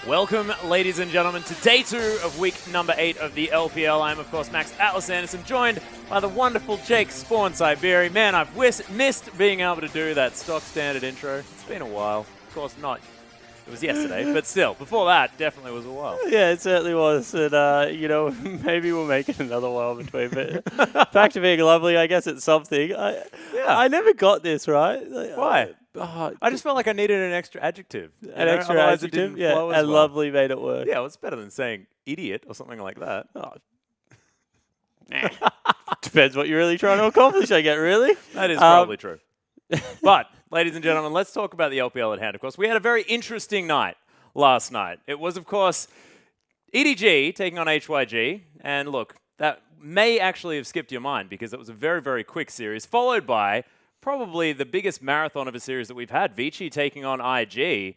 Welcome, ladies and gentlemen, to day 2 of week number 8 of the LPL. I'm, of course, Max Atlas Anderson, joined by the wonderful Jake Spawn Siberi. Man, I've missed being able to do that stock standard intro. It's been a while. Of course, not. It was yesterday, but still, before that, definitely was a while. Yeah, it certainly was. And, you know, maybe we'll make it another while between. But back to being lovely, I guess it's something. I never got this, right? Why? I just felt like I needed an extra adjective. An extra adjective? Yeah, and well. lovely made it work. Yeah, well, it's better than saying idiot or something like that. Oh. Depends what you're really trying to accomplish, I get, really. That is probably true. But, ladies and gentlemen, let's talk about the LPL at hand. Of course, we had a very interesting night last night. It was, of course, EDG taking on HYG. And look, that may actually have skipped your mind because it was a very, very quick series, followed by probably the biggest marathon of a series that we've had, Vici taking on IG.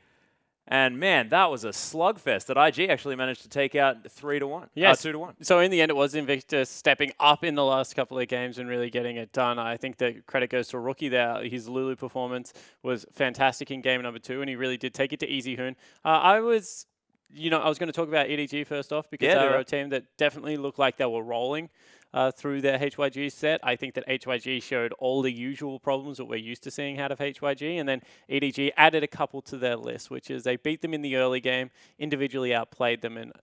And man, that was a slugfest that IG actually managed to take out 3-1. Yes. 2-1. So in the end, it was Invictus stepping up in the last couple of games and really getting it done. I think the credit goes to Rookie there. His Lulu performance was fantastic in game number 2, and he really did take it to Easy Hoon. I was going to talk about EDG first off because they were a team that definitely looked like they were rolling through their HYG set. I think that HYG showed all the usual problems that we're used to seeing out of HYG, and then EDG added a couple to their list, which is they beat them in the early game, individually outplayed them, and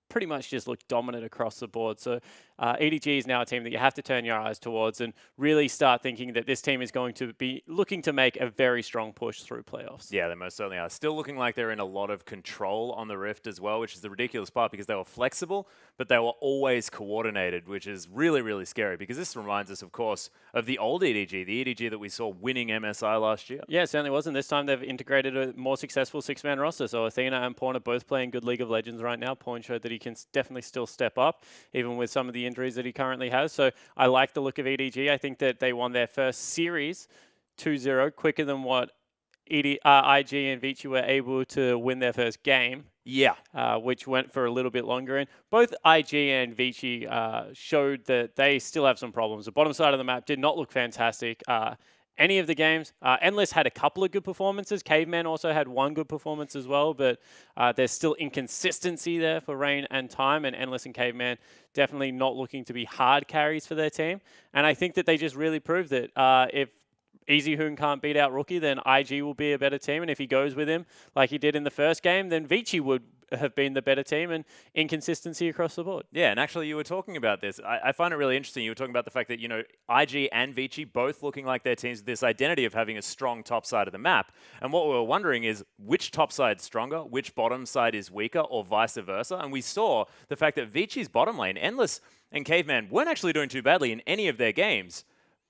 pretty much just looked dominant across the board. So EDG is now a team that you have to turn your eyes towards and really start thinking that this team is going to be looking to make a very strong push through playoffs. Yeah, they most certainly are. Still looking like they're in a lot of control on the Rift as well, which is the ridiculous part because they were flexible, but they were always coordinated, which is really, really scary because this reminds us, of course, of the old EDG, the EDG that we saw winning MSI last year. Yeah, it certainly was. And this time they've integrated a more successful 6-man roster. So Athena and Pawn are both playing good League of Legends right now. Pawn showed that he can definitely still step up, even with some of the injuries that he currently has. So I like the look of EDG. I think that they won their first series 2-0 quicker than what IG and Vici were able to win their first game. Yeah. Which went for a little bit longer. And both IG and Vici showed that they still have some problems. The bottom side of the map did not look fantastic. Any of the games. Endless had a couple of good performances. Caveman also had one good performance as well, but there's still inconsistency there for Rain and Time, and Endless and Caveman definitely not looking to be hard carries for their team. And I think that they just really proved that if Easy Hoon can't beat out Rookie, then IG will be a better team, and if he goes with him like he did in the first game, then Vici would have been the better team, and inconsistency across the board. Yeah, and actually you were talking about this. I find it really interesting. You were talking about the fact that, you know, IG and Vici both looking like their teams with this identity of having a strong top side of the map. And what we were wondering is which top side's stronger, which bottom side is weaker, or vice versa. And we saw the fact that Vici's bottom lane, Endless and Caveman, weren't actually doing too badly in any of their games.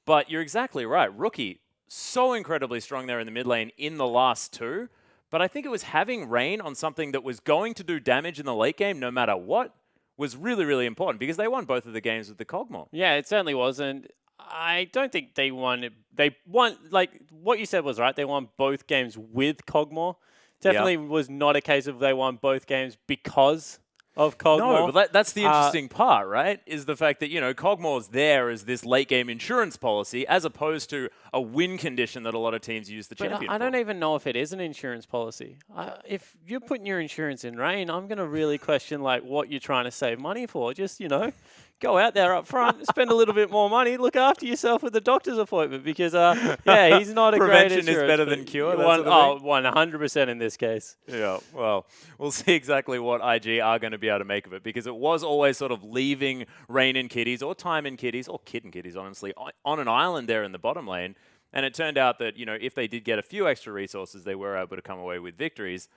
But you're exactly right. Rookie, so incredibly strong there in the mid lane in the last 2. But I think it was having Rain on something that was going to do damage in the late game no matter what was really, really important because they won both of the games with the Kog'Maw. Yeah, it certainly was. And I don't think they won. They won, like what you said was right. They won both games with Kog'Maw. Definitely was not a case of they won both games because of Kog'Maw. No, but that's the interesting part, right? Is the fact that, you know, Kog'Maw's there as this late game insurance policy as opposed to a win condition that a lot of teams use the champion for. I don't even know if it is an insurance policy. If you're putting your insurance in Rain, I'm going to really question like what you're trying to save money for. Just, you know, go out there up front, spend a little bit more money, look after yourself with the doctor's appointment because, yeah, he's not a great insurance. Prevention is better than cure. 100% in this case. Yeah, well, we'll see exactly what IG are going to be able to make of it because it was always sort of leaving Rain and Kitties or Time and Kitties or Kid and Kitties, honestly, on an island there in the bottom lane. And it turned out that, you know, if they did get a few extra resources, they were able to come away with victories.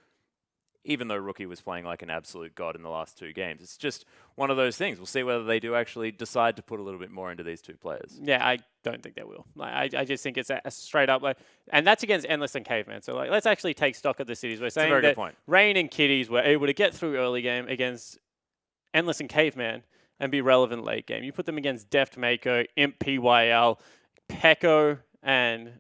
Even though Rookie was playing like an absolute god in the last 2 games. It's just one of those things. We'll see whether they do actually decide to put a little bit more into these 2 players. Yeah, I don't think they will. Like, I just think it's a straight up, like, and that's against Endless and Caveman. So like, let's actually take stock of the cities. We're saying that Rain and Kitties were able to get through early game against Endless and Caveman and be relevant late game. You put them against Deft Mako, Imp PYL, Peko and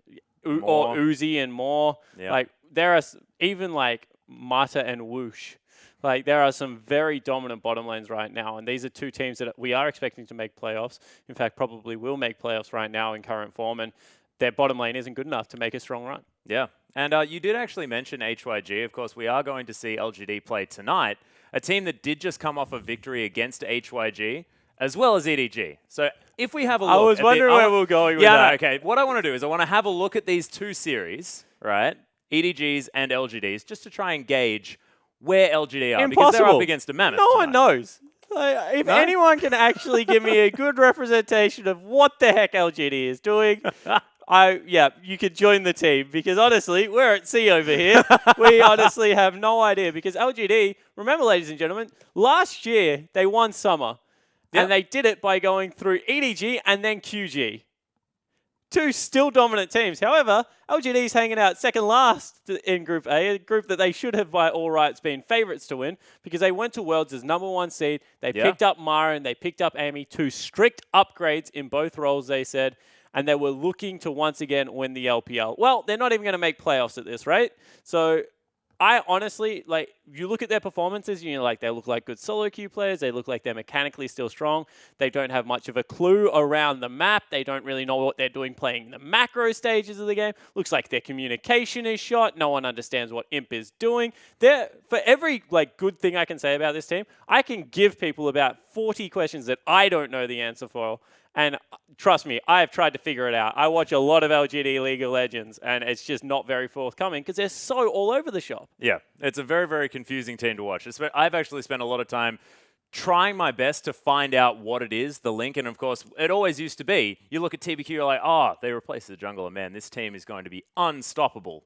or Uzi and more. Yeah. Like there are even like Mata and Whoosh. Like there are some very dominant bottom lanes right now, and these are two teams that we are expecting to make playoffs. In fact, probably will make playoffs right now in current form, and their bottom lane isn't good enough to make a strong run. Yeah, and you did actually mention HYG. Of course, we are going to see LGD play tonight, a team that did just come off a victory against HYG, as well as EDG. So if we have a look... I was wondering where we're going with that. Yeah, okay. What I want to do is I want to have a look at these two series, right? EDGs and LGDs, just to try and gauge where LGD are. Impossible. Because they're up against a mammoth No tonight. one knows. Like, if anyone can actually give me a good representation of what the heck LGD is doing, you could join the team, because honestly, we're at sea over here. We honestly have no idea, because LGD, remember, ladies and gentlemen, last year they won Summer, and they did it by going through EDG and then QG. Two still dominant teams. However, LGD's hanging out second last in Group A, a group that they should have by all rights been favourites to win, because they went to Worlds as #1 seed. They picked up Mara and they picked up Amy, two strict upgrades in both roles, they said, and they were looking to once again win the LPL. Well, they're not even going to make playoffs at this rate. So I honestly, like, you look at their performances, and you're like, they look like good solo queue players. They look like they're mechanically still strong. They don't have much of a clue around the map. They don't really know what they're doing playing the macro stages of the game. Looks like their communication is shot. No one understands what Imp is doing. For every like good thing I can say about this team, I can give people about 40 questions that I don't know the answer for. And trust me, I have tried to figure it out. I watch a lot of LGD League of Legends, and it's just not very forthcoming because they're so all over the shop. Yeah, it's a very, very confusing team to watch. I've actually spent a lot of time trying my best to find out what it is, the link. And of course, it always used to be, you look at TBQ, you're like, oh, they replaced the jungler. Man, this team is going to be unstoppable.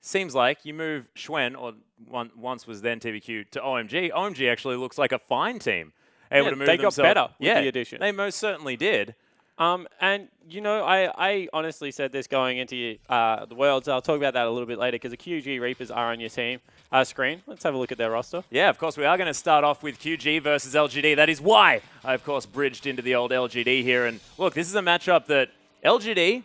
Seems like you move Schwen, or once was then TBQ, to OMG. OMG actually looks like a fine team. Able to move they got better with the addition. They most certainly did. And, you know, I honestly said this going into the Worlds. I'll talk about that a little bit later, because the QG Reapers are on your team screen. Let's have a look at their roster. Yeah, of course, we are going to start off with QG versus LGD. That is why I, of course, bridged into the old LGD here. And look, this is a matchup that LGD,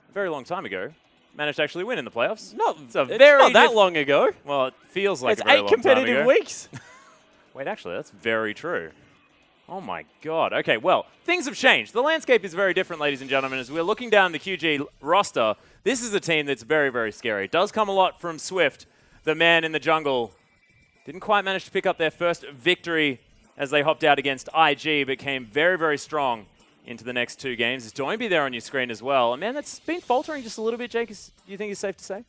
a very long time ago, managed to actually win in the playoffs. It's not that long ago. Well, it feels like it's a very 8 long time competitive ago. weeks. Wait, actually, that's very true. Oh my god. Okay, well, things have changed. The landscape is very different, ladies and gentlemen. As we're looking down the QG roster, this is a team that's very, very scary. It does come a lot from Swift, the man in the jungle. Didn't quite manage to pick up their first victory as they hopped out against IG, but came very, very strong into the next two games. Is Doinby there on your screen as well? And man, that's been faltering just a little bit, Jake. Do you think it's safe to say?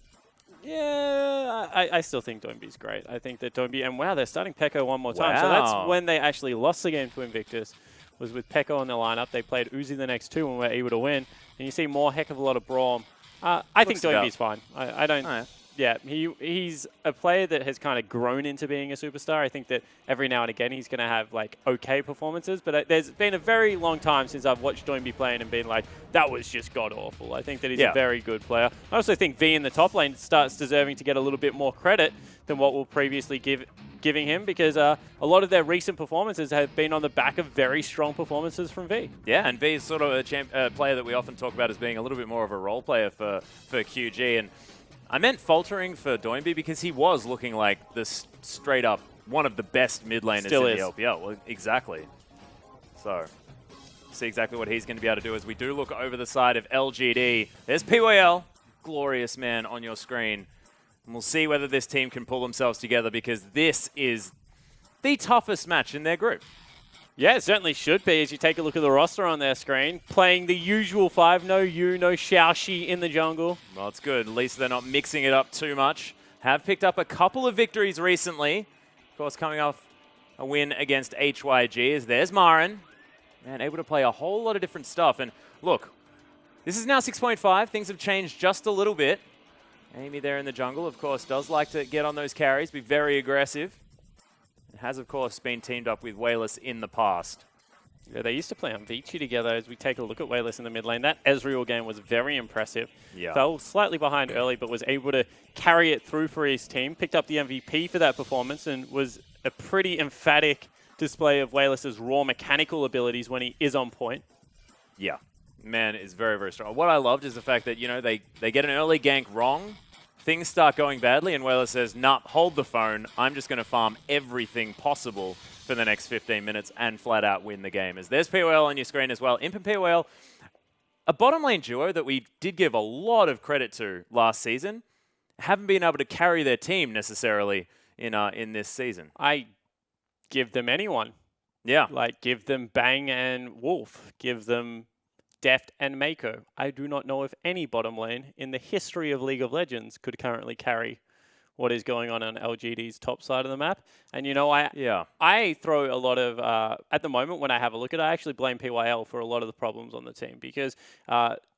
Yeah, I still think Doinby's great. I think that Doinby, and wow, they're starting Peko one more time. So that's when they actually lost the game to Invictus, was with Peko in the lineup. They played Uzi the next two and were able to win. And you see more heck of a lot of Braum. I think Doinby's fine. I don't... Oh, yeah, he's a player that has kind of grown into being a superstar. I think that every now and again he's going to have like okay performances, but there's been a very long time since I've watched Doinby playing and been like, that was just god-awful. I think that he's a very good player. I also think V in the top lane starts deserving to get a little bit more credit than what we'll previously giving him, because a lot of their recent performances have been on the back of very strong performances from V. Yeah, and V is sort of a player that we often talk about as being a little bit more of a role player for QG, and I meant faltering for Doinby because he was looking like the straight up one of the best mid laners in the LPL. Well, exactly. So, see exactly what he's going to be able to do as we do look over the side of LGD. There's PYL, glorious man on your screen. And we'll see whether this team can pull themselves together, because this is the toughest match in their group. Yeah, it certainly should be, as you take a look at the roster on their screen. Playing the usual 5, no Yu, no Xiaoxi in the jungle. Well, it's good. At least they're not mixing it up too much. Have picked up a couple of victories recently. Of course, coming off a win against HYG, as there's Marin. Man, able to play a whole lot of different stuff. And look, this is now 6.5. Things have changed just a little bit. Amy there in the jungle, of course, does like to get on those carries, be very aggressive. Has, of course, been teamed up with Wayless in the past. Yeah, they used to play on Vici together. As we take a look at Wayless in the mid lane, that Ezreal game was very impressive. Yeah. Fell slightly behind early, but was able to carry it through for his team. Picked up the MVP for that performance and was a pretty emphatic display of Wayless's raw mechanical abilities when he is on point. Yeah. Man is very, very strong. What I loved is the fact that, they get an early gank wrong, things start going badly, and Whaler says, nah, hold the phone. I'm just going to farm everything possible for the next 15 minutes and flat out win the game. As there's POL on your screen as well. Imp and POL, a bottom lane duo that we did give a lot of credit to last season, haven't been able to carry their team necessarily in this season. I give them anyone. Yeah. Like, give them Bang and Wolf. Give them Deft and Mako. I do not know if any bottom lane in the history of League of Legends could currently carry what is going on LGD's top side of the map. And I throw a lot of, at the moment when I have a look at it, I actually blame PYL for a lot of the problems on the team because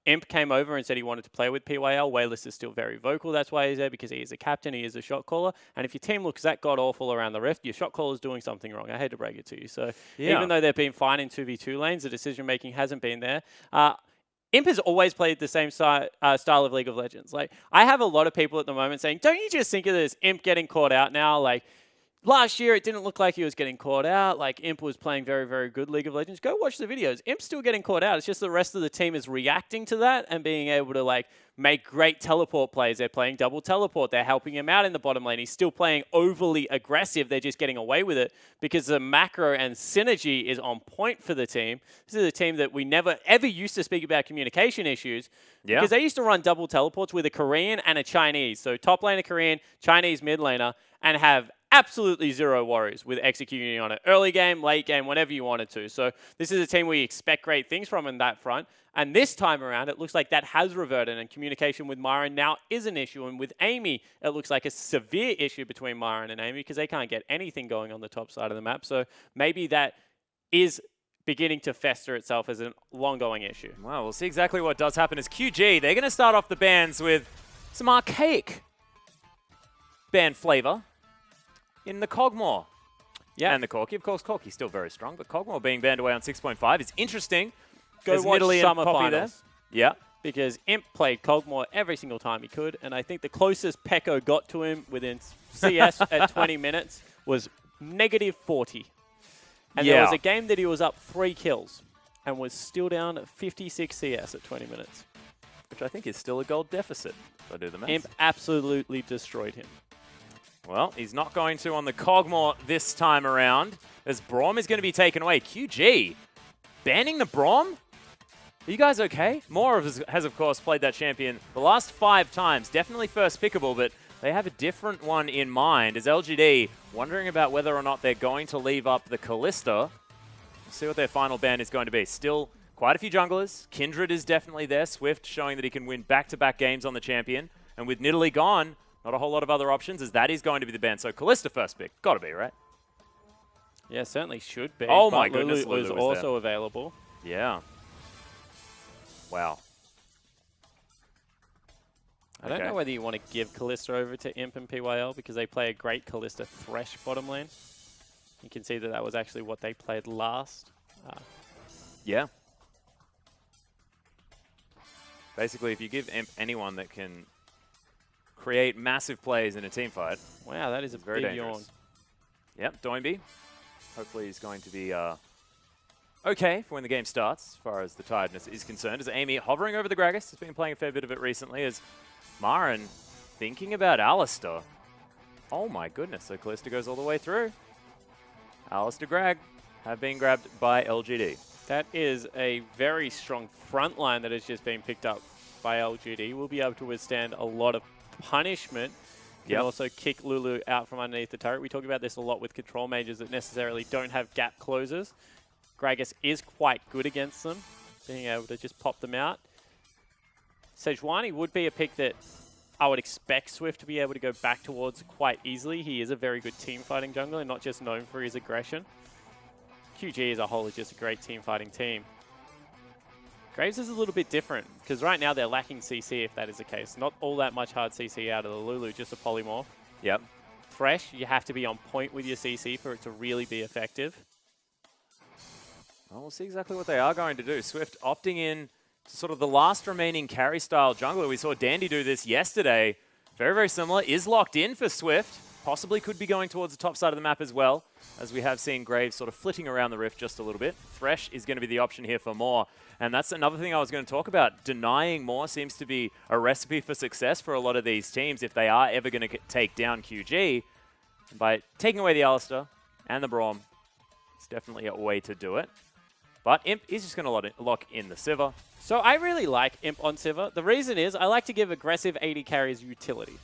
Imp came over and said he wanted to play with PYL. Wayless is still very vocal. That's why he's there, because he is a captain, he is a shot caller. And if your team looks that god-awful around the Rift, your shot caller is doing something wrong. I hate to break it to you. So even though they've been fine in 2v2 lanes, the decision-making hasn't been there. Imp has always played the same style of League of Legends. Like, I have a lot of people at the moment saying, don't you just think of this Imp getting caught out now? Like, last year, it didn't look like he was getting caught out. Like, Imp was playing very, very good League of Legends. Go watch the videos. Imp's still getting caught out. It's just the rest of the team is reacting to that and being able to, like, make great teleport plays. They're playing double teleport. They're helping him out in the bottom lane. He's still playing overly aggressive. They're just getting away with it because the macro and synergy is on point for the team. This is a team that we never, ever used to speak about communication issues because they used to run double teleports with a Korean and a Chinese. So top laner Korean, Chinese mid laner, and have absolutely zero worries with executing on it. Early game, late game, whenever you wanted to. So this is a team we expect great things from in that front. And this time around, it looks like that has reverted, and communication with Myron now is an issue. And with Amy, it looks like a severe issue between Myron and Amy because they can't get anything going on the top side of the map. So maybe that is beginning to fester itself as a long-going issue. Well, we'll see exactly what does happen as QG. They're going to start off the bans with some archaic ban flavor in the Kog'Maw. Yeah. And the Corki. Of course, Corki's still very strong, but Kog'Maw being banned away on 6.5 is interesting. Go watch Summer Finals. There. Yeah. Because Imp played Kog'Maw every single time he could, and I think the closest Pekko got to him within CS at 20 minutes was -40. And there was a game that he was up 3 kills and was still down at 56 CS at 20 minutes. Which I think is still a gold deficit, if I do the maths. Imp absolutely destroyed him. Well, he's not going to on the Kog'Maw this time around, as Braum is going to be taken away. QG banning the Braum? Are you guys okay? Moore has, of course, played that champion the last 5 times. Definitely first pickable, but they have a different one in mind. As LGD wondering about whether or not they're going to leave up the Kalista. See what their final ban is going to be. Still quite a few junglers. Kindred is definitely there. Swift showing that he can win back-to-back games on the champion. And with Nidalee gone, not a whole lot of other options, as that is going to be the ban. So Kalista first pick. Got to be, right? Yeah, certainly should be. Oh my goodness, Lulu was also available. Yeah. Wow. I don't know whether you want to give Kalista over to Imp and PYL because they play a great Kalista Thresh bottom lane. You can see that that was actually what they played last. Yeah. Basically, if you give Imp anyone that can create massive plays in a team fight. Wow, that is a very big dangerous. yawn. Yep, Doinby. Hopefully he's going to be okay for when the game starts, as far as the tiredness is concerned. As Amy hovering over the Gragas, has been playing a fair bit of it recently, as Marin thinking about Alistair. Oh my goodness, so Kalista goes all the way through. Alistair Grag have been grabbed by LGD. That is a very strong front line that has just been picked up by LGD. We'll be able to withstand a lot of punishment. Can also kick Lulu out from underneath the turret. We talk about this a lot with control mages that necessarily don't have gap closers. Gragas is quite good against them, being able to just pop them out. Sejuani would be a pick that I would expect Swift to be able to go back towards quite easily. He is a very good team fighting jungler and not just known for his aggression. QG as a whole is just a great team fighting team. Graves is a little bit different, because right now they're lacking CC if that is the case. Not all that much hard CC out of the Lulu, just a polymorph. Yep. Thresh, you have to be on point with your CC for it to really be effective. Well, we'll see exactly what they are going to do. Swift opting in to sort of the last remaining carry-style jungler. We saw Dandy do this yesterday. Very, very similar. Is locked in for Swift. possibly could be going towards the top side of the map as well, as we have seen Graves sort of flitting around the rift just a little bit. Thresh is going to be the option here for More. And that's another thing I was going to talk about. Denying More seems to be a recipe for success for a lot of these teams if they are ever going to take down QG. By taking away the Alistar and the Braum, it's definitely a way to do it. But Imp is just going to lock in the Sivir. So I really like Imp on Sivir. The reason is I like to give aggressive AD carries utility.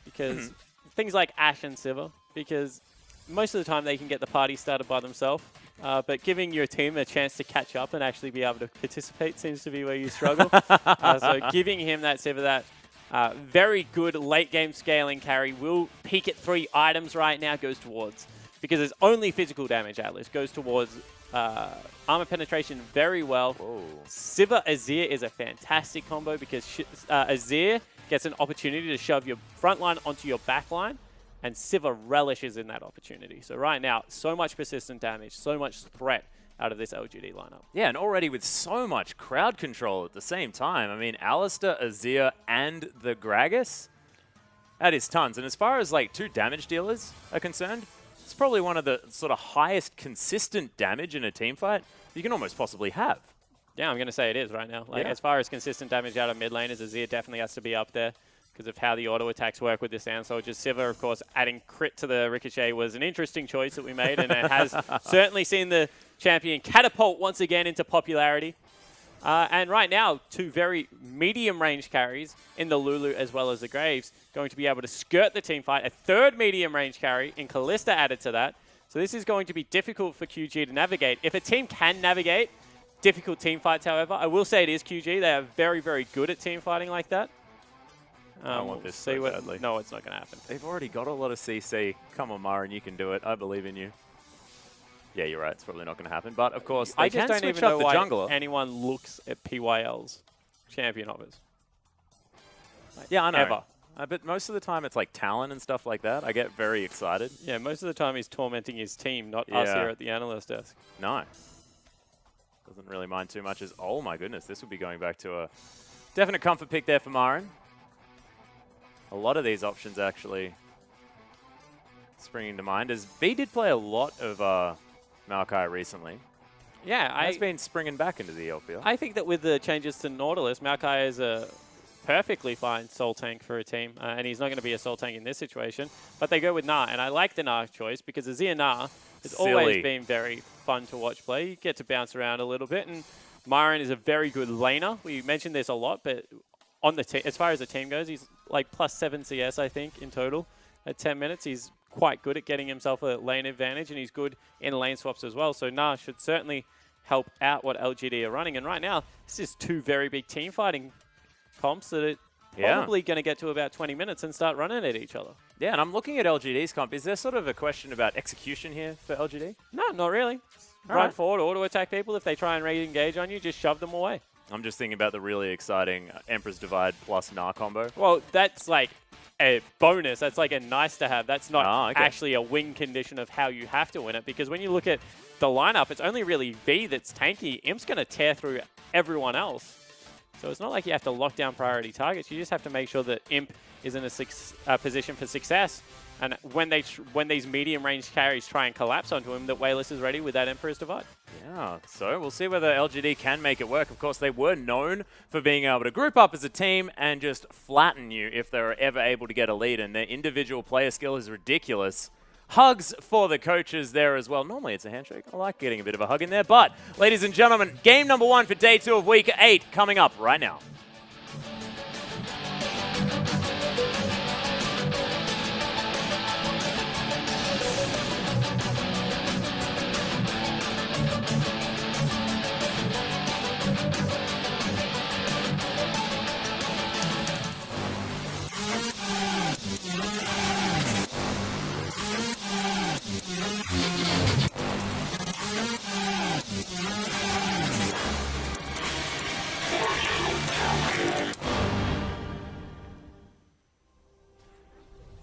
Because things like Ashe and Sivir, because most of the time they can get the party started by themselves. But giving your team a chance to catch up and actually be able to participate seems to be where you struggle. So giving him that Sivir, that very good late game scaling carry, will peak at 3 items right now, goes towards, because it's only physical damage, Atlas, goes towards armor penetration very well. Whoa. Sivir Azir is a fantastic combo because Azir gets an opportunity to shove your front line onto your back line, and Sivir relishes in that opportunity. So right now, so much persistent damage, so much threat out of this LGD lineup. Yeah, and already with so much crowd control at the same time. I mean, Alistar, Azir, and the Gragas, that is tons. And as far as like 2 damage dealers are concerned, it's probably one of the sort of highest consistent damage in a team fight you can almost possibly have. Yeah, I'm going to say it is right now. Like, as far as consistent damage out of mid laners, Azir definitely has to be up there because of how the auto attacks work with the Sand Soldiers. Sivir, of course, adding crit to the Ricochet was an interesting choice that we made, and it has certainly seen the champion catapult once again into popularity. And right now, 2 very medium range carries in the Lulu as well as the Graves, going to be able to skirt the team fight. A 3rd medium range carry in Kalista added to that. So this is going to be difficult for QG to navigate. If a team can navigate difficult team fights, however, I will say it is QG. They are very, very good at team fighting like that. I want this so badly. No, it's not going to happen. They've already got a lot of CC. Come on, Marin, you can do it. I believe in you. Yeah, you're right. It's probably not going to happen. But, of course, they can switch up the jungler. Anyone looks at PYL's champion offers. Like, yeah, I know. Ever. But most of the time, it's like talent and stuff like that. I get very excited. Yeah, most of the time he's tormenting his team, not us here at the analyst desk. No. Doesn't really mind too much. Oh, my goodness. This would be going back to a definite comfort pick there for Marin. A lot of these options actually springing to mind, as B did play a lot of Maokai recently. Yeah, He's been springing back into the LPL. I think that with the changes to Nautilus, Maokai is a perfectly fine soul tank for a team, and he's not going to be a soul tank in this situation. But they go with Gnar, and I like the Gnar choice because Azir Gnar has always been very fun to watch play. You get to bounce around a little bit, and Marin is a very good laner. We mentioned this a lot, but on the as far as the team goes, he's like +7 CS, I think, in total at 10 minutes. He's quite good at getting himself a lane advantage, and he's good in lane swaps as well. So Gnar should certainly help out what LGD are running. And right now, this is 2 very big team fighting comps that are probably going to get to about 20 minutes and start running at each other. Yeah, and I'm looking at LGD's comp. Is there sort of a question about execution here for LGD? No, not really. Run forward, auto-attack people. If they try and re-engage on you, just shove them away. I'm just thinking about the really exciting Emperor's Divide plus Gnar combo. Well, that's like a bonus. That's like a nice-to-have. That's not actually a win condition of how you have to win it, because when you look at the lineup, it's only really V that's tanky. Imp's going to tear through everyone else. So it's not like you have to lock down priority targets. You just have to make sure that Imp is in a position for success. And when these medium range carries try and collapse onto him, that Wayless is ready with that Emperor's Divide. Yeah, so we'll see whether LGD can make it work. Of course, they were known for being able to group up as a team and just flatten you if they were ever able to get a lead. And their individual player skill is ridiculous. Hugs for the coaches there as well. Normally it's a handshake. I like getting a bit of a hug in there. But, ladies and gentlemen, game number 1 for day 2 of week 8 coming up right now.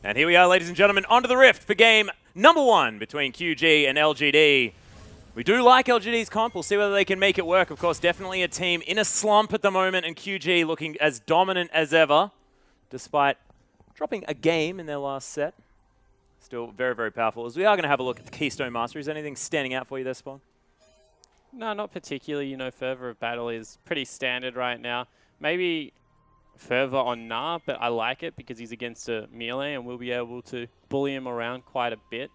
And here we are, ladies and gentlemen, onto the Rift for game number 1 between QG and LGD. We do like LGD's comp. We'll see whether they can make it work. Of course, definitely a team in a slump at the moment, and QG looking as dominant as ever, despite dropping a game in their last set. Still very, very powerful. As we are going to have a look at the Keystone Master. Is anything standing out for you there, Spawn? No, not particularly. You know, Fervor of Battle is pretty standard right now. Maybe Fervor on Nah, but I like it because he's against a melee and we'll be able to bully him around quite a bit.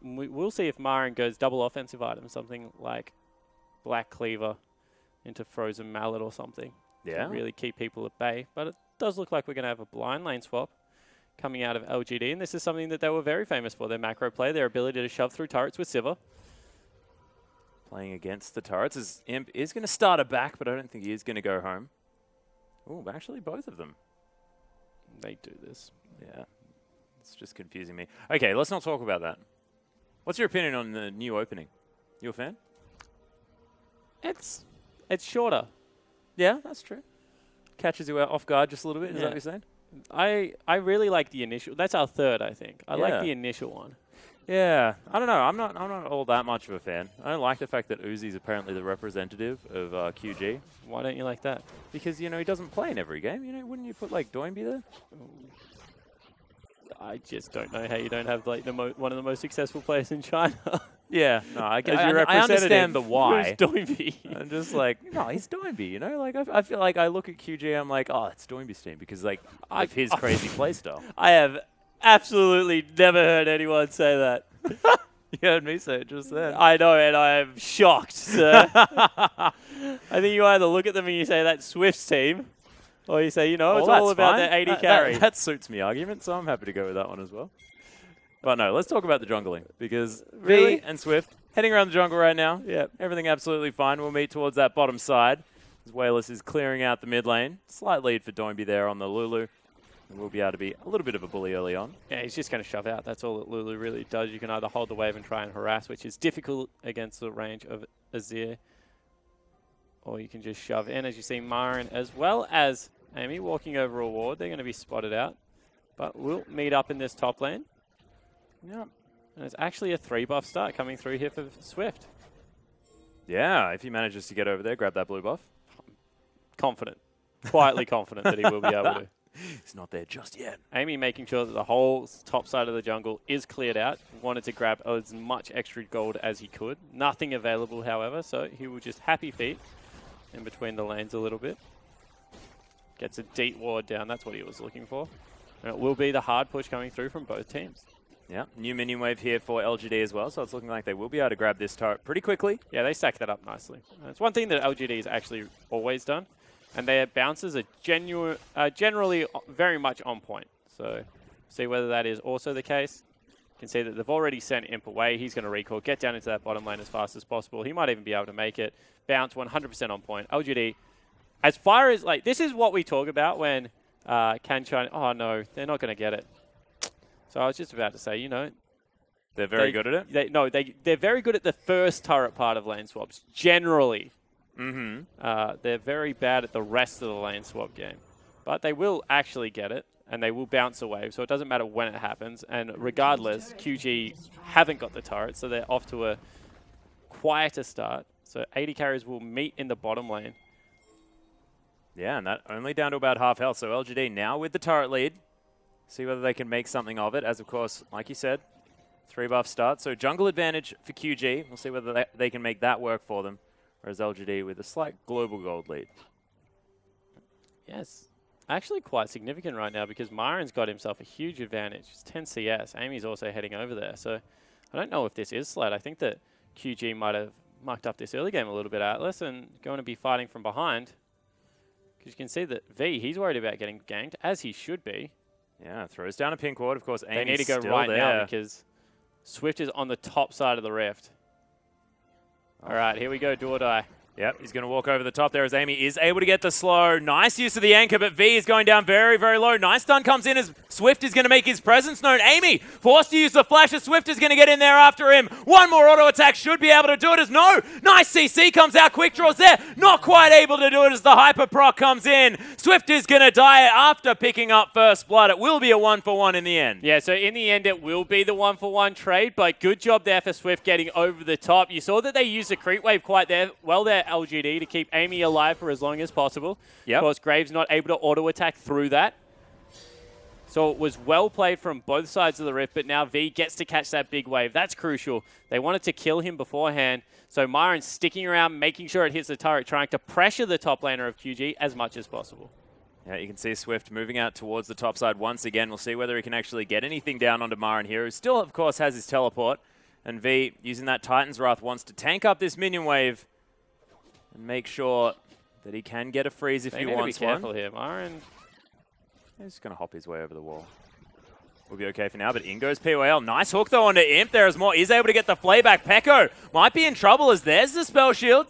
We'll see if Marin goes double offensive item, something like Black Cleaver into Frozen Mallet or something. Yeah. To really keep people at bay. But it does look like we're going to have a blind lane swap coming out of LGD, and this is something that they were very famous for, their macro play, their ability to shove through turrets with Sivir. Playing against the turrets. As Imp is going to start a back, but I don't think he is going to go home. Oh, actually both of them. They do this. Yeah. It's just confusing me. Okay, let's not talk about that. What's your opinion on the new opening? You a fan? It's shorter. Yeah, that's true. Catches you out off guard just a little bit, is that what you're saying? I really like the initial. That's our third, I think. I like the initial one. Yeah, I don't know. I'm not all that much of a fan. I don't like the fact that Uzi's apparently the representative of QG. Why don't you like that? Because, you know, he doesn't play in every game. You know, wouldn't you put, like, Doinby there? I just don't know how you don't have, like, one of the most successful players in China. Yeah, no, I I understand the why. Who's Doinby? I'm just like, no, he's Doinby, you know? Like, I feel like I look at QG, I'm like, oh, it's Doinby's team because, like, of his crazy playstyle. I have absolutely never heard anyone say that. You heard me say it just then. I know, and I am shocked, sir. I think you either look at them and you say that's Swift's team, or you say, you know, it's all about the 80 carry. That suits me argument, so I'm happy to go with that one as well. But no, let's talk about the jungling, because Really? V and Swift heading around the jungle right now. Yep. Everything absolutely fine. We'll meet towards that bottom side as Wayless is clearing out the mid lane. Slight lead for Doinby there on the Lulu. And we'll be able to be a little bit of a bully early on. Yeah, he's just going to shove out. That's all that Lulu really does. You can either hold the wave and try and harass, which is difficult against the range of Azir, or you can just shove in. As you see, Marin as well as Amy walking over a ward. They're going to be spotted out. But we'll meet up in this top lane. Yep. And it's actually a 3-buff start coming through here for Swift. Yeah, if he manages to get over there, grab that blue buff. Confident. Quietly confident that he will be able to. He's not there just yet. Amy making sure that the whole top side of the jungle is cleared out. Wanted to grab as much extra gold as he could. Nothing available, however, so he will just happy feet in between the lanes a little bit. Gets a deep ward down. That's what he was looking for. And it will be the hard push coming through from both teams. Yeah, new minion wave here for LGD as well, so it's looking like they will be able to grab this turret pretty quickly. Yeah, they stack that up nicely. It's one thing that LGD has actually always done, and their bounces are generally very much on point. So see whether that is also the case. You can see that they've already sent Imp away. He's going to recall, get down into that bottom lane as fast as possible. He might even be able to make it. Bounce 100% on point. LGD, as far as, like, this is what we talk about when Kanchan, oh no, they're not going to get it. So I was just about to say, you know. They're very good at it? They're very good at the first turret part of lane swaps, generally. Mm-hmm. They're very bad at the rest of the lane swap game. But they will actually get it, and they will bounce a wave, so it doesn't matter when it happens. And regardless, QG haven't got the turret, so they're off to a quieter start. So 80 carries will meet in the bottom lane. Yeah, and that only down to about half health. So LGD now with the turret lead. See whether they can make something of it, as of course, like you said, 3-buff start. So jungle advantage for QG. We'll see whether they can make that work for them. Whereas LGD with a slight global gold lead. Yes. Actually quite significant right now because Myron's got himself a huge advantage. It's 10 CS. Amy's also heading over there. So I don't know if this is Sled. I think that QG might have mucked up this early game a little bit, Atlas, and going to be fighting from behind. Because you can see that V, he's worried about getting ganked, as he should be. Yeah, throws down a pink ward. Of course, Amy's they need to go still right there. now because Swift is on the top side of the rift. All right, here we go, do or die. Yep, he's going to walk over the top there as Amy is able to get the slow. Nice use of the anchor, but V is going down very, very low. Nice stun comes in as Swift is going to make his presence known. Amy forced to use the flash as Swift is going to get in there after him. One more auto attack should be able to do it as no. Nice CC comes out. Quick draws there. Not quite able to do it as the hyper proc comes in. Swift is going to die after picking up first blood. It will be a 1-for-1 in the end. Yeah, so in the end, it will be the 1-for-1 trade, but good job there for Swift getting over the top. You saw that they used the creep wave quite well there, LGD, to keep Amy alive for as long as possible. Yep. Of course, Graves not able to auto attack through that. So it was well played from both sides of the rift, but now V gets to catch that big wave. That's crucial. They wanted to kill him beforehand, so Myron's sticking around, making sure it hits the turret, trying to pressure the top laner of QG as much as possible. Yeah, you can see Swift moving out towards the top side once again. We'll see whether he can actually get anything down onto Myron here, who still, of course, has his teleport. And V, using that Titan's Wrath, wants to tank up this minion wave and make sure that he can get a freeze if he wants be careful one. Here, Myron. He's just going to hop his way over the wall. We'll be okay for now, but in goes POL. Nice hook, though, onto Imp. There is more. He's able to get the flayback. Peko might be in trouble as there's the spell shield.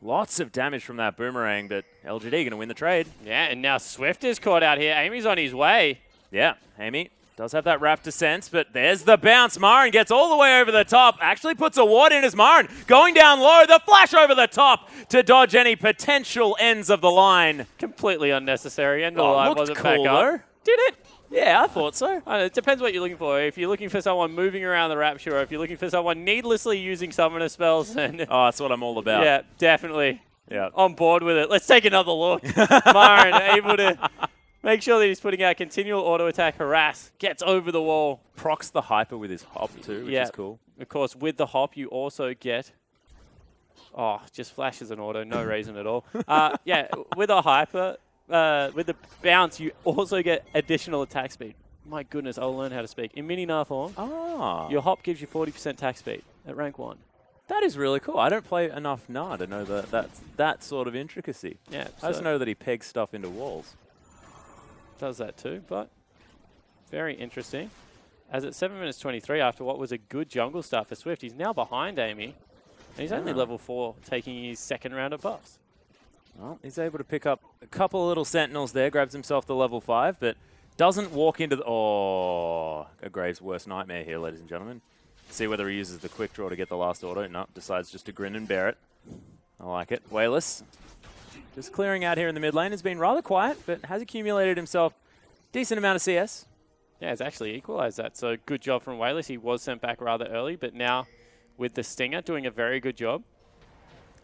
Lots of damage from that boomerang, but LGD going to win the trade. Yeah, and now Swift is caught out here. Amy's on his way. Yeah, Amy does have that Raptor sense, but there's the bounce. Myron gets all the way over the top. Actually puts a ward in as Myron going down low. The flash over the top to dodge any potential ends of the line. Completely unnecessary. End of the line wasn't cool, back up. Did it? Yeah, I thought so. It depends what you're looking for. If you're looking for someone moving around the Rapture, or if you're looking for someone needlessly using summoner spells, then Oh, that's what I'm all about. yeah, definitely. Yeah. On board with it. Let's take another look. Myron able to make sure that he's putting out continual auto attack harass, gets over the wall. Procs the hyper with his hop too, which is cool. Of course, with the hop, you also get... Oh, just flashes an auto, no reason at all. Yeah, with a hyper, with the bounce, you also get additional attack speed. My goodness, I'll learn how to speak. In mini Nar form, your hop gives you 40% attack speed at rank 1. That is really cool. I don't play enough Nar to know that sort of intricacy. Yeah, I just know that he pegs stuff into walls. Does that too, but very interesting. As at 7 minutes 23, after what was a good jungle start for Swift, he's now behind Amy. And he's only level 4, taking his second round of buffs. Well, he's able to pick up a couple of little sentinels there, grabs himself the level 5, but doesn't walk into the... Oh, a Graves' worst nightmare here, ladies and gentlemen. See whether he uses the quick draw to get the last auto. No, decides just to grin and bear it. I like it. Wayless, just clearing out here in the mid lane, has been rather quiet, but has accumulated himself a decent amount of CS. Yeah, it's actually equalized that. So good job from Wayless. He was sent back rather early, but now with the Stinger doing a very good job.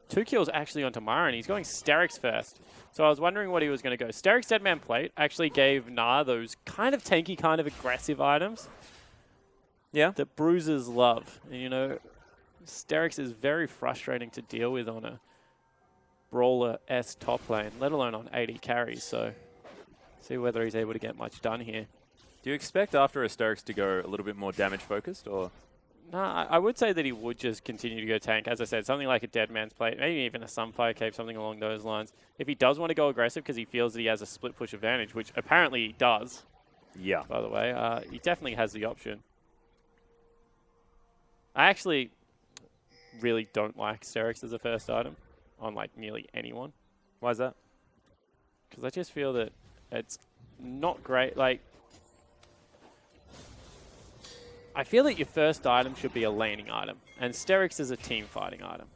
2 kills actually onto Myron. He's going Sterix first. So I was wondering what he was going to go. Sterix Deadman Plate actually gave Gnar those kind of tanky, kind of aggressive items. Yeah. That bruisers love. And, you know, Sterix is very frustrating to deal with on a Brawler-esque top lane, let alone on 80 carries. So see whether he's able to get much done here. Do you expect after a Sterix to go a little bit more damage focused, or...? No, I would say that he would just continue to go tank. As I said, something like a Dead Man's Plate, maybe even a Sunfire Cape, something along those lines. If he does want to go aggressive because he feels that he has a split push advantage, which apparently he does, yeah, by the way, he definitely has the option. I actually really don't like Sterix as a first item on like nearly anyone. Why is that? Because I just feel that it's not great. Like, I feel that your first item should be a laning item, and Sterix is a team fighting item.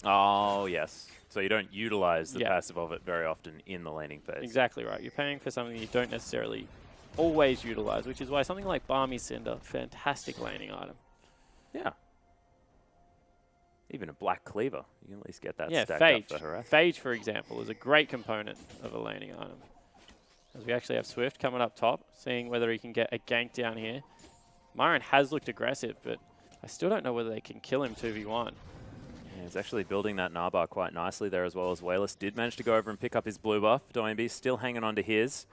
Oh, yes. So you don't utilize the passive of it very often in the laning phase. Exactly right. You're paying for something you don't necessarily always utilize, which is why something like Barmy Cinder, fantastic laning item. Yeah. Even a Black Cleaver. You can at least get that stacked Phage. up for harass. Phage, for example, is a great component of a laning item. As we actually have Swift coming up top, seeing whether he can get a gank down here. Myron has looked aggressive, but I still don't know whether they can kill him 2v1. Yeah, he's actually building that Narbar quite nicely there, as well as Wayless did manage to go over and pick up his blue buff. Doimby still hanging on to his.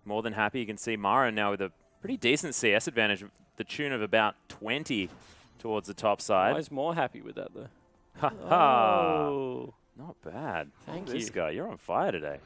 More than happy. You can see Myron now with a pretty decent CS advantage, the tune of about 20 towards the top side. I was more happy with that, though. Ha ha! Oh. Not bad. Thank This you. guy, you're on fire today.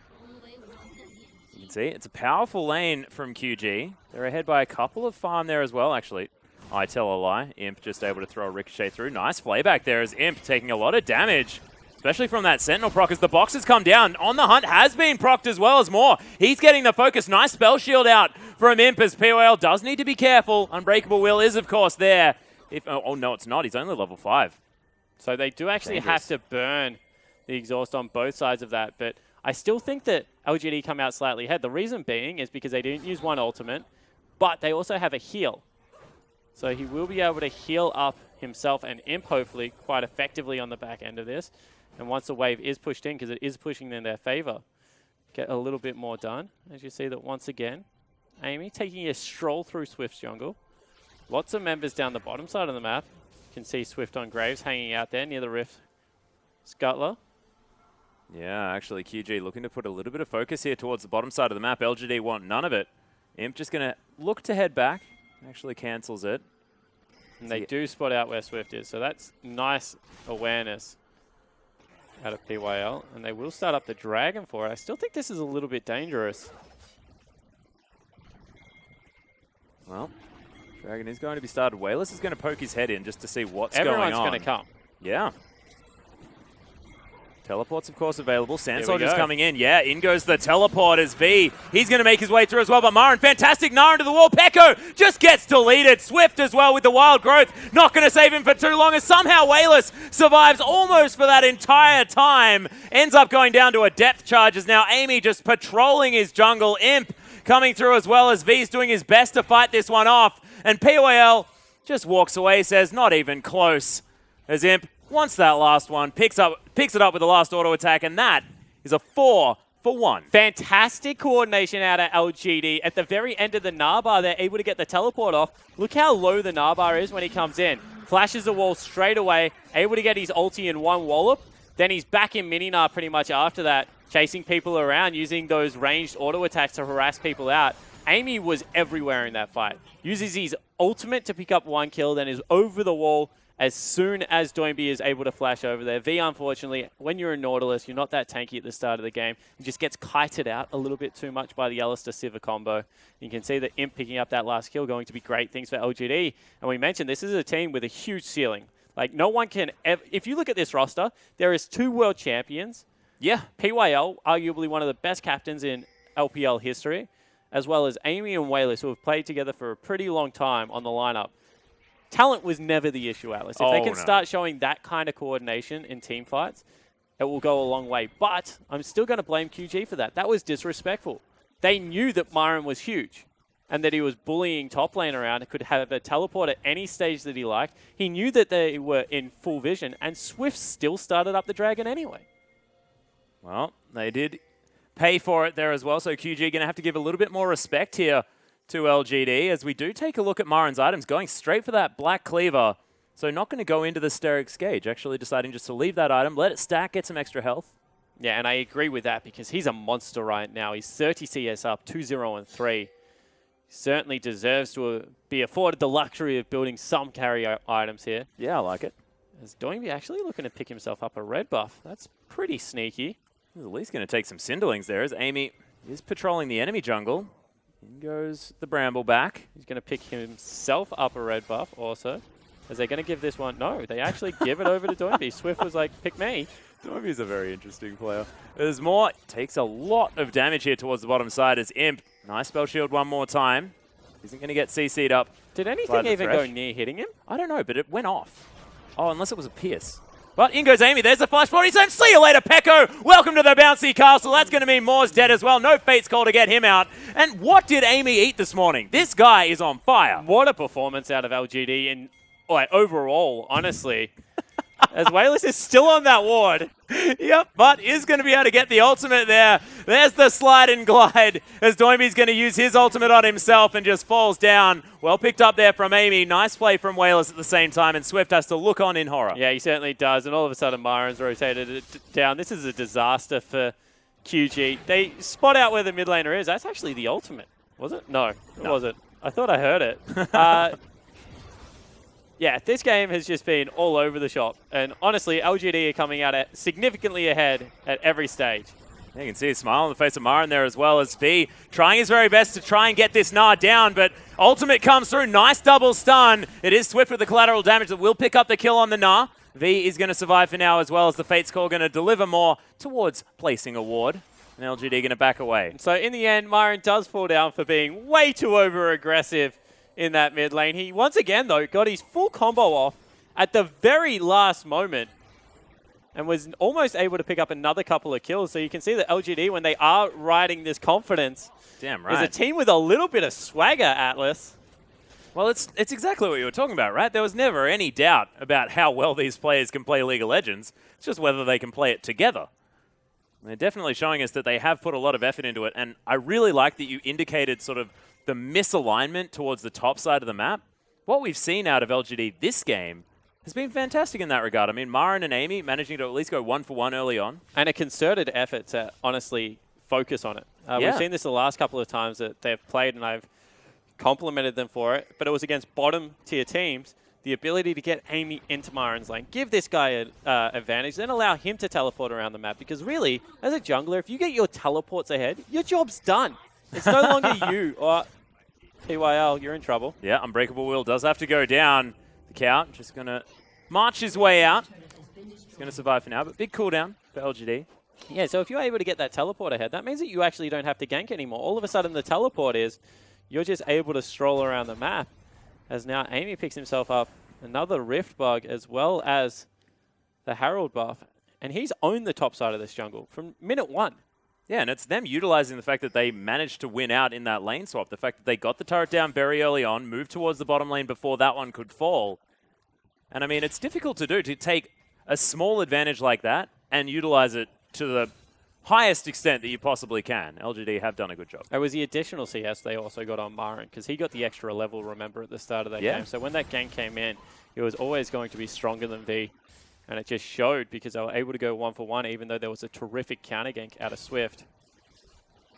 You can see it's a powerful lane from QG. They're ahead by a couple of farm there as well, actually. I tell a lie. Imp just able to throw a ricochet through. Nice flayback there as Imp taking a lot of damage, especially from that Sentinel proc as the box has come down. On the hunt has been procced as well as more. He's getting the focus. Nice spell shield out from Imp as POL does need to be careful. Unbreakable Will is, of course, there. Oh, no, it's not. He's only level 5. So they do actually have to burn the exhaust on both sides of that, but I still think that LGD come out slightly ahead. The reason being is because they didn't use one ultimate, but they also have a heal. So he will be able to heal up himself and Imp, hopefully, quite effectively on the back end of this. And once the wave is pushed in, because it is pushing in their favor, get a little bit more done. As you see that once again, Amy taking a stroll through Swift's jungle. Lots of members down the bottom side of the map. You can see Swift on Graves hanging out there near the Rift. Scuttler. Yeah, actually, QG looking to put a little bit of focus here towards the bottom side of the map. LGD want none of it. Imp just going to look to head back. Actually cancels it. And they do spot out where Swift is, so that's nice awareness out of PYL. And they will start up the Dragon for it. I still think this is a little bit dangerous. Well, Dragon is going to be started. Wayless is going to poke his head in just to see what's going on. Everyone's going to come. Yeah. Teleport's, of course, available. Sand Soldier's coming in. Yeah, in goes the teleport as V. He's going to make his way through as well, but Marin, fantastic. Nara into the wall. Peko just gets deleted. Swift as well with the wild growth. Not going to save him for too long as somehow Wayless survives almost for that entire time. Ends up going down to a depth charge as now Amy just patrolling his jungle. Imp coming through as well as V's doing his best to fight this one off. And PYL just walks away, says not even close as Imp wants that last one, picks it up with the last auto attack, and that is a 4-for-1. Fantastic coordination out of LGD. At the very end of the Narbar, they're able to get the teleport off. Look how low the Narbar is when he comes in. Flashes the wall straight away, able to get his ulti in one wallop. Then he's back in mini-Nar pretty much after that, chasing people around, using those ranged auto attacks to harass people out. Amy was everywhere in that fight. Uses his ultimate to pick up one kill, then is over the wall as soon as Doinby is able to flash over there. V, unfortunately, when you're a Nautilus, you're not that tanky at the start of the game. He just gets kited out a little bit too much by the Alistair Sivir combo. You can see that Imp picking up that last kill going to be great things for LGD. And we mentioned this is a team with a huge ceiling. Like, no one can ever... If you look at this roster, there is 2 world champions. Yeah. PYL, arguably one of the best captains in LPL history, as well as Amy and Wayless, who have played together for a pretty long time on the lineup. Talent was never the issue, Atlas. If they can start showing that kind of coordination in team fights, it will go a long way. But I'm still going to blame QG for that. That was disrespectful. They knew that Myron was huge and that he was bullying top lane around and could have a teleport at any stage that he liked. He knew that they were in full vision, and Swift still started up the Dragon anyway. Well, they did pay for it there as well, so QG going to have to give a little bit more respect here to LGD, as we do take a look at Marin's items, going straight for that Black Cleaver. So not going to go into the Sterix Gauge, actually deciding just to leave that item, let it stack, get some extra health. Yeah, and I agree with that because he's a monster right now. He's 30 CS up, 2-0-3. He certainly deserves to be afforded the luxury of building some carry items here. Yeah, I like it. Is Doinby actually looking to pick himself up a red buff? That's pretty sneaky. He's at least going to take some Cinderlings there, as Amy is patrolling the enemy jungle. In goes the Bramble back. He's going to pick himself up a red buff also. Is they going to give this one? No, they actually give it over to Doinby. Swift was like, pick me. Doinby's a very interesting player. There's more. Takes a lot of damage here towards the bottom side as Imp. Nice spell shield one more time. Isn't going to get CC'd up. Did anything even go near hitting him? I don't know, but it went off. Oh, unless it was a pierce. But in goes Amy. There's the flash body zone. See you later, Peko. Welcome to the bouncy castle. That's going to mean Moore's dead as well. No Fate's call to get him out. And what did Amy eat this morning? This guy is on fire. What a performance out of LGD and overall, honestly. As Wayless is still on that ward. Yep, but is going to be able to get the ultimate there. There's the slide and glide as Doinby's going to use his ultimate on himself and just falls down. Well picked up there from Amy. Nice play from Wayless at the same time, and Swift has to look on in horror. Yeah, he certainly does, and all of a sudden Myron's rotated it down. This is a disaster for QG. They spot out where the mid laner is. That's actually the ultimate, was it? No, it wasn't. I thought I heard it. Yeah, this game has just been all over the shop. And honestly, LGD are coming out significantly ahead at every stage. You can see a smile on the face of Marin there, as well as V trying his very best to try and get this Gnar down, but ultimate comes through. Nice double stun. It is Swift with the collateral damage that will pick up the kill on the Gnar. V is going to survive for now, as well as the Fate's Call going to deliver more towards placing a ward. And LGD going to back away. So in the end, Myron does fall down for being way too over-aggressive in that mid lane. He, once again, though, got his full combo off at the very last moment and was almost able to pick up another couple of kills. So you can see that LGD, when they are riding this confidence, damn right, is a team with a little bit of swagger, Atlas. Well, it's exactly what you were talking about, right? There was never any doubt about how well these players can play League of Legends. It's just whether they can play it together. They're definitely showing us that they have put a lot of effort into it, and I really like that you indicated sort of the misalignment towards the top side of the map. What we've seen out of LGD this game has been fantastic in that regard. I mean, Maren and Amy managing to at least go 1 for 1 early on. And a concerted effort to honestly focus on it. We've seen this the last couple of times that they've played, and I've complimented them for it, but it was against bottom tier teams. The ability to get Amy into Maren's lane, give this guy an advantage, then allow him to teleport around the map. Because really, as a jungler, if you get your teleports ahead, your job's done. It's no longer you. Or TYL, you're in trouble. Yeah, Unbreakable Will does have to go down. The Cow just going to march his way out. He's going to survive for now, but big cooldown for LGD. Yeah, so if you're able to get that teleport ahead, that means that you actually don't have to gank anymore. All of a sudden, the teleport is you're just able to stroll around the map. As now Amy picks himself up another Rift Bug as well as the Herald buff. And he's owned the top side of this jungle from minute 1. Yeah, and it's them utilizing the fact that they managed to win out in that lane swap. The fact that they got the turret down very early on, moved towards the bottom lane before that one could fall. And I mean, it's difficult to do, to take a small advantage like that and utilize it to the highest extent that you possibly can. LGD have done a good job. It was the additional CS they also got on Maren, because he got the extra level, remember, at the start of that game. So when that gank came in, it was always going to be stronger than V. And it just showed because they were able to go 1 for 1, even though there was a terrific counter gank out of Swift.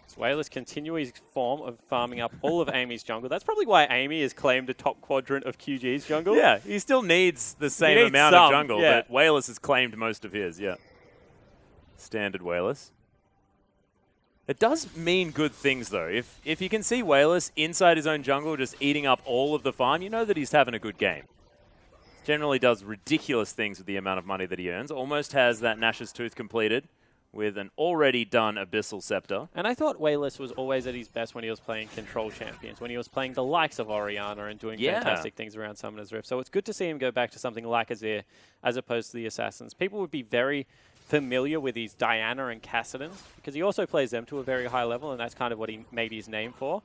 So Wayless continues his form of farming up all of Amy's jungle. That's probably why Amy has claimed the top quadrant of QG's jungle. Yeah, he still needs the same amount of jungle, but Wayless has claimed most of his, Standard Wayless. It does mean good things, though. If you can see Wayless inside his own jungle just eating up all of the farm, you know that he's having a good game. Generally does ridiculous things with the amount of money that he earns. Almost has that Nash's Tooth completed with an already done Abyssal Scepter. And I thought Wayless was always at his best when he was playing control champions, when he was playing the likes of Orianna and doing fantastic things around Summoner's Rift. So it's good to see him go back to something like Azir as opposed to the Assassins. People would be very familiar with his Diana and Cassidons because he also plays them to a very high level, and that's kind of what he made his name for.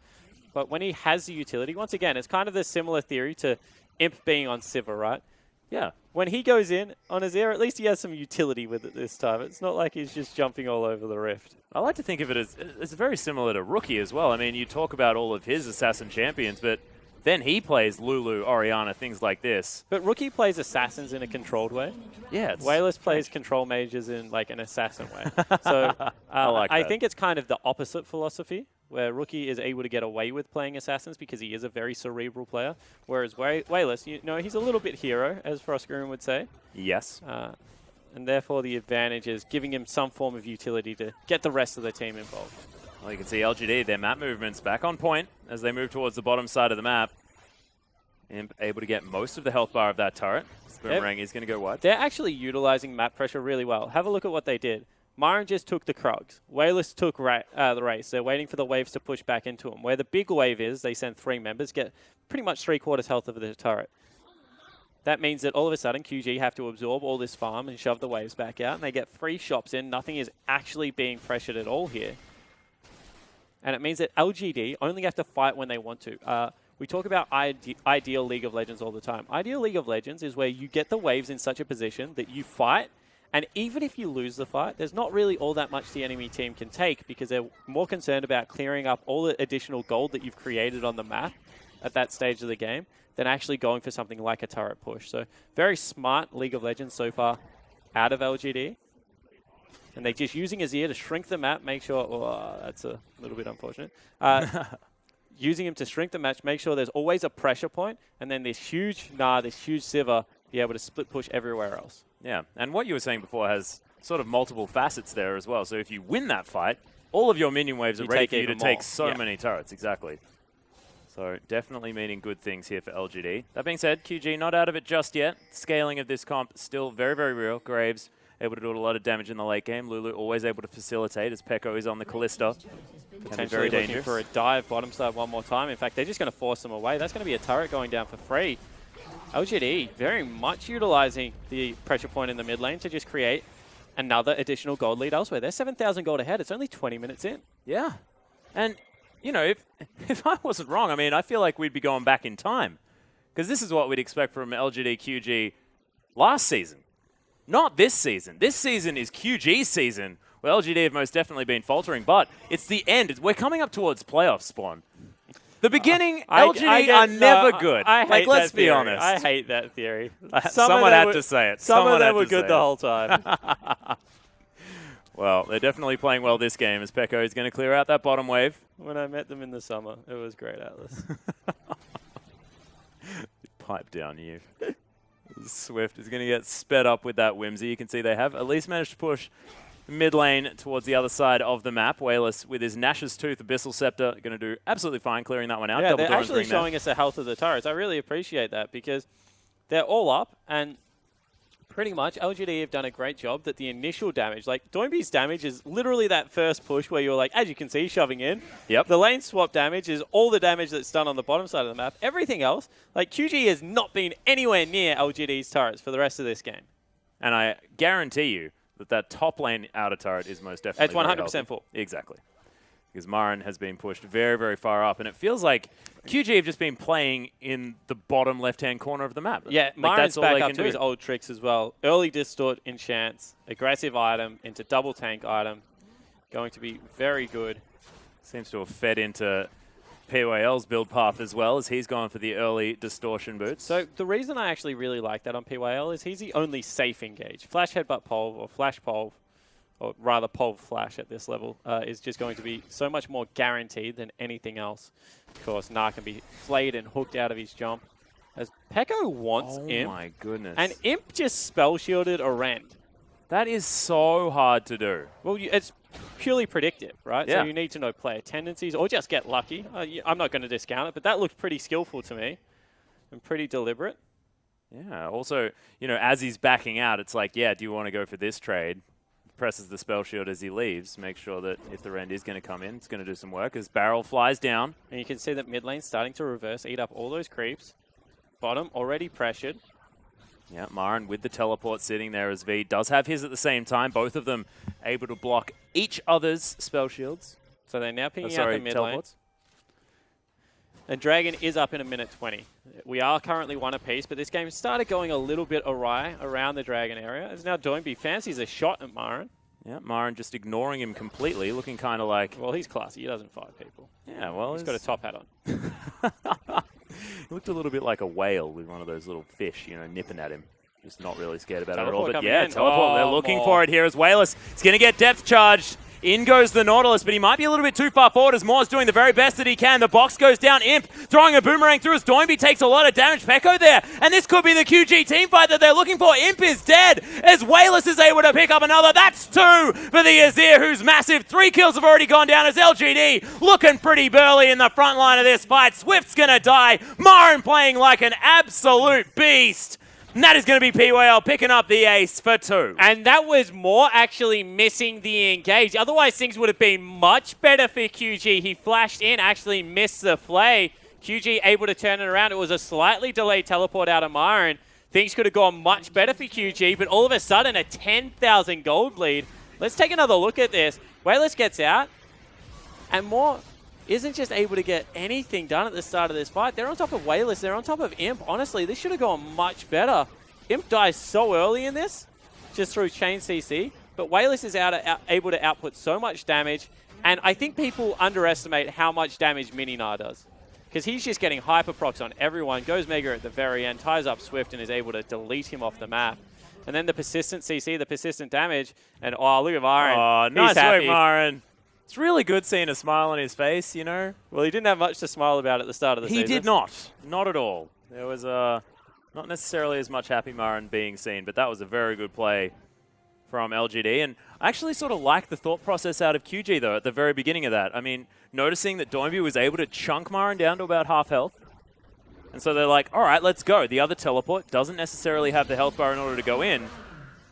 But when he has the utility, once again, it's kind of the similar theory to Imp being on Sivir, right? Yeah. When he goes in on Azir, at least he has some utility with it this time. It's not like he's just jumping all over the Rift. I like to think of it as it's very similar to Rookie as well. I mean, you talk about all of his Assassin champions, but then he plays Lulu, Orianna, things like this. But Rookie plays Assassins in a controlled way. Yeah. Wayless plays control mages in like an assassin way. So I think it's kind of the opposite philosophy, where Rookie is able to get away with playing Assassins because he is a very cerebral player, whereas Wayless, he's a little bit hero, as Frostgrim would say. Yes. And therefore the advantage is giving him some form of utility to get the rest of the team involved. Well, you can see LGD, their map movements back on point as they move towards the bottom side of the map. Imp able to get most of the health bar of that turret. Boomerang is going to go wide. They're actually utilizing map pressure really well. Have a look at what they did. Maren just took the Krugs. Wayless took the race. They're waiting for the waves to push back into them. Where the big wave is, they send 3 members, get pretty much 3/4 health of the turret. That means that all of a sudden QG have to absorb all this farm and shove the waves back out, and they get 3 shops in. Nothing is actually being pressured at all here. And it means that LGD only have to fight when they want to. We talk about ideal League of Legends all the time. Ideal League of Legends is where you get the waves in such a position that you fight, and even if you lose the fight, there's not really all that much the enemy team can take because they're more concerned about clearing up all the additional gold that you've created on the map at that stage of the game than actually going for something like a turret push. So very smart League of Legends so far out of LGD. And they're just using Azir to shrink the map, make sure... Oh, that's a little bit unfortunate. Using him to shrink the match, make sure there's always a pressure point, and then this huge Sivir be able to split push everywhere else. Yeah, and what you were saying before has sort of multiple facets there as well. So if you win that fight, all of your minion waves are ready for you to take so many turrets. Exactly. So definitely meaning good things here for LGD. That being said, QG not out of it just yet. Scaling of this comp still very, very real. Graves able to do a lot of damage in the late game. Lulu always able to facilitate as Pekko is on the Kalista. Potentially very dangerous. For a dive bottom side one more time. In fact, they're just going to force them away. That's going to be a turret going down for free. LGD very much utilizing the pressure point in the mid lane to just create another additional gold lead elsewhere. They're 7,000 gold ahead. It's only 20 minutes in. Yeah. And, if I wasn't wrong, I mean, I feel like we'd be going back in time. Because this is what we'd expect from LGD QG last season. Not this season. This season is QG's season Well, LGD have most definitely been faltering, but it's the end. We're coming up towards playoff spawn. The beginning, LGD are never good. I hate let's that be theory. honest. I hate that theory. Someone had to say it. Some of Someone them had were to good say the it. whole time. Well, they're definitely playing well this game as Pecco is going to clear out that bottom wave. When I met them in the summer, it was great, Atlas. Pipe down, you. Swift is going to get sped up with that Whimsy. You can see they have at least managed to push mid lane towards the other side of the map. Wayless with his Nash's Tooth Abyssal Scepter going to do absolutely fine clearing that one out. Yeah, Double they're Doran's actually ring showing us the health of the turrets. I really appreciate that because they're all up and pretty much LGD have done a great job that the initial damage, like Doinby's damage is literally that first push where you're like, as you can see, shoving in. Yep. The lane swap damage is all the damage that's done on the bottom side of the map. Everything else, like QG has not been anywhere near LGD's turrets for the rest of this game. And I guarantee you that top lane outer turret is most definitely It's 100% full. Exactly. Because Marin has been pushed very, very far up. And it feels like QG have just been playing in the bottom left-hand corner of the map. Yeah, like Marin's that's all back they up can to do. his old tricks as well. Early distort enchants, aggressive item into double tank item. Going to be very good. Seems to have fed into PYL's build path as well as he's gone for the early distortion boots. So the reason I actually really like that on PYL is he's the only safe engage. Flash headbutt pole or flash pole, or rather pole flash at this level, is just going to be so much more guaranteed than anything else. Of course, Nar can be flayed and hooked out of his jump. As Pecco wants Imp. Oh my goodness. And Imp just spell shielded a Rend. that is so hard to do. Well, it's purely predictive, right? Yeah. So you need to know player tendencies or just get lucky. I'm not going to discount it, but that looked pretty skillful to me and pretty deliberate. Yeah, also, you know, as he's backing out, it's like, yeah, do you want to go for this trade? Presses the spell shield as he leaves. Make sure that if the Rend is going to come in, it's going to do some work as Barrel flies down. And you can see that mid lane's starting to reverse, eat up all those creeps. Bottom already pressured. Yeah, Marin with the teleport sitting there as V does have his at the same time. Both of them able to block each other's spell shields. So they're now picking out the mid teleports. lane. And Dragon is up in a minute 20. We are currently one apiece, but this game started going a little bit awry around the Dragon area. As now Doinby fancies a shot at Marin. Yeah, Marin just ignoring him completely, looking kind of like... Well, he's classy. He doesn't fight people. Yeah, well... He's got a top hat on. He looked a little bit like a whale with one of those little fish, you know, nipping at him. Just not really scared about it at all. Teleport But coming yeah, in. teleport. They're Oh, looking more. for it here as Wayless. He's going to get depth charged. In goes the Nautilus, but he might be a little bit too far forward as Moore's doing the very best that he can. The box goes down. Imp throwing a boomerang through as Doinby takes a lot of damage. Pecco there, and this could be the QG team fight that they're looking for. Imp is dead as Wayless is able to pick up another. That's 2 for the Azir, who's massive. 3 kills have already gone down as LGD looking pretty burly in the front line of this fight. Swift's going to die. Marin playing like an absolute beast. And that is going to be PYL picking up the ace for 2. And that was more actually missing the engage. Otherwise, things would have been much better for QG. He flashed in, actually missed the flay. QG able to turn it around. It was a slightly delayed teleport out of Marin. Things could have gone much better for QG, but all of a sudden, a 10,000 gold lead. Let's take another look at this. Wayless gets out, and Moore isn't just able to get anything done at the start of this fight. They're on top of Wayless. They're on top of Imp. Honestly, this should have gone much better. Imp dies so early in this, just through chain CC. But Wayless is able to output so much damage. And I think people underestimate how much damage Mininar does. Because he's just getting hyper procs on everyone. Goes Mega at the very end, ties up Swift, and is able to delete him off the map. And then the persistent CC, the persistent damage. And oh, look at Marin. Oh, nice He's happy. work, Marin. It's really good seeing a smile on his face, you know. Well, he didn't have much to smile about at the start of the season. He did not. Not at all. There was not necessarily as much happy Marin being seen, but that was a very good play from LGD. And I actually sort of like the thought process out of QG, though, at the very beginning of that. I mean, noticing that Doinby was able to chunk Marin down to about half health. And so they're like, all right, let's go. The other teleport doesn't necessarily have the health bar in order to go in,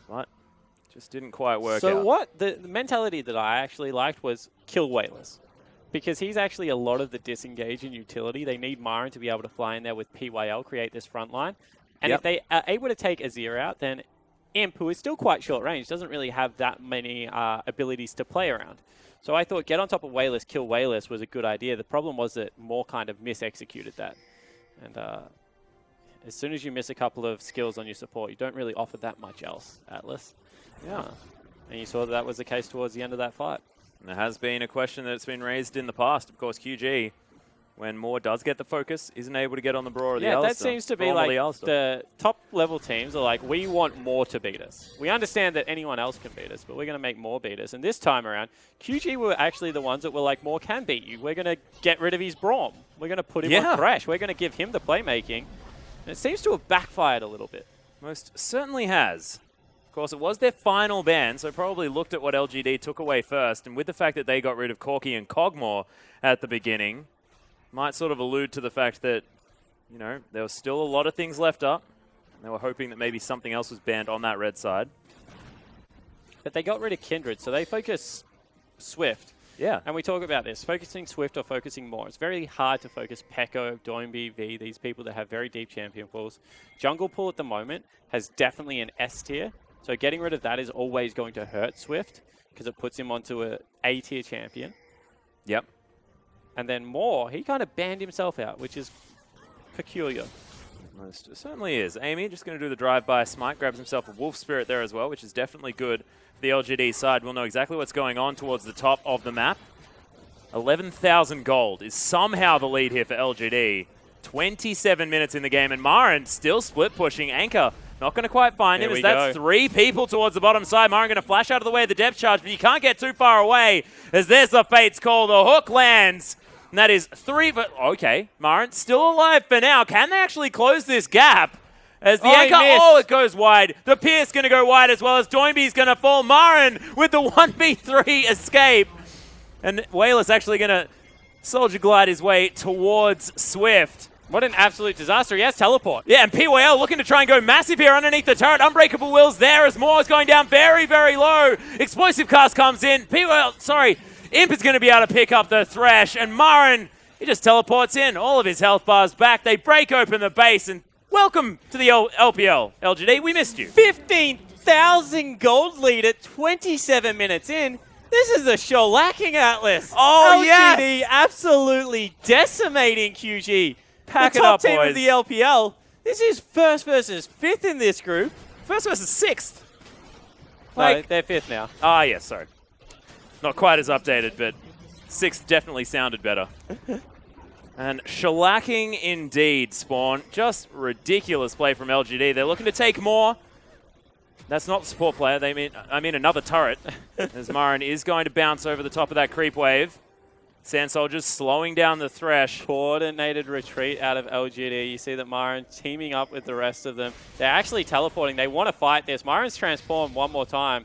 but just didn't quite work out. So what the mentality that I actually liked was kill Wayless. Because he's actually a lot of the disengage in utility. They need Marin to be able to fly in there with PYL, create this front line. And if they are able to take Azir out, then Imp, who is still quite short range, doesn't really have that many abilities to play around. So I thought get on top of Wayless, kill Wayless was a good idea. The problem was that Moore kind of mis-executed that. And as soon as you miss a couple of skills on your support, you don't really offer that much else, Atlas. Yeah. And you saw that was the case towards the end of that fight. And there has been a question that's been raised in the past. Of course, QG, when Moore does get the focus, isn't able to get on the Brawl or the Alistair. Yeah, that seems to be like the top level teams are like, we want Moore to beat us. We understand that anyone else can beat us, but we're going to make Moore beat us. And this time around, QG were actually the ones that were like, Moore can beat you. We're going to get rid of his Braum. We're going to put him on Thresh. We're going to give him the playmaking. And it seems to have backfired a little bit. Most certainly has. Of course, it was their final ban, so probably looked at what LGD took away first. And with the fact that they got rid of Corki and Cogmore at the beginning, might sort of allude to the fact that, you know, there was still a lot of things left up. They were hoping that maybe something else was banned on that red side. But they got rid of Kindred, so they focus Swift. Yeah. And we talk about this, focusing Swift or focusing Moore. It's very hard to focus Pekko, Doinby, V, these people that have very deep champion pools. Jungle pool at the moment has definitely an S tier. So getting rid of that is always going to hurt Swift because it puts him onto a A tier champion. Yep. And then Moore, he kind of banned himself out, which is peculiar. Most certainly is. Amy just going to do the drive-by smite, grabs himself a Wolf Spirit there as well, which is definitely good for the LGD side. We'll know exactly what's going on towards the top of the map. 11,000 gold is somehow the lead here for LGD. 27 minutes in the game, and Marin still split pushing. Anchor not going to quite find him, as that's 3 people towards the bottom side. Marin going to flash out of the way of the depth charge, but you can't get too far away, as there's the Fate's Call. The hook lands, and that is 3, but okay, Marin still alive for now. Can they actually close this gap? As the anchor, it goes wide. The Pierce going to go wide, as well as Doinby's going to fall. Marin with the 1v3 escape. And Wayless actually going to soldier glide his way towards Swift. What an absolute disaster. He has teleport. Yeah, and PYL looking to try and go massive here underneath the turret. Unbreakable Will's there as Moore is going down very, very low. Explosive Cast comes in. Imp is going to be able to pick up the Thresh. And Marin, he just teleports in. All of his health bars back. They break open the base. And welcome to the LPL. LGD, we missed you. 15,000 gold lead at 27 minutes in. This is a shellacking Atlas. Oh, LGD absolutely decimating QG. Pack the it top up, team boys. of the LPL. This is first versus fifth in this group. First versus sixth. No, they're fifth now. Ah, yes, sorry. Not quite as updated, but sixth definitely sounded better. And shellacking indeed, Spawn. Just ridiculous play from LGD. They're looking to take more. That's not the support player. I mean another turret. As Marin is going to bounce over the top of that creep wave. Sand Soldiers slowing down the Thresh. Coordinated retreat out of LGD. You see that Marin teaming up with the rest of them. They're actually teleporting. They want to fight this. Marin's transformed one more time.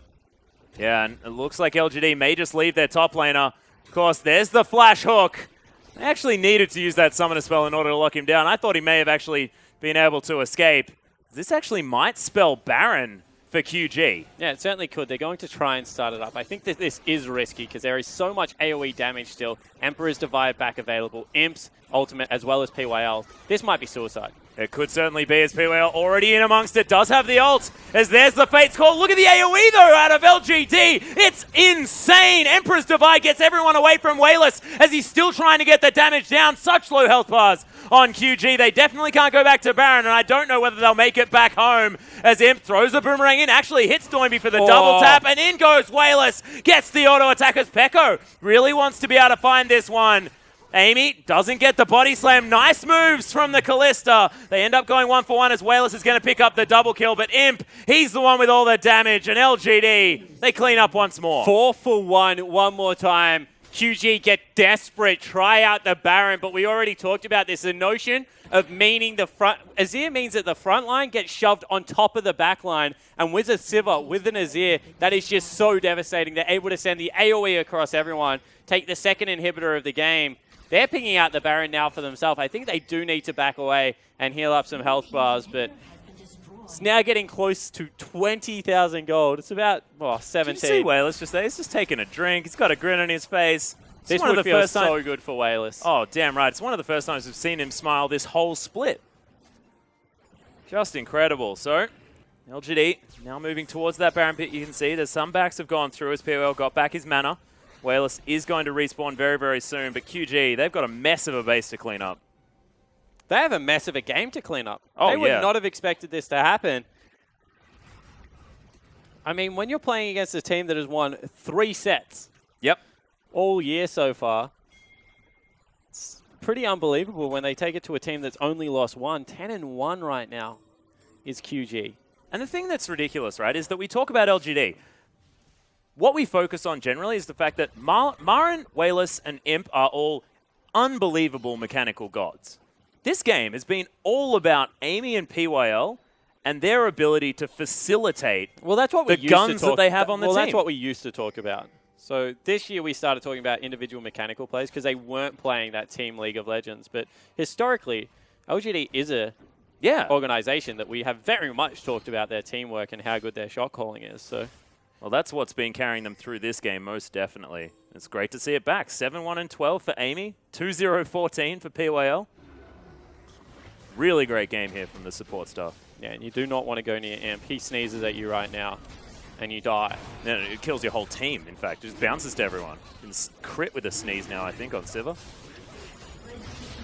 Yeah, and it looks like LGD may just leave their top laner. Of course, there's the flash hook. They actually needed to use that summoner spell in order to lock him down. I thought he may have actually been able to escape. This actually might spell Baron for QG. Yeah, it certainly could. They're going to try and start it up. I think that this is risky because there is so much AoE damage still. Emperor's Divide back available. Imps, Ultimate, as well as PYL. This might be suicide. It could certainly be, as PYL already in amongst it. Does have the ult, as there's the Fate's Call. Look at the AoE, though, out of LGD. It's insane. Emperor's Divide gets everyone away from Wayless, as he's still trying to get the damage down. Such low health bars on QG. They definitely can't go back to Baron, and I don't know whether they'll make it back home, as Imp throws the boomerang in, actually hits Doinby for the double tap, and in goes Wayless. Gets the auto attack, as Pekko really wants to be able to find this one. Amy doesn't get the body slam. Nice moves from the Callista. They end up going 1-for-1 as Wayless is going to pick up the double kill. But Imp, he's the one with all the damage. And LGD, they clean up once more. 4-for-1 one more time. QG get desperate, try out the Baron. But we already talked about this. The notion of meaning the front... Azir means that the front line gets shoved on top of the back line. And with a Sivir, with an Azir, that is just so devastating. They're able to send the AoE across everyone, take the second inhibitor of the game. They're picking out the Baron now for themselves. I think they do need to back away and heal up some health bars, but it's now getting close to 20,000 gold. It's about 17. Did you see Wayless just there? He's just taking a drink. He's got a grin on his face. This would feel so good for Wayless. Oh, damn right. It's one of the first times we've seen him smile this whole split. Just incredible. So, LGD now moving towards that Baron pit. You can see there's some backs have gone through as POL got back his mana. Wayless is going to respawn very, very soon, but QG, they've got a mess of a base to clean up. They have a mess of a game to clean up. Oh, they would not have expected this to happen. I mean, when you're playing against a team that has won 3 sets Yep. all year so far, it's pretty unbelievable when they take it to a team that's only lost 1. 10-1 right now is QG. And the thing that's ridiculous, right, is that we talk about LGD. What we focus on generally is the fact that Marin, Wayless, and Imp are all unbelievable mechanical gods. This game has been all about Amy and PYL and their ability to facilitate That's what we the guns that they have on the team. Well, that's what we used to talk about. So this year we started talking about individual mechanical plays because they weren't playing that team League of Legends. But historically, LGD is a organization that we have very much talked about their teamwork and how good their shot calling is. So, well, that's what's been carrying them through this game most definitely. It's great to see it back. 7-1-12 for Amy, 2-0-14 for PYL. Really great game here from the support staff. Yeah, and you do not want to go near Imp. He sneezes at you right now, and you die. No, it kills your whole team, in fact. It just bounces to everyone. It's crit with a sneeze now, I think, on Sivir.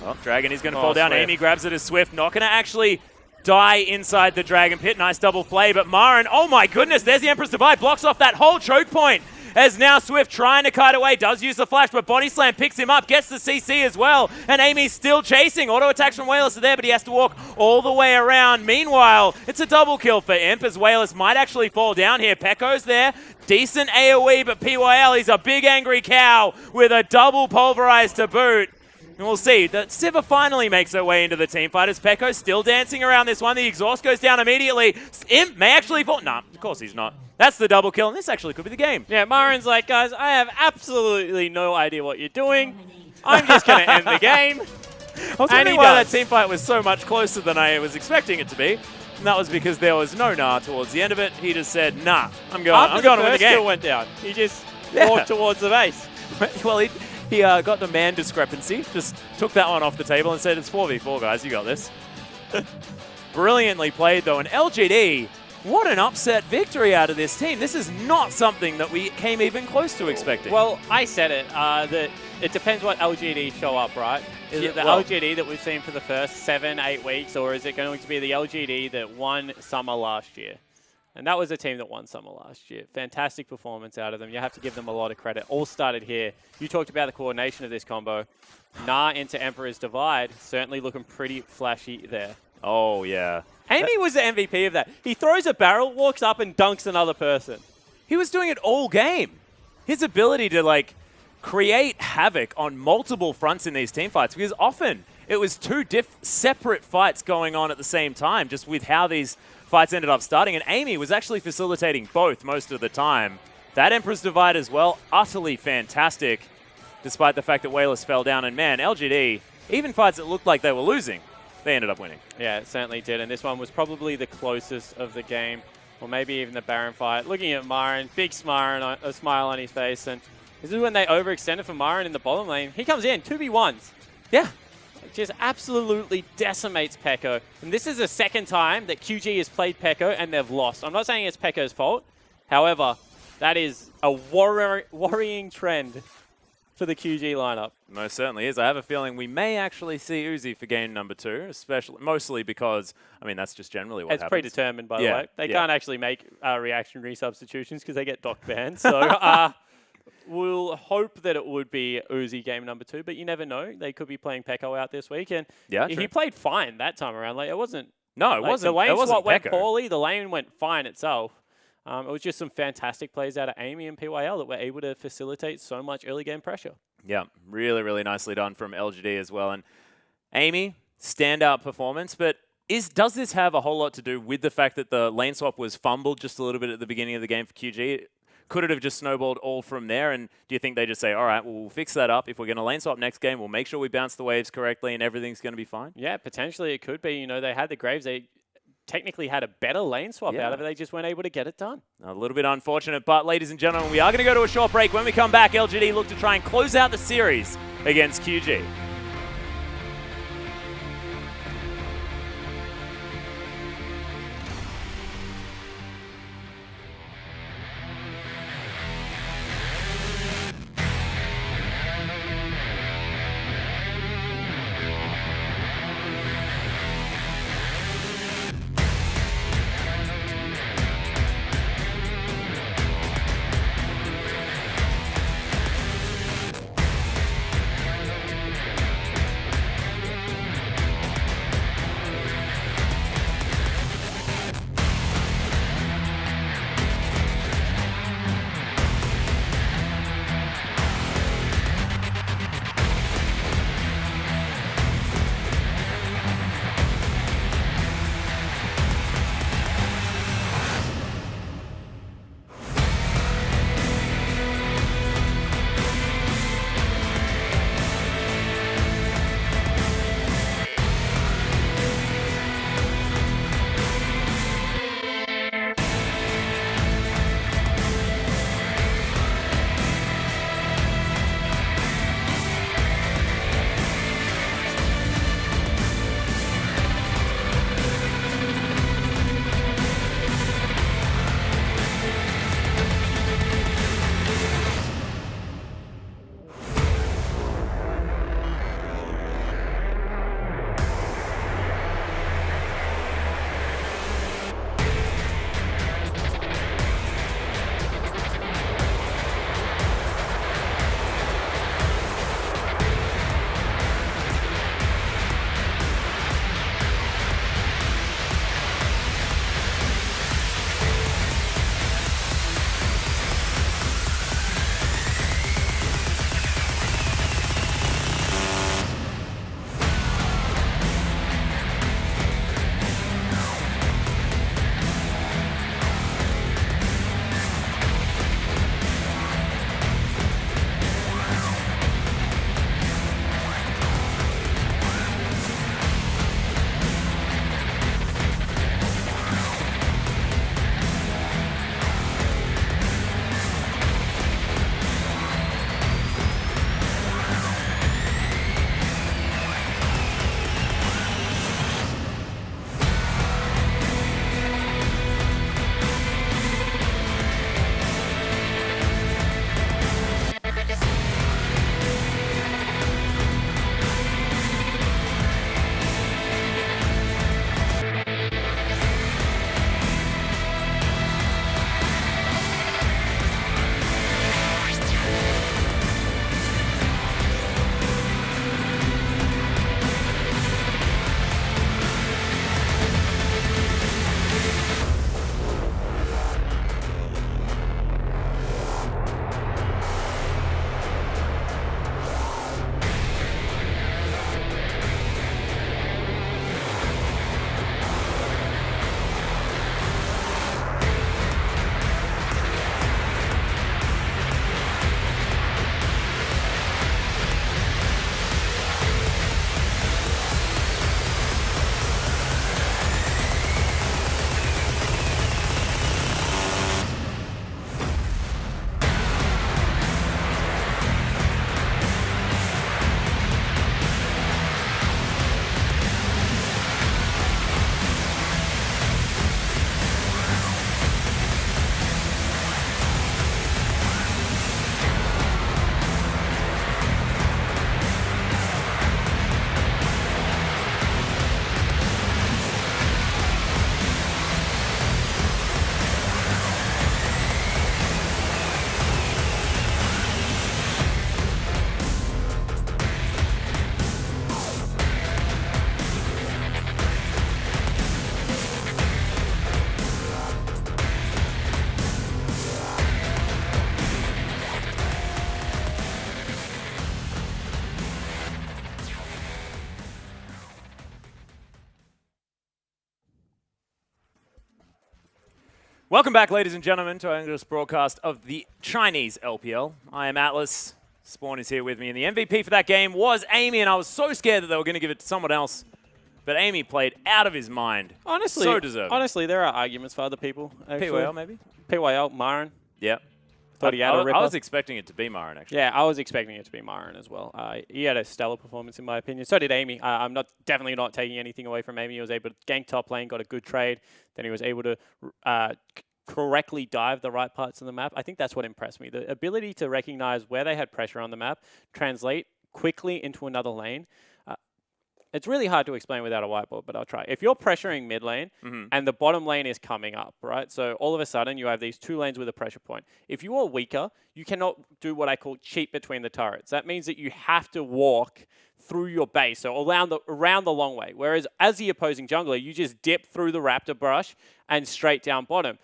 Oh, Dragon is going to fall down. Swift. Amy grabs it as Swift. Not going to actually die inside the Dragon Pit. Nice double play, but Marin, oh my goodness, there's the Emperor's Divide. Blocks off that whole choke point. As now Swift trying to kite away, does use the flash, but Body Slam picks him up, gets the CC as well, and Amy's still chasing. Auto attacks from Wayless are there, but he has to walk all the way around. Meanwhile, it's a double kill for Imp, as Wayless might actually fall down here. Pekko's there, decent AoE, but PYL, he's a big angry cow with a double pulverize to boot. And we'll see that Sivir finally makes her way into the team fight as Pekko still dancing around this one. The exhaust goes down immediately. Imp may actually fall. Nah, of course he's not. That's the double kill, and this actually could be the game. Yeah, Marin's like, guys, I have absolutely no idea what you're doing. I'm just going to end the game. I was wondering why that team fight was so much closer than I was expecting it to be. And that was because there was no nah towards the end of it. He just said, nah, I'm going to win the game. Kill went down. He just walked towards the base. Well, he got the man discrepancy, just took that one off the table and said, it's 4v4, guys, you got this. Brilliantly played, though. And LGD, what an upset victory out of this team. This is not something that we came even close to expecting. Well, I said it, that it depends what LGD show up, right? Is it the LGD that we've seen for the first 7-8 weeks, or is it going to be the LGD that won Summer last year? And that was a team that won Summer last year. Fantastic performance out of them. You have to give them a lot of credit. All started here. You talked about the coordination of this combo. Nah into Emperor's Divide, certainly looking pretty flashy there. Oh, yeah. Amy was the MVP of that. He throws a barrel, walks up, and dunks another person. He was doing it all game. His ability to, create havoc on multiple fronts in these team fights, because often it was two separate fights going on at the same time, just with how these fights ended up starting. And Amy was actually facilitating both most of the time. That Emperor's Divide as well, utterly fantastic, despite the fact that Wayless fell down. And man, LGD, even fights that looked like they were losing, they ended up winning. Yeah, it certainly did. And this one was probably the closest of the game, or maybe even the Baron fight. Looking at Marin, big smile on his face. And this is when they overextended for Marin in the bottom lane. He comes in, 2v1s. Yeah. Just absolutely decimates Pekko. And this is the second time that QG has played Pekko and they've lost. I'm not saying it's Pekko's fault. However, that is a worrying trend for the QG lineup. Most certainly is. I have a feeling we may actually see Uzi for game number 2, mostly because, that's just generally what happens. It's predetermined, by the way. They can't actually make reaction resubstitutions because they get dock banned. So we'll hope that it would be Uzi game number 2, but you never know. They could be playing Pekko out this week, and he played fine that time around. It wasn't. No, it wasn't. The lane swap went Pekko. poorly. The lane went fine itself. It was just some fantastic plays out of Amy and PYL that were able to facilitate so much early game pressure. Yeah, really, really nicely done from LGD as well. And Amy, standout performance, but does this have a whole lot to do with the fact that the lane swap was fumbled just a little bit at the beginning of the game for QG? Could it have just snowballed all from there? And do you think they just say, all right, well, we'll fix that up. If we're going to lane swap next game, we'll make sure we bounce the waves correctly and everything's going to be fine? Yeah, potentially it could be. They had the Graves. They technically had a better lane swap out of it. They just weren't able to get it done. A little bit unfortunate, but ladies and gentlemen, we are going to go to a short break. When we come back, LGD look to try and close out the series against QG. Welcome back, ladies and gentlemen, to our English broadcast of the Chinese LPL. I am Atlas. Spawn is here with me, and the MVP for that game was Amy, and I was so scared that they were going to give it to someone else. But Amy played out of his mind. Honestly, so deserving. Honestly, there are arguments for other people. PYL, maybe? PYL, Myron. Yeah. Thought he had a ripper. I was expecting it to be Myron, actually. Yeah, I was expecting it to be Myron as well. He had a stellar performance, in my opinion. So did Amy. I'm definitely not taking anything away from Amy. He was able to gank top lane, got a good trade. Then he was able to correctly dive the right parts of the map. I think that's what impressed me. The ability to recognize where they had pressure on the map, translate quickly into another lane. It's really hard to explain without a whiteboard, but I'll try. If you're pressuring mid lane and the bottom lane is coming up, right? So all of a sudden you have these two lanes with a pressure point. If you are weaker, you cannot do what I call cheat between the turrets. That means that you have to walk through your base, so around the long way. Whereas as the opposing jungler, you just dip through the raptor brush and straight down bottom.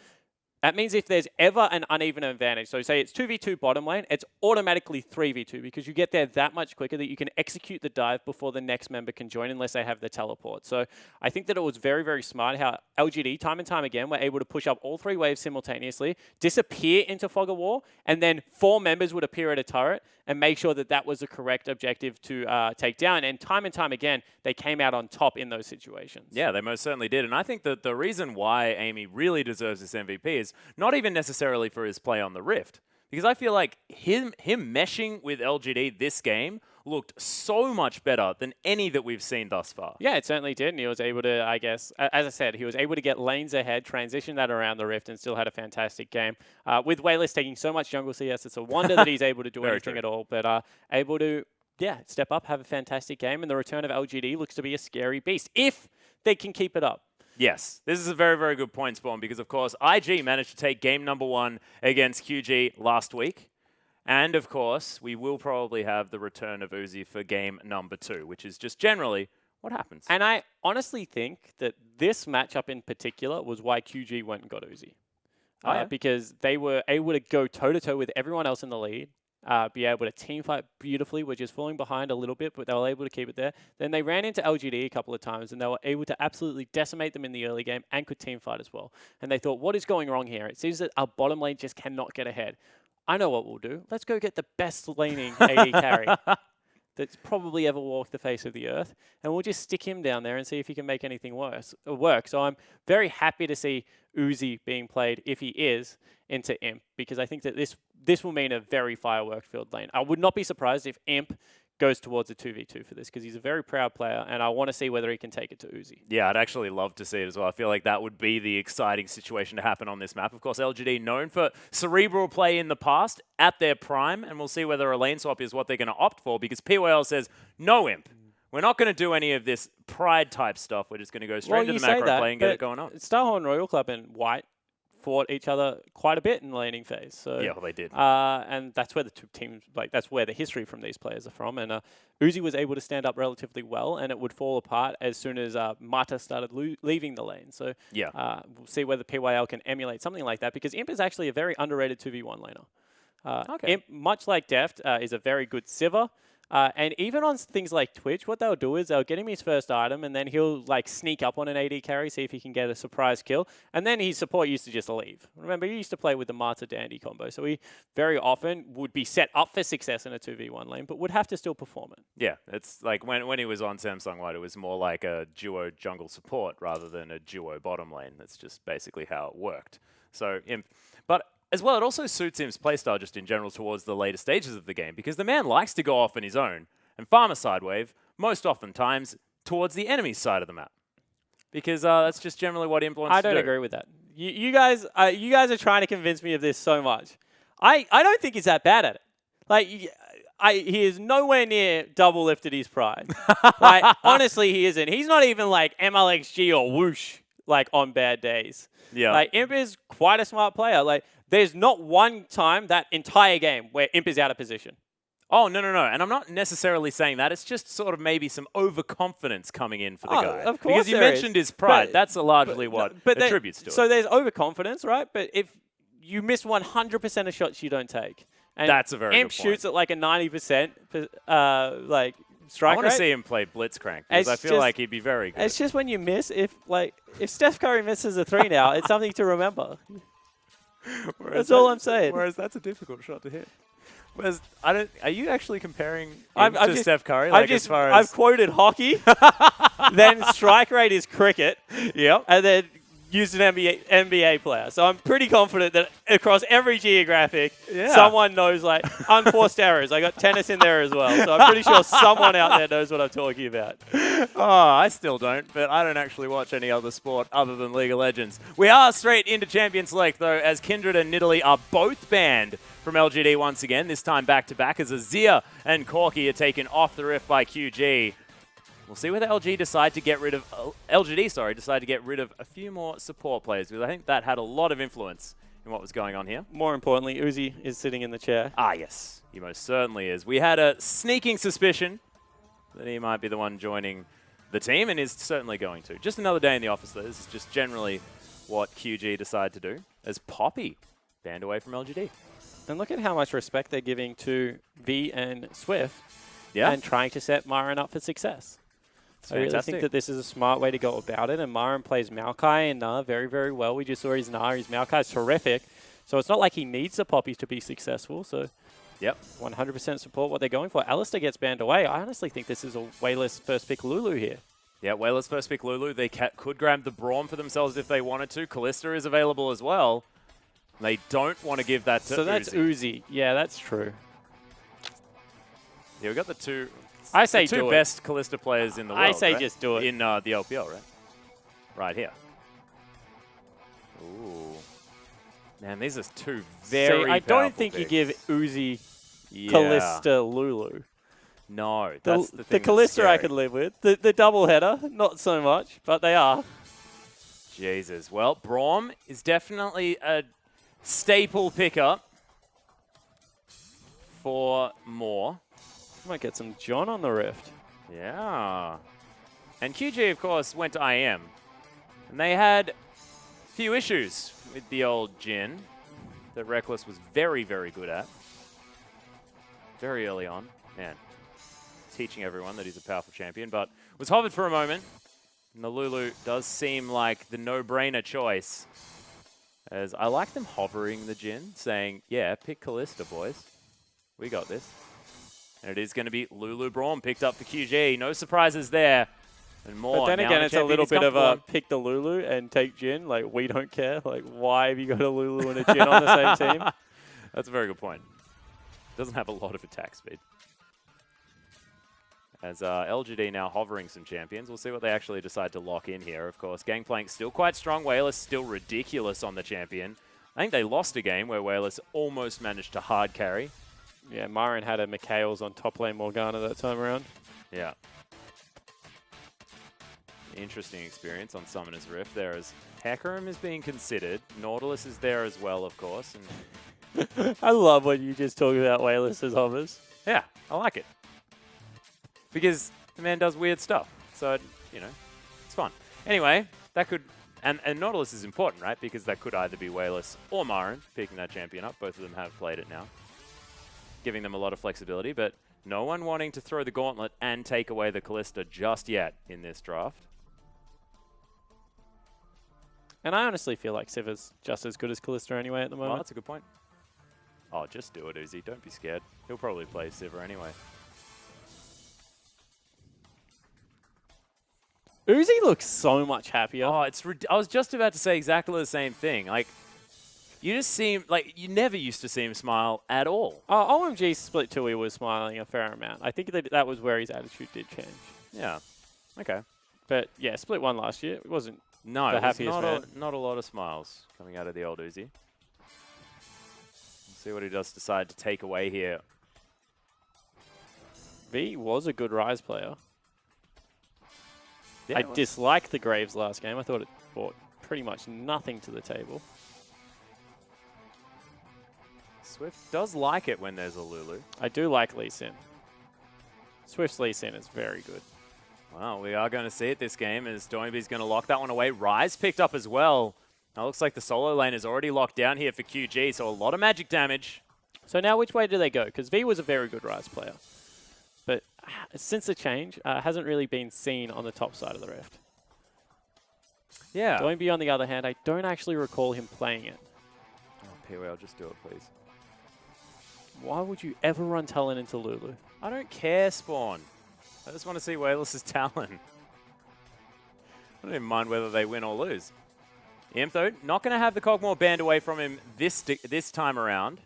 That means if there's ever an uneven advantage, so say it's 2v2 bottom lane, it's automatically 3v2 because you get there that much quicker that you can execute the dive before the next member can join unless they have the teleport. So I think that it was very, very smart how LGD, time and time again, were able to push up all three waves simultaneously, disappear into Fog of War, and then 4 members would appear at a turret and make sure that that was the correct objective to take down. And time again, they came out on top in those situations. Yeah, they most certainly did. And I think that the reason why Amy really deserves this MVP is not even necessarily for his play on the Rift. Because I feel like him meshing with LGD this game looked so much better than any that we've seen thus far. Yeah, it certainly did. And he was able to, I guess, as I said, he was able to get lanes ahead, transition that around the Rift, and still had a fantastic game. With Wayless taking so much jungle CS, it's a wonder that he's able to do anything at all. But able to, step up, have a fantastic game. And the return of LGD looks to be a scary beast, if they can keep it up. Yes, this is a very, very good point, Spawn, because, of course, IG managed to take game number 1 against QG last week. And, of course, we will probably have the return of Uzi for game number 2, which is just generally what happens. And I honestly think that this matchup in particular was why QG went and got Uzi. Because they were able to go toe-to-toe with everyone else in the lead, be able to team fight beautifully, which is falling behind a little bit, but they were able to keep it there. Then they ran into LGD a couple of times, and they were able to absolutely decimate them in the early game and could team fight as well. And they thought, what is going wrong here? It seems that our bottom lane just cannot get ahead. I know what we'll do. Let's go get the best laning AD carry that's probably ever walked the face of the earth, and we'll just stick him down there and see if he can make anything work. So I'm very happy to see Uzi being played, if he is, into Imp, because I think that this will mean a very firework-filled lane. I would not be surprised if Imp goes towards a 2v2 for this, because he's a very proud player, and I want to see whether he can take it to Uzi. Yeah, I'd actually love to see it as well. I feel like that would be the exciting situation to happen on this map. Of course, LGD known for cerebral play in the past at their prime, and we'll see whether a lane swap is what they're going to opt for, because PYL says, no Imp. We're not going to do any of this pride-type stuff. We're just going to go straight into the macro play and get it going on. Starhorn Royal Club and White fought each other quite a bit in the laning phase. So yeah, well, they did. And that's where the two teams, that's where the history from these players are from. And Uzi was able to stand up relatively well, and it would fall apart as soon as Mata started leaving the lane. So yeah, we'll see whether PYL can emulate something like that, because Imp is actually a very underrated 2v1 laner. Imp, much like Deft, is a very good civver. And even on things like Twitch, what they'll do is they'll get him his first item, and then he'll sneak up on an AD carry, see if he can get a surprise kill. And then his support used to just leave. Remember, he used to play with the Marta Dandy combo, so he very often would be set up for success in a 2v1 lane, but would have to still perform it. Yeah, it's like when he was on Samsung White, it was more like a duo jungle support rather than a duo bottom lane. That's just basically how it worked. So, but as well, it also suits Imp's playstyle just in general towards the later stages of the game, because the man likes to go off on his own and farm a side wave, most oftentimes towards the enemy's side of the map. Because that's just generally what Imp wants to do. I don't agree with that. You guys are trying to convince me of this so much. I don't think he's that bad at it. He is nowhere near double lifted his pride. Honestly, he isn't. He's not even like MLXG or Whoosh on bad days. Yeah. Imp is quite a smart player. There's not one time that entire game where Imp is out of position. Oh, no. And I'm not necessarily saying that. It's just sort of maybe some overconfidence coming in for the guy. Of course, because you mentioned his pride. That's largely what attributes to it. So there's overconfidence, right? But if you miss 100% of shots you don't take. And that's a very Imp good point. shoots at a 90% strike I want to see him play Blitzcrank, because I feel like he'd be very good. It's just when you miss, if Steph Curry misses a 3 now, it's something to remember. That's all I'm saying. Whereas that's a difficult shot to hit. Whereas are you actually comparing I've to just- Steph Curry? Like as far as I've quoted hockey, then strike rate is cricket, yep. and then used an NBA player. So I'm pretty confident that across every geographic, Yeah. someone knows, like, unforced errors. I got tennis in there as well. So I'm pretty sure someone out there knows what I'm talking about. Oh, I still don't, but I don't actually watch any other sport other than League of Legends. We are straight into Champions Select, though, as Kindred and Nidalee are both banned from LGD once again, this time back-to-back, as Azir and Corki are taken off the Rift by QG. We'll see whether LGD decide to get rid of a few more support players, because I think that had a lot of influence in what was going on here. More importantly, Uzi is sitting in the chair. Ah, yes, he most certainly is. We had a sneaking suspicion that he might be the one joining the team, and is certainly going to. Just another day in the office, though. This is just generally what QG decide to do, as Poppy banned away from LGD. And look at how much respect they're giving to V and Swift, Yeah. and trying to set Myron up for success. I really think that this is a smart way to go about it, and Myron plays Maokai and Na very, very well. We just saw his Na. His Maokai's terrific, so it's not like he needs the Poppies to be successful, so Yep. 100% support what they're going for. Alistair gets banned away. I honestly think this is a Wayless first pick Lulu here. Yeah, Whalers first pick Lulu. They could grab the Braum for themselves if they wanted to. Kalista is available as well. They don't want to give that to So that's Uzi. Uzi. Yeah, that's true. Yeah, we got the two. I say the do two it. best Kalista players in the world. I say right? just do it. In the LPL, right? Right here. Ooh. Man, these are two very See, I don't powerful think you picks. give Uzi Yeah. Kalista Lulu. No, The, that's the the thing. that's Kalista I scary. could live with. The double header, not so much, but they are. Jesus. Well, Braum is definitely a staple pickup for more. Might get some John on the Rift. Yeah. And QG, of course, went to IM. And they had a few issues with the old Jhin that Reckless was very, very good at. Very early on. Man, teaching everyone that he's a powerful champion. But was hovered for a moment. And the Lulu does seem like the no-brainer choice. As I like them hovering the Jhin, saying, yeah, pick Kalista, boys. We got this. And it is going to be Lulu Braum picked up for QG. No surprises there. And more. But then now again, the it's a champion little is bit of a comfortable. pick the Lulu and take Jhin. Like, we don't care. Like, why have you got a Lulu and a Jhin on the same team? That's a very good point. Doesn't have a lot of attack speed. As LGD now hovering some champions. We'll see what they actually decide to lock in here, of course. Gangplank still quite strong. Wayless still ridiculous on the champion. I think they lost a game where Wayless almost managed to hard carry. Yeah, Myron had a McHale's on top lane Morgana that time around. Yeah. Interesting experience on Summoner's Rift. There is Hecarim is being considered. Nautilus is there as well, of course. And I love when you just talk about Wayless as hovers. yeah, I like it. Because the man does weird stuff. So, you know, it's fun. Anyway, that could... And Nautilus is important, right? Because that could either be Wayless or Myron picking that champion up. Both of them have played it now. Giving them a lot of flexibility, but no one wanting to throw the gauntlet and take away the Kalista just yet in this draft. And I honestly feel like Siva's just as good as Kalista anyway at the Oh, moment. that's a good point. Oh, just do it, Uzi. Don't be scared. He'll probably play Siva anyway. Uzi looks so much happier. Oh, I was just about to say exactly the same thing. Like, you just seem like you never used to see him smile at all. OMG Split 2, he was smiling a fair amount. I think that was where his attitude did change. Yeah. Okay. But yeah, Split 1 last year, it wasn't No, the it was happiest not man. not a lot of smiles coming out of the old Uzi. Let's see what he does decide to take away here. V was a good Rise player. Yeah, I it was. disliked the Graves last game. I thought it brought pretty much nothing to the table. Swift does like it when there's a Lulu. I do like Lee Sin. Swift's Lee Sin is very good. Well, we are going to see it this game as Doinby's going to lock that one away. Rise picked up as well. Now looks like the solo lane is already locked down here for QG, so a lot of magic damage. So now which way do they go? Because V was a very good Rise player. But since the change, hasn't really been seen on the top side of the Rift. Yeah. Doinby, on the other hand, I don't actually recall him playing it. PWL, just do it, please. Why would you ever run Talon into Lulu? I don't care, Spawn. I just want to see Wayless's talent. I don't even mind whether they win or lose. Imp, though, not going to have the Cogmore banned away from him this time around.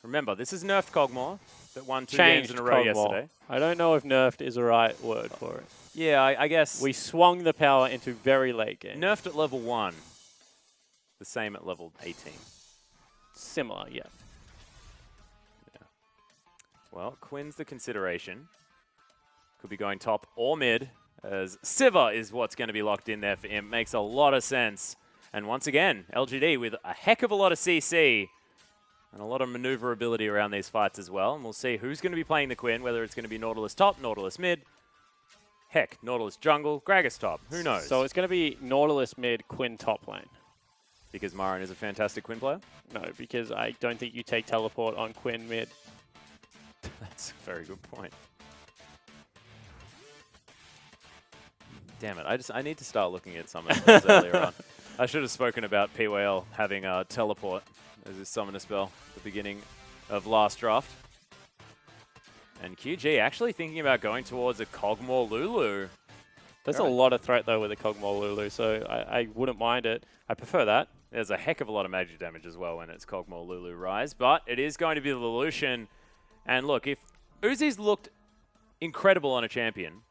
Remember, this is nerfed Cogmore that won 2 games in a row yesterday. I don't know if nerfed is the right word for it. Yeah, I guess. We swung the power into very late game. Nerfed at level 1. The same at level 18. Similar, yeah. Well, Quinn's the consideration. Could be going top or mid, as Siva is what's going to be locked in there for him. Makes a lot of sense. And once again, LGD with a heck of a lot of CC and a lot of maneuverability around these fights as well. And we'll see who's going to be playing the Quinn, whether it's going to be Nautilus top, Nautilus mid, heck, Nautilus jungle, Gragas top. Who knows? So it's going to be Nautilus mid, Quinn top lane. Because Myron is a fantastic Quinn player? No, because I don't think you take teleport on Quinn mid. That's a very good point. Damn it, I need to start looking at summoner spells earlier on. I should have spoken about PWL having a teleport as his summoner spell at the beginning of last draft. And QG actually thinking about going towards a Cogmore Lulu. There's a lot of threat, though, with a Cogmore Lulu, so I wouldn't mind it. I prefer that. There's a heck of a lot of magic damage as well when it's Cogmore Lulu Rise, but it is going to be the Lelouch. And look, if Uzi's looked incredible on a champion,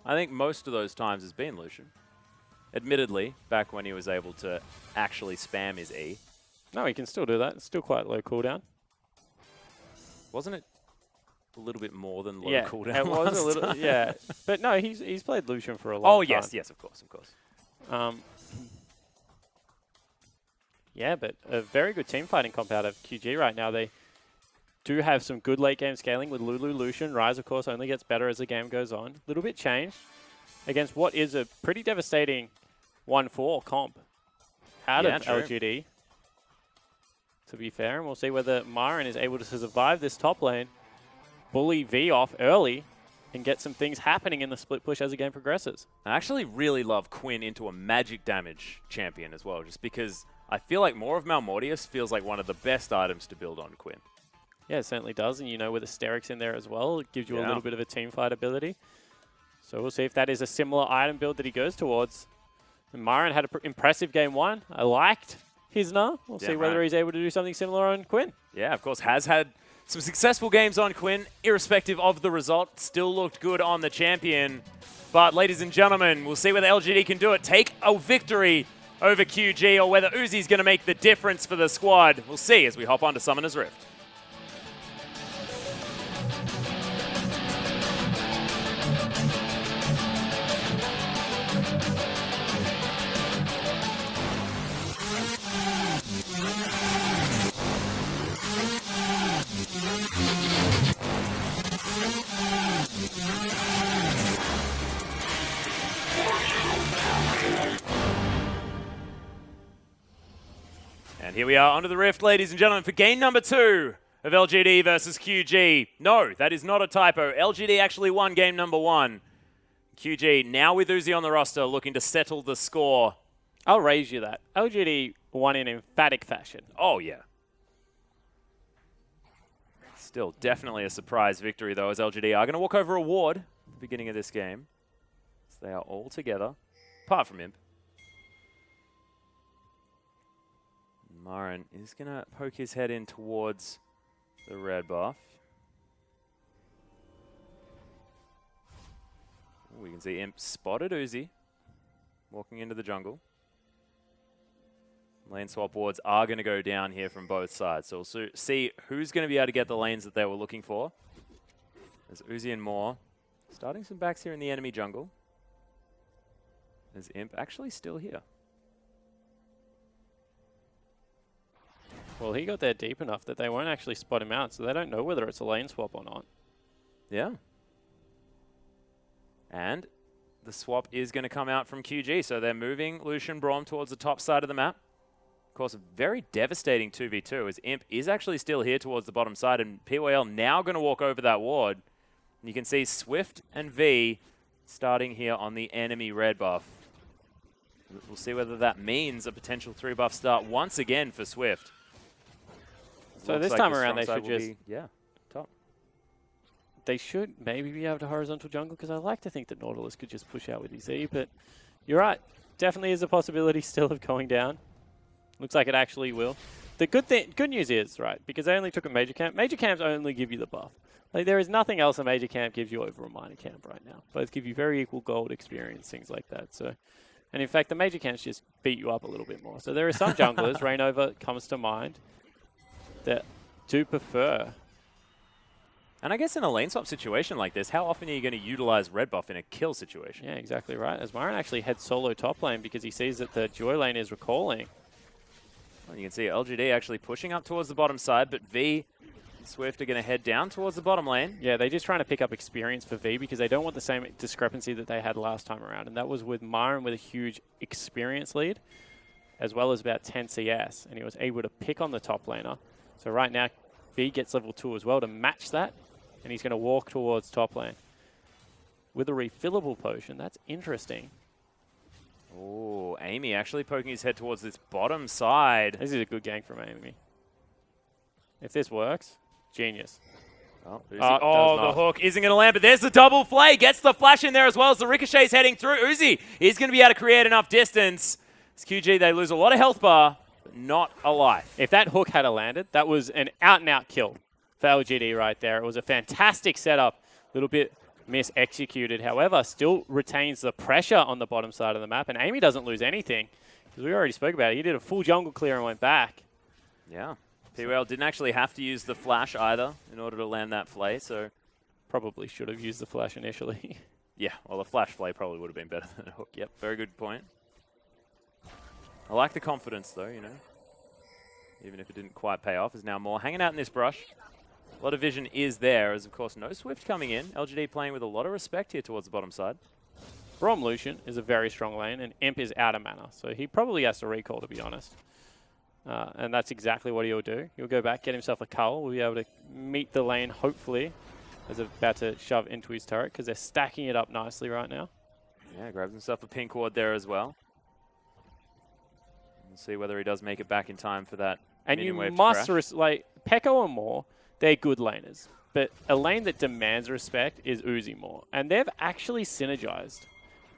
I think most of those times has been Lucian. Admittedly, back when he was able to actually spam his E. No, he can still do that. It's still quite low cooldown. Wasn't it a little bit more than low cooldown? It was a little, yeah. But no, he's played Lucian for a long time. Yes, of course. Yeah, but a very good team fighting comp out of QG right now. They do have some good late game scaling with Lulu, Lucian. Rise, of course, only gets better as the game goes on. A little bit changed against what is a pretty devastating 1-4 comp out of LGD, to be fair. And we'll see whether Myron is able to survive this top lane, bully V off early, and get some things happening in the split push as the game progresses. I actually really love Quinn into a magic damage champion as well, just because I feel like more of Malmortius feels like one of the best items to build on Quinn. Yeah, it certainly does. And, you know, with Asterix in there as well, it gives you a little bit of a team fight ability. So we'll see if that is a similar item build that he goes towards. And Myron had an impressive game 1. I liked Hisna. We'll see whether he's able to do something similar on Quinn. Yeah, of course, has had some successful games on Quinn, irrespective of the result. Still looked good on the champion. But, ladies and gentlemen, we'll see whether LGD can do it. Take a victory over QG, or whether Uzi's going to make the difference for the squad. We'll see as we hop on to Summoner's Rift. And here we are onto the Rift, ladies and gentlemen, for game number 2 of LGD versus QG. No, that is not a typo. LGD actually won game number 1. QG, now with Uzi on the roster, looking to settle the score. I'll raise you that. LGD won in emphatic fashion. Oh, yeah. Still definitely a surprise victory, though, as LGD are going to walk over a ward at the beginning of this game. So they are all together, apart from Imp. Myron is going to poke his head in towards the red buff. Ooh, we can see Imp spotted Uzi walking into the jungle. Lane swap wards are going to go down here from both sides. So we'll see who's going to be able to get the lanes that they were looking for. There's Uzi and Moore starting some backs here in the enemy jungle. There's Imp actually still here. Well, he got there deep enough that they won't actually spot him out, so they don't know whether it's a lane swap or not. Yeah. And the swap is going to come out from QG, so they're moving Lucian Braum towards the top side of the map. Of course, a very devastating 2v2 as Imp is actually still here towards the bottom side, and PWL now going to walk over that ward. And you can see Swift and V starting here on the enemy red buff. We'll see whether that means a potential 3-buff start once again for Swift. So Looks this like time the around, they strong should side will just... be, yeah, top. They should maybe be able to horizontal jungle, because I like to think that Nautilus could just push out with his E, but you're right. Definitely is a possibility still of going down. Looks like it actually will. The good news is, right, because they only took a major camp. Major camps only give you the buff. Like, there is nothing else a major camp gives you over a minor camp right now. Both give you very equal gold experience, things like that. So, and in fact, the major camps just beat you up a little bit more. So there are some junglers, Rainover comes to mind, that do prefer. And I guess in a lane swap situation like this, how often are you going to utilize red buff in a kill situation? Yeah, exactly right. As Myron actually heads solo top lane because he sees that the Joy lane is recalling. Well, you can see LGD actually pushing up towards the bottom side, but V and Swift are going to head down towards the bottom lane. Yeah, they're just trying to pick up experience for V because they don't want the same discrepancy that they had last time around. And that was with Myron with a huge experience lead, as well as about 10 CS. And he was able to pick on the top laner. So right now, V gets level 2 as well to match that. And he's going to walk towards top lane. With a refillable potion, that's interesting. Oh, Amy actually poking his head towards this bottom side. This is a good gank from Amy. If this works, genius. Oh, the the hook isn't going to land, but there's the double flay. Gets the flash in there as well as the ricochet's heading through. Uzi is going to be able to create enough distance. It's QG, they lose a lot of health bar, but not a life. If that hook had landed, that was an out-and-out kill for LGD right there. It was a fantastic setup, a little bit mis-executed. However, still retains the pressure on the bottom side of the map, and Amy doesn't lose anything, because we already spoke about it. He did a full jungle clear and went back. Yeah. PWL didn't actually have to use the flash either in order to land that flay, so... Probably should have used the flash initially. Yeah, well, the flash flay probably would have been better than a hook. Yep, very good point. I like the confidence, though, you know. Even if it didn't quite pay off, is now more hanging out in this brush. A lot of vision is there, as of course no Swift coming in. LGD playing with a lot of respect here towards the bottom side. Braum Lucian is a very strong lane, and Imp is out of mana, so he probably has to recall, to be honest. And that's exactly what he'll do. He'll go back, get himself a cull. We'll be able to meet the lane, hopefully, as they're about to shove into his turret, because they're stacking it up nicely right now. Yeah, grabs himself a pink ward there as well. We'll see whether he does make it back in time for that. And you must, like, Pekko and more, they're good laners. But a lane that demands respect is Uzi more. And they've actually synergized,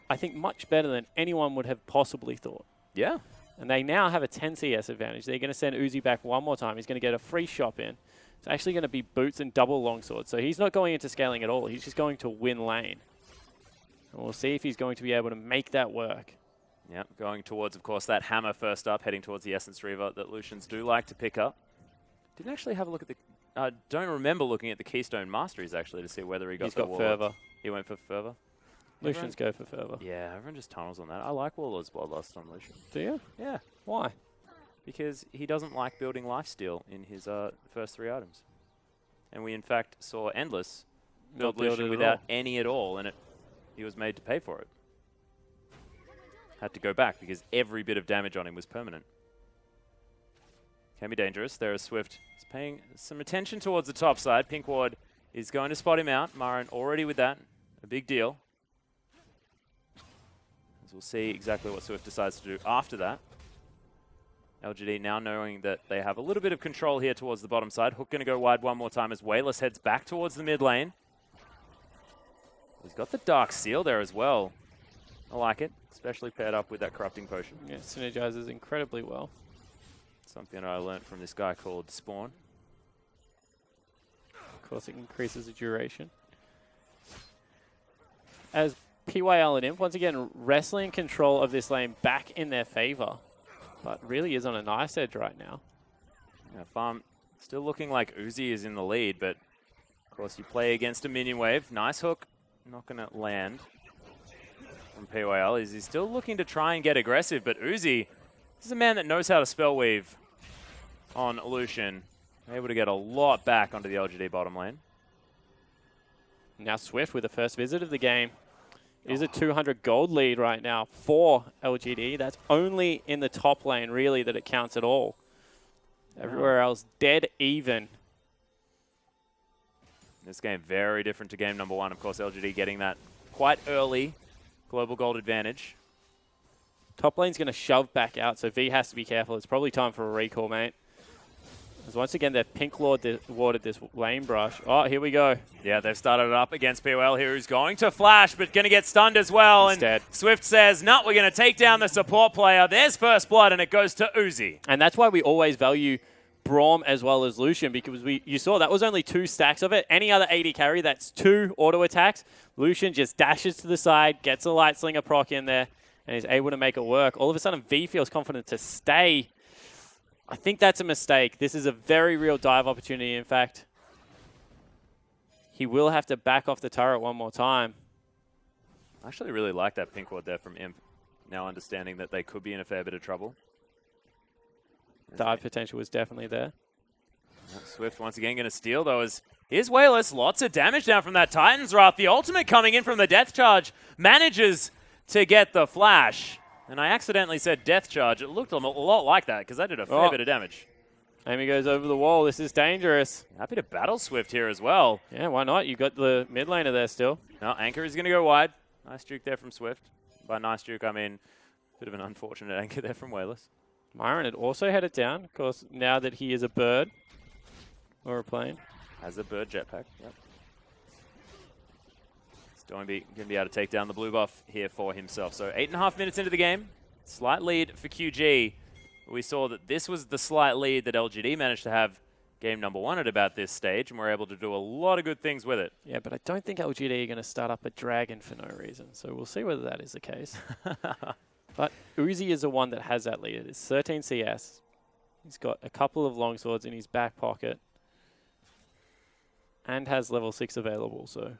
I think, much better than anyone would have possibly thought. Yeah. And they now have a 10 CS advantage. They're going to send Uzi back one more time. He's going to get a free shop in. It's actually going to be boots and double longsword. So he's not going into scaling at all. He's just going to win lane. And we'll see if he's going to be able to make that work. Yep, going towards, of course, that hammer first up, heading towards the Essence Reaver that Lucians do like to pick up. Didn't actually have a look at the... don't remember looking at the Keystone Masteries, actually, to see whether he got He's the got fervor. He went for fervor. Lucians go for fervor. Yeah, everyone just tunnels on that. I like Warlord's Bloodlust on Lucian. Do you? Yeah. Why? Because he doesn't like building lifesteal in his first 3 items. And we, in fact, saw Endless build Lucian without any at all, and he was made to pay for it. Had to go back because every bit of damage on him was permanent. Can be dangerous. There is Swift. He's paying some attention towards the top side. Pink Ward is going to spot him out. Myron already with that. A big deal. As we'll see exactly what Swift decides to do after that. LGD now knowing that they have a little bit of control here towards the bottom side. Hook going to go wide one more time as Wayless heads back towards the mid lane. He's got the Dark Seal there as well. I like it, especially paired up with that Corrupting Potion. Yeah, synergizes incredibly well. Something I learned from this guy called Spawn. Of course, it increases the duration. As PYL and Imp, once again, wrestling control of this lane back in their favor. But really is on a nice edge right now. Yeah, Farm still looking like Uzi is in the lead, but of course you play against a minion wave. Nice hook, not going to land from PYL. He's still looking to try and get aggressive, but Uzi, this is a man that knows how to spell weave on Lucian. Able to get a lot back onto the LGD bottom lane. Now Swift with the first visit of the game. It is a 200 gold lead right now for LGD. That's only in the top lane, really, that it counts at all. Everywhere else, dead even. This game very different to game number 1. Of course, LGD getting that quite early global gold advantage. Top lane's going to shove back out, so V has to be careful. It's probably time for a recall, mate. As once again, they've pink warded this lane brush. Oh, here we go. Yeah, they've started it up against POL here, who's going to flash, but going to get stunned as well. He's dead. Swift says, no, we're going to take down the support player. There's first blood, and it goes to Uzi. And that's why we always value Braum as well as Lucian, because you saw that was only 2 stacks of it. Any other AD carry, that's 2 auto attacks. Lucian just dashes to the side, gets a light slinger proc in there, and is able to make it work. All of a sudden, V feels confident to stay. I think that's a mistake. This is a very real dive opportunity, in fact. He will have to back off the turret one more time. I actually really like that pink ward there from Imp, now understanding that they could be in a fair bit of trouble. Dive potential was definitely there. Swift once again going to steal, though, as here's Wayless. Lots of damage down from that Titan's Wrath. The ultimate coming in from the Death Charge manages to get the flash. And I accidentally said Death Charge. It looked a lot like that because that did a fair bit of damage. Amy goes over the wall. This is dangerous. Happy to battle Swift here as well. Yeah, why not? You got the mid laner there still. No, Anchor is going to go wide. Nice juke there from Swift. By nice juke, I mean a bit of an unfortunate anchor there from Wayless. Myron had also headed down, of course, now that he is a bird or a plane. Has a bird jetpack, yep. He's going to be able to take down the blue buff here for himself. So 8.5 minutes into the game, slight lead for QG. We saw that this was the slight lead that LGD managed to have game number 1 at about this stage, and we're able to do a lot of good things with it. Yeah, but I don't think LGD are going to start up a dragon for no reason, so we'll see whether that is the case. But Uzi is the one that has that lead. It's 13 CS. He's got a couple of longswords in his back pocket and has level 6 available, so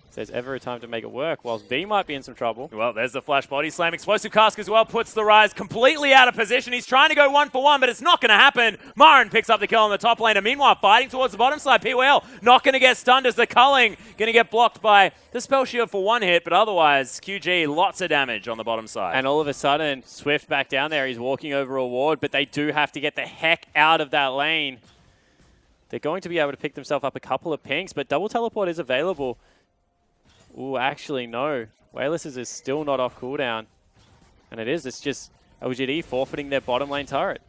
if there's ever a time to make it work, whilst V might be in some trouble. Well, there's the flash body slam. Explosive Cask as well puts the Rise completely out of position. He's trying to go 1-for-1, but it's not going to happen. Marin picks up the kill on the top lane, and meanwhile, fighting towards the bottom side. POL not going to get stunned as the culling going to get blocked by the spell shield for 1 hit, but otherwise, QG, lots of damage on the bottom side. And all of a sudden, Swift back down there. He's walking over a ward, but they do have to get the heck out of that lane. They're going to be able to pick themselves up a couple of pinks, but double teleport is available. Ooh, actually, no. Wayless is still not off cooldown. And it's just LGD forfeiting their bottom lane turret.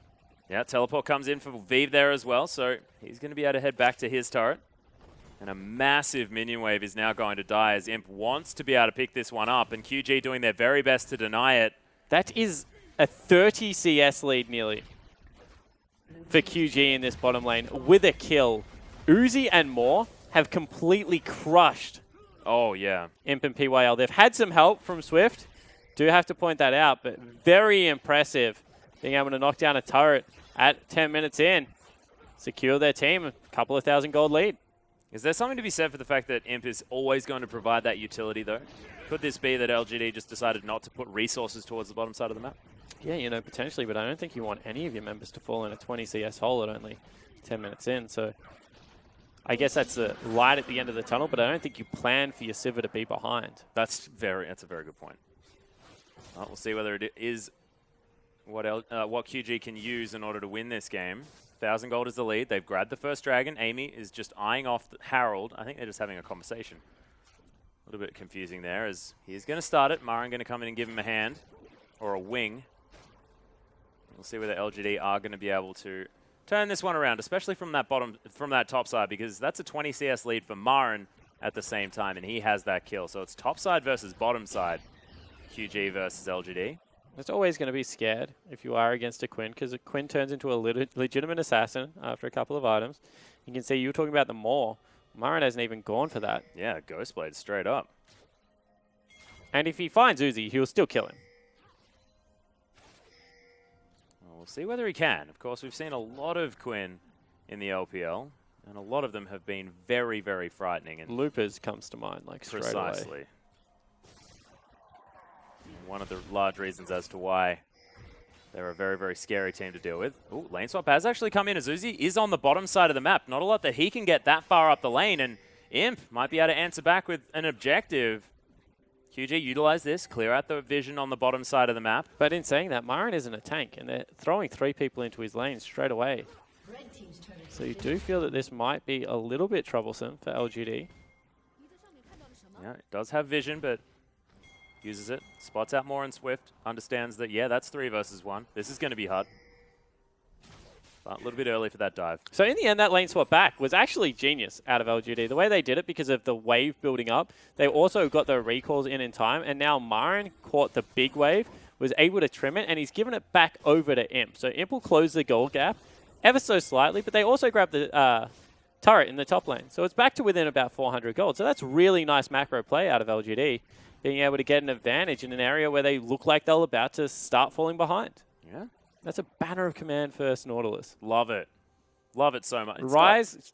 Yeah, teleport comes in for Vive there as well, so he's going to be able to head back to his turret. And a massive minion wave is now going to die as Imp wants to be able to pick this one up, and QG doing their very best to deny it. That is a 30 CS lead nearly for QG in this bottom lane with a kill. Uzi and more have completely crushed Imp and PYL. They've had some help from Swift. Do have to point that out, but very impressive being able to knock down a turret at 10 minutes in. Secure their team, a couple of 1,000 gold lead. Is there something to be said for the fact that Imp is always going to provide that utility, though? Could this be that LGD just decided not to put resources towards the bottom side of the map? Yeah, you know, potentially, but I don't think you want any of your members to fall in a 20 CS hole at only 10 minutes in, so I guess that's a light at the end of the tunnel, but I don't think you plan for your Sivir to be behind. That's a very good point. Well, we'll see whether it is what QG can use in order to win this game. 1,000 gold is the lead. They've grabbed the first dragon. Amy is just eyeing off Harold. I think they're just having a conversation. A little bit confusing there as he's going to start it. Marin going to come in and give him a hand or a wing. We'll see whether LGD are going to be able to turn this one around, especially from that top side, because that's a 20 CS lead for Marin at the same time, and he has that kill. So it's top side versus bottom side, QG versus LGD. It's always going to be scared if you are against a Quinn, because a Quinn turns into a legitimate assassin after a couple of items. You can see you were talking about the Maw. Marin hasn't even gone for that. Yeah, Ghostblade straight up. And if he finds Uzi, he'll still kill him. We'll see whether he can. Of course, we've seen a lot of Quinn in the LPL, and a lot of them have been very, very frightening. And Loopers comes to mind, like straight away. Precisely. One of the large reasons as to why they're a very, very scary team to deal with. Ooh, lane swap has actually come in as Uzi is on the bottom side of the map. Not a lot that he can get that far up the lane, and Imp might be able to answer back with an objective. QG utilize this, clear out the vision on the bottom side of the map. But in saying that, Marin isn't a tank, and they're throwing 3 people into his lane straight away. So you do feel that this might be a little bit troublesome for LGD. Yeah, it does have vision, but uses it. Spots out more in Swift. Understands that, yeah, that's 3 versus 1. This is going to be hard. But a little bit early for that dive. So in the end, that lane swap back was actually genius out of LGD. The way they did it, because of the wave building up, they also got the recalls in time, and now Marin caught the big wave, was able to trim it, and he's given it back over to Imp. So Imp will close the gold gap ever so slightly, but they also grab the turret in the top lane. So it's back to within about 400 gold. So that's really nice macro play out of LGD, being able to get an advantage in an area where they look like they're about to start falling behind. Yeah. That's a banner of command first Nautilus. Love it. Love it so much. Rise,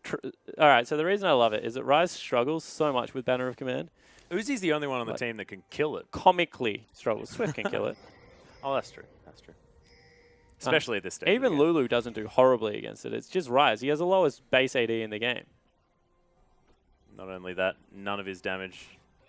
all right, so the reason I love it is that Rise struggles so much with banner of command. Uzi's the only one on the team that can kill it. Comically struggles. Swift can kill it. Oh, that's true. That's true. Especially at this stage. Even Lulu doesn't do horribly against it. It's just Rise. He has the lowest base AD in the game. Not only that, none of his damage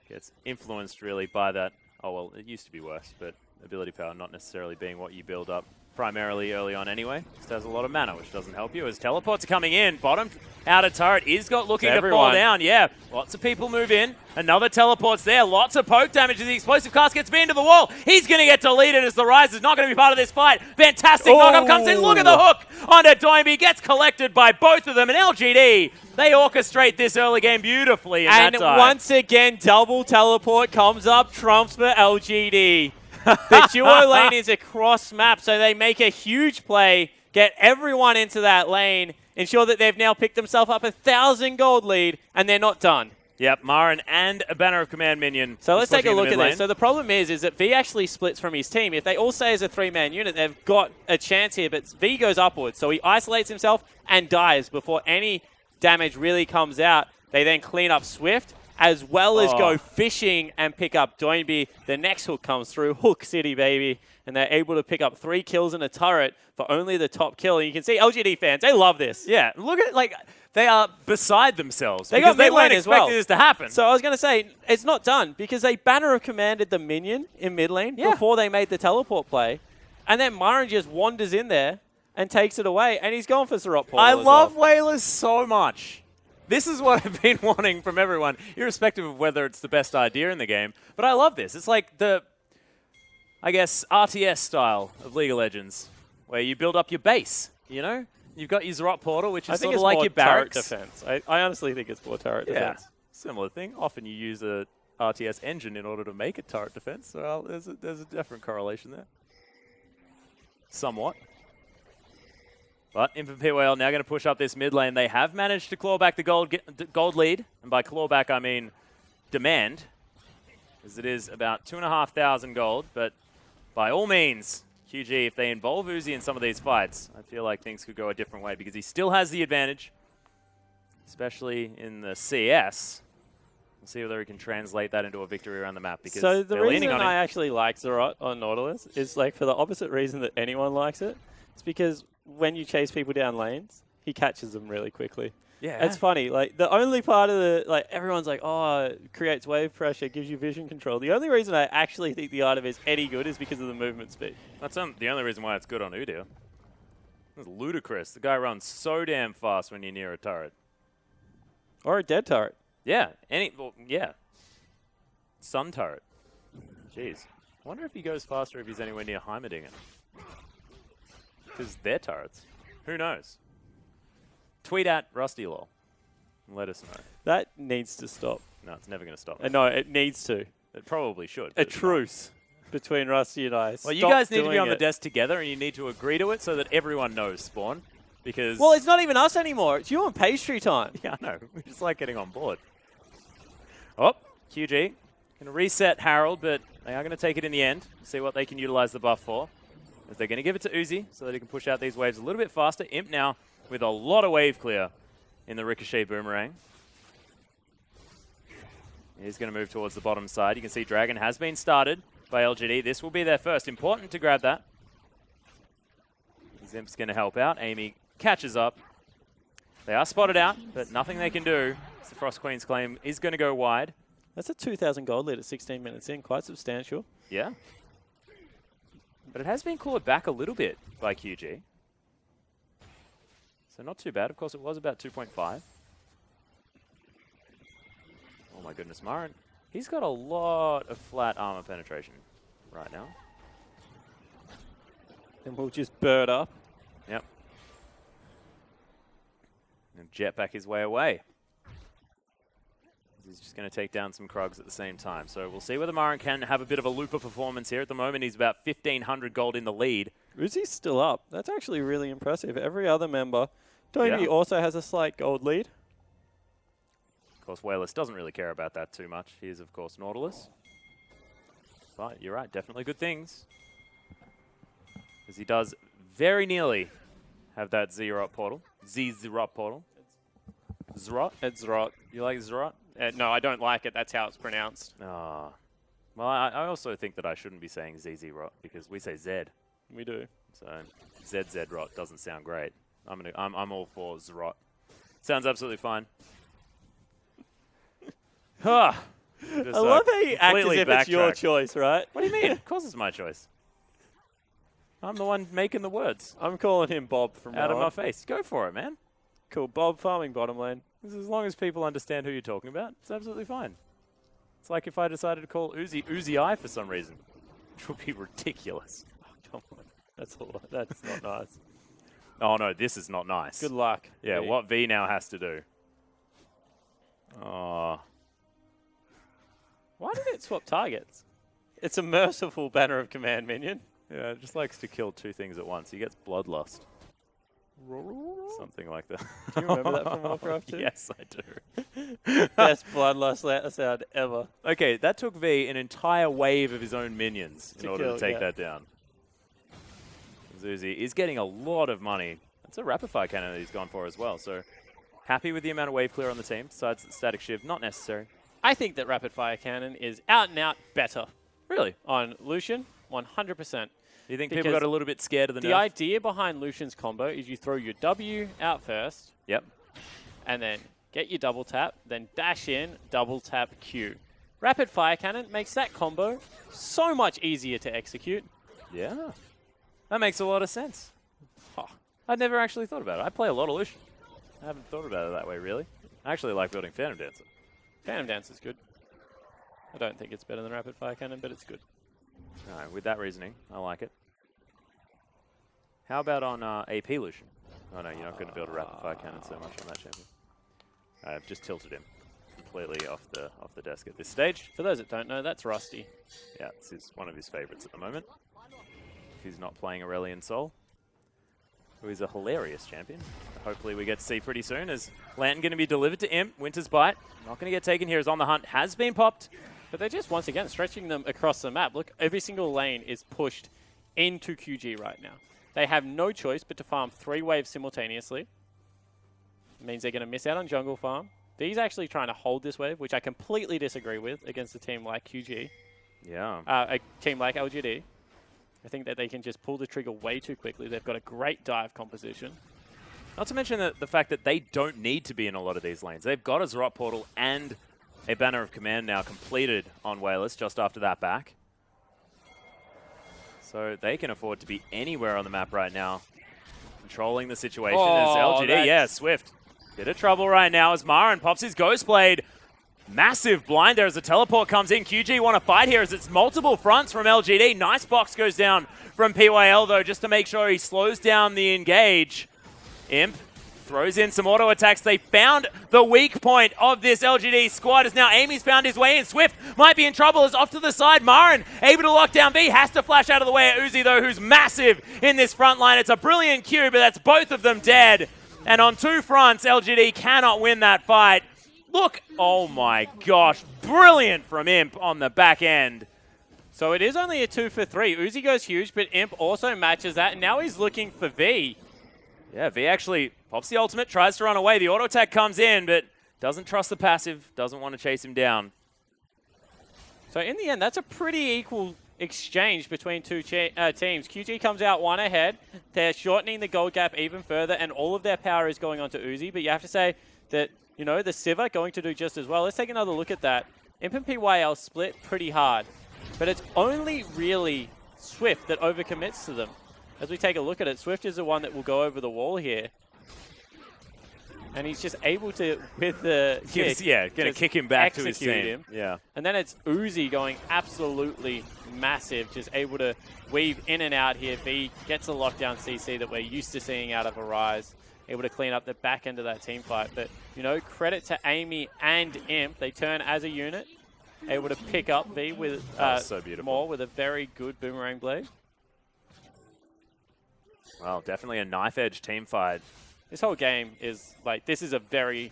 gets influenced really by that. Oh, well, it used to be worse, but ability power not necessarily being what you build up primarily early on anyway. Just has a lot of mana, which doesn't help you. As teleports are coming in, bottom outer turret is looking to fall down. Yeah, lots of people move in. Another teleport's there. Lots of poke damage as the explosive cast gets beaten to the wall. He's going to get deleted as the Rise is not going to be part of this fight. Fantastic knockup comes in. Look at the hook onto Doimby. Gets collected by both of them. And LGD, they orchestrate this early game beautifully. And once again, double teleport comes up, trumps for LGD. The duo lane is across map, so they make a huge play, get everyone into that lane, ensure that they've now picked themselves up 1,000 gold lead, and they're not done. Yep, Marin and a Banner of Command minion. So let's take a look at this. So the problem is that V actually splits from his team. If they all stay as a 3-man unit, they've got a chance here, but V goes upwards. So he isolates himself and dies before any damage really comes out. They then clean up Swift, as well as go fishing and pick up Doimby. The next hook comes through, Hook City, baby. And they're able to pick up 3 kills in a turret for only the top kill. And you can see LGD fans, they love this. Yeah, look at it, they are beside themselves. They got mid lane as well. This to happen. So I was going to say, it's not done because they Banner of Commanded the minion in mid lane before they made the teleport play. And then Marin just wanders in there and takes it away. And he's going for Sarot Portal. I love Wailers so much. This is what I've been wanting from everyone, irrespective of whether it's the best idea in the game. But I love this. It's like the, I guess, RTS style of League of Legends, where you build up your base, you know? You've got your Zarot Portal, which is sort of like your barracks. Defense. I honestly think it's more turret defense. Similar thing. Often you use a RTS engine in order to make a turret defense. So there's a different correlation there. Somewhat. But Imp and PWL now going to push up this mid lane. They have managed to claw back the gold lead. And by claw back, I mean demand. As it is about 2,500 gold. But by all means, QG, if they involve Uzi in some of these fights, I feel like things could go a different way because he still has the advantage, especially in the CS. We'll see whether he can translate that into a victory around the map. Because so the reason I actually like Zarot on Nautilus is like for the opposite reason that anyone likes it. It's because when you chase people down lanes, he catches them really quickly. Yeah. It's funny. Like the only part of the, like everyone's like, oh, it creates wave pressure, gives you vision control. The only reason I actually think the item is any good is because of the movement speed. That's the only reason why it's good on Udyr. It's ludicrous. The guy runs so damn fast when you're near a turret. Or a dead turret. Yeah. Sun turret. Jeez. I wonder if he goes faster if he's anywhere near Heimerdinger. Because they're turrets. Who knows? Tweet at RustyLol and let us know. That needs to stop. No, it's never going to stop. No, it needs to. It probably should. A truce between Rusty and I. Well, you guys need to be on the desk together and you need to agree to it so that everyone knows, Spawn. Because well, it's not even us anymore. It's you and Pastry time. Yeah, I know. We just like getting on board. Oh, QG. Going to reset Harold, but they are going to take it in the end. See what they can utilize the buff for. As they're going to give it to Uzi so that he can push out these waves a little bit faster. Imp now with a lot of wave clear in the Ricochet Boomerang. He's going to move towards the bottom side. You can see Dragon has been started by LGD. This will be their first. Important to grab that. Imp's going to help out. Amy catches up. They are spotted out, but nothing they can do. The Frost Queen's claim is going to go wide. That's a 2,000 gold lead at 16 minutes in. Quite substantial. Yeah. But it has been clawed back a little bit by QG. So not too bad. Of course, it was about 2.5. Oh my goodness, Marin. He's got a lot of flat armor penetration right now. And we'll just bird up. Yep. jetpack his way away. He's just going to take down some Krugs at the same time. So we'll see whether Marin can have a bit of a looper performance here. At the moment, he's about 1,500 gold in the lead. Uzi's still up. That's actually really impressive. Every other member. Toby also has a slight gold lead. Of course, Wayless doesn't really care about that too much. He is, of course, Nautilus. But you're right, definitely good things. Because he does very nearly have that Z-Rot portal. Z-Rot portal. Zrot? It's Zrot. You like Zrot? No, I don't like it. That's how it's pronounced. Ah. Well, I also think that I shouldn't be saying ZZ-Rot because we say Z. We do. So ZZ-Rot doesn't sound great. I'm all for Zrot. Sounds absolutely fine. I love how you act as if it's your choice, right? What do you mean? Of course it's my choice. I'm the one making the words. I'm calling him Bob from out of my face. Go for it, man. Cool. Bob farming bottom lane. As long as people understand who you're talking about, it's absolutely fine. It's like if I decided to call Uzi I for some reason, which would be ridiculous. Oh, come on. That's not nice. Oh, no, this is not nice. Good luck. Yeah, V. what V now has to do. Oh. Why did it swap targets? It's a merciful banner of command minion. Yeah, it just likes to kill two things at once. He gets bloodlust. Something like that. Do you remember that from Warcraft 2? Yes, I do. Best bloodlust sound ever. Okay, that took V an entire wave of his own minions in order to take that down. Zuzi is getting a lot of money. That's a rapid fire cannon that he's gone for as well. So happy with the amount of wave clear on the team. Besides the static shiv, not necessary. I think that rapid fire cannon is out and out better. Really? On Lucian, 100%. You think people got a little bit scared of the nerf? The idea behind Lucian's combo is you throw your W out first. Yep. And then get your double tap, then dash in, double tap Q. Rapid fire cannon makes that combo so much easier to execute. Yeah. That makes a lot of sense. Oh, I'd never actually thought about it. I play a lot of Lucian. I haven't thought about it that way, really. I actually like building Phantom Dancer. Phantom Dancer is good. I don't think it's better than rapid fire cannon, but it's good. No, with that reasoning, I like it. How about on AP Lucian? Oh no, you're not going to build a rapid fire cannon so much on that champion. I've just tilted him completely off the desk at this stage. For those that don't know, that's Rusty. Yeah, it's one of his favorites at the moment. If he's not playing Aurelion Sol, who is a hilarious champion. Hopefully we get to see pretty soon. Is Lantern going to be delivered to Imp? Winter's Bite. Not going to get taken here. Is on the hunt. Has been popped. But they're just, once again, stretching them across the map. Look, every single lane is pushed into QG right now. They have no choice but to farm 3 waves simultaneously. It means they're going to miss out on jungle farm. V's actually trying to hold this wave, which I completely disagree with against a team like QG. Yeah. A team like LGD. I think that they can just pull the trigger way too quickly. They've got a great dive composition. Not to mention the fact that they don't need to be in a lot of these lanes. They've got a Zrot portal and a banner of command now completed on Wayless just after that back. So they can afford to be anywhere on the map right now. Controlling the situation as LGD. Yeah, Swift. Bit of trouble right now as Marin pops his Ghost Blade. Massive blind there as the teleport comes in. QG want to fight here as it's multiple fronts from LGD. Nice box goes down from PYL though, just to make sure he slows down the engage. Imp throws in some auto attacks. They found the weak point of this LGD squad as now Amy's found his way in. Swift might be in trouble as off to the side. Marin able to lock down V. Has to flash out of the way at Uzi though, who's massive in this front line. It's a brilliant Q, but that's both of them dead. And on 2 fronts, LGD cannot win that fight. Look, oh my gosh, brilliant from Imp on the back end. So it is only a 2 for 3. Uzi goes huge, but Imp also matches that, and now he's looking for V. Yeah, V actually pops the ultimate, tries to run away. The auto attack comes in, but doesn't trust the passive, doesn't want to chase him down. So in the end, that's a pretty equal exchange between two teams. QG comes out 1 ahead. They're shortening the gold gap even further, and all of their power is going on to Uzi, but you have to say that, you know, the Sivir going to do just as well. Let's take another look at that. Imp and PYL split pretty hard, but it's only really Swift that overcommits to them. As we take a look at it, Swift is the one that will go over the wall here. And he's just able to, with the kick, yeah, going to kick him back to his team. Him. Yeah. And then it's Uzi going absolutely massive, just able to weave in and out here. V gets a lockdown CC that we're used to seeing out of Arise able to clean up the back end of that team fight. But, you know, credit to Amy and Imp. They turn as a unit, able to pick up V with so beautiful. more with a very good boomerang blade. Well, definitely a knife-edge team fight. This whole game is, like, this is a very...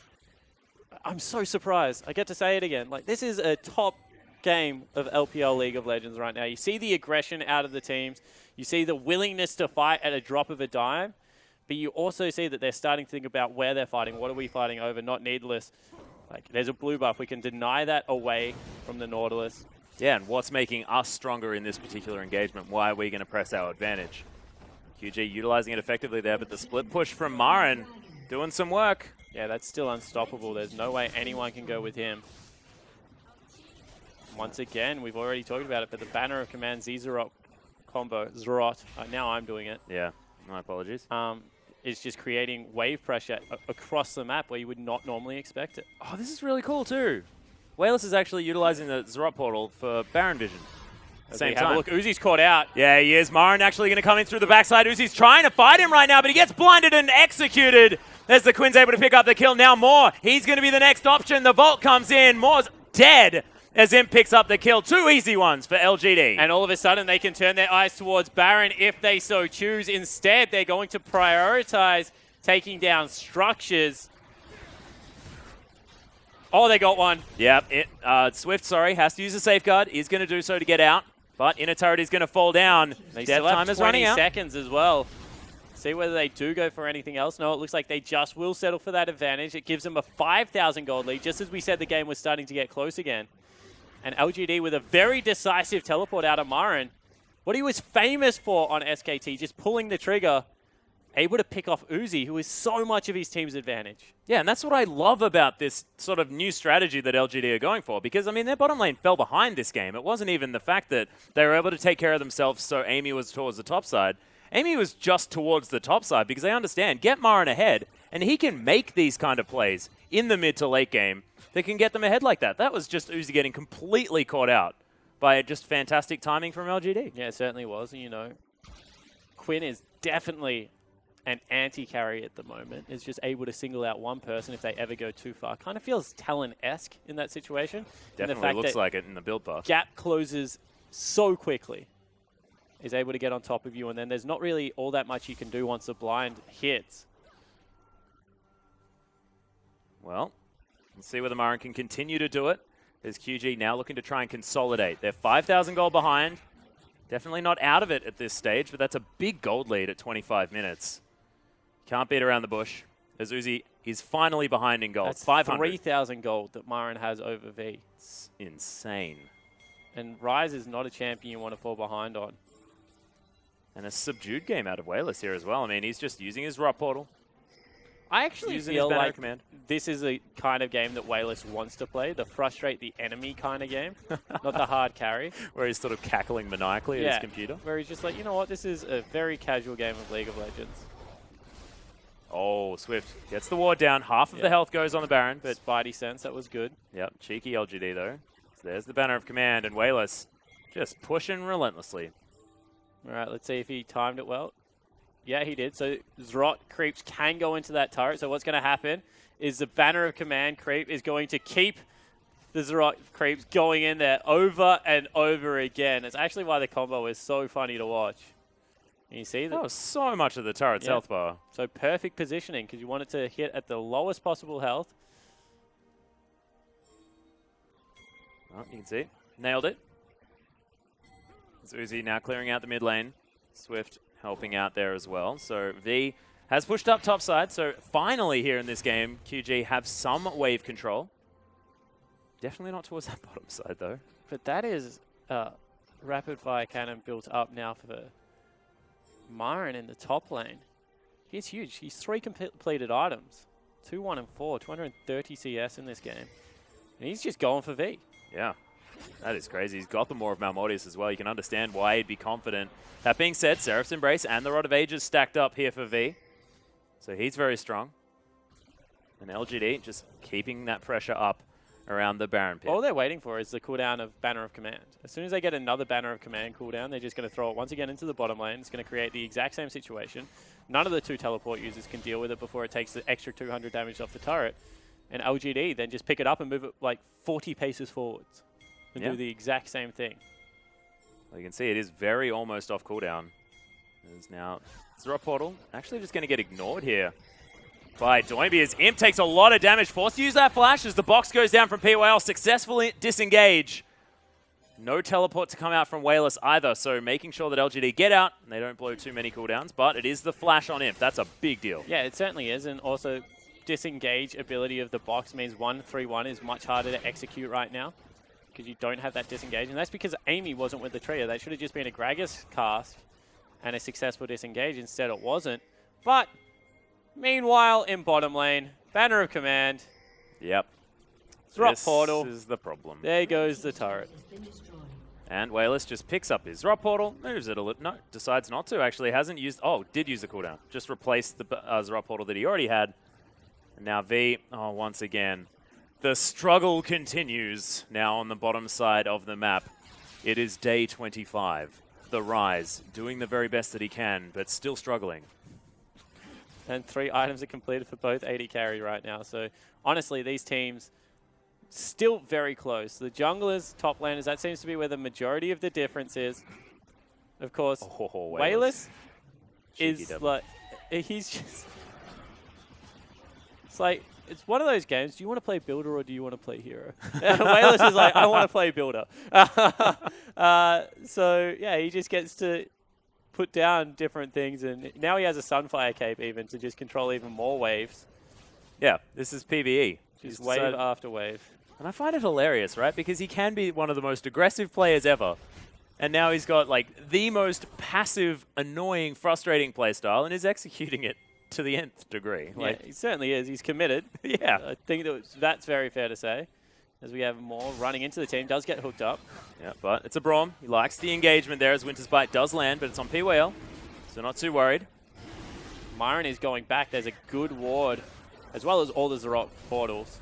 I'm so surprised. I get to say it again. Like, this is a top game of LPL League of Legends right now. You see the aggression out of the teams. You see the willingness to fight at a drop of a dime. But you also see that they're starting to think about where they're fighting. What are we fighting over? Not needless. Like, there's a blue buff. We can deny that away from the Nautilus. Yeah, and what's making us stronger in this particular engagement? Why are we going to press our advantage? QG utilizing it effectively there, but the split push from Marin doing some work. Yeah, that's still unstoppable. There's no way anyone can go with him. Once again, we've already talked about it, but the Banner of Command Z-Zerot combo, Zerot, now I'm doing it. Yeah, my apologies. Is just creating wave pressure across the map where you would not normally expect it. Oh, this is really cool too. Wayless is actually utilizing the Zerot portal for Baron Vision. Same time. Look, Uzi's caught out. Yeah, he is. Marin actually going to come in through the backside. Uzi's trying to fight him right now, but he gets blinded and executed. There's the Quinn's able to pick up the kill. Now Moore, he's going to be the next option. The Vault comes in. Moore's dead as Imp picks up the kill. 2 easy ones for LGD. And all of a sudden, they can turn their eyes towards Baron if they so choose. Instead, they're going to prioritize taking down structures. Oh, they got one. Yep. Swift, has to use a safeguard. He's going to do so to get out. But inner turret is going to fall down. They Death still have time is running 20 out. seconds as well. See whether they do go for anything else. No, it looks like they just will settle for that advantage. It gives them a 5,000 gold lead, just as we said the game was starting to get close again. And LGD with a very decisive teleport out of Marin. What he was famous for on SKT, just pulling the trigger, able to pick off Uzi, who is so much of his team's advantage. Yeah, and that's what I love about this sort of new strategy that LGD are going for. Because, I mean, their bottom lane fell behind this game. It wasn't even the fact that they were able to take care of themselves, so Amy was towards the top side. Amy was just towards the top side because they understand, get Marin ahead, and he can make these kind of plays in the mid to late game that can get them ahead like that. That was just Uzi getting completely caught out by just fantastic timing from LGD. Yeah, it certainly was. And, you know, Quinn is definitely an anti-carry at the moment. Is just able to single out one person if they ever go too far. Kind of feels Talon-esque in that situation. Definitely looks like it in the build path. Gap closes so quickly. Is able to get on top of you, and then there's not really all that much you can do once the blind hits. Well, let's see whether Marin can continue to do it. There's QG now looking to try and consolidate. They're 5,000 gold behind. Definitely not out of it at this stage, but that's a big gold lead at 25 minutes. Can't beat around the bush. As Uzi is finally behind in gold. That's 500. 3,000 gold that Marin has over V. It's insane. And Ryze is not a champion you want to fall behind on. And a subdued game out of Wayless here as well. I mean, he's just using his Rot Portal. I actually Using feel his banner like command. this is a kind of game that Wayless wants to play, the frustrate the enemy kind of game, not the hard carry. Where he's sort of cackling maniacally at his computer. Where he's just like, you know what, this is a very casual game of League of Legends. Oh, Swift gets the ward down. Half of the health goes on the Baron. But Spidey sense, that was good. Yep, cheeky LGD though. So there's the banner of command, and Wayless just pushing relentlessly. All right, let's see if he timed it well. Yeah, he did. So Zrot creeps can go into that turret. So what's going to happen is the banner of command creep is going to keep the Zrot creeps going in there over and over again. It's actually why the combo is so funny to watch. You see that? Oh, so much of the turret's health bar. So perfect positioning because you want it to hit at the lowest possible health. Oh, you can see. Nailed it. Uzi now clearing out the mid lane. Swift helping out there as well. So V has pushed up top side. So finally here in this game, QG have some wave control. Definitely not towards that bottom side though. But that is rapid fire cannon built up now for Marin in the top lane. He's huge. He's 3 completed items. 2, 1, and 4. 230 CS in this game. And he's just going for V. Yeah. That is crazy. He's got the Maw of Malmortius as well. You can understand why he'd be confident. That being said, Seraph's Embrace and the Rod of Ages stacked up here for V. So he's very strong. And LGD just keeping that pressure up around the Baron pit. All they're waiting for is the cooldown of Banner of Command. As soon as they get another Banner of Command cooldown, they're just going to throw it once again into the bottom lane. It's going to create the exact same situation. None of the 2 teleport users can deal with it before it takes the extra 200 damage off the turret. And LGD then just pick it up and move it like 40 paces forwards and do the exact same thing. Well, you can see it is very almost off cooldown. There's now Zrop Portal actually just going to get ignored here by Doinby as Imp takes a lot of damage. Forced to use that flash as the box goes down from PYL. Successfully disengage. No teleport to come out from Wayless either, so making sure that LGD get out and they don't blow too many cooldowns, but it is the flash on Imp. That's a big deal. Yeah, it certainly is, and also disengage ability of the box means 1-3-1 is much harder to execute right now because you don't have that disengage, and that's because Amy wasn't with the trio. That should have just been a Gragas cast and a successful disengage. Instead it wasn't. But meanwhile, in bottom lane, Banner of Command. Yep. Drop Portal. This is the problem. There goes the turret. And Wayless just picks up his Zrop Portal, moves it a little. No, decides not to. Actually, hasn't used. Oh, did use the cooldown. Just replaced the Zrop Portal that he already had. And now V. Oh, once again, the struggle continues. Now on the bottom side of the map, it is day 25. The Rise doing the very best that he can, but still struggling. And 3 items are completed for both AD carry right now. So honestly, these teams still very close. The junglers, top laners, that seems to be where the majority of the difference is. Of course, Wayless is like, he's just, it's like, it's one of those games, do you want to play Builder or do you want to play Hero? Wayless is like, I want to play Builder. So yeah, he just gets to put down different things, and now he has a Sunfire cape even to just control even more waves. Yeah, this is PvE. Just wave after wave. And I find it hilarious, right? Because he can be one of the most aggressive players ever. And now he's got like the most passive, annoying, frustrating playstyle and is executing it to the nth degree. Like, yeah, he certainly is. He's committed. Yeah. I think that's very fair to say. As we have more running into the team, does get hooked up. Yeah, but it's a Braum. He likes the engagement there as Winter's Bite does land, but it's on PWL, so not too worried. Myron is going back. There's a good ward, as well as all the Zrop portals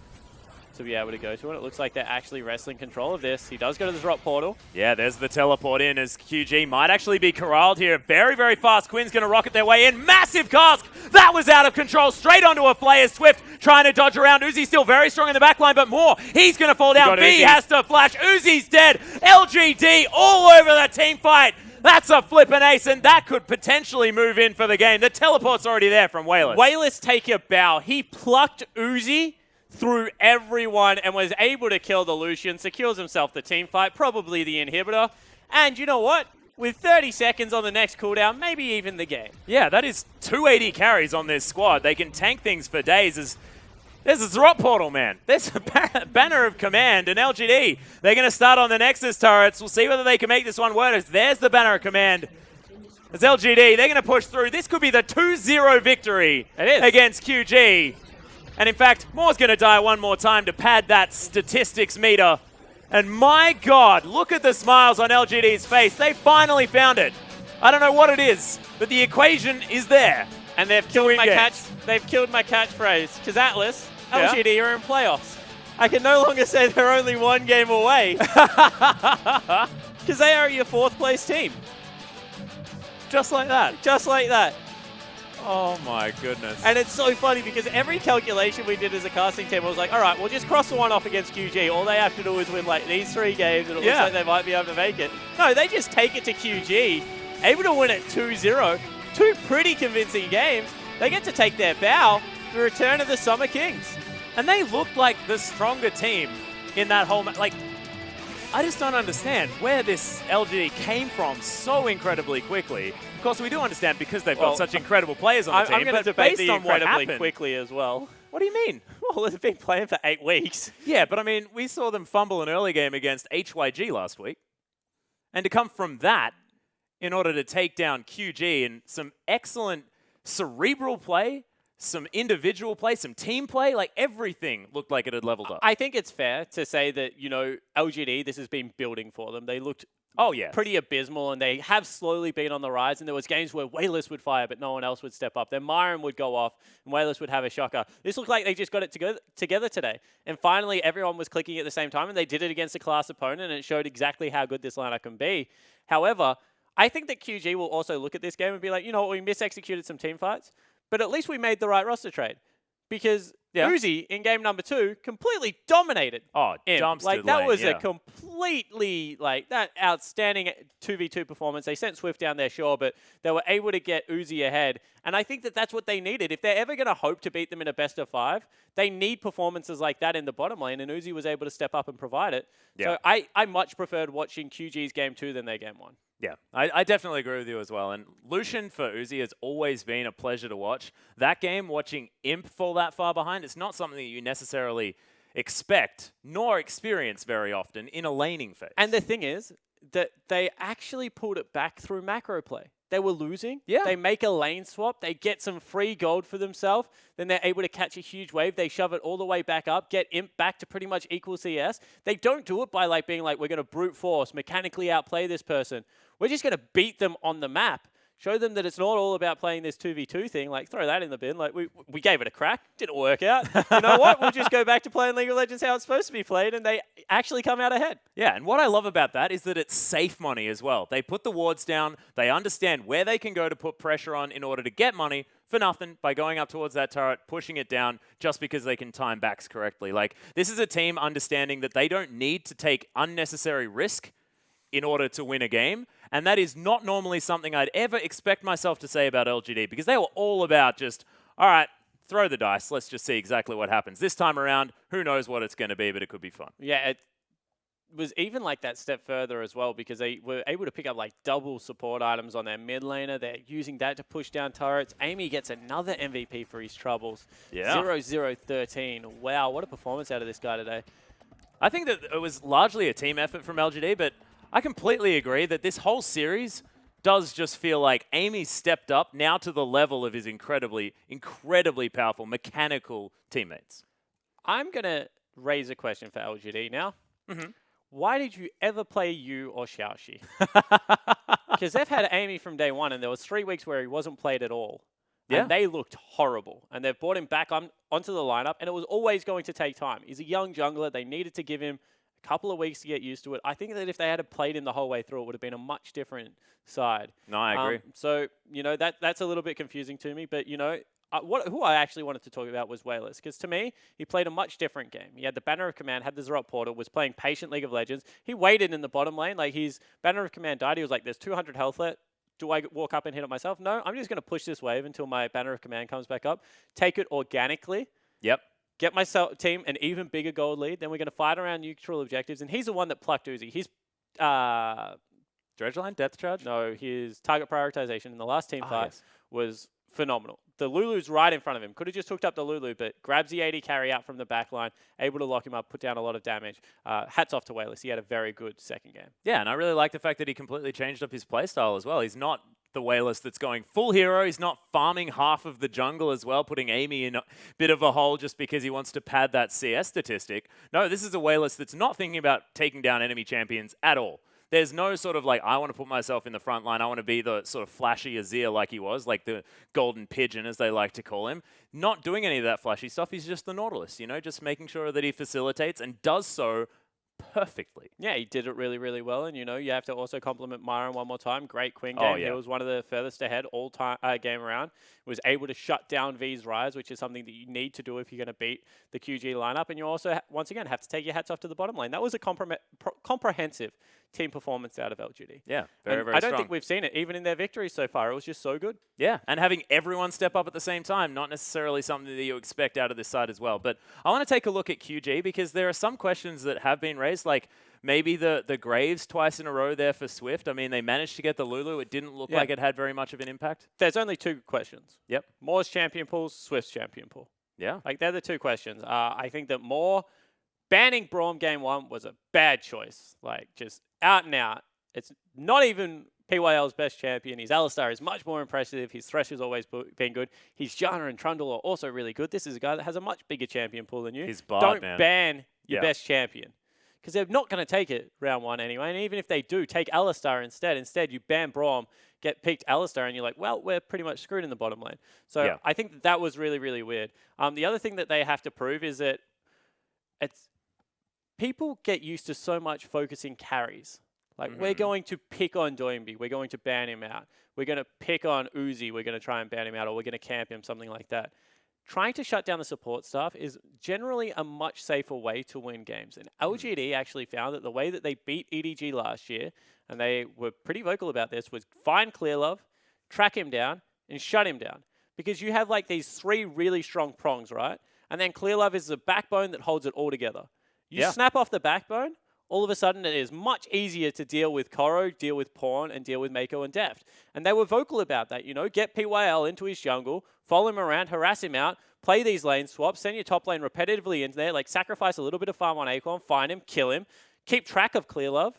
to be able to go to, and it looks like they're actually wrestling control of this. He does go to the Zrop portal. Yeah, there's the teleport in as QG might actually be corralled here. Very, very fast. Quinn's going to rocket their way in. Massive cask! That was out of control. Straight onto a player. Swift trying to dodge around. Uzi's still very strong in the backline, but more. He's going to fall down. B has to flash. Uzi's dead. LGD all over the team fight. That's a flippin' ace, and that could potentially move in for the game. The teleport's already there from Wayless. Wayless take a bow. He plucked Uzi through everyone and was able to kill the Lucian, secures himself the team fight, probably the inhibitor. And you know what? With 30 seconds on the next cooldown, maybe even the game. Yeah, that is 280 carries on this squad. They can tank things for days. There's a Zrop Portal, man. There's a Banner of Command and LGD. They're going to start on the Nexus turrets. We'll see whether they can make this one work. There's the Banner of Command. It's LGD. They're going to push through. This could be the 2-0 victory against QG. And in fact, Moore's going to die one more time to pad that statistics meter. And my God, look at the smiles on LGD's face. They finally found it. I don't know what it is, but the equation is there. And they've killed my catchphrase. Because Atlas, LGD are in playoffs. I can no longer say they're only one game away. Because they are your 4th place team. Just like that. Just like that. Oh my goodness. And it's so funny because every calculation we did as a casting team was like, all right, we'll just cross the one off against QG. All they have to do is win like these 3 games and it looks like they might be able to make it. No, they just take it to QG, able to win it 2-0. 2 pretty convincing games. They get to take their bow, the return of the Summer Kings. And they looked like the stronger team in that whole match. Like, I just don't understand where this LGD came from so incredibly quickly. Of course, we do understand because they've got such incredible players on the team. I'm going to debate the incredibly quickly as well. What do you mean? Well, they've been playing for 8 weeks. Yeah, but I mean, we saw them fumble an early game against HYG last week. And to come from that in order to take down QG and some excellent cerebral play, some individual play, some team play, like everything looked like it had leveled up. I think it's fair to say that, you know, LGD, this has been building for them. They looked Oh, yes. pretty abysmal, and they have slowly been on the rise. And there was games where Wayless would fire, but no one else would step up. Then Myron would go off, and Wayless would have a shocker. This looked like they just got it together today. And finally, everyone was clicking at the same time, and they did it against a class opponent, and it showed exactly how good this lineup can be. However, I think that QG will also look at this game and be like, you know what, we mis-executed some team fights, but at least we made the right roster trade. Because Uzi in game number 2 completely dominated. Oh, him. dumpstered Like that lane, was yeah. a completely that outstanding 2v2 performance. They sent Swift down there, sure, but they were able to get Uzi ahead. And I think that that's what they needed. If they're ever going to hope to beat them in a best of 5, they need performances like that in the bottom lane. And Uzi was able to step up and provide it. Yeah. So I much preferred watching QG's game 2 than their game 1. Yeah, I definitely agree with you as well. And Lucian for Uzi has always been a pleasure to watch. That game, watching Imp fall that far behind, it's not something that you necessarily expect nor experience very often in a laning phase. And the thing is that they actually pulled it back through macro play. They were losing. Yeah. They make a lane swap. They get some free gold for themselves. Then they're able to catch a huge wave. They shove it all the way back up, get Imp back to pretty much equal CS. They don't do it by like being like, we're going to brute force, mechanically outplay this person. We're just going to beat them on the map. Show them that it's not all about playing this 2v2 thing. Like, throw that in the bin. Like, we gave it a crack. Didn't work out. You know what? We'll just go back to playing League of Legends how it's supposed to be played, and they actually come out ahead. Yeah, and what I love about that is that it's safe money as well. They put the wards down. They understand where they can go to put pressure on in order to get money for nothing by going up towards that turret, pushing it down just because they can time backs correctly. Like, this is a team understanding that they don't need to take unnecessary risk in order to win a game. And that is not normally something I'd ever expect myself to say about LGD, because they were all about just, all right, throw the dice. Let's just see exactly what happens. This time around, who knows what it's going to be, but it could be fun. Yeah, it was even like that step further as well, because they were able to pick up like double support items on their mid laner. They're using that to push down turrets. Amy gets another MVP for his troubles. Yeah. 0-0-13. Wow, what a performance out of this guy today. I think that it was largely a team effort from LGD, but I completely agree that this whole series does just feel like Amy stepped up now to the level of his incredibly, incredibly powerful mechanical teammates. I'm going to raise a question for LGD now. Mm-hmm. Why did you ever play you or Xiaoxi? Because they've had Amy from day one, and there was 3 weeks where he wasn't played at all. Yeah. And they looked horrible. And they've brought him back onto the lineup, and it was always going to take time. He's a young jungler. They needed to give him a couple of weeks to get used to it. I think that if they had played him the whole way through, it would have been a much different side. No, I agree. So, you know, that's a little bit confusing to me. But, you know, who I actually wanted to talk about was Wayless, because to me, he played a much different game. He had the Banner of Command, had the Zerot Portal, was playing patient League of Legends. He waited in the bottom lane. Like, his Banner of Command died. He was like, there's 200 health left. Do I walk up and hit it myself? No, I'm just going to push this wave until my Banner of Command comes back up. Take it organically. Yep. Get my team an even bigger gold lead. Then we're going to fight around neutral objectives. And he's the one that plucked Uzi. His Dredge line, depth charge? No, his target prioritization in the last team fight yes. was phenomenal. The Lulu's right in front of him. Could have just hooked up the Lulu, but grabs the AD carry out from the back line, able to lock him up, put down a lot of damage. Hats off to Wayless. He had a very good second game. Yeah, and I really like the fact that he completely changed up his playstyle as well. He's not the Wayless that's going full hero. He's not farming half of the jungle as well, putting Amy in a bit of a hole just because he wants to pad that CS statistic. No, this is a Wayless that's not thinking about taking down enemy champions at all. There's no sort of like, I want to put myself in the front line. I want to be the sort of flashy Azir like he was, like the golden pigeon, as they like to call him. Not doing any of that flashy stuff. He's just the Nautilus, you know, just making sure that he facilitates and does so perfectly. Yeah, he did it really, really well. And, you know, you have to also compliment Myron one more time. Great Queen game. Oh, yeah. He was one of the furthest ahead all time game around. Was able to shut down V's rise, which is something that you need to do if you're going to beat the QG lineup. And you also, once again, have to take your hats off to the bottom lane. That was a comprehensive team performance out of LGD. Yeah, very, very I don't strong. think we've seen it, even in their victories so far. It was just so good. Yeah, and having everyone step up at the same time, not necessarily something that you expect out of this side as well. But I want to take a look at QG, because there are some questions that have been raised, like maybe the Graves twice in a row there for Swift. I mean, they managed to get the Lulu. It didn't look like it had very much of an impact. There's only 2 questions. Yep. Moore's champion pool, Swift's champion pool. Yeah. Like, they're the 2 questions. I think that Moore banning Braum game 1 was a bad choice. Like, just out and out. It's not even PYL's best champion. His Alistar is much more impressive. His Thresh has always been good. His Janna and Trundle are also really good. This is a guy that has a much bigger champion pool than you. His Bard, Don't man. ban your best champion. because they're not going to take it round 1 anyway. And even if they do, take Alistar instead. Instead, you ban Braum, get picked Alistar, and you're like, well, we're pretty much screwed in the bottom lane. So I think that was really, really weird. The other thing that they have to prove is that people get used to so much focusing carries. Like, we're going to pick on Doimby. We're going to ban him out. We're going to pick on Uzi. We're going to try and ban him out, or we're going to camp him, something like that. Trying to shut down the support staff is generally a much safer way to win games. And LGD actually found that the way that they beat EDG last year, and they were pretty vocal about this, was find Clearlove, track him down, and shut him down. Because you have like these 3 really strong prongs, right? And then Clearlove is the backbone that holds it all together. You snap off the backbone, all of a sudden it is much easier to deal with Koro, deal with Pawn, and deal with Mako and Deft. And they were vocal about that, you know, get PYL into his jungle, follow him around, harass him out, play these lane swaps, send your top lane repetitively into there, like sacrifice a little bit of farm on Acorn, find him, kill him, keep track of Clearlove,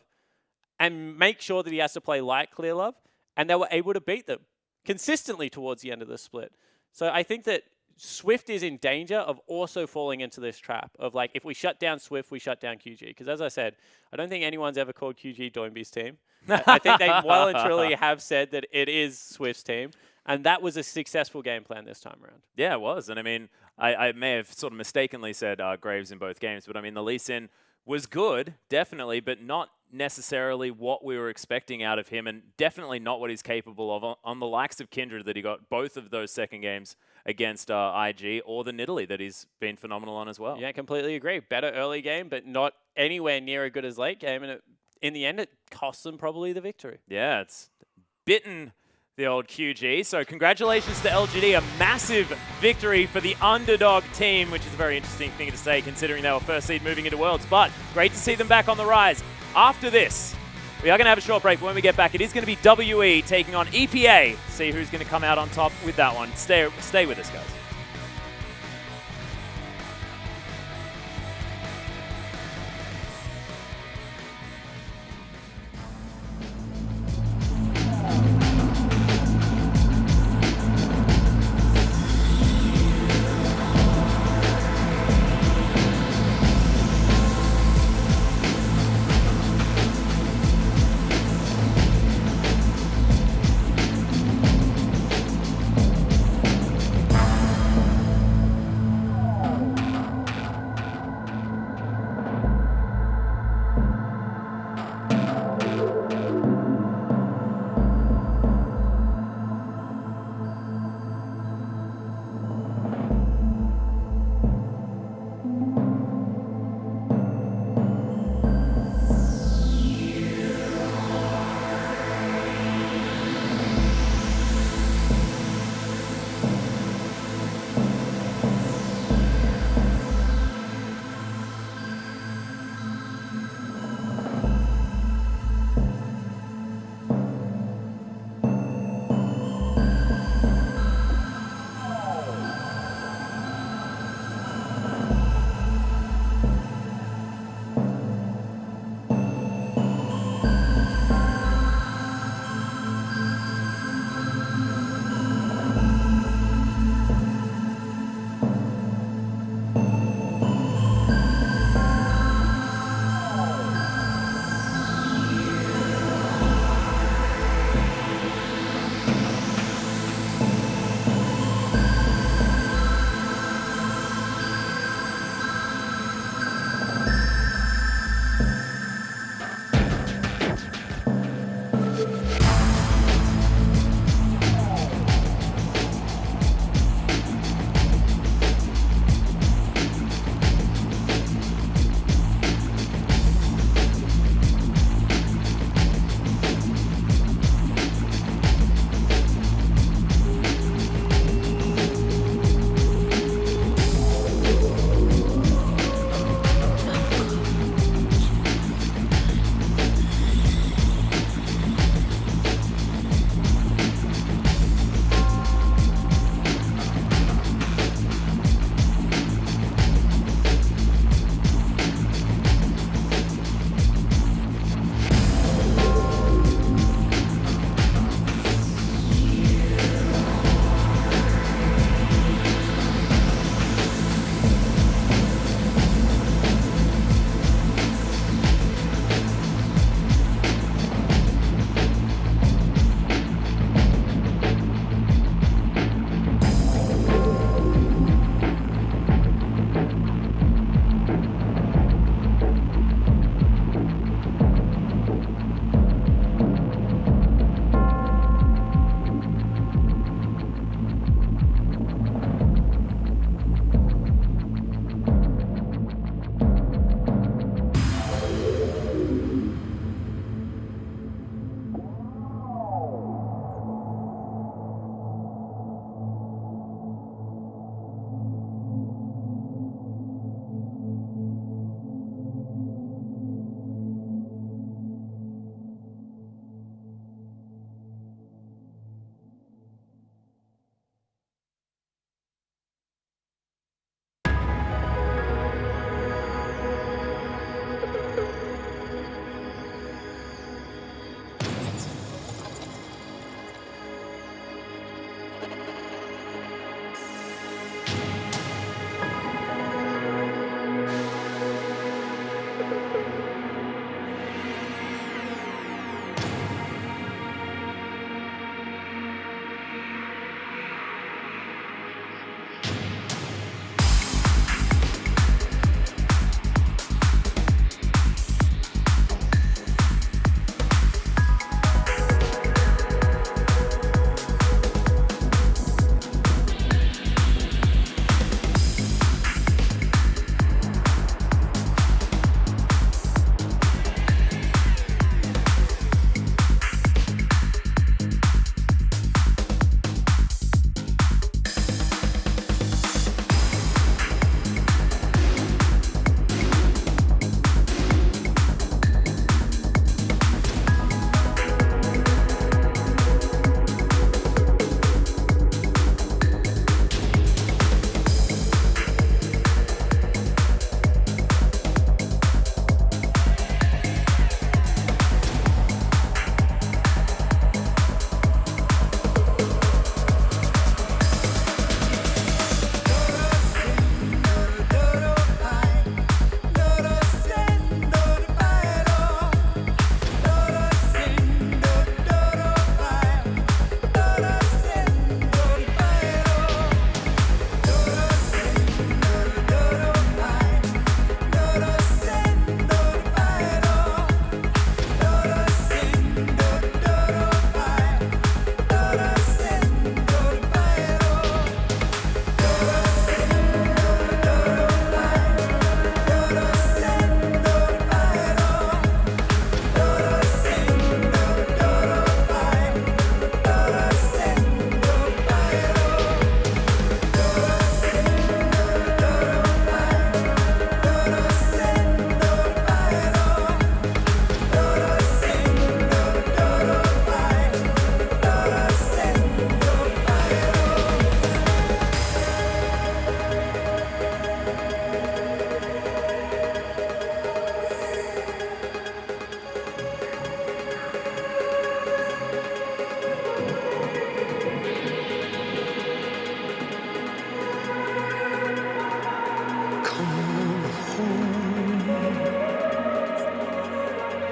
and make sure that he has to play like Clearlove. And they were able to beat them consistently towards the end of the split. So I think that Swift is in danger of also falling into this trap of like, if we shut down Swift, we shut down QG. Because as I said, I don't think anyone's ever called QG Doimby's team. I think they well and truly have said that it is Swift's team. And that was a successful game plan this time around. Yeah, it was. And I mean, I may have sort of mistakenly said Graves in both games, but I mean, the Lee Sin was good, definitely, but not necessarily what we were expecting out of him, and definitely not what he's capable of on the likes of Kindred that he got both of those second games against IG, or the Nidalee that he's been phenomenal on as well. Yeah, completely agree. Better early game, but not anywhere near as good as late game, and in the end, it cost them probably the victory. Yeah, it's bitten the old QG. So congratulations to LGD, a massive victory for the underdog team, which is a very interesting thing to say considering they were first seed moving into Worlds, but great to see them back on the rise. After this, we are going to have a short break. When we get back, it is going to be WE taking on EPA. See who's going to come out on top with that one. Stay with us, guys.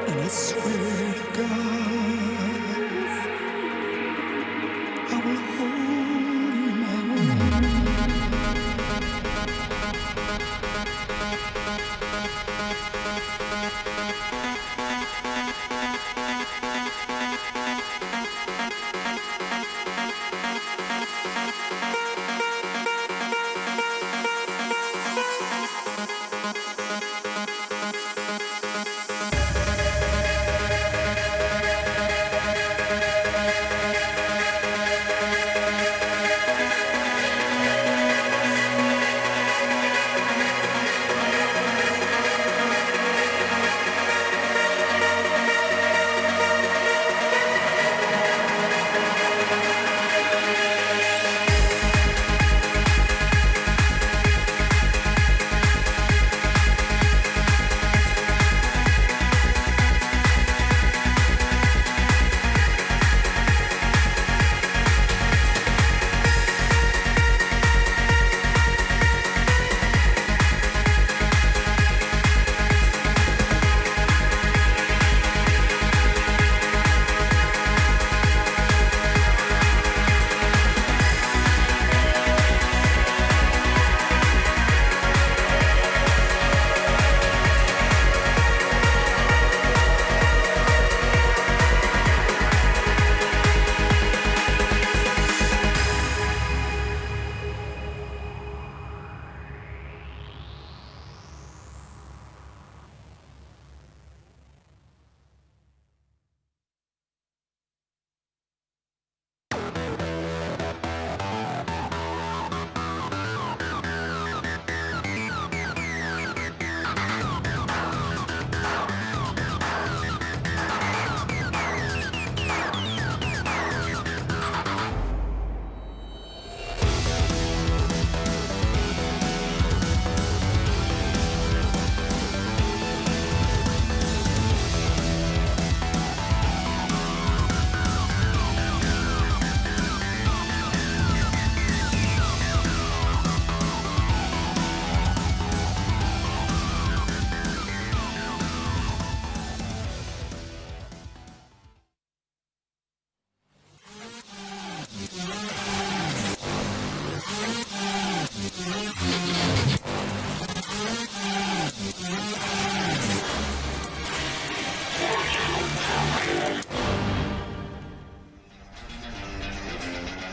And I swear to God, I will hold you in my arms.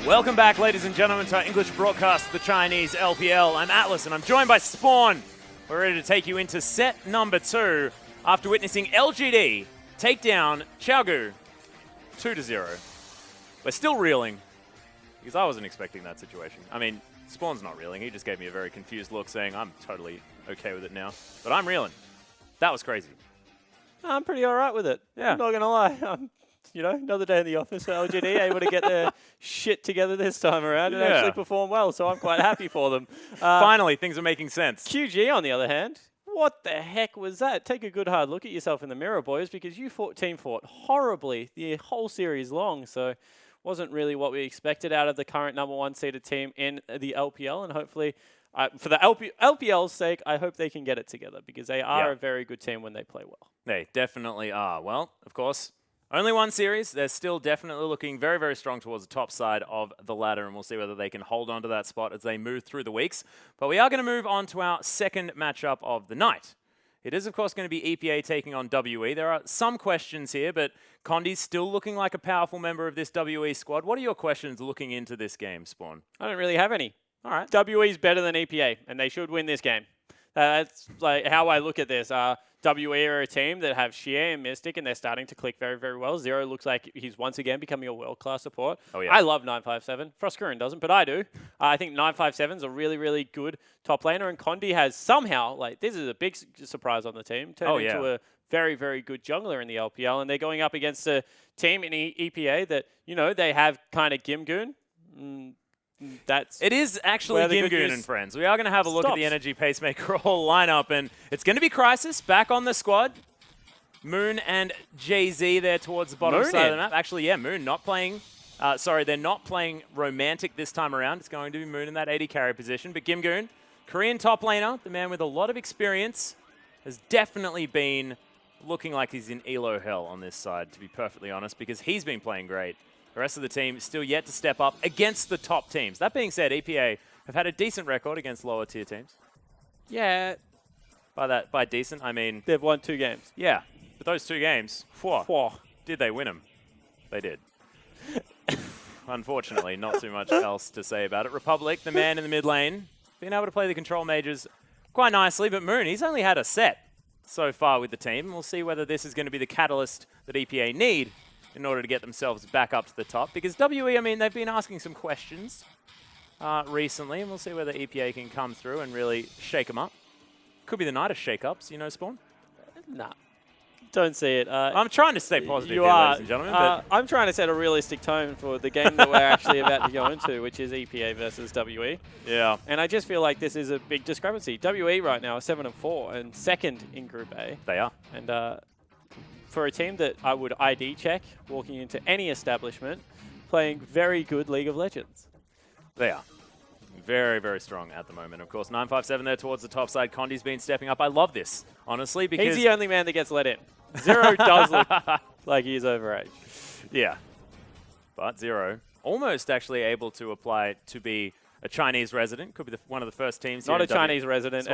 Welcome back, ladies and gentlemen, to our English broadcast of the Chinese LPL. I'm Atlas, and I'm joined by Spawn. We're ready to take you into set number 2 after witnessing LGD take down Xiaogu 2-0. We're still reeling, because I wasn't expecting that situation. I mean, Spawn's not reeling. He just gave me a very confused look saying, I'm totally okay with it now. But I'm reeling. That was crazy. I'm pretty all right with it. Yeah. I'm not going to lie. Another day in the office for LGD, able to get their shit together this time around and actually perform well, so I'm quite happy for them. Finally, things are making sense. QG, on the other hand, what the heck was that? Take a good hard look at yourself in the mirror, boys, because you team fought horribly the whole series long, so wasn't really what we expected out of the current number 1 seeded team in the LPL, and hopefully, for the LPL's sake, I hope they can get it together, because they are a very good team when they play well. They definitely are. Well, of course, only one series. They're still definitely looking very, very strong towards the top side of the ladder, and we'll see whether they can hold on to that spot as they move through the weeks. But we are going to move on to our second matchup of the night. It is, of course, going to be EPA taking on WE. There are some questions here, but Condi's still looking like a powerful member of this WE squad. What are your questions looking into this game, Spawn? I don't really have any. All right. WE's better than EPA, and they should win this game. That's like how I look at this. WE are a team that have Sheer and Mystic, and they're starting to click very, very well. Zero looks like he's once again becoming a world-class support. Oh, yeah. I love 957. Frostkurin doesn't, but I do. I think 957's a really, really good top laner, and Condi has somehow, this is a big surprise on the team, turned into a very, very good jungler in the LPL, and they're going up against a team in EPA that, they have kind of Gimgoon. It is actually Gimgoon and friends. We are going to have a look at the Energy Pacemaker all lineup, and it's going to be Crisis back on the squad. Moon and Jay-Z there towards the bottom side of the map. Actually, yeah, Moon not playing. They're not playing Romantic this time around. It's going to be Moon in that 80 carry position. But Gimgoon, Korean top laner, the man with a lot of experience, has definitely been looking like he's in ELO hell on this side, to be perfectly honest, because he's been playing great. The rest of the team still yet to step up against the top teams. That being said, EPA have had a decent record against lower tier teams. Yeah. By decent, I mean... They've won 2 games. Yeah, but those 2 games, did they win them? They did. Unfortunately, not too much else to say about it. Republic, the man in the mid lane, been able to play the control mages quite nicely, but Moon, he's only had a set so far with the team. We'll see whether this is going to be the catalyst that EPA need in order to get themselves back up to the top. Because WE, I mean, they've been asking some questions recently, and we'll see whether EPA can come through and really shake them up. Could be the night of shake-ups, you know, Spawn? Nah. Don't see it. I'm trying to stay positive you here, are, ladies and gentlemen. But I'm trying to set a realistic tone for the game that we're actually about to go into, which is EPA versus WE. yeah. And I just feel like this is a big discrepancy. WE right now are 7-4 and second in Group A. They are. And for a team that I would ID check walking into any establishment, playing very good League of Legends. They are. Very, very strong at the moment. Of course, 957 there towards the top side. Condi's been stepping up. I love this, honestly, because... He's the only man that gets let in. Zero does look like he's overage. Yeah. But Zero, almost actually able to apply to be a Chinese resident. Could be one of the first teams Not here a Chinese resident,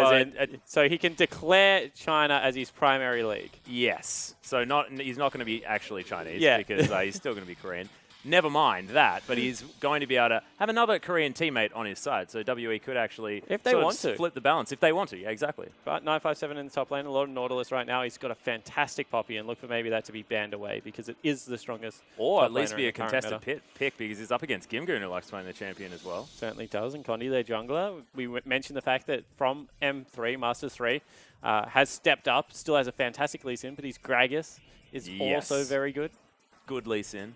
so he can declare China as his primary league. Yes. So he's not going to be actually Chinese because he's still going to be Korean. Never mind that, but he's going to be able to have another Korean teammate on his side. So WE could actually if they want to flip the balance if they want to. Yeah, exactly. But 957 in the top lane, a lot of Nautilus right now. He's got a fantastic poppy, and look for maybe that to be banned away because it is the strongest. Or at least laner be in a the current contested pick because he's up against Gimgoon, who likes playing the champion as well. Certainly does, and Condi, their jungler. We mentioned the fact that from M3, Masters 3, has stepped up, still has a fantastic Lee Sin, but his Gragas is also very good. Good Lee Sin,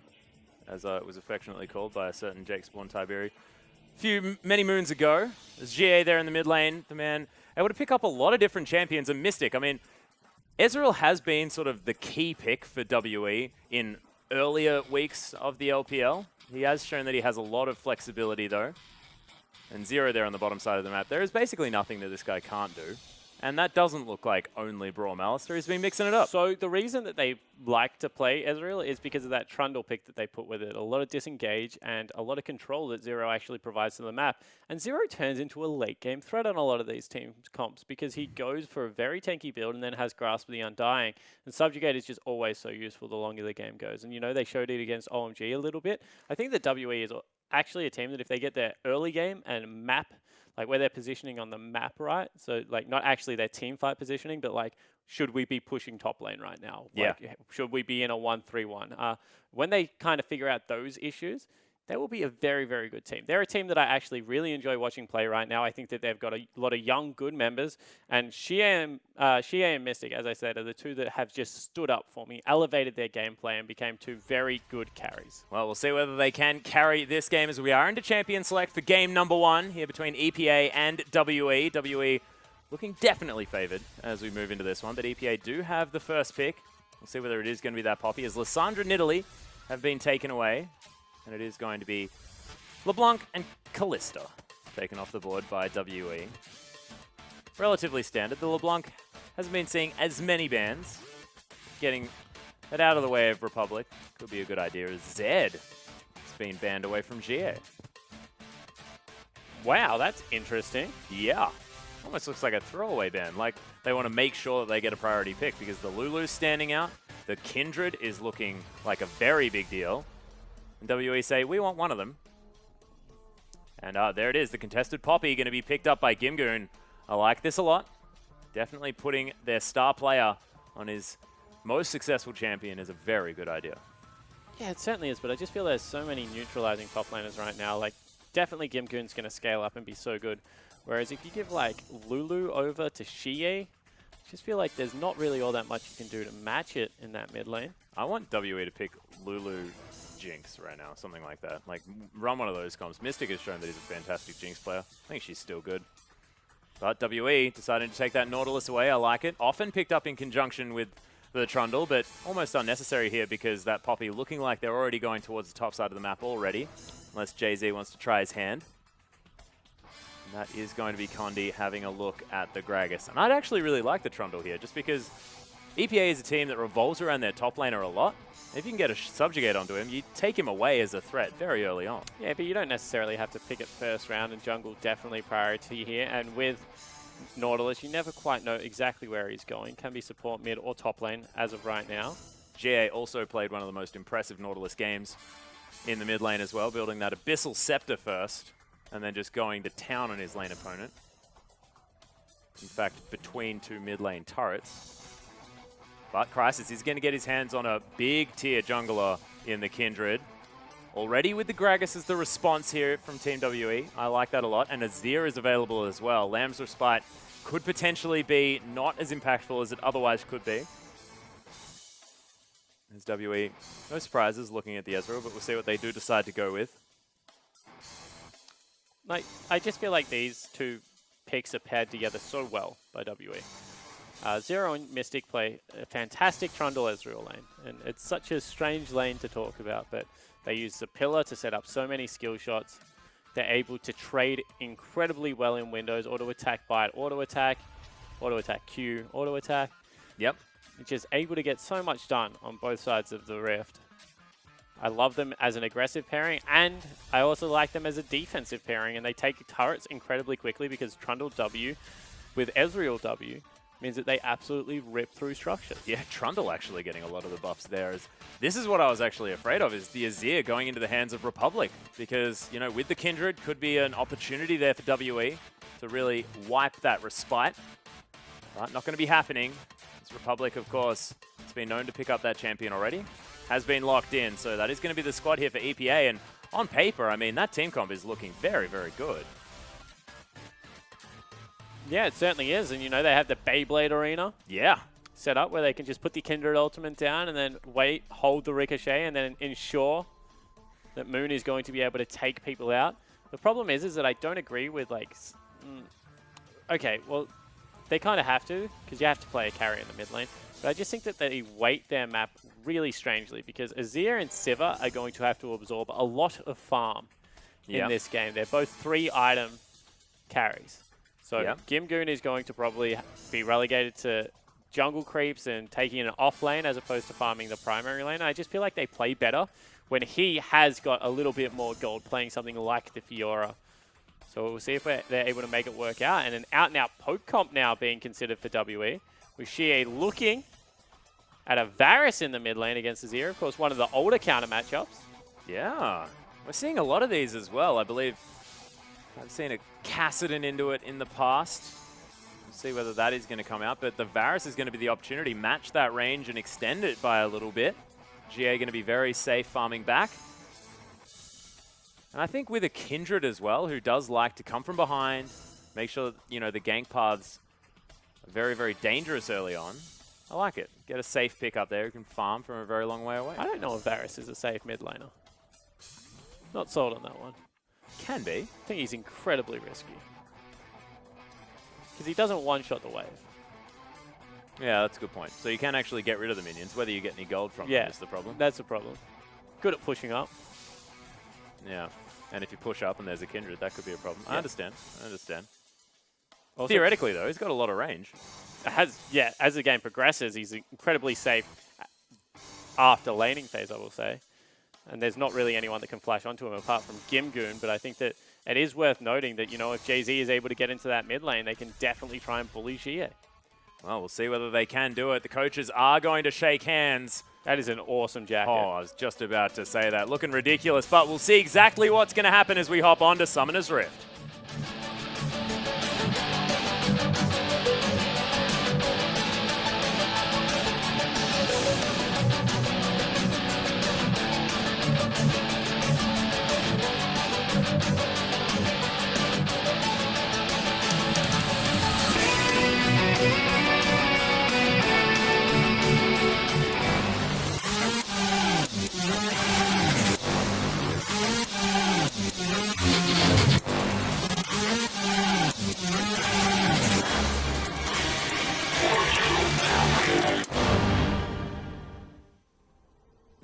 as it was affectionately called by a certain Jake Spawn Tiberi. Many moons ago, there's GA there in the mid lane, the man able to pick up a lot of different champions, and Mystic. I mean, Ezreal has been sort of the key pick for WE in earlier weeks of the LPL. He has shown that he has a lot of flexibility, though. And Zero there on the bottom side of the map. There is basically nothing that this guy can't do. And that doesn't look like only Brawl Malister. He's been mixing it up. So the reason that they like to play Ezreal is because of that Trundle pick that they put with it. A lot of disengage and a lot of control that Zero actually provides to the map. And Zero turns into a late game threat on a lot of these team comps because he goes for a very tanky build and then has Grasp of the Undying. And Subjugate is just always so useful the longer the game goes. And you know, they showed it against OMG a little bit. I think that WE is actually a team that if they get their early game and map like where they're positioning on the map, right? So like not actually their team fight positioning, but like, should we be pushing top lane right now? Yeah. Like, should we be in a 1-3-1? When they kind of figure out those issues, they will be a very, very good team. They're a team that I actually really enjoy watching play right now. I think that they've got a lot of young, good members. And Xie and Mystic, as I said, are the two that have just stood up for me, elevated their gameplay, and became two very good carries. Well, we'll see whether they can carry this game as we are into Champion Select for game number 1 here between EPA and WE. WE looking definitely favored as we move into this one, but EPA do have the first pick. We'll see whether it is going to be that poppy as Lysandra Nidalee have been taken away. And it is going to be LeBlanc and Kalista taken off the board by WE. Relatively standard. The LeBlanc hasn't been seeing as many bans. Getting it out of the way of Republic could be a good idea as Zed has been banned away from GA. Wow, that's interesting. Yeah. Almost looks like a throwaway ban. Like they want to make sure that they get a priority pick because the Lulu's standing out. The Kindred is looking like a very big deal. WE say, we want one of them. And there it is, the contested Poppy going to be picked up by Gimgoon. I like this a lot. Definitely putting their star player on his most successful champion is a very good idea. Yeah, it certainly is, but I just feel there's so many neutralizing top laners right now. Like, definitely Gimgoon's going to scale up and be so good. Whereas if you give, like, Lulu over to Xie, I just feel like there's not really all that much you can do to match it in that mid lane. I want WE to pick Lulu Jinx right now, something like that. Like, run one of those comps. Mystic has shown that he's a fantastic Jinx player. I think she's still good. But WE deciding to take that Nautilus away. I like it. Often picked up in conjunction with the Trundle, but almost unnecessary here because that Poppy looking like they're already going towards the top side of the map already, unless Jay-Z wants to try his hand. And that is going to be Condi having a look at the Gragas. And I'd actually really like the Trundle here, just because EPA is a team that revolves around their top laner a lot. If you can get a subjugate onto him, you take him away as a threat very early on. Yeah, but you don't necessarily have to pick it first round, and jungle definitely priority here. And with Nautilus, you never quite know exactly where he's going. Can be support mid or top lane as of right now. GA also played one of the most impressive Nautilus games in the mid lane as well, building that Abyssal Scepter first, and then just going to town on his lane opponent. In fact, between two mid lane turrets. But Crisis is going to get his hands on a big tier jungler in the Kindred. Already with the Gragas as the response here from Team WE. I like that a lot. And Azir is available as well. Lamb's Respite could potentially be not as impactful as it otherwise could be. As WE, no surprises looking at the Ezreal, but we'll see what they do decide to go with. Like, I just feel like these two picks are paired together so well by WE. Zero and Mystic play a fantastic Trundle Ezreal lane, and it's such a strange lane to talk about, but they use the pillar to set up so many skill shots. They're able to trade incredibly well in windows, auto-attack, bite, auto-attack Q, auto-attack. Yep. Just able to get so much done on both sides of the rift. I love them as an aggressive pairing, and I also like them as a defensive pairing, and they take turrets incredibly quickly because Trundle W with Ezreal W means that they absolutely rip through structures. Yeah, Trundle actually getting a lot of the buffs there. This is what I was actually afraid of, is the Azir going into the hands of Republic. Because, you know, with the Kindred, could be an opportunity there for WE to really wipe that respite. But not going to be happening. As Republic, of course, has been known to pick up that champion already. Has been locked in, so that is going to be the squad here for EPA. And on paper, I mean, that team comp is looking very, very good. Yeah, it certainly is. And, you know, they have the Beyblade Arena set up where they can just put the Kindred ultimate down and then wait, hold the Ricochet, and then ensure that Moon is going to be able to take people out. The problem is that I don't agree with, like... okay, well, they kind of have to, because you have to play a carry in the mid lane. But I just think that they weight their map really strangely, because Azir and Sivir are going to have to absorb a lot of farm in this game. They're both 3-item carries. So Gimgoon is going to probably be relegated to jungle creeps and taking an off lane as opposed to farming the primary lane. I just feel like they play better when he has got a little bit more gold playing something like the Fiora. So we'll see if they're able to make it work out. And an out-and-out poke comp now being considered for WE, with Xie looking at a Varus in the mid lane against Azir. Of course, one of the older counter matchups. Yeah, we're seeing a lot of these as well. I believe I've seen a Kassadin into it in the past. We'll see whether that is going to come out, but the Varus is going to be the opportunity. Match that range and extend it by a little bit. GA going to be very safe farming back. And I think with a Kindred as well, who does like to come from behind, make sure that, you know, the gank paths are very, very dangerous early on. I like it. Get a safe pick up there who can farm from a very long way away. I don't know if Varus is a safe mid laner. Not sold on that one. Can be. I think he's incredibly risky. Because he doesn't one-shot the wave. Yeah, that's a good point. So you can actually get rid of the minions. Whether you get any gold from them is the problem. That's the problem. Good at pushing up. Yeah. And if you push up and there's a Kindred, that could be a problem. Yeah. I understand. I understand. Also, Theoretically, though, he's got a lot of range. as the game progresses, he's incredibly safe after laning phase, I will say. And there's not really anyone that can flash onto him apart from Gimgoon, but I think that it is worth noting that, you know, if Jay-Z is able to get into that mid lane, they can definitely try and bully Xie. Well, we'll see whether they can do it. The coaches are going to shake hands. That is an awesome jacket. Oh, I was just about to say that. Looking ridiculous, but we'll see exactly what's going to happen as we hop on to Summoner's Rift.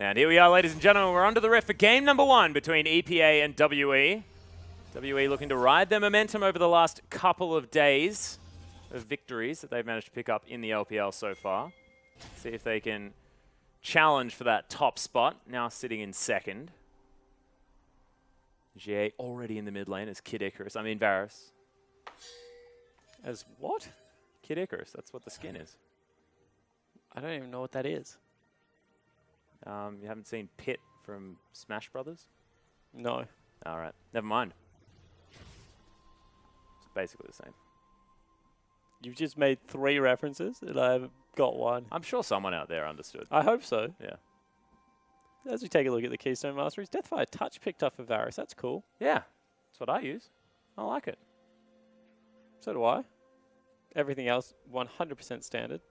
And here we are, ladies and gentlemen. We're onto the rift for game number 1 between EPA and WE. WE looking to ride their momentum over the last couple of days of victories that they've managed to pick up in the LPL so far. See if they can challenge for that top spot. Now sitting in second. GA already in the mid lane as Kid Icarus. I mean Varus. As what? Kid Icarus, that's what the skin is. I don't even know what that is. You haven't seen Pit from Smash Brothers? No. All right, never mind. It's basically the same. You've just made 3 references, and I haven't got one. I'm sure someone out there understood. I hope so. Yeah. As we take a look at the Keystone Masteries, Deathfire Touch picked up for Varus. That's cool. Yeah, that's what I use. I like it. So do I. Everything else, 100% standard.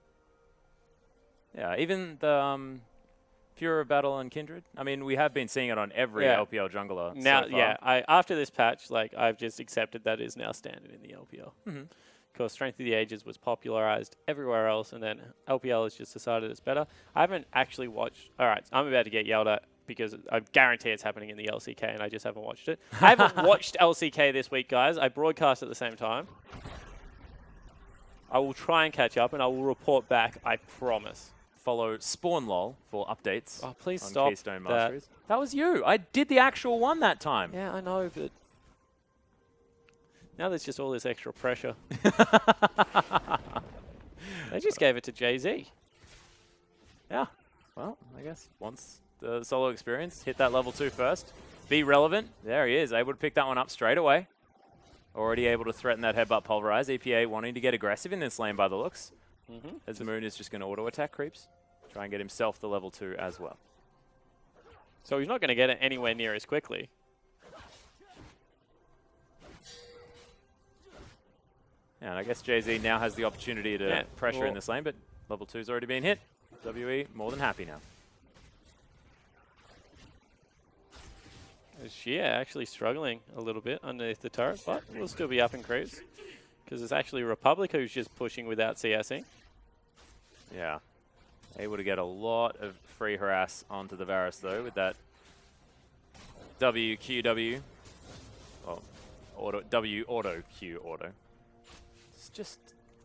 Yeah, even the Fury of Battle and Kindred. I mean, we have been seeing it on every Yeah. LPL jungler Now, so far. yeah, after this patch, like I've just accepted that is now standard in the LPL. Mm-hmm. Because Strength of the Ages was popularized everywhere else, and then LPL has just decided it's better. I haven't actually watched. All right, I'm about to get yelled at because I guarantee it's happening in the LCK, and I just haven't watched it. I haven't watched LCK this week, guys. I broadcast at the same time. I will try and catch up, and I will report back. I promise. Follow SpawnLol for updates. Oh, please on stop Keystone that. Masteries. That was you. I did the actual one that time. Yeah, I know, but now there's just all this extra pressure. They just gave it to Jay-Z. Yeah. Well, I guess once the solo experience, hit that level 2 first. Be relevant. There he is. Able to pick that one up straight away. Already able to threaten that headbutt pulverize. EPA wanting to get aggressive in this lane by the looks. As Moon is just going to auto-attack creeps. Try and get himself the level 2 as well. So he's not going to get it anywhere near as quickly. Yeah, and I guess Jay-Z now has the opportunity to pressure in this lane, but level 2's already been hit. WE more than happy now. Shia actually struggling a little bit underneath the turret, but will still be up in creeps. Because it's actually Republic who's just pushing without CSing. Yeah. Able to get a lot of free harass onto the Varus, though, with that WQW. Well, auto Q auto. It's just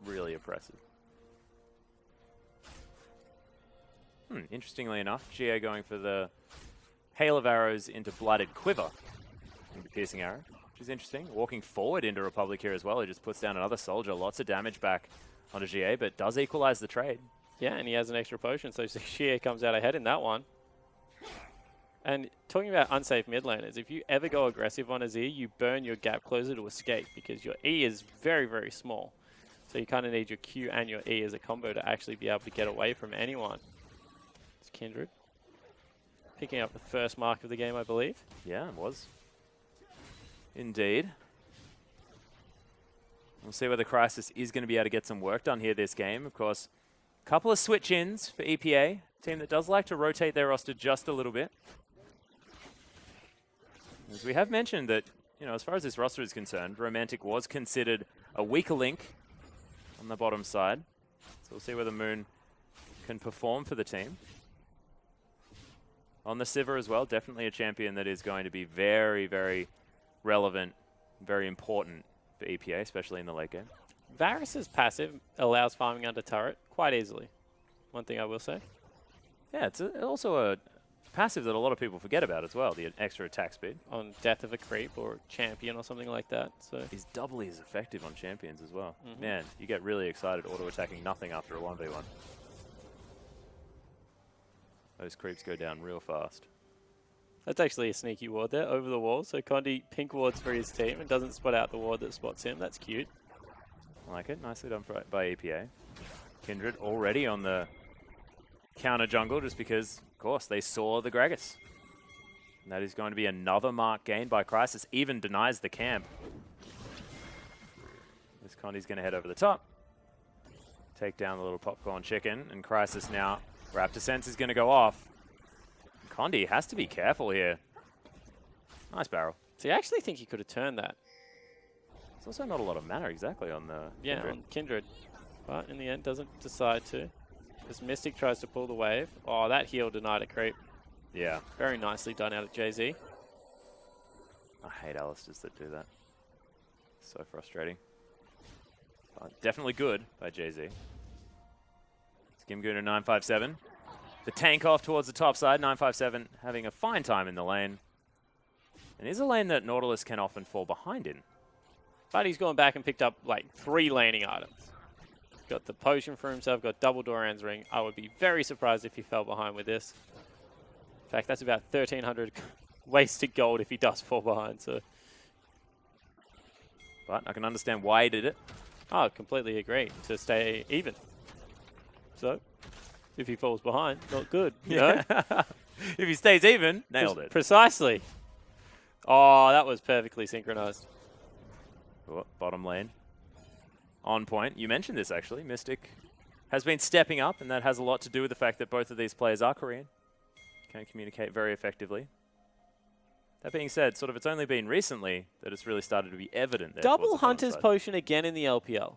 really oppressive. Interestingly enough, GA going for the hail of arrows into Blighted Quiver into Piercing Arrow, which is interesting. Walking forward into Republic here as well. He just puts down another soldier. Lots of damage back onto GA, but does equalize the trade. Yeah, and he has an extra potion, so Shia comes out ahead in that one. And talking about unsafe mid laners, if you ever go aggressive on a Z, you burn your gap closer to escape because your E is very, very small. So you kind of need your Q and your E as a combo to actually be able to get away from anyone. It's Kindred. Picking up the first mark of the game, I believe. Yeah, it was. Indeed. We'll see whether Crisis is going to be able to get some work done here this game. Of course, a couple of switch-ins for EPA, team that does like to rotate their roster just a little bit. As we have mentioned that, you know, as far as this roster is concerned, Romantic was considered a weaker link on the bottom side. So we'll see whether Moon can perform for the team. On the Sivir as well, definitely a champion that is going to be very, very relevant, very important for EPA, especially in the late game. Varus's passive allows farming under turret quite easily. One thing I will say. Yeah, it's also a passive that a lot of people forget about as well, the extra attack speed. On death of a creep or champion or something like that. So He's doubly as effective on champions as well. Man, you get really excited auto-attacking nothing after a 1v1. Those creeps go down real fast. that's actually a sneaky ward there over the wall. So Condi pink wards for his team and doesn't spot out the ward that spots him. That's cute. I like it. Nicely done by EPA. Kindred already on the counter jungle just because, of course, they saw the Gragas. And that is going to be another mark gained by Crisis. Even denies the camp. This Condi's going to head over the top. Take down the little popcorn chicken. And Crisis now, Raptor Sense is going to go off. Condi has to be careful here. Nice barrel. So I actually think he could have turned that. There's also not a lot of mana exactly on the Yeah, Kindred. on Kindred. But in the end, doesn't decide to. As Mystic tries to pull the wave. Oh, that heal denied a creep. Yeah. Very nicely done out of Jay-Z. I hate Alistairs that do that. So frustrating. But definitely good by Jay-Z. It's Gimgoon and 957. The tank off towards the top side. 957 having a fine time in the lane. And is a lane that Nautilus can often fall behind in. But he's gone back and picked up like 3 laning items. Got the potion for himself, got double Doran's ring. I would be very surprised if he fell behind with this. In fact, that's about 1,300 wasted gold if he does fall behind. So, but I can understand why he did it. I completely agree, to stay even. So, if he falls behind, not good, you know? If he stays even, nailed it. Precisely. Oh, that was perfectly synchronized. Oh, bottom lane. On point. You mentioned this, actually. Mystic has been stepping up, and that has a lot to do with the fact that both of these players are Korean. Can communicate very effectively. That being said, sort of it's only been recently that it's really started to be evident there. Double Hunter's Potion again in the LPL.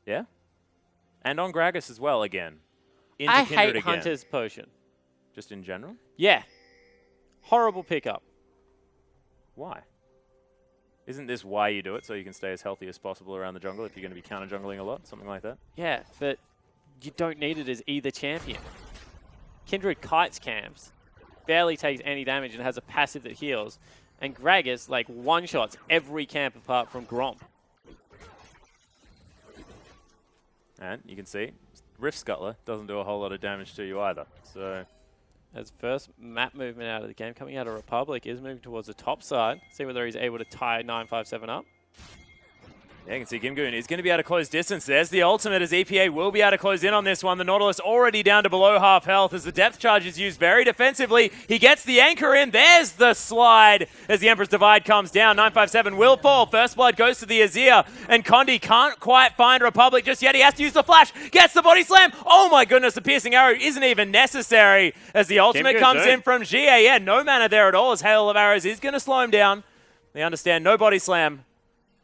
Yeah. And on Gragas as well again. Into I Kindred hate again. Hunter's Potion. Just in general? Yeah. Horrible pickup. Why? Isn't this why you do it, so you can stay as healthy as possible around the jungle if you're going to be counter-jungling a lot? Something like that? Yeah, but you don't need it as either champion. Kindred kites camps, barely takes any damage and has a passive that heals. And Gragas, like, one-shots every camp apart from Gromp. And you can see, Rift Scuttler doesn't do a whole lot of damage to you either. So, as first map movement out of the game, coming out of Republic, is moving towards the top side. See whether he's able to tie 957 up. yeah, you can see Gimgoon is going to be able to close distance. There's the ultimate as EPA will be able to close in on this one. The Nautilus already down to below half health as the depth charge is used very defensively. He gets the anchor in. There's the slide as the Emperor's Divide comes down. 957 will fall. First blood goes to the Azir, and Condi can't quite find Republic just yet. He has to use the flash. Gets the body slam. Oh my goodness, the piercing arrow isn't even necessary as the ultimate comes in from GA. Yeah, no mana there at all as Hail of Arrows is going to slow him down. They understand no body slam,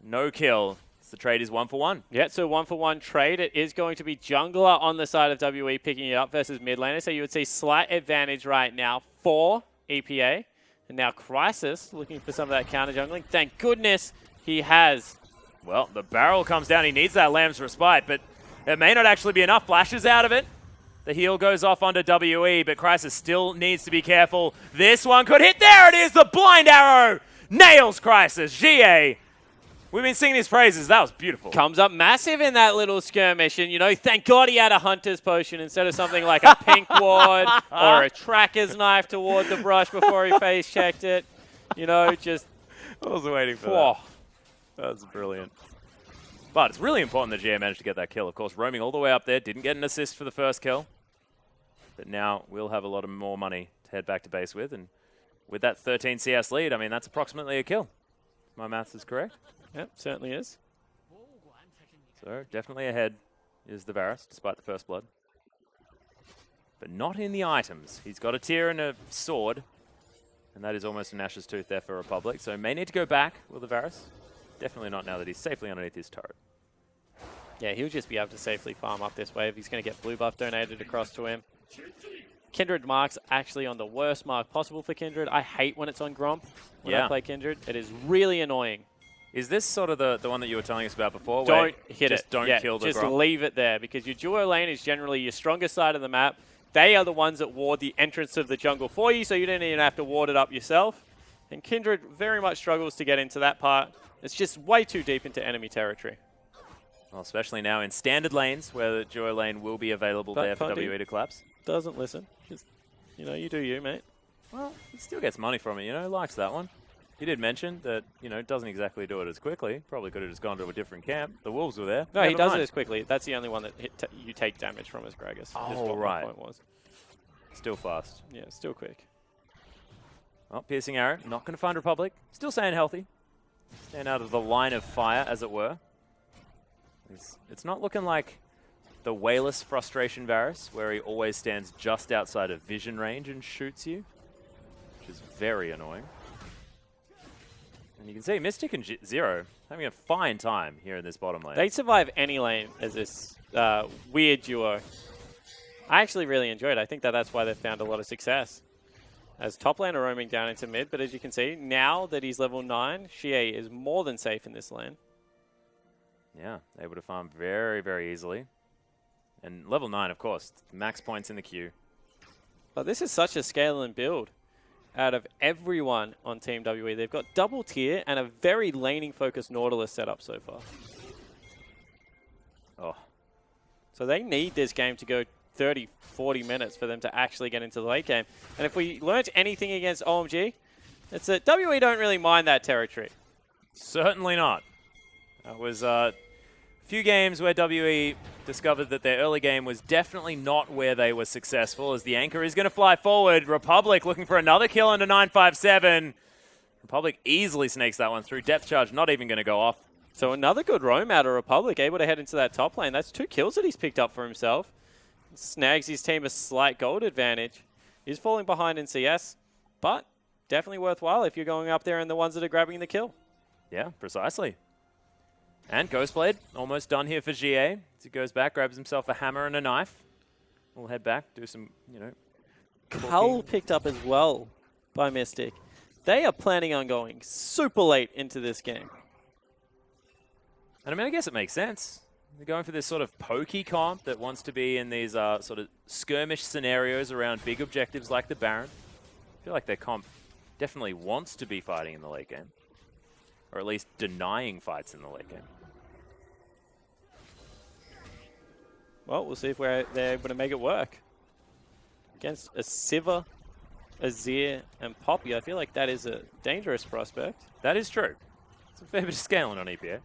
no kill. The trade is 1-for-1. Yeah, so 1-for-1 trade. It is going to be jungler on the side of WE picking it up versus mid laner. So you would see slight advantage right now for EPA. And now Crisis looking for some of that counter jungling. Thank goodness he has. Well, the barrel comes down. He needs that Lamb's Respite, but it may not actually be enough. Flashes out of it. The heal goes off onto WE, but Crisis still needs to be careful. This one could hit. There it is. The blind arrow nails Crisis. GA. We've been singing his praises. That was beautiful. Comes up massive in that little skirmish. And, you know, thank God he had a Hunter's Potion instead of something like a pink ward or a Tracker's Knife toward the brush before he face checked it. You know, just... I was waiting for that. That's brilliant. But it's really important that GA managed to get that kill. Of course, roaming all the way up there. Didn't get an assist for the first kill. But now we'll have a lot of more money to head back to base with. And with that 13 CS lead, I mean, that's approximately a kill. If my maths is correct. Yep, certainly is. So definitely ahead is the Varus, despite the first blood. But not in the items. He's got a tear and a sword. And that is almost an Ash's Tooth there for Republic. So may need to go back with the Varus. Definitely not now that he's safely underneath his turret. Yeah, he'll just be able to safely farm up this wave. He's going to get blue buff donated across to him. Kindred mark's actually on the worst mark possible for Kindred. I hate when it's on Gromp when I play Kindred. It is really annoying. Is this sort of the one that you were telling us about before? Don't hit it. Don't kill the just Gromp? leave it there because your duo lane is generally your strongest side of the map. They are the ones that ward the entrance of the jungle for you, so you don't even have to ward it up yourself. And Kindred very much struggles to get into that part. It's just way too deep into enemy territory. Well, especially now in standard lanes where the duo lane will be available there for WE to collapse. Doesn't listen. Just, you know, you do you, mate. Well, he still gets money from it, you know, likes that one. He did mention that, you know, doesn't exactly do it as quickly. Probably could have just gone to a different camp. The Wolves were there. No, Never he does mind. it as quickly. That's the only one that you take damage from as Gragas. Oh, right. My point was. Still fast. Yeah, still quick. Well, piercing arrow. Not going to find Republic. Still staying healthy. Staying out of the line of fire, as it were. It's not looking like the Wayless Frustration Varus, where he always stands just outside of vision range and shoots you, which is very annoying. And you can see Mystic and Zero having a fine time here in this bottom lane. They survive any lane as this weird duo. I actually really enjoyed it. I think that's why they've found a lot of success. As top lane are roaming down into mid, but as you can see, now that he's level 9, Xie is more than safe in this lane. Yeah, able to farm very, very easily. And level 9, of course, max points in the queue. But this is such a scale and build out of everyone on Team WE. They've got double tier and a very laning focused Nautilus setup so far. Oh, So they need this game to go 30, 40 minutes for them to actually get into the late game. And if we learnt anything against OMG, it's that WE don't really mind that territory. certainly not. That was a few games where WE discovered that their early game was definitely not where they were successful, as the anchor is going to fly forward. Republic looking for another kill under 957. Republic easily snakes that one through. Depth charge not even going to go off. So another good roam out of Republic, able to head into that top lane. That's 2 kills that he's picked up for himself. Snags his team a slight gold advantage. He's falling behind in CS, but definitely worthwhile if you're going up there and the ones that are grabbing the kill. Yeah, precisely. And Ghostblade almost done here for GA. As he goes back, grabs himself a hammer and a knife. We'll head back, do some, Cull picked up as well by Mystic. They are planning on going super late into this game. And I mean, I guess it makes sense. They're going for this sort of pokey comp that wants to be in these sort of skirmish scenarios around big objectives like the Baron. I feel like their comp definitely wants to be fighting in the late game. Or at least denying fights in the late game. Well, we'll see if they're able to make it work. Against a Sivir, Azir, and Poppy, I feel like that is a dangerous prospect. That is true. It's a fair bit of scaling on EPA.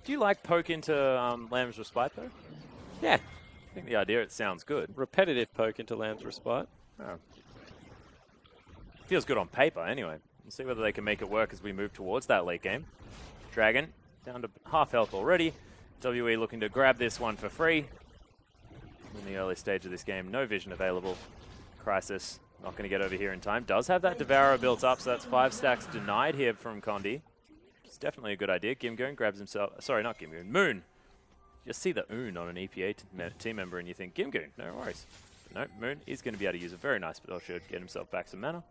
Do you like poke into Lamb's Respite, though? Yeah. I think the idea, it sounds good. Repetitive poke into Lamb's Respite. Oh. Feels good on paper, anyway. We'll see whether they can make it work as we move towards that late game. Dragon, down to half health already. WE looking to grab this one for free. In the early stage of this game, no vision available. Crisis, not going to get over here in time. Does have that Devourer built up, so that's 5 stacks denied here from Condi. It's definitely a good idea. Gimgoon grabs himself... Sorry, not Gimgoon. Moon. You just see the Oon on an EPA team member and you think, Gimgoon, no worries. No, Moon is going to be able to use a very nice spell shield, get himself back some mana.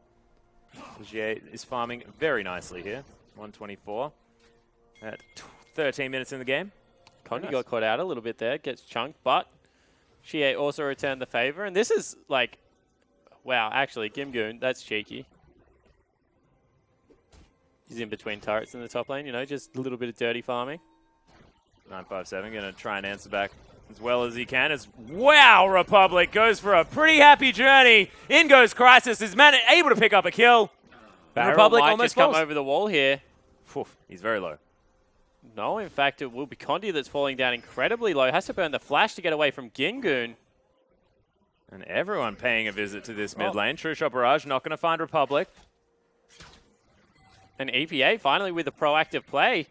Jie is farming very nicely here. 124 at 13 minutes in the game. Condi Nice. got caught out a little bit there, gets chunked, but Xie also returned the favor. And this is like, wow, actually, Gimgoon, that's cheeky. He's in between turrets in the top lane, just a little bit of dirty farming. 957 going to try and answer back as well as he can. As wow, Republic goes for a pretty happy journey. In goes Crisis, is able to pick up a kill. Barrel Republic might almost just come falls. over the wall here. Oof, he's very low. No, in fact, it will be Condi that's falling down incredibly low. Has to burn the flash to get away from Gingoon. And everyone paying a visit to this mid lane. True Shot Barrage not going to find Republic. And EPA finally with a proactive play.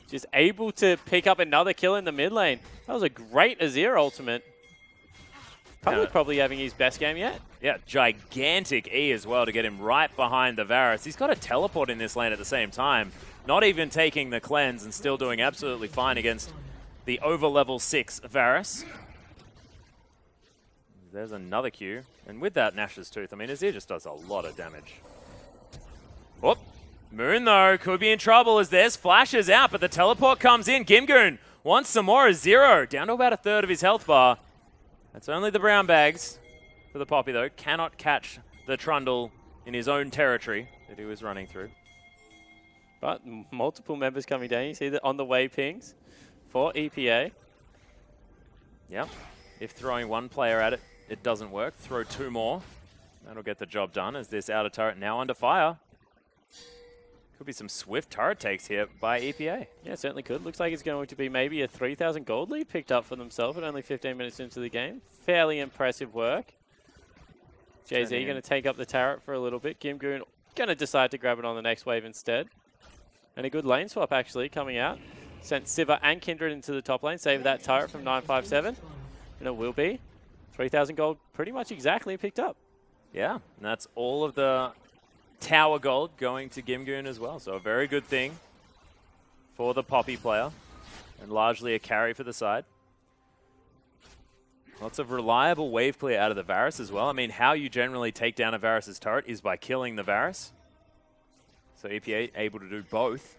Just able to pick up another kill in the mid lane. That was a great Azir ultimate. Probably having his best game yet. Yeah, gigantic E as well to get him right behind the Varus. He's got a teleport in this lane at the same time. Not even taking the cleanse and still doing absolutely fine against the over level 6 Varus. There's another Q. And with that Nash's Tooth, I mean, Azir just does a lot of damage. Whoop. Moon, though, could be in trouble as there's flashes out, but the teleport comes in. Gimgoon wants some more as 0, down to about a third of his health bar. That's only the brown bags for the Poppy, though. Cannot catch the Trundle in his own territory that he was running through. But multiple members coming down. You see the on the way pings for EPA. Yep. If throwing one player at it, it doesn't work, throw 2 more. That'll get the job done as this outer turret now under fire. Could be some swift turret takes here by EPA. Yeah, certainly could. Looks like it's going to be maybe a 3,000 gold lead picked up for themselves at only 15 minutes into the game. Fairly impressive work. Jay-Z going to take up the turret for a little bit. Gimgoon going to decide to grab it on the next wave instead. And a good lane swap actually coming out. Sent Sivir and Kindred into the top lane. Save that turret from 957. And it will be 3,000 gold pretty much exactly picked up. Yeah, and that's all of the tower gold going to Gimgoon as well. So a very good thing for the Poppy player and largely a carry for the side. Lots of reliable wave clear out of the Varus as well. I mean, how you generally take down a Varus's turret is by killing the Varus. So EPA able to do both.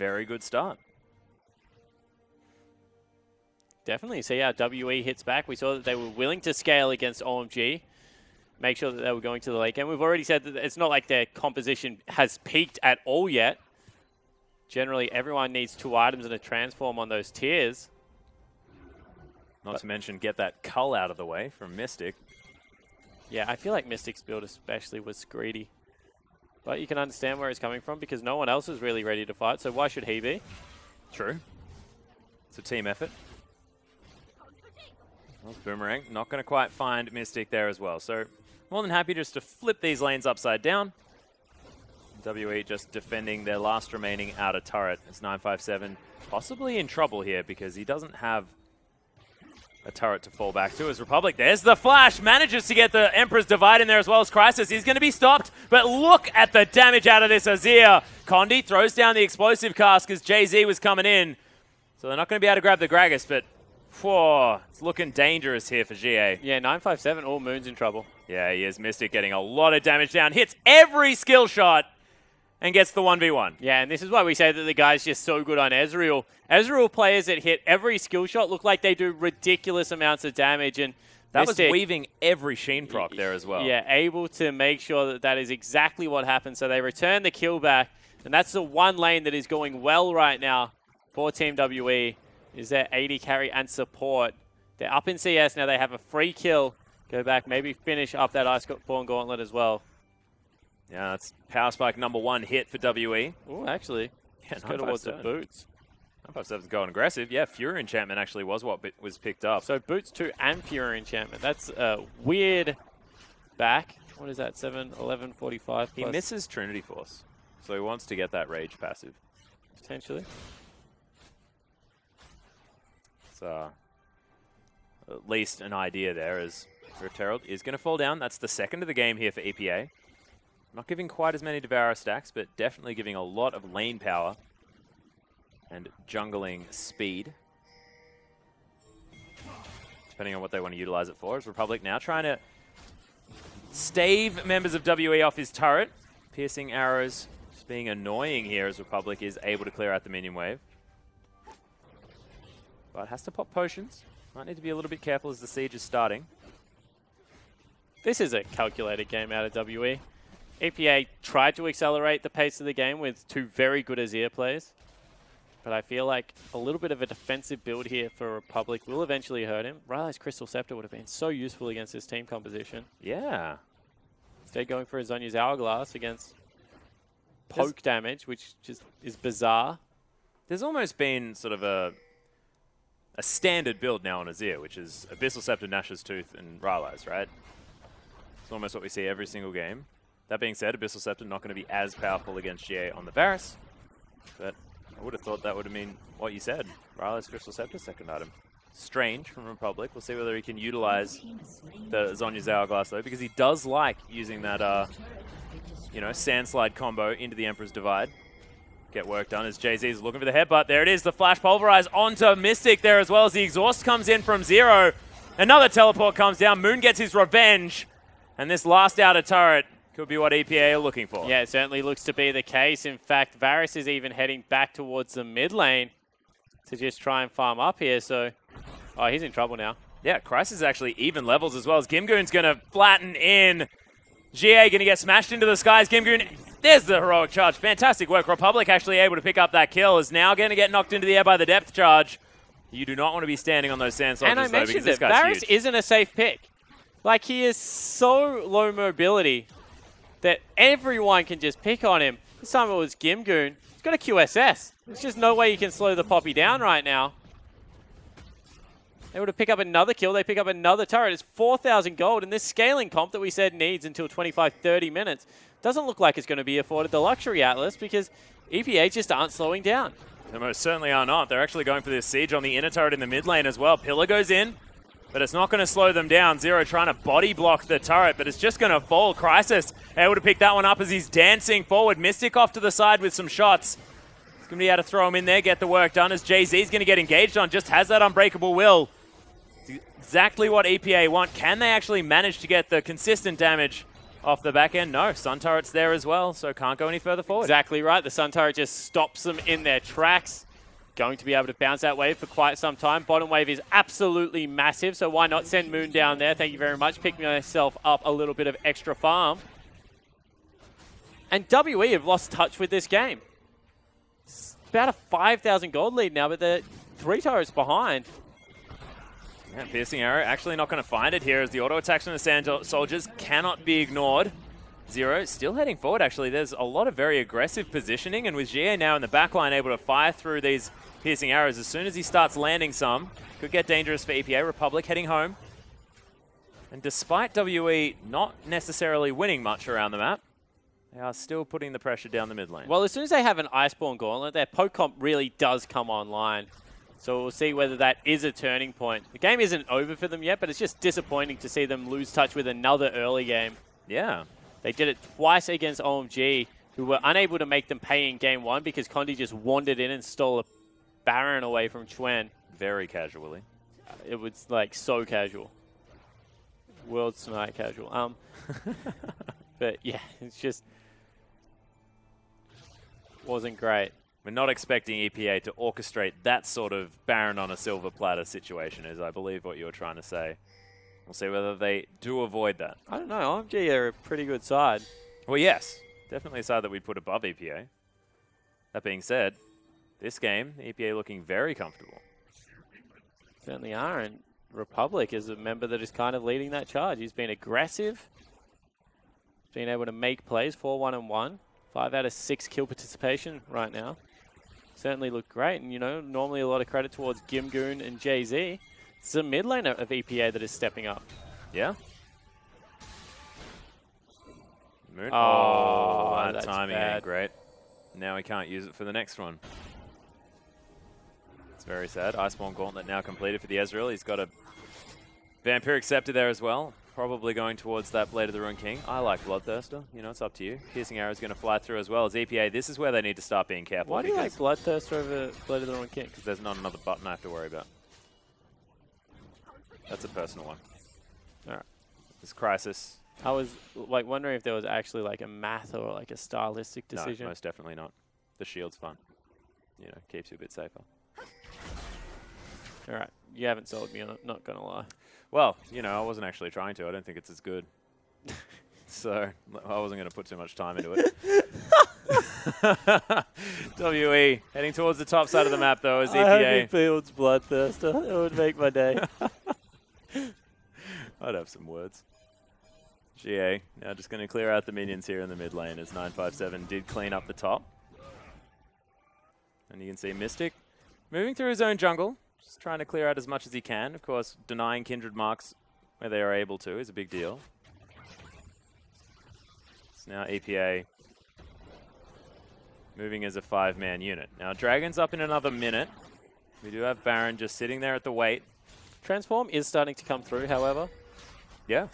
very good start. Definitely. So yeah, WE hits back. We saw that they were willing to scale against OMG, make sure that they were going to the late game. We've already said that it's not like their composition has peaked at all yet. Generally, everyone needs 2 items and a transform on those tiers. Not to mention get that cull out of the way from Mystic. Yeah, I feel like Mystic's build especially was greedy. But you can understand where he's coming from because no one else is really ready to fight, so why should he be? True. It's a team effort. Well, Boomerang not going to quite find Mystic there as well. So more than happy just to flip these lanes upside down. WE just defending their last remaining outer turret. It's 957 possibly in trouble here because he doesn't have a turret to fall back to as Republic. There's the flash. Manages to get the Emperor's Divide in there as well as Crisis. He's going to be stopped, but look at the damage out of this Azir. Condi throws down the explosive cast because Jay-Z was coming in. So they're not going to be able to grab the Gragas, but whoa, it's looking dangerous here for GA. Yeah, 957, all Moon's in trouble. Yeah, he is. Mystic getting a lot of damage down. Hits every skill shot and gets the 1v1. Yeah, and this is why we say that the guy's just so good on Ezreal. Ezreal players that hit every skill shot look like they do ridiculous amounts of damage. And that Mystic, was weaving every Sheen proc there as well. Yeah, able to make sure that that is exactly what happened. So they return the kill back. And that's the one lane that is going well right now for Team WE. Is their AD carry and support. They're up in CS now. They have a free kill. Go back, maybe finish up that Iceborne Gauntlet as well. Yeah, that's Power Spike #1 hit for WE. Oh, actually. Yeah, let's go towards the boots. 957's going aggressive. Yeah, Fury Enchantment actually was what was picked up. So boots 2 and Fury Enchantment. That's a weird back. What is that? 7, 11, 45 He misses Trinity Force. So he wants to get that Rage passive. Potentially. So at least an idea there as Rift Herald is going to fall down. That's the second of the game here for EPA. Not giving quite as many Devour stacks, but definitely giving a lot of lane power and jungling speed. Depending on what they want to utilize it for. Is Republic now trying to stave members of WE off his turret. Piercing arrows just being annoying here as Republic is able to clear out the minion wave. But has to pop potions. Might need to be a little bit careful as the siege is starting. This is a calculated game out of WE. EPA tried to accelerate the pace of the game with 2 very good Azir players. But I feel like a little bit of a defensive build here for Republic will eventually hurt him. Riley's Crystal Scepter would have been so useful against this team composition. Yeah. Instead going for Azonya's Hourglass against poke damage, which just is bizarre. There's almost been sort of a standard build now on Azir, which is Abyssal Scepter, Nash's Tooth, and Rylai's, right? It's almost what we see every single game. That being said, Abyssal Scepter not going to be as powerful against GA on the Varus, but I would have thought that would have been what you said. Rylai's Crystal Scepter, second item. Strange from Republic. We'll see whether he can utilize the Zonya's Hourglass, though, because he does like using that, Sandslide combo into the Emperor's Divide. Get work done as Jay-Z's looking for the headbutt. There it is, the Flash Pulverize onto Mystic there as well as the Exhaust comes in from Zero. Another teleport comes down. Moon gets his revenge. And this last outer turret could be what EPA are looking for. Yeah, it certainly looks to be the case. In fact, Varus is even heading back towards the mid lane to just try and farm up here. So, he's in trouble now. Yeah, Crisis is actually even levels as well as Gimgoon's going to flatten in. GA going to get smashed into the skies. Gimgoon, there's the heroic charge. Fantastic work. Republic actually able to pick up that kill. Is now going to get knocked into the air by the depth charge. You do not want to be standing on those sand soldiers, and I though, because mentioned this that guy's Varus huge. isn't a safe pick. Like, he is so low mobility that everyone can just pick on him. This time it was Gimgoon. He's got a QSS. There's just no way you can slow the Poppy down right now. Able to pick up another kill. They pick up another turret. It's 4,000 gold. And this scaling comp that we said needs until 25, 30 minutes doesn't look like it's going to be afforded the Luxury Atlas because EPA just aren't slowing down. They most certainly are not. They're actually going for this siege on the inner turret in the mid lane as well. Pillar goes in, but it's not going to slow them down. Zero trying to body block the turret, but it's just going to fall. Crisis able to pick that one up as he's dancing forward. Mystic off to the side with some shots. He's going to be able to throw him in there, get the work done as Jay-Z's going to get engaged on. Just has that unbreakable will. It's exactly what EPA want. Can they actually manage to get the consistent damage Off the back end, no. Sun Turret's there as well, so can't go any further forward. Exactly right. The Sun Turret just stops them in their tracks. Going to be able to bounce that wave for quite some time. Bottom wave is absolutely massive, so why not send Moon down there? Thank you very much. Pick myself up a little bit of extra farm. And WE have lost touch with this game. It's about a 5,000 gold lead now, but they're 3 turrets behind. Yeah, Piercing Arrow actually not going to find it here as the auto attacks from the Sand Soldiers cannot be ignored. Zero still heading forward, actually. There's a lot of very aggressive positioning, and with GA now in the backline able to fire through these Piercing Arrows as soon as he starts landing some, could get dangerous for EPA. Republic heading home. And despite WE not necessarily winning much around the map, they are still putting the pressure down the mid lane. Well, as soon as they have an Iceborne Gauntlet, their poke comp really does come online. So we'll see whether that is a turning point. The game isn't over for them yet, but it's just disappointing to see them lose touch with another early game. Yeah. They did it twice against OMG, who were unable to make them pay in game 1 because Condi just wandered in and stole a Baron away from Chuen. Very casually. It was like so casual. World Smite casual. But yeah, it's just wasn't great. We're not expecting EPA to orchestrate that sort of Baron on a silver platter situation, is I believe what you were trying to say. We'll see whether they do avoid that. I don't know. OMG are a pretty good side. Well, yes. Definitely a side that we'd put above EPA. That being said, this game, EPA looking very comfortable. Certainly are, and Republic is a member that is kind of leading that charge. He's been aggressive. Being able to make plays, 4-1-1. 5 out of 6 kill participation right now. Certainly look great, and you know, normally a lot of credit towards Gimgoon and Jay-Z. It's a mid laner of EPA that is stepping up. Yeah. Moon. Oh, that that's timing bad. ain't great. Now we can't use it for the next one. It's very sad. Iceborne Gauntlet now completed for the Ezreal. He's got a Vampiric Scepter there as well. Probably going towards that Blade of the Ruined King. I like Bloodthirster. You know, it's up to you. Piercing Arrow is going to fly through as well as EPA. This is where they need to start being careful. Why do you like Bloodthirster over Blade of the Ruined King? Because there's not another button I have to worry about. That's a personal one. All right. This Crisis. I was like wondering if there was actually like a math or like a stylistic decision. No, most definitely not. The shield's fun. You know, keeps you a bit safer. All right. You haven't sold me, I'm not going to lie. Well, you know, I wasn't actually trying to. I don't think it's as good. So I wasn't going to put too much time into it. WE heading towards the top side of the map, though, as EPA. I hope he fields Bloodthirster. It would make my day. I'd have some words. GA now just going to clear out the minions here in the mid lane as 957 did clean up the top. And you can see Mystic moving through his own jungle. Just trying to clear out as much as he can. Of course, denying Kindred marks where they are able to is a big deal. So now EPA moving as a 5-man unit. Now Dragon's up in another minute. We do have Baron just sitting there at the wait. Transform is starting to come through, however. Yeah.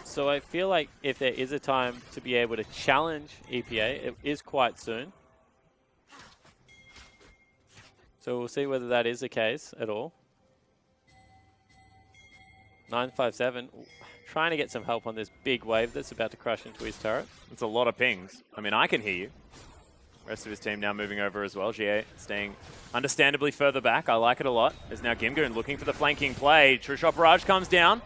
So I feel like if there is a time to be able to challenge EPA, it is quite soon. So we'll see whether that is the case at all. 957, trying to get some help on this big wave that's about to crash into his turret. It's a lot of pings. I mean, I can hear you. Rest of his team now moving over as well. GA staying understandably further back. I like it a lot. There's now Gimgoon looking for the flanking play. True Shot Barrage comes down.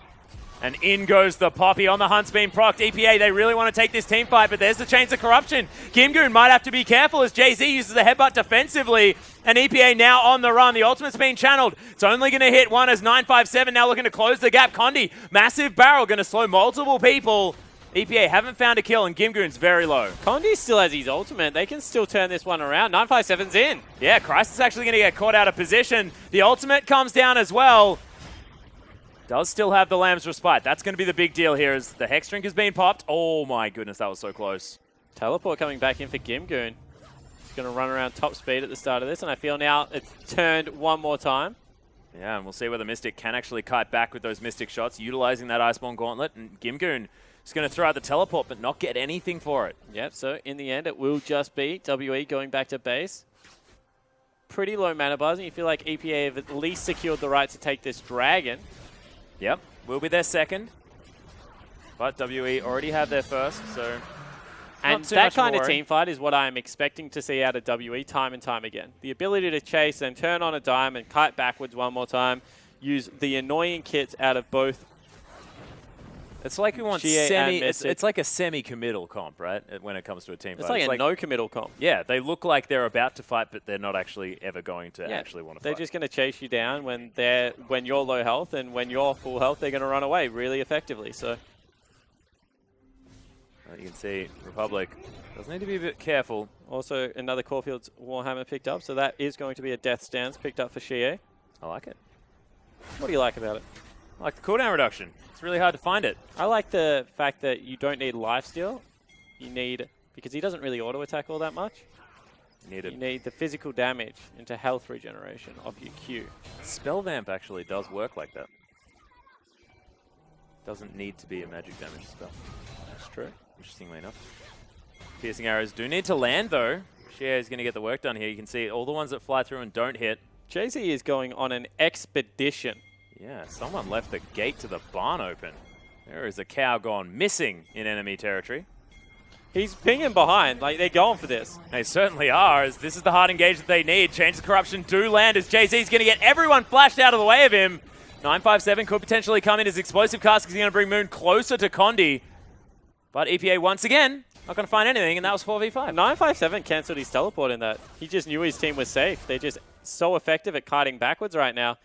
And in goes the Poppy on the Hunt's been procced. EPA, they really want to take this team fight, but there's the Chains of Corruption. Gimgoon might have to be careful as Jay-Z uses the headbutt defensively. And EPA now on the run. The ultimate's been channeled. It's only going to hit one as 957 now looking to close the gap. Condi, massive barrel, going to slow multiple people. EPA haven't found a kill, and Gimgoon's very low. Condi still has his ultimate. They can still turn this one around. 957's in. Yeah, Crisis is actually going to get caught out of position. The ultimate comes down as well. Does still have the Lamb's Respite. That's going to be the big deal here as the Hex Drink has been popped. Oh my goodness, that was so close. Teleport coming back in for Gimgoon. He's going to run around top speed at the start of this, and I feel now it's turned one more time. Yeah, and we'll see whether Mystic can actually kite back with those Mystic shots, utilizing that Iceborne Gauntlet. And Gimgoon is going to throw out the teleport, but not get anything for it. Yep, so in the end, it will just be WE going back to base. Pretty low mana bars, and you feel like EPA have at least secured the right to take this dragon. Yep, we'll be their second. But WE already have their first, so And that kind of team fight is what I'm expecting to see out of WE time and time again. The ability to chase, then turn on a dime and kite backwards one more time. Use the annoying kits out of both. It's like we want it's like a semi-committal comp, right? When it comes to a team fight. It's like a no-committal comp. Yeah, they look like they're about to fight, but they're not actually ever going to actually want to fight. They're just going to chase you down when you're low health, and when you're full health, they're going to run away really effectively. So you can see Republic does need to be a bit careful. Also, another Caulfield's Warhammer picked up, so that is going to be a death stance picked up for Shie. I like it. What do you like about it? I like the cooldown reduction. It's really hard to find it. I like the fact that you don't need lifesteal. You need, because he doesn't really auto-attack all that much. You need the physical damage into health regeneration off your Q. Spell Vamp actually does work like that. Doesn't need to be a magic damage spell. That's true. Interestingly enough. Piercing arrows do need to land though. Shie is going to get the work done here. You can see all the ones that fly through and don't hit. Jay-Z is going on an expedition. Yeah, someone left the gate to the barn open. There is a cow gone missing in enemy territory. He's pinging behind. Like, they're going for this. They certainly are, as this is the hard engage that they need. Change the corruption do land as Jay-Z's going to get everyone flashed out of the way of him. 957 could potentially come in as explosive cast because he's going to bring Moon closer to Condi. But EPA once again, not going to find anything, and that was 4v5. 957 cancelled his teleport in that. He just knew his team was safe. They're just so effective at kiting backwards right now.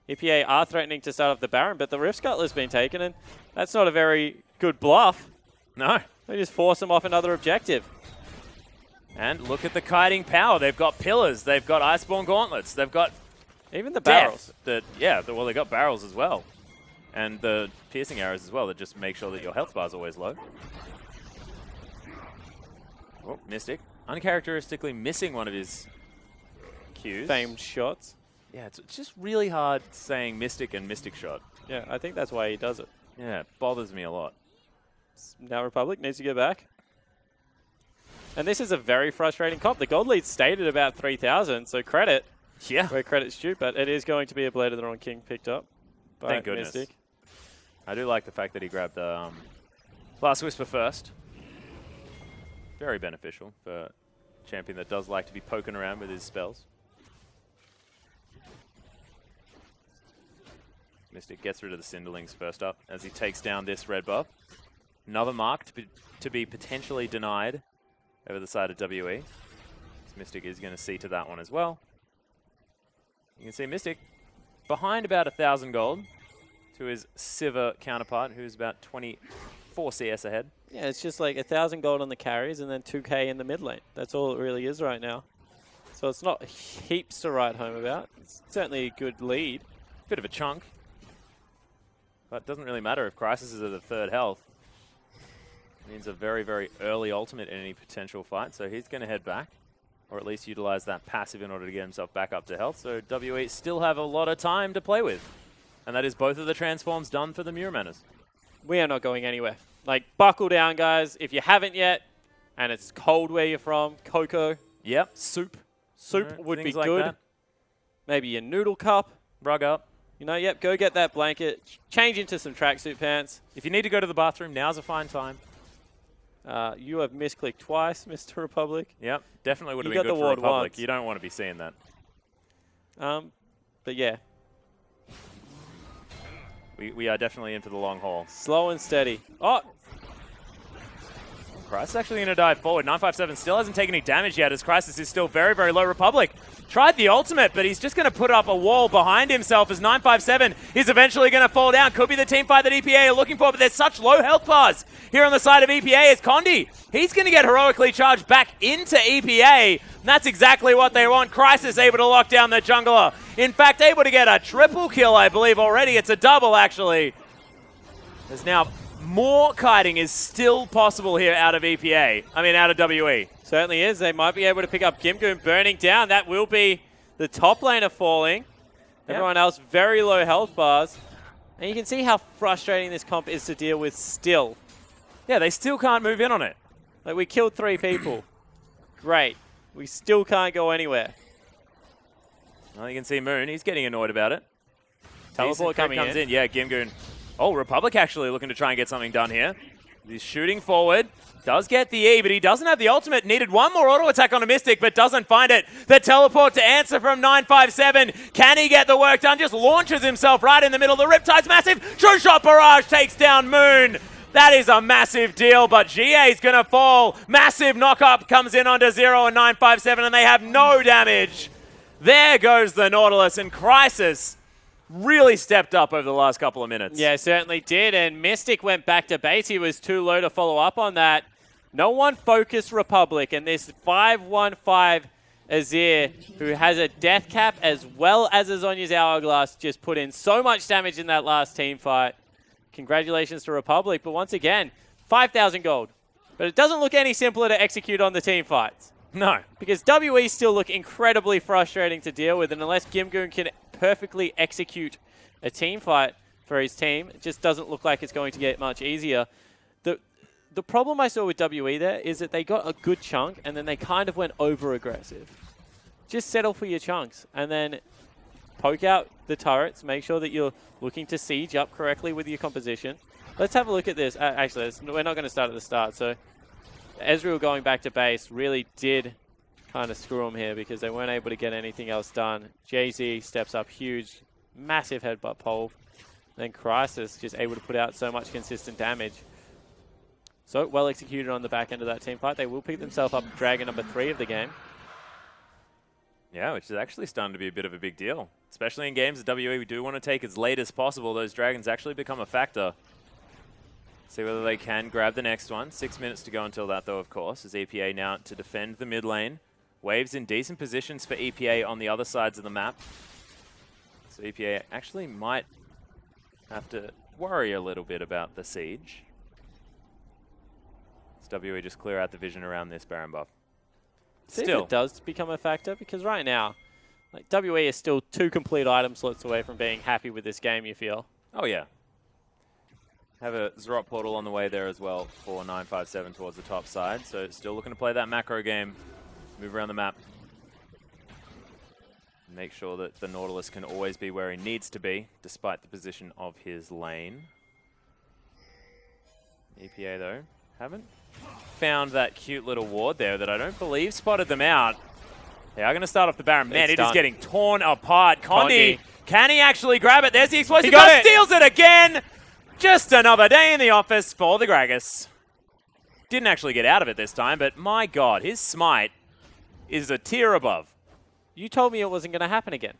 EPA are threatening to start off the Baron, but the Rift Scuttler's been taken, and that's not a very good bluff. No. They just force him off another objective. And look at the kiting power. They've got pillars. They've got Iceborne gauntlets. They've got even the barrels. Well, they got barrels as well. And the piercing arrows as well that just make sure that your health bar is always low. Oh, Mystic. Uncharacteristically missing one of his Qs. Famed shots. Yeah, it's just really hard saying Mystic and Mystic Shot. Yeah, I think that's why he does it. Yeah, it bothers me a lot. Now Republic needs to go back. And this is a very frustrating comp. The gold lead stayed at about 3,000, so credit. Yeah. Where credit's due, but it is going to be a Blade of the Wrong King picked up by Thank goodness. Mystic. I do like the fact that he grabbed the Blast Whisper first. Very beneficial for a champion that does like to be poking around with his spells. Mystic gets rid of the Cinderlings first up as he takes down this red buff. Another mark to be potentially denied over the side of WE. Mystic is going to see to that one as well. You can see Mystic behind about 1,000 gold to his Sivir counterpart, who's about 24 CS ahead. Yeah, it's just like 1,000 gold on the carries and then 2k in the mid lane. That's all it really is right now. So it's not heaps to write home about. It's certainly a good lead. Bit of a chunk. But it doesn't really matter if Crisis is at the third health. It means a very, very early ultimate in any potential fight. So he's going to head back, or at least utilize that passive in order to get himself back up to health. So WE still have a lot of time to play with. And that is both of the transforms done for the Muramanners. We are not going anywhere. Like, buckle down, guys. If you haven't yet, and it's cold where you're from, cocoa. Yep, soup. Soup would be like good. That. Maybe a noodle cup. Rug up. You know, yep, go get that blanket. Change into some tracksuit pants. If you need to go to the bathroom, now's a fine time. You have misclicked twice, Mr. Republic. Yep, definitely would have been good for Republic. Once. You don't want to be seeing that. But yeah. We are definitely in for the long haul. Slow and steady. Oh! Crisis actually going to dive forward. 957 still hasn't taken any damage yet as Crisis is still very, very low. Republic tried the ultimate, but he's just going to put up a wall behind himself as 957 is eventually going to fall down. Could be the team fight that EPA are looking for, but there's such low health bars here on the side of EPA as Condi. He's going to get heroically charged back into EPA. And that's exactly what they want. Crisis able to lock down the jungler. In fact, able to get a triple kill, I believe, already. It's a double, actually. There's now more kiting is still possible here out of EPA. I mean, out of WE. Certainly is. They might be able to pick up Gimgoon burning down. That will be the top laner falling. Yep. Everyone else very low health bars. And you can see how frustrating this comp is to deal with still. Yeah, they still can't move in on it. Like, we killed 3 people. Great. We still can't go anywhere. Well, you can see Moon. He's getting annoyed about it. Teleport comes in. Yeah, Gimgoon. Oh, Republic actually looking to try and get something done here. He's shooting forward. Does get the E, but he doesn't have the ultimate. Needed one more auto attack on a Mystic, but doesn't find it. The teleport to answer from 957. Can he get the work done? Just launches himself right in the middle. The Riptide's massive. True shot barrage takes down Moon. That is a massive deal, but GA's going to fall. Massive knock-up comes in onto 0 and 957, and they have no damage. There goes the Nautilus, and Crisis really stepped up over the last couple of minutes. Yeah, certainly did, and Mystic went back to base. He was too low to follow up on that. No one focused Republic, and this 5-1-5 Azir, who has a death cap as well as a Zhonya's Hourglass, just put in so much damage in that last team fight. Congratulations to Republic, but once again, 5,000 gold. But it doesn't look any simpler to execute on the team fights. No. Because WE still look incredibly frustrating to deal with, and unless Gimgoon can perfectly execute a team fight for his team, it just doesn't look like it's going to get much easier. The problem I saw with WE there is that they got a good chunk, and then they kind of went over-aggressive. Just settle for your chunks, and then poke out the turrets, make sure that you're looking to siege up correctly with your composition. Let's have a look at this. Actually, we're not going to start at the start. So Ezreal going back to base really did kind of screw them here because they weren't able to get anything else done. Jay-Z steps up huge, massive headbutt pole. Then Crisis just able to put out so much consistent damage. So well executed on the back end of that team fight. They will pick themselves up Dragon number 3 of the game. Yeah, which is actually starting to be a bit of a big deal. Especially in games that WE we do want to take as late as possible. Those Dragons actually become a factor. See whether they can grab the next one. 6 minutes to go until that, though, of course, as EPA now to defend the mid lane. Waves in decent positions for EPA on the other sides of the map. So EPA actually might have to worry a little bit about the siege. As WE just clear out the vision around this Baron buff. See if it does become a factor, because right now, like WE is still 2 complete item slots away from being happy with this game, you feel? Oh, yeah. Have a Zrot portal on the way there as well for 957 towards the top side. So still looking to play that macro game. Move around the map. Make sure that the Nautilus can always be where he needs to be, despite the position of his lane. EPA, though, haven't found that cute little ward there that I don't believe spotted them out. They are going to start off the Baron. Man, it is getting torn apart. Condi, can he actually grab it? There's the explosive. He steals it again. Just another day in the office for the Gragas. Didn't actually get out of it this time, but my God, his smite is a tier above. You told me it wasn't going to happen again.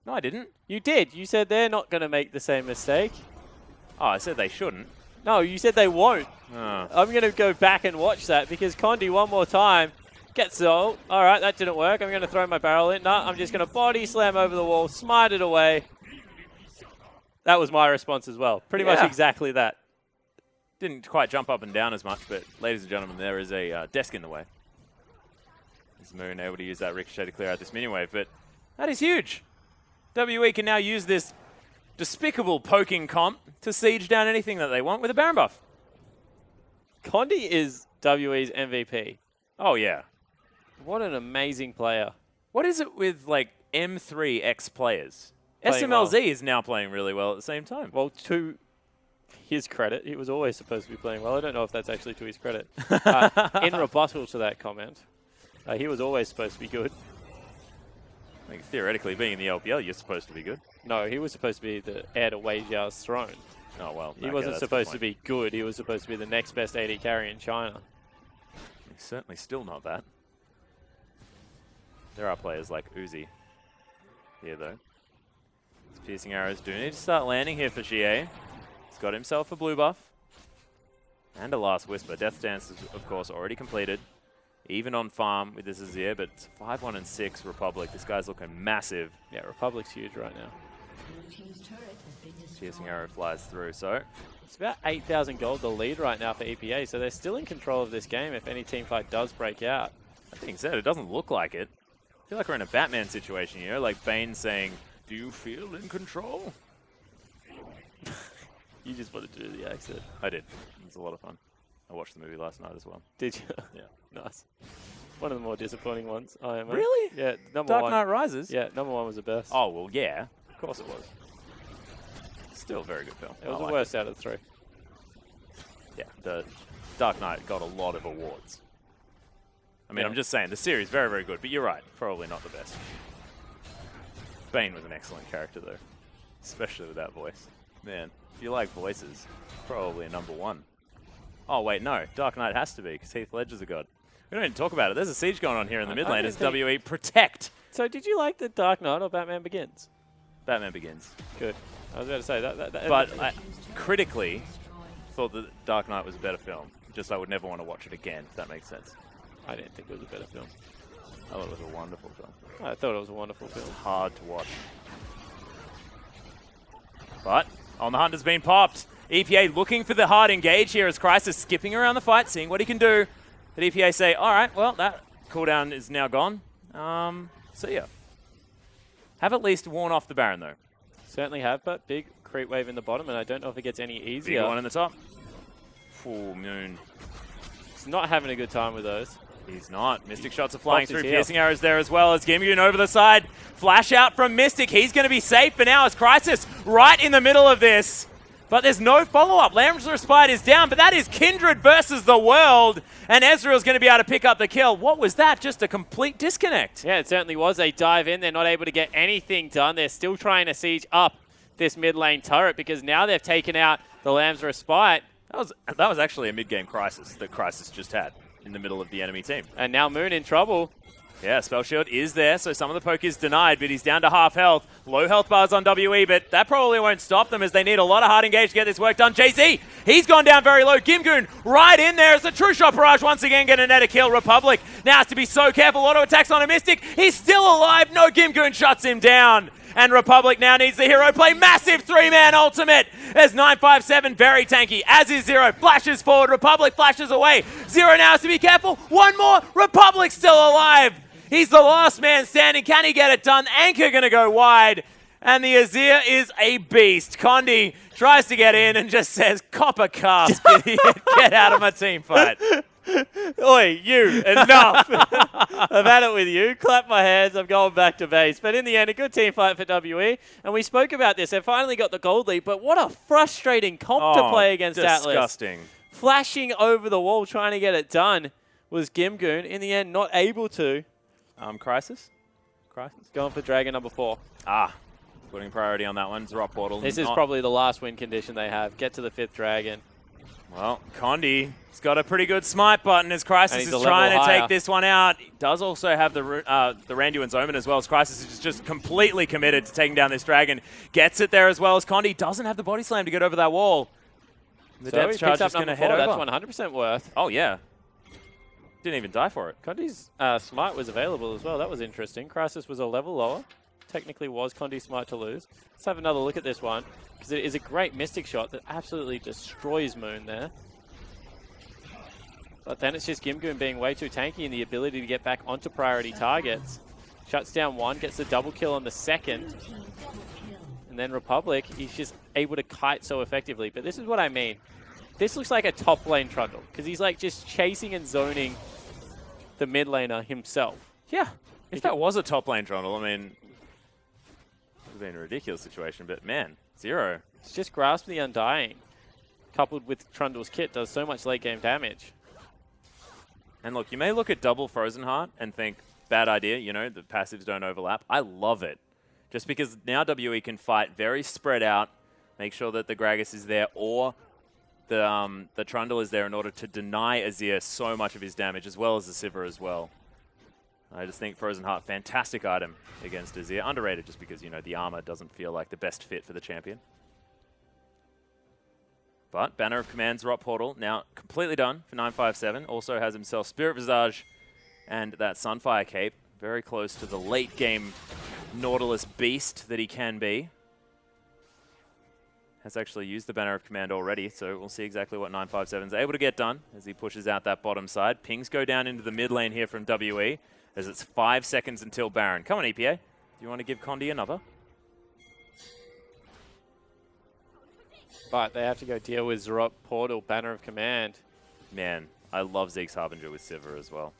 No, I didn't. You did. You said they're not going to make the same mistake. Oh, I said they shouldn't. No, you said they won't. Oh. I'm going to go back and watch that because Condi one more time gets the ult. All right, that didn't work. I'm going to throw my barrel in. No, I'm just going to body slam over the wall, smite it away. That was my response as well. Pretty much exactly that. Didn't quite jump up and down as much, but ladies and gentlemen, there is a desk in the way. Is Moon able to use that ricochet to clear out this mini wave, but that is huge. WE can now use this despicable poking comp to siege down anything that they want with a Baron buff. Condi is WE's MVP. Oh, yeah. What an amazing player. What is it with, like, M3 ex-players? Playing SMLZ well. is now playing really well at the same time. Well, to his credit, he was always supposed to be playing well. I don't know if that's actually to his credit. In rebuttal to that comment, he was always supposed to be good. Like, theoretically, being in the LPL, you're supposed to be good. No, he was supposed to be the heir to Wei Xiao's throne. Oh, well. He wasn't supposed to be good. He was supposed to be the next best AD carry in China. He's certainly still not that. There are players like Uzi here, though. His piercing arrows do need to start landing here for Xie. He's got himself a blue buff. And a Last Whisper. Death Dance is, of course, already completed. Even on farm with this Azir, but 5-1-6 Republic. This guy's looking massive. Yeah, Republic's huge right now. Piercing arrow flies through, so it's about 8,000 gold the lead right now for EPA, so they're still in control of this game if any team fight does break out. That being said, it doesn't look like it. I feel like we're in a Batman situation here, like Bane saying, "Do you feel in control?" You just wanted to do the accent. I did. It was a lot of fun. I watched the movie last night as well. Did you? Yeah. Nice. One of the more disappointing ones. I am. Really? Yeah, number Dark one. Knight Rises? Yeah, number 1 was the best. Oh, well, yeah. Of course it was. Still a very good film. It was I the like worst out of the 3. Yeah, the Dark Knight got a lot of awards. I mean, Yeah. I'm just saying, the series, very, very good, but you're right, probably not the best. Bane was an excellent character, though, especially with that voice. Man, if you like voices, probably a #1. Oh, wait, no, Dark Knight has to be, because Heath Ledger's a god. We don't even talk about it. There's a siege going on here in the mid lane as WE protect. So did you like the Dark Knight or Batman Begins? Batman Begins. Good. I was about to say that. But I critically thought that Dark Knight was a better film. Just I would never want to watch it again, if that makes sense. I didn't think it was a better film. I thought it was a wonderful film. I thought it was a wonderful film. Hard to watch. But On the Hunt has been popped. EPA looking for the hard engage here as Crisis skipping around the fight, seeing what he can do. But EPA say, all right, well, that cooldown is now gone. See ya. Have at least worn off the Baron, though. Certainly have, but big creep wave in the bottom, and I don't know if it gets any easier. Big one in the top. Full Moon. He's not having a good time with those. He's not. Mystic shots are flying Pops his through. heel. Piercing arrows there as well as Gimgoon over the side. Flash out from Mystic. He's going to be safe for now as Crisis right in the middle of this. But there's no follow-up. Lamb's Respite is down, but that is Kindred versus the world. And Ezreal's going to be able to pick up the kill. What was that? Just a complete disconnect. Yeah, it certainly was. They dive in. They're not able to get anything done. They're still trying to siege up this mid lane turret because now they've taken out the Lamb's Respite. That was actually a mid-game Crisis that Crisis just had in the middle of the enemy team. And now Moon in trouble. Yeah, Spell Shield is there, so some of the poke is denied, but he's down to half health. Low health bars on WE, but that probably won't stop them as they need a lot of hard engage to get this work done. JZ, he's gone down very low. Gimgoon right in there as the True Shot Barrage once again getting a net a kill. Republic now has to be so careful. Auto attacks on a Mystic. He's still alive. No, Gimgoon shuts him down. And Republic now needs the hero play. Massive three-man ultimate as 957 very tanky, as is Zero. Flashes forward. Republic flashes away. Zero now has to be careful. One more. Republic still alive. He's the last man standing. Can he get it done? Anchor going to go wide. And the Azir is a beast. Condi tries to get in and just says, copper cast, idiot. Get out of my team fight. Oi, you, enough. I've had it with you. Clap my hands. I'm going back to base. But in the end, a good team fight for WE. And we spoke about this. They finally got the gold lead, but what a frustrating comp to play against Atlas. Disgusting. Flashing over the wall, trying to get it done was Gimgoon. In the end, not able to. Crisis? Going for Dragon number 4. Putting priority on that one. Drop Portal. This is probably the last win condition they have. Get to the 5th Dragon. Well, Condi's got a pretty good smite button as Crisis he's is a trying to level higher. take this one out. He does also have the Randuin's Omen as well as Crisis is just completely committed to taking down this dragon. Gets it there as well as Condi doesn't have the body slam to get over that wall. The So depth he charge picks up is going to number 4. head over. That's 100% worth. Oh, yeah. Didn't even die for it. Condi's smite was available as well. That was interesting. Crisis was a level lower. Technically was Condi's smite to lose. Let's have another look at this one because it is a great Mystic shot that absolutely destroys Moon there. But then it's just Gimgoon being way too tanky and the ability to get back onto priority targets. Shuts down one, gets the double kill on the second. And then Republic, he's just able to kite so effectively. But this is what I mean. This looks like a top lane Trundle because he's like just chasing and zoning the mid laner himself. Yeah. If that was a top lane Trundle, I mean, it would have been a ridiculous situation. But, man, Zero. It's just Grasp the Undying, coupled with Trundle's kit, does so much late game damage. And look, you may look at double Frozen Heart and think, bad idea, you know, the passives don't overlap. I love it. Just because now WE can fight very spread out, make sure that the Gragas is there or the Trundle is there in order to deny Azir so much of his damage, as well as the Sivir as well. I just think Frozen Heart, fantastic item against Azir. Underrated just because, you know, the armor doesn't feel like the best fit for the champion. But Banner of Command's Drop Portal now completely done for 957. Also has himself Spirit Visage and that Sunfire Cape. Very close to the late game Nautilus beast that he can be. Has actually used the Banner of Command already, so we'll see exactly what 957 is able to get done as he pushes out that bottom side. Pings go down into the mid lane here from WE as it's 5 seconds until Baron. Come on, EPA. Do you want to give Condi another? But they have to go deal with Zrop Portal, Banner of Command. Man, I love Zeke's Harbinger with Sivir as well.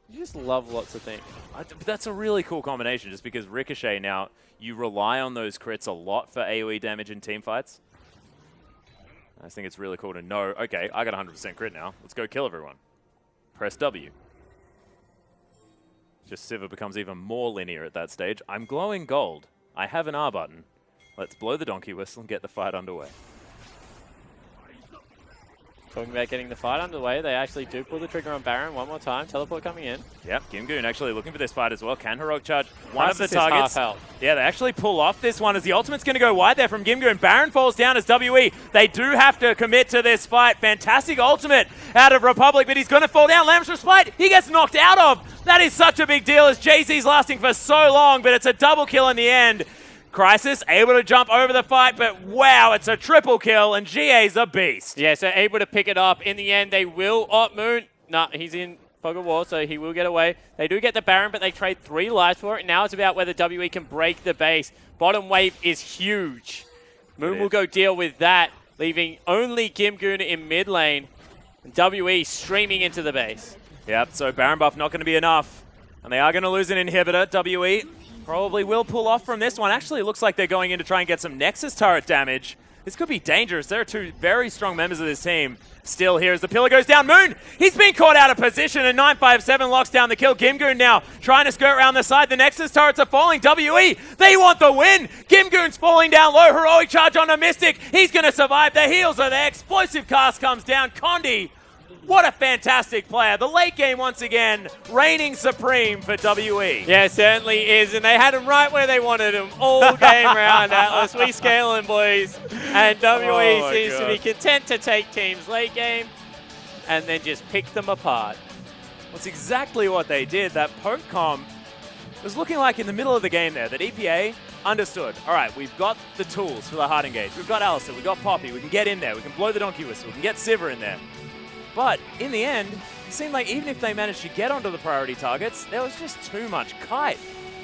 You just love lots of things. But that's a really cool combination just because Ricochet now, you rely on those crits a lot for AoE damage in team fights. I think it's really cool to know, okay, I got 100% crit now. Let's go kill everyone. Press W. Just Sivir becomes even more linear at that stage. I'm glowing gold. I have an R button. Let's blow the donkey whistle and get the fight underway. Talking about getting the fight underway, they actually do pull the trigger on Baron one more time. Teleport coming in. Yep, Gimgoon actually looking for this fight as well. Can heroic charge one of the Crisis is half targets? health. Yeah, they actually pull off this one as the ultimate's going to go wide there from Gimgoon. Baron falls down as WE. They do have to commit to this fight. Fantastic ultimate out of Republic, but he's going to fall down. Lamb's Respite, he gets knocked out of. That is such a big deal as Jay-Z's lasting for so long, but it's a double kill in the end. Crisis able to jump over the fight, but wow, it's a triple kill, and GA's a beast. Yeah, so able to pick it up. In the end, they will Moon. Nah, he's in Fog of War, so he will get away. They do get the Baron, but they trade 3 lives for it. Now it's about whether WE can break the base. Bottom wave is huge. Moon will go deal with that, leaving only Gimgoon in mid lane. WE streaming into the base. Yep, so Baron buff not going to be enough, and they are going to lose an inhibitor. WE probably will pull off from this one. Actually, it looks like they're going in to try and get some Nexus turret damage. This could be dangerous. There are 2 very strong members of this team. Still here as the pillar goes down. Moon, he's been caught out of position, and 957 locks down the kill. Gimgoon now trying to skirt around the side. The Nexus turrets are falling. WE, they want the win. Gimgoon's falling down low. Heroic charge on a Mystic. He's going to survive. The heals are there. Explosive cast comes down. Condi, what a fantastic player. The late game, once again, reigning supreme for WE. Yeah, certainly is. And they had him right where they wanted him all game round, Atlas. We scaling, boys. And WE seems to be content to take teams late game and then just pick them apart. That's exactly what they did. That poke comp was looking like in the middle of the game there that EPA understood. All right, we've got the tools for the hard engage. We've got Alistair, we've got Poppy. We can get in there. We can blow the donkey whistle. We can get Sivir in there. But in the end, it seemed like even if they managed to get onto the priority targets, there was just too much kite.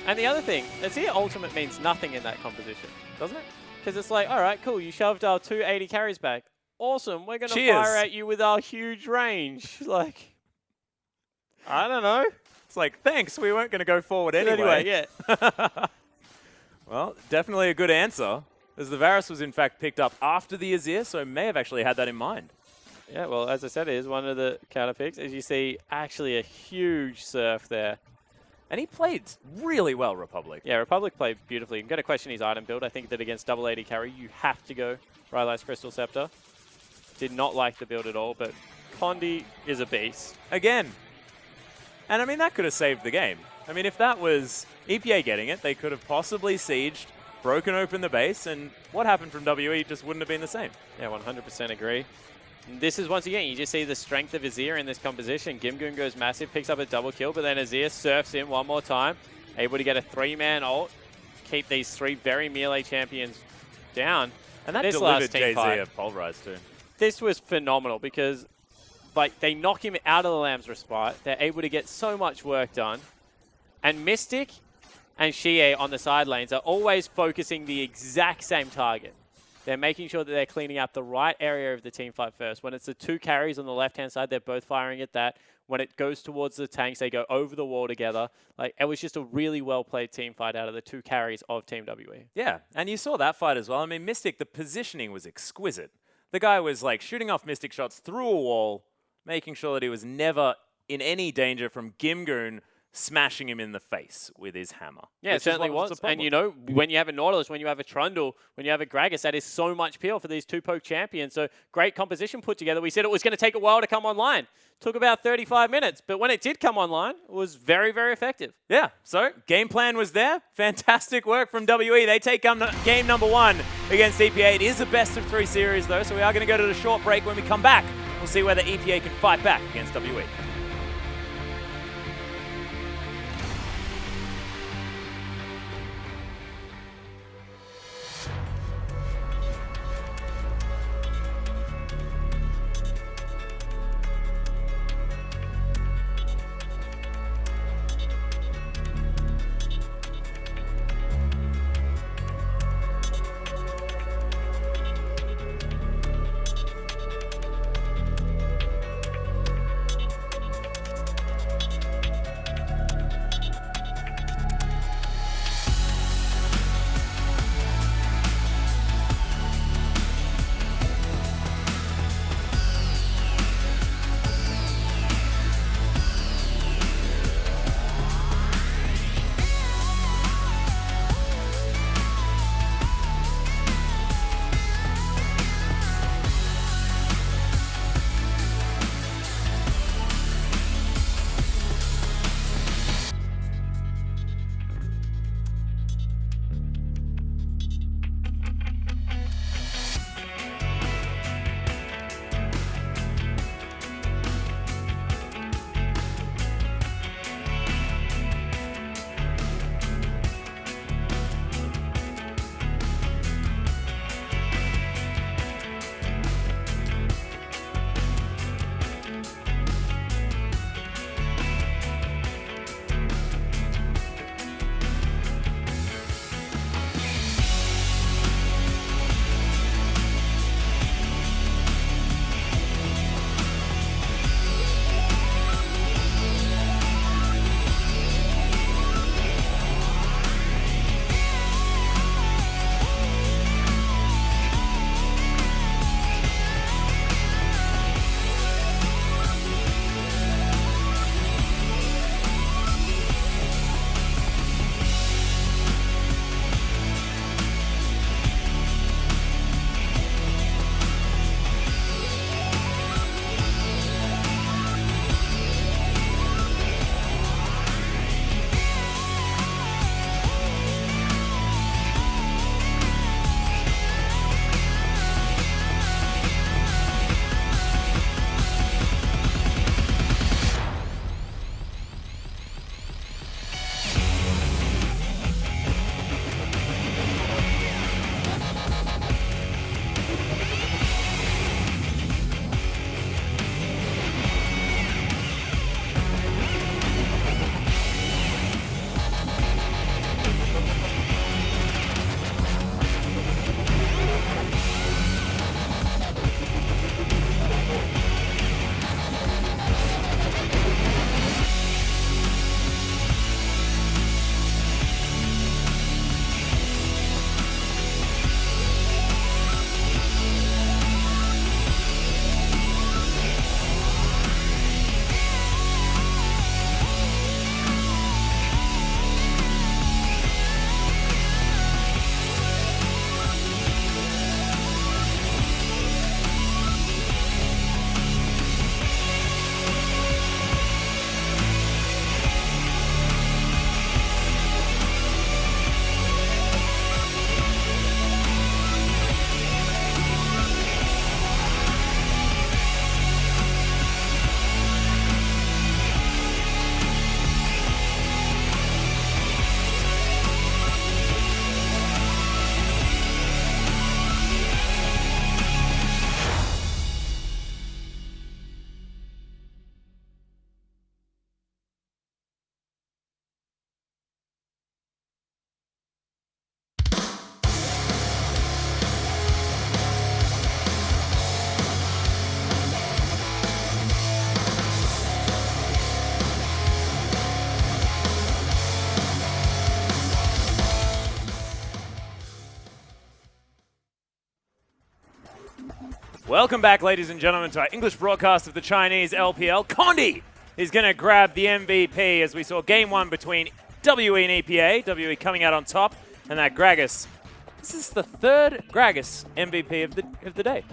And the other thing, Azir ultimate means nothing in that composition, doesn't it? Because it's like, all right, cool, you shoved our 2 80 carries back. Awesome, we're going to fire at you with our huge range. Like, I don't know. It's like, thanks, we weren't going to go forward anyway. Yeah. Well, definitely a good answer, as the Varus was in fact picked up after the Azir, so may have actually had that in mind. Yeah, well, as I said, it is one of the counter picks. As you see, actually a huge surf there. And he played really well, Republic. Yeah, Republic played beautifully. I'm going to question his item build. I think that against double 80 carry, you have to go Rylai's Crystal Scepter. Did not like the build at all, but Condi is a beast. Again. And I mean, that could have saved the game. I mean, if that was EPA getting it, they could have possibly sieged, broken open the base, and what happened from WE just wouldn't have been the same. Yeah, 100% agree. This is, once again, you just see the strength of Azir in this composition. Gimgoon goes massive, picks up a double kill, but then Azir surfs in one more time, able to get a 3-man ult, keep these 3 very melee champions down. And that this delivered last Jay-Z a pulverize too. This was phenomenal because like they knock him out of the Lamb's Respite. They're able to get so much work done. And Mystic and Xie on the side lanes are always focusing the exact same target. They're making sure that they're cleaning up the right area of the team fight first. When it's the 2 carries on the left-hand side, they're both firing at that. When it goes towards the tanks, they go over the wall together. Like, it was just a really well-played team fight out of the 2 carries of Team WE. Yeah, and you saw that fight as well. I mean, Mystic, the positioning was exquisite. The guy was, like, shooting off Mystic shots through a wall, making sure that he was never in any danger from Gimgoon smashing him in the face with his hammer. Yeah, it certainly was. And you know, when you have a Nautilus, when you have a Trundle, when you have a Gragas, that is so much peel for these 2 poke champions. So great composition put together. We said it was going to take a while to come online. Took about 35 minutes, but when it did come online, it was very, very effective. Yeah, so game plan was there. Fantastic work from WE. They take game number 1 against EPA. It is a best of 3 series though, so we are going to go to the short break. When we come back, we'll see whether EPA can fight back against WE. Welcome back, ladies and gentlemen, to our English broadcast of the Chinese LPL. Condi is going to grab the MVP as we saw game one between WE and EPA. WE coming out on top, and that Gragas. This is the third Gragas MVP of the day.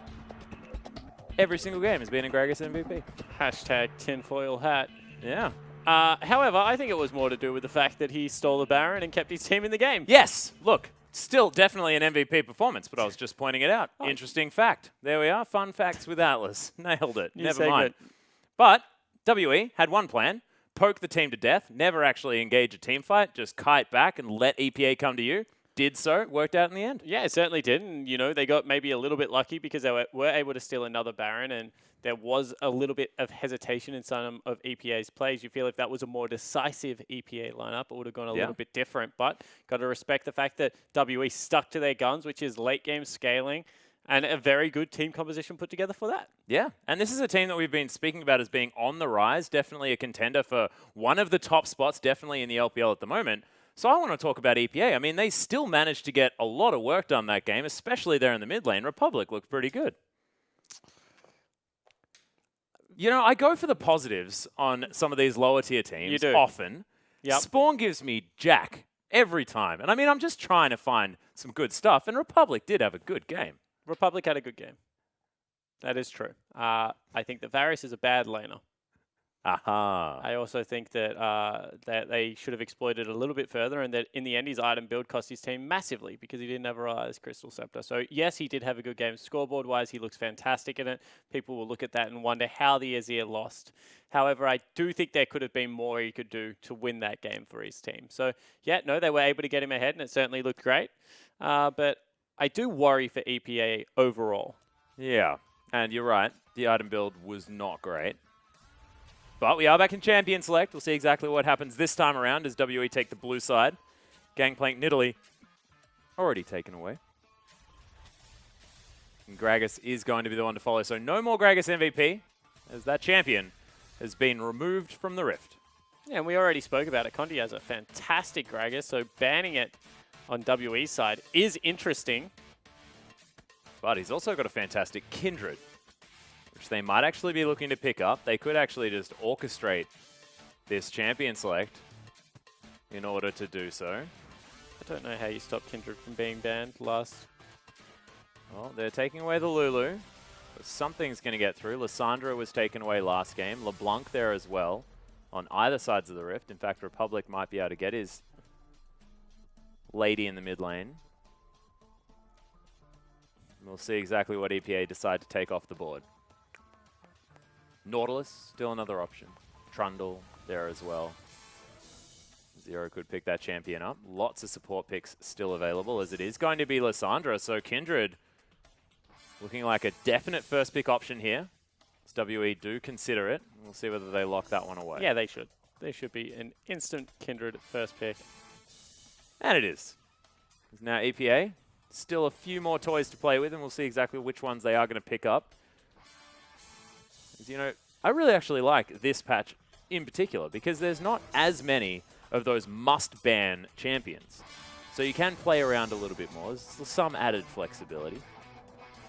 Every single game has been a Gragas MVP. Hashtag tinfoil hat. Yeah. However, I think it was more to do with the fact that he stole the Baron and kept his team in the game. Yes, look, still definitely an MVP performance, but I was just pointing it out. Interesting fact. There we are, fun facts with Atlas. Nailed it. New Never mind. segment. But WE had one plan, poke the team to death, never actually engage a team fight, just kite back and let EPA come to you. Did so, worked out in the end. Yeah, it certainly did. And, you know, they got maybe a little bit lucky because they were able to steal another Baron, and there was a little bit of hesitation in some of EPA's plays. You feel if that was a more decisive EPA lineup, it would have gone a little bit different. But got to respect the fact that WE stuck to their guns, which is late game scaling, and a very good team composition put together for that. Yeah, and this is a team that we've been speaking about as being on the rise, definitely a contender for one of the top spots, definitely in the LPL at the moment. So I want to talk about EPA. I mean, they still managed to get a lot of work done that game, especially there in the mid lane. Republic looked pretty good. You know, I go for the positives on some of these lower tier teams You do. often. Yep. Spawn gives me jack every time. And I mean, I'm just trying to find some good stuff. And Republic did have a good game. Republic had a good game. That is true. I think that Varus is a bad laner. Aha. I also think that that they should have exploited it a little bit further, and that in the end his item build cost his team massively because he didn't have a Crystal Scepter. So yes, he did have a good game. Scoreboard-wise, he looks fantastic in it. People will look at that and wonder how the Azir lost. However, I do think there could have been more he could do to win that game for his team. So yeah, no, they were able to get him ahead, and it certainly looked great. But I do worry for EPA overall. Yeah, and you're right. The item build was not great. But we are back in Champion Select. We'll see exactly what happens this time around as WE take the blue side. Gangplank Nidalee already taken away. And Gragas is going to be the one to follow. So no more Gragas MVP as that champion has been removed from the Rift. Yeah, and we already spoke about it. Condi has a fantastic Gragas, so banning it on WE's side is interesting. But he's also got a fantastic Kindred, which they might actually be looking to pick up. They could actually just orchestrate this Champion Select in order to do so. I don't know how you stop Kindred from being banned last. Well, they're taking away the Lulu. But something's going to get through. Lissandra was taken away last game. LeBlanc there as well on either sides of the Rift. In fact, Republic might be able to get his lady in the mid lane. We'll see exactly what EPA decide to take off the board. Nautilus, still another option. Trundle there as well. Zero could pick that champion up. Lots of support picks still available as it is going to be Lissandra. So Kindred looking like a definite first pick option here. As WE do consider it. We'll see whether they lock that one away. Yeah, they should. They should be an instant Kindred first pick. And it is. Now EPA, still a few more toys to play with, and we'll see exactly which ones they are going to pick up. You know, I really actually like this patch in particular because there's not as many of those must-ban champions. So you can play around a little bit more. There's some added flexibility.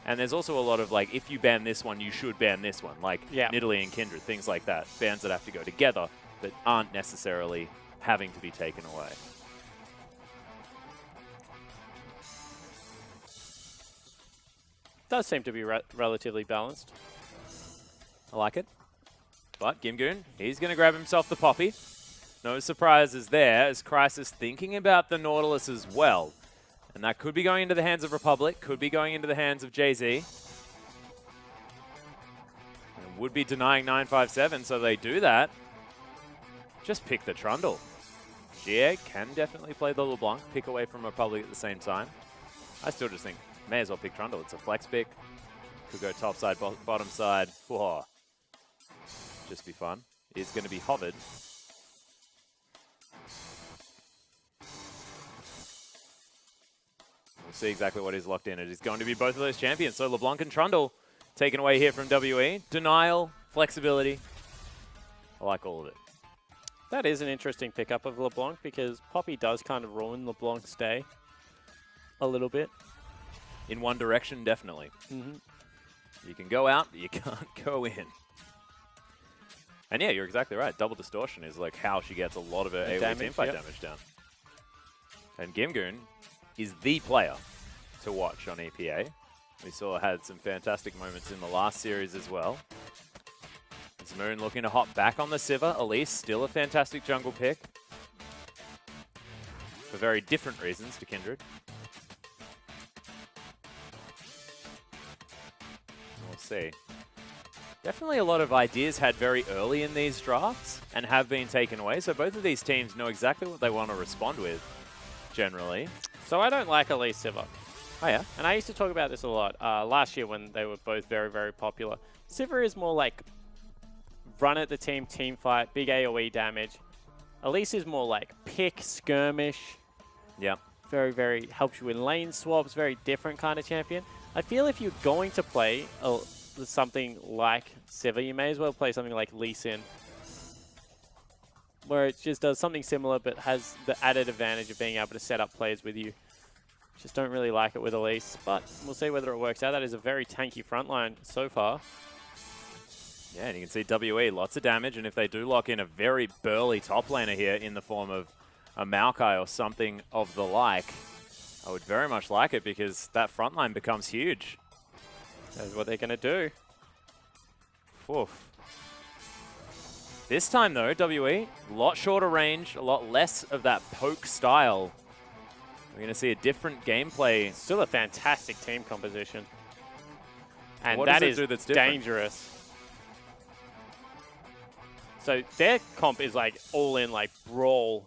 And there's also a lot of, like, if you ban this one, you should ban this one. Like Nidalee and Kindred, things like that. Bans that have to go together that aren't necessarily having to be taken away. Does seem to be relatively balanced. I like it. But Gimgoon, he's going to grab himself the Poppy. No surprises there as Crisis thinking about the Nautilus as well. And that could be going into the hands of Republic, could be going into the hands of Jay-Z. And would be denying 957, so they do that. Just pick the Trundle. GA can definitely play the LeBlanc, pick away from Republic at the same time. I still just think, may as well pick Trundle. It's a flex pick. Could go top side, bottom side. Whoa. Just be fun. It's going to be hovered. We'll see exactly what is locked in. It is going to be both of those champions. So LeBlanc and Trundle taken away here from WE. Denial, flexibility. I like all of it. That is an interesting pickup of LeBlanc because Poppy does kind of ruin LeBlanc's day a little bit. In one direction, definitely. You can go out, but you can't go in. And yeah, you're exactly right. Double distortion is like how she gets a lot of her AoE teamfight damage down. And Gimgoon is the player to watch on EPA. We saw had some fantastic moments in the last series as well. Moon looking to hop back on the Sivir. Elise still a fantastic jungle pick. For very different reasons to Kindred. We'll see. Definitely a lot of ideas had very early in these drafts and have been taken away. So both of these teams know exactly what they want to respond with, generally. So I don't like Elise Sivir. Oh, yeah? And I used to talk about this a lot last year when they were both very, very popular. Sivir is more like run at the team fight, big AoE damage. Elise is more like pick, skirmish. Yeah. Very, very helps you in lane swaps, very different kind of champion. I feel if you're going to play something like Sivir, you may as well play something like Lee Sin, where it just does something similar but has the added advantage of being able to set up players with you. Just don't really like it with Elise, but we'll see whether it works out. That is a very tanky frontline so far. Yeah, and you can see WE, lots of damage, and if they do lock in a very burly top laner here in the form of a Maokai or something of the like, I would very much like it because that front line becomes huge. That's what they're going to do. Oof. This time, though, WE, a lot shorter range, a lot less of that poke style. We're going to see a different gameplay. Still a fantastic team composition. And what that does it is do that's different? Dangerous. So their comp is like all in, like brawl.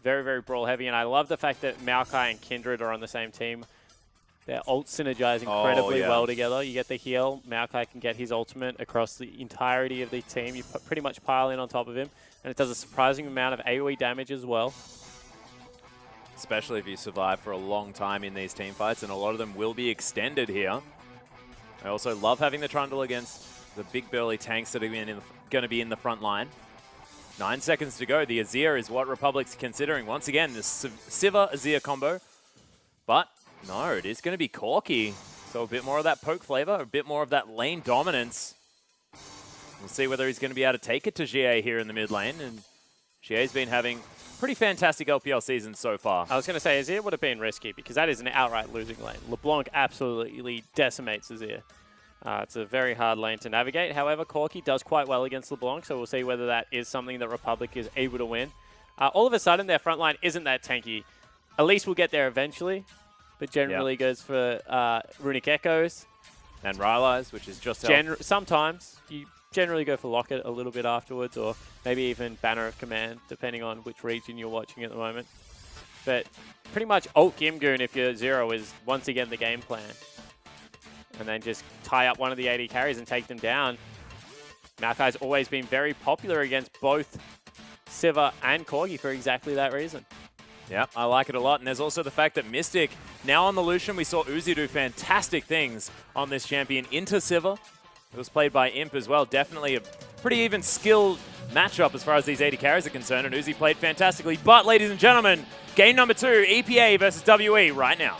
Very, very brawl heavy. And I love the fact that Maokai and Kindred are on the same team. Their ults synergize incredibly well together. You get the heal. Maokai can get his ultimate across the entirety of the team. You pretty much pile in on top of him. And it does a surprising amount of AoE damage as well. Especially if you survive for a long time in these team fights. And a lot of them will be extended here. I also love having the Trundle against the big burly tanks that are going to be in the front line. 9 seconds to go. The Azir is what Republic's considering. Once again, the Sivir-Azir combo. But no, it is going to be Corki. So a bit more of that poke flavor, a bit more of that lane dominance. We'll see whether he's going to be able to take it to GA here in the mid lane. And GA's been having pretty fantastic LPL seasons so far. I was going to say, Azir would have been risky because that is an outright losing lane. LeBlanc absolutely decimates Azir. It's a very hard lane to navigate. However, Corki does quite well against LeBlanc, so we'll see whether that is something that Republic is able to win. All of a sudden, their front line isn't that tanky. Elise will get there eventually, but generally goes for Runic Echoes. And Rylai's, which is just help. Sometimes you generally go for Locket a little bit afterwards, or maybe even Banner of Command, depending on which region you're watching at the moment. But pretty much ult Gimgoon if you're 0 is once again the game plan. And then just tie up one of the AD carries and take them down. Maokai's always been very popular against both Sivir and Corgi for exactly that reason. Yeah, I like it a lot. And there's also the fact that Mystic, now on the Lucian, we saw Uzi do fantastic things on this champion into Sivir. It was played by Imp as well. Definitely a pretty even skilled matchup as far as these AD carries are concerned. And Uzi played fantastically. But, ladies and gentlemen, game number 2, EPA versus WE right now.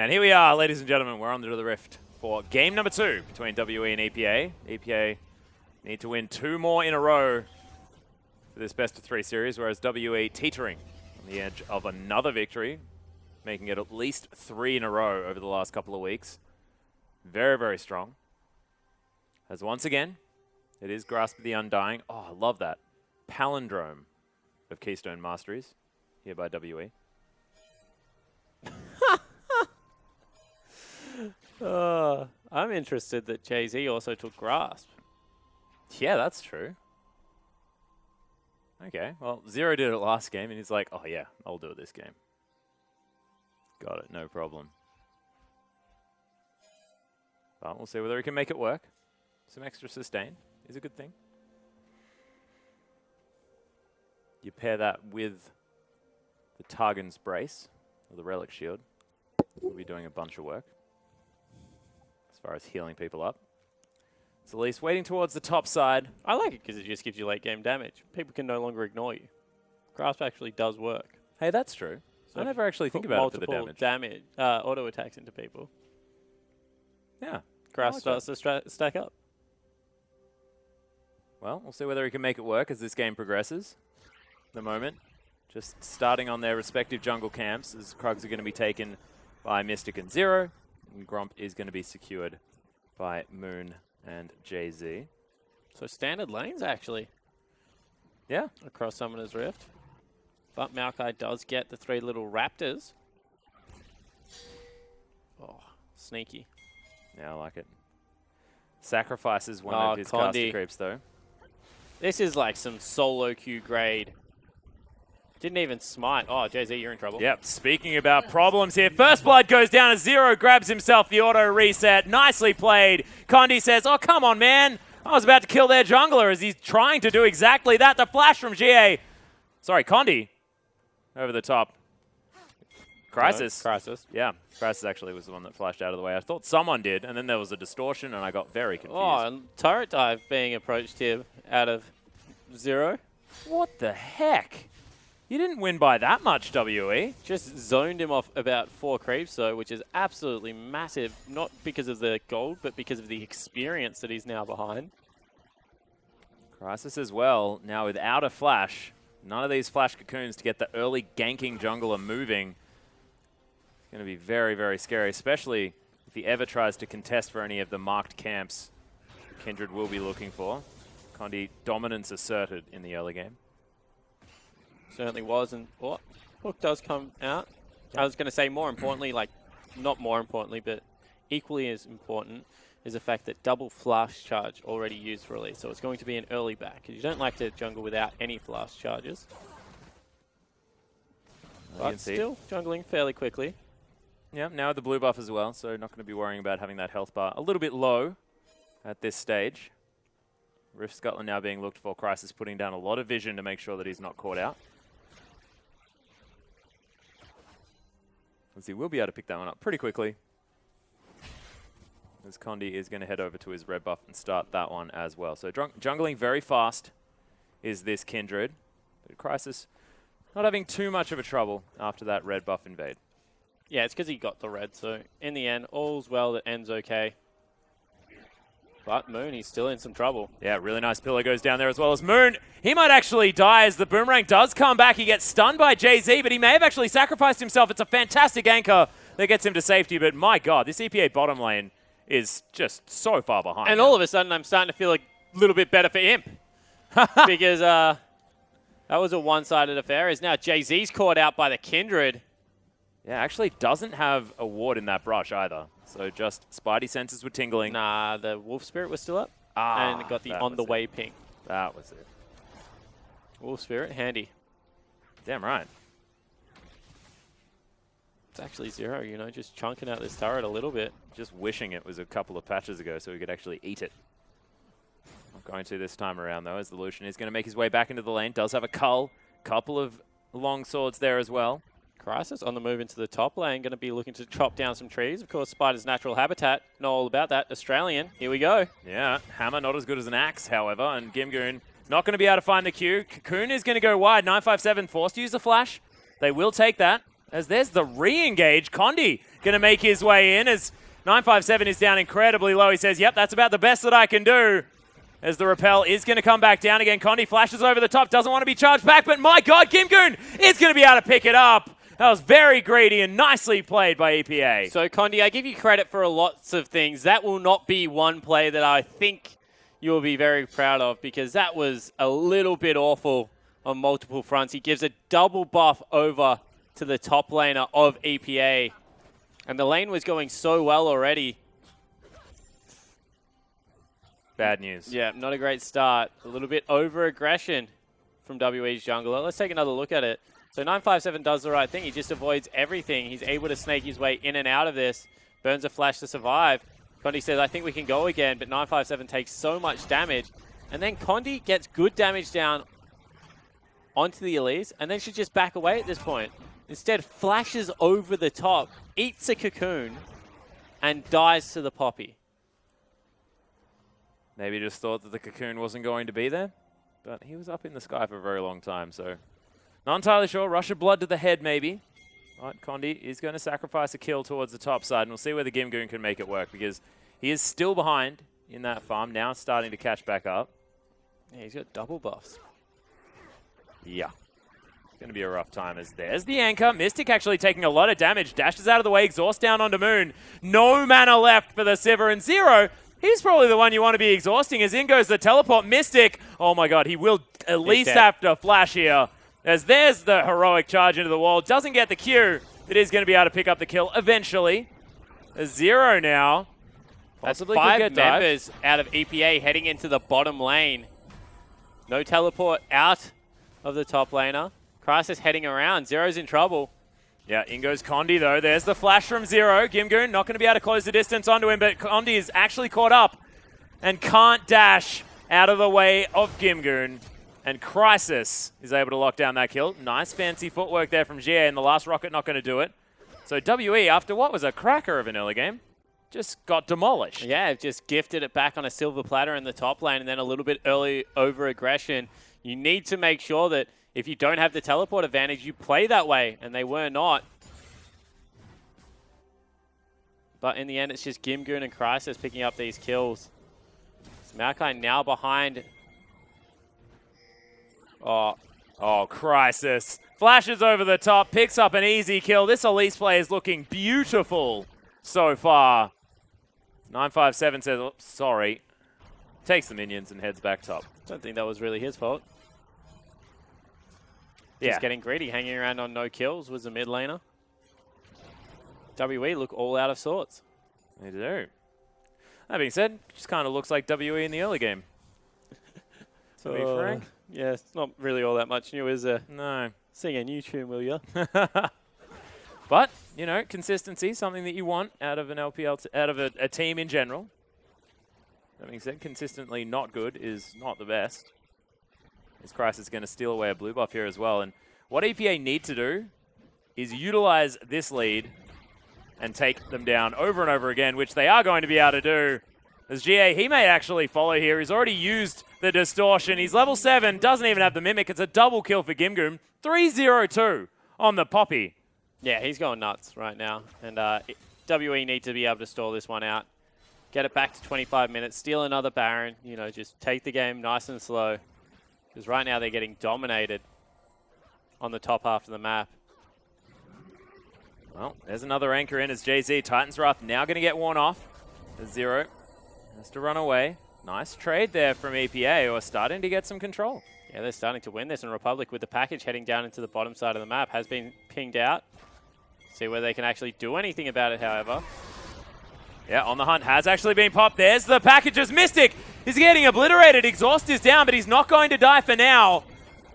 And here we are, ladies and gentlemen. We're on to the Rift for game number 2 between WE and EPA. EPA need to win 2 more in a row for this best-of-3 series, whereas WE teetering on the edge of another victory, making it at least 3 in a row over the last couple of weeks. Very, very strong. As once again, it is Grasp of the Undying. Oh, I love that. Palindrome of Keystone Masteries here by WE. I'm interested that Jay-Z also took Grasp. Yeah, that's true. Okay, well, Zero did it last game, and he's like, oh yeah, I'll do it this game. Got it, no problem. But we'll see whether he can make it work. Some extra sustain is a good thing. You pair that with the Targon's Brace, or the Relic Shield. We'll be doing a bunch of work as far as healing people up. It's at least waiting towards the top side. I like it because it just gives you late game damage. People can no longer ignore you. Grasp actually does work. Hey, that's true. So I never actually think about it for the damage. Auto attacks into people. Yeah. Grasp starts to stack up. Well, we'll see whether he can make it work as this game progresses. At the moment, just starting on their respective jungle camps, as Krugs are going to be taken by Mystic and Zero, and Gromp is going to be secured by Moon and Jay-Z. So standard lanes, actually. Yeah. Across Summoner's Rift. But Maokai does get the 3 little raptors. Oh, sneaky. Yeah, I like it. Sacrifices one of his caster creeps, though. This is like some solo queue grade. Didn't even smite. Oh, Jay-Z, you're in trouble. Yep, speaking about problems here. First blood goes down as Zero grabs himself the auto reset. Nicely played. Condi says, oh, come on, man. I was about to kill their jungler as he's trying to do exactly that. The flash from GA. Sorry, Condi. Over the top. Crisis. No, Crisis. Yeah, Crisis actually was the one that flashed out of the way. I thought someone did, and then there was a distortion, and I got very confused. Oh, and turret dive being approached here out of Zero. What the heck? You didn't win by that much, WE. Just zoned him off about 4 creeps, though, which is absolutely massive. Not because of the gold, but because of the experience that he's now behind. Crisis as well, now without a flash. None of these flash cocoons to get the early ganking jungler moving. It's going to be very, very scary, especially if he ever tries to contest for any of the marked camps Kindred will be looking for. Condi dominance asserted in the early game. Certainly was, and Hook does come out. I was going to say more importantly, like, not more importantly, but equally as important is the fact that double flash charge already used for release. So it's going to be an early back. You don't like to jungle without any flash charges. But still jungling fairly quickly. Yeah, now with the blue buff as well, so not going to be worrying about having that health bar a little bit low at this stage. Rift Scotland now being looked for. Crisis putting down a lot of vision to make sure that he's not caught out. As he will be able to pick that one up pretty quickly. As Condi is going to head over to his red buff and start that one as well. So jungling very fast is this Kindred. But Crisis not having too much of a trouble after that red buff invade. Yeah, it's because he got the red. So in the end, all's well that ends okay. But Moon, he's still in some trouble. Yeah, really nice pillar goes down there as well as Moon. He might actually die as the boomerang does come back. He gets stunned by Jay-Z, but he may have actually sacrificed himself. It's a fantastic anchor that gets him to safety. But my God, this EPA bottom lane is just so far behind. And now. all of a sudden, I'm starting to feel a little bit better for Imp. Because that was a one-sided affair. As now Jay-Z's caught out by the Kindred. Yeah, actually doesn't have a ward in that brush either. So just Spidey senses were tingling. Nah, the Wolf Spirit was still up. And it got the on-the-way ping. That was it. Wolf Spirit, handy. Damn right. It's actually Zero, you know, just chunking out this turret a little bit. Just wishing it was a couple of patches ago so we could actually eat it. Not going to this time around, though, as the Lucian is going to make his way back into the lane. Does have a cull. Couple of long swords there as well. Crisis on the move into the top lane, going to be looking to chop down some trees. Of course, Spider's natural habitat. Know all about that. Australian. Here we go. Yeah, hammer not as good as an axe, however, and Gimgoon not going to be able to find the Q. Cocoon is going to go wide. 957 forced to use the flash. They will take that. As there's the re-engage. Condi going to make his way in as 957 is down incredibly low. He says, yep, that's about the best that I can do. As the rappel is going to come back down again. Condi flashes over the top. Doesn't want to be charged back, but my God, Gimgoon is going to be able to pick it up. That was very greedy and nicely played by EPA. So, Condi, I give you credit for lots of things. That will not be one play that I think you will be very proud of because that was a little bit awful on multiple fronts. He gives a double buff over to the top laner of EPA. And the lane was going so well already. Bad news. Yeah, not a great start. A little bit over-aggression from WE's jungler. Let's take another look at it. So 957 does the right thing. He just avoids everything. He's able to snake his way in and out of this. Burns a flash to survive. Condi says, I think we can go again, but 957 takes so much damage. And then Condi gets good damage down onto the Elise, and then should just back away at this point. Instead, flashes over the top, eats a cocoon, and dies to the Poppy. Maybe just thought that the cocoon wasn't going to be there, but he was up in the sky for a very long time, so not entirely sure. Rush of blood to the head, maybe. But Condi is going to sacrifice a kill towards the top side, and we'll see whether Gimgoon can make it work, because he is still behind in that farm, now starting to catch back up. Yeah, he's got double buffs. Yeah. It's going to be a rough time as there's the anchor. Mystic actually taking a lot of damage. Dashes out of the way, exhaust down onto Moon. No mana left for the Sivir, and Zero, he's probably the one you want to be exhausting, as in goes the teleport. Mystic, oh my god, he will at least have to flash here, as there's the heroic charge into the wall. Doesn't get the Q, but is going to be able to pick up the kill eventually. A Zero now. Possibly That's could 5 get dived. members out of EPA heading into the bottom lane. No teleport out of the top laner. Crisis heading around. Zero's in trouble. Yeah, in goes Condi, though. There's the flash from Zero. Gimgoon not going to be able to close the distance onto him, but Condi is actually caught up and can't dash out of the way of Gimgoon. And Crisis is able to lock down that kill. Nice fancy footwork there from GA, and the last rocket not going to do it. So WE, after what was a cracker of an early game, just got demolished. Yeah, just gifted it back on a silver platter in the top lane, and then a little bit early over-aggression. You need to make sure that if you don't have the teleport advantage, you play that way, and they were not. But in the end, it's just Gimgoon and Crisis picking up these kills. So Maokai now behind. Oh, Crisis. Flashes over the top, picks up an easy kill. This Elise play is looking beautiful so far. 957 says, oh, sorry. Takes the minions and heads back top. Don't think that was really his fault. Yeah. Just getting greedy, hanging around on no kills was the mid laner. WE look all out of sorts. They do. That being said, just kind of looks like WE in the early game. To be frank. Yeah, it's not really all that much new, is there? No. Sing a new tune, will ya? But, you know, consistency, something that you want out of an LPL, out of a team in general. That being said, consistently not good is not the best. This Crisis is going to steal away a blue buff here as well. And what EPA need to do is utilize this lead and take them down over and over again, which they are going to be able to do. As GA, he may actually follow here. He's already used the distortion. He's level 7, doesn't even have the Mimic. It's a double kill for Gimgoon. 3-0-2 on the Poppy. Yeah, he's going nuts right now. And WE need to be able to stall this one out. Get it back to 25 minutes, steal another Baron, you know, just take the game nice and slow. Because right now they're getting dominated on the top half of the map. Well, there's another anchor in as JZ. Titan's Wrath now going to get worn off. As Zero has to run away. Nice trade there from EPA, who are starting to get some control. Yeah, they're starting to win this, and Republic with the package heading down into the bottom side of the map has been pinged out. See whether they can actually do anything about it, however. Yeah, on the hunt has actually been popped. There's the packages. Mystic is getting obliterated. Exhaust is down, but he's not going to die for now.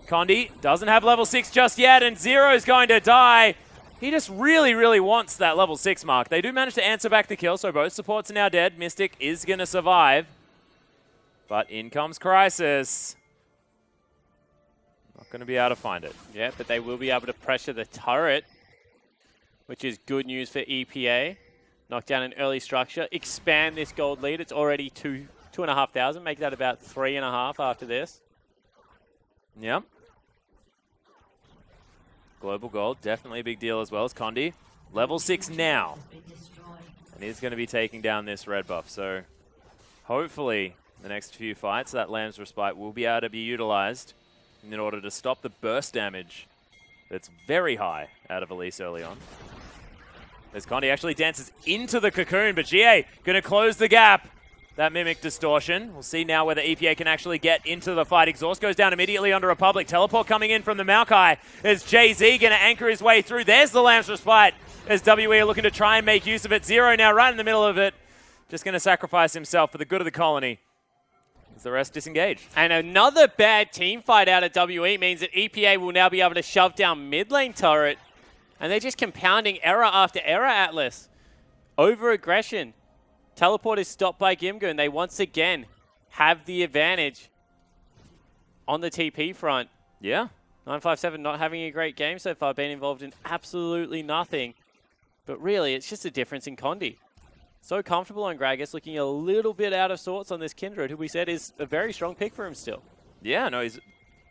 Condi doesn't have level 6 just yet, and Zero's going to die. He just really, really wants that level 6 mark. They do manage to answer back the kill, so both supports are now dead. Mystic is going to survive. But in comes Crisis. Not going to be able to find it. Yeah, but they will be able to pressure the turret, which is good news for EPA. Knock down an early structure, expand this gold lead. It's already 2,500. Make that about 3.5 after this. Yep. Global gold, definitely a big deal as well as Condi. Level 6 now. And he's going to be taking down this red buff. So hopefully the next few fights, that Lamb's Respite will be able to be utilized in order to stop the burst damage that's very high out of Elise early on. As Condi actually dances into the cocoon, but GA going to close the gap. That Mimic distortion. We'll see now whether EPA can actually get into the fight. Exhaust goes down immediately onto Republic. Teleport coming in from the Maokai. Is JZ going to anchor his way through? There's the Lamb's Respite as WE are looking to try and make use of it. Zero now right in the middle of it. Just going to sacrifice himself for the good of the colony. As the rest disengage. And another bad team fight out of WE means that EPA will now be able to shove down mid lane turret. And they're just compounding error after error, Atlas. Over-aggression. Teleport is stopped by Gimgo, and they once again have the advantage on the TP front. Yeah. 957 not having a great game so far, being involved in absolutely nothing. But really, it's just a difference in Condi. So comfortable on Gragas, looking a little bit out of sorts on this Kindred, who we said is a very strong pick for him still. Yeah, no, he's